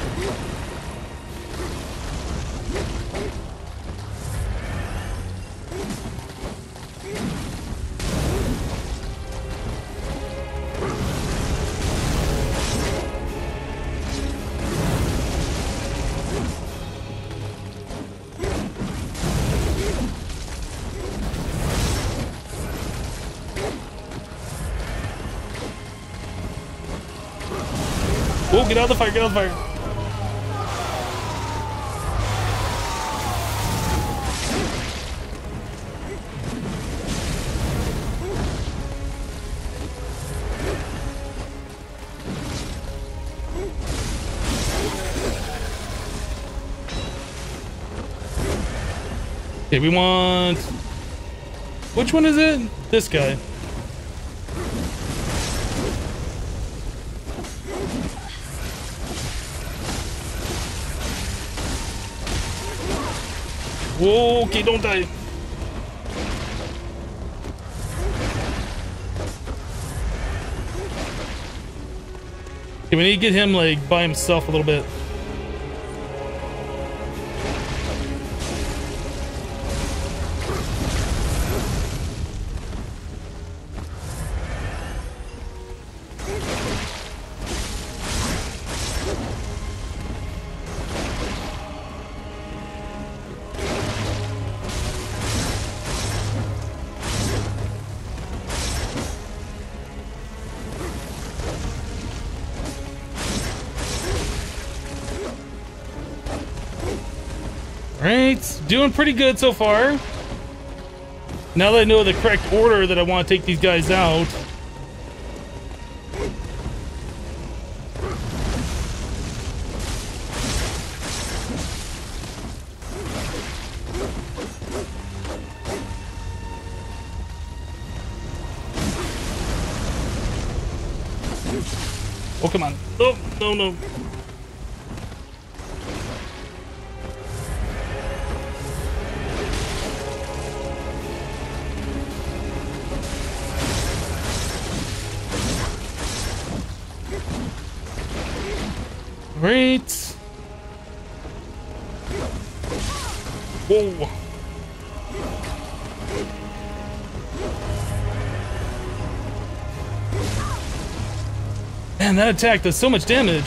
Oh, get out of the fire, get out of the fire. Okay, we want... Which one is it? This guy. Whoa, okay, don't die. Okay, we need to get him, like, by himself a little bit. Alright, doing pretty good so far. Now that I know the correct order that I want to take these guys out. Oh, come on. Oh, no, no. Great. Whoa. Man, that attack does so much damage.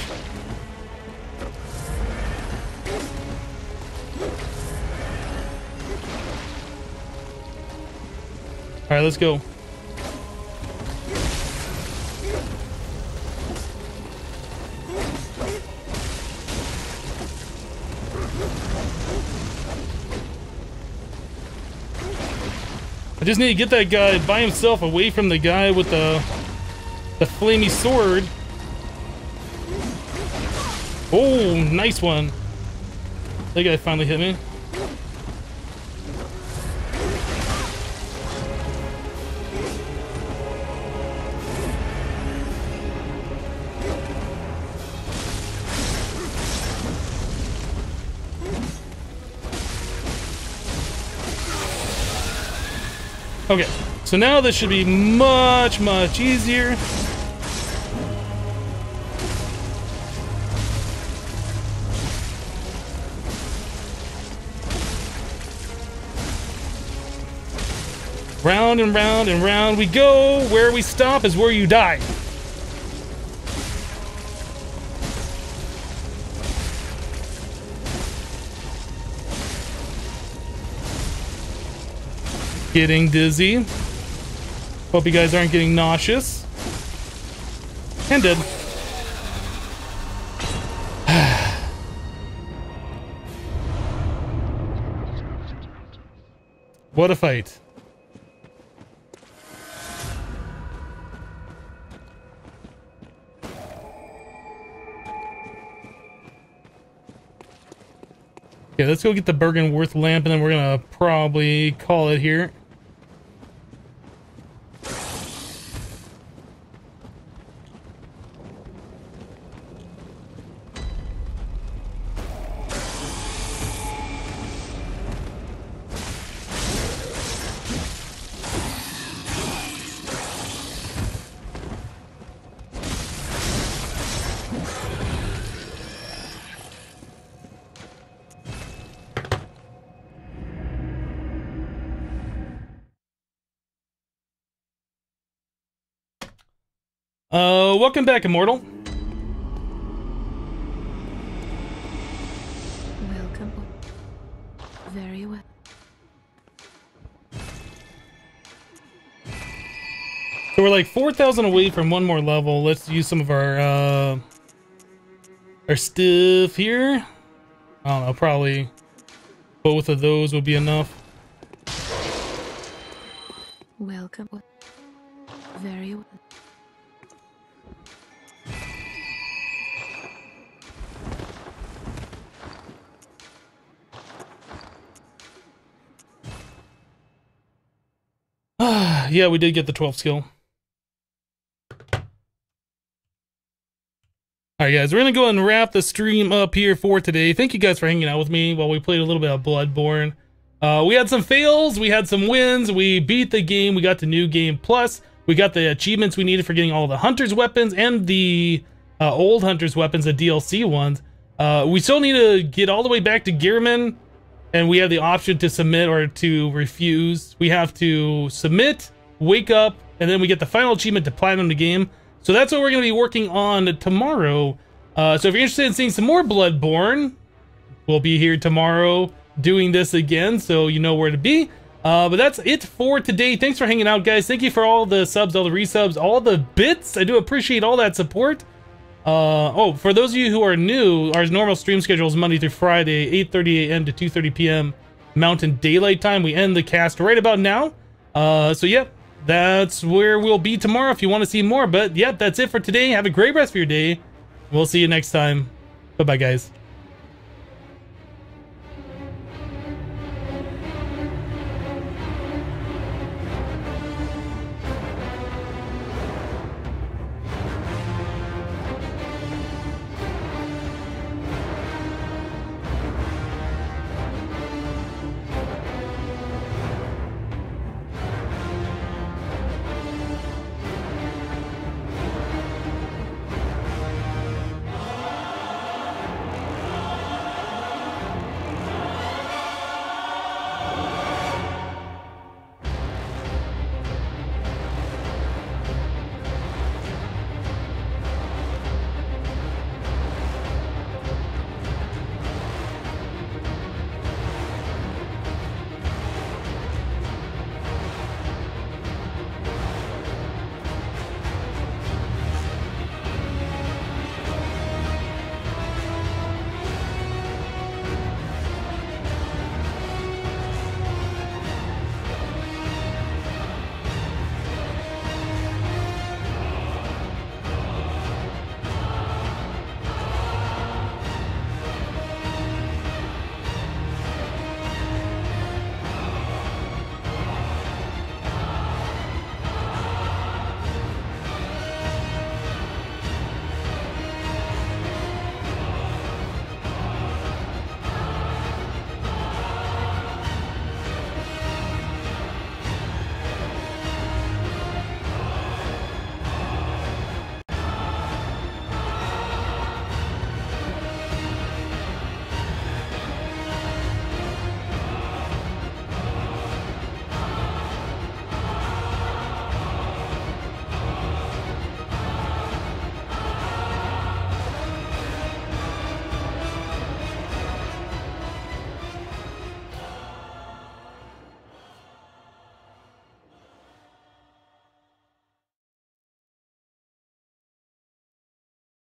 All right, let's go. I just need to get that guy by himself away from the guy with the flamey sword. Oh, nice one. That guy finally hit me. Okay, so now this should be much, much easier. Round and round and round we go. Where we stop is where you die. Getting dizzy. Hope you guys aren't getting nauseous. And dead. What a fight. Okay, let's go get the Bergenworth lamp and then we're gonna probably call it here. Welcome back, Immortal. Welcome. Very well. So we're like 4,000 away from one more level. Let's use some of our stuff here. I don't know, probably both of those would be enough. Welcome. Very well. Yeah, we did get the 12th skill. Alright guys, we're gonna go ahead and wrap the stream up here for today. Thank you guys for hanging out with me while we played a little bit of Bloodborne. We had some fails, we had some wins, we beat the game, we got the new game plus, we got the achievements we needed for getting all the Hunter's weapons and the old Hunter's weapons, the DLC ones. We still need to get all the way back to Gearman, and we have the option to submit or to refuse. We have to submit, wake up, and then we get the final achievement to platinum the game. So that's what we're going to be working on tomorrow. So if you're interested in seeing some more Bloodborne, we'll be here tomorrow doing this again, so you know where to be. But that's it for today. Thanks for hanging out, guys. Thank you for all the subs, all the resubs, all the bits. I do appreciate all that support. Oh, for those of you who are new, our normal stream schedule is Monday through Friday, 8:30 a.m. to 2:30 p.m. Mountain Daylight Time. We end the cast right about now. So yeah, that's where we'll be tomorrow if you want to see more. But yeah, that's it for today. Have a great rest of your day. We'll see you next time. Bye-bye, guys.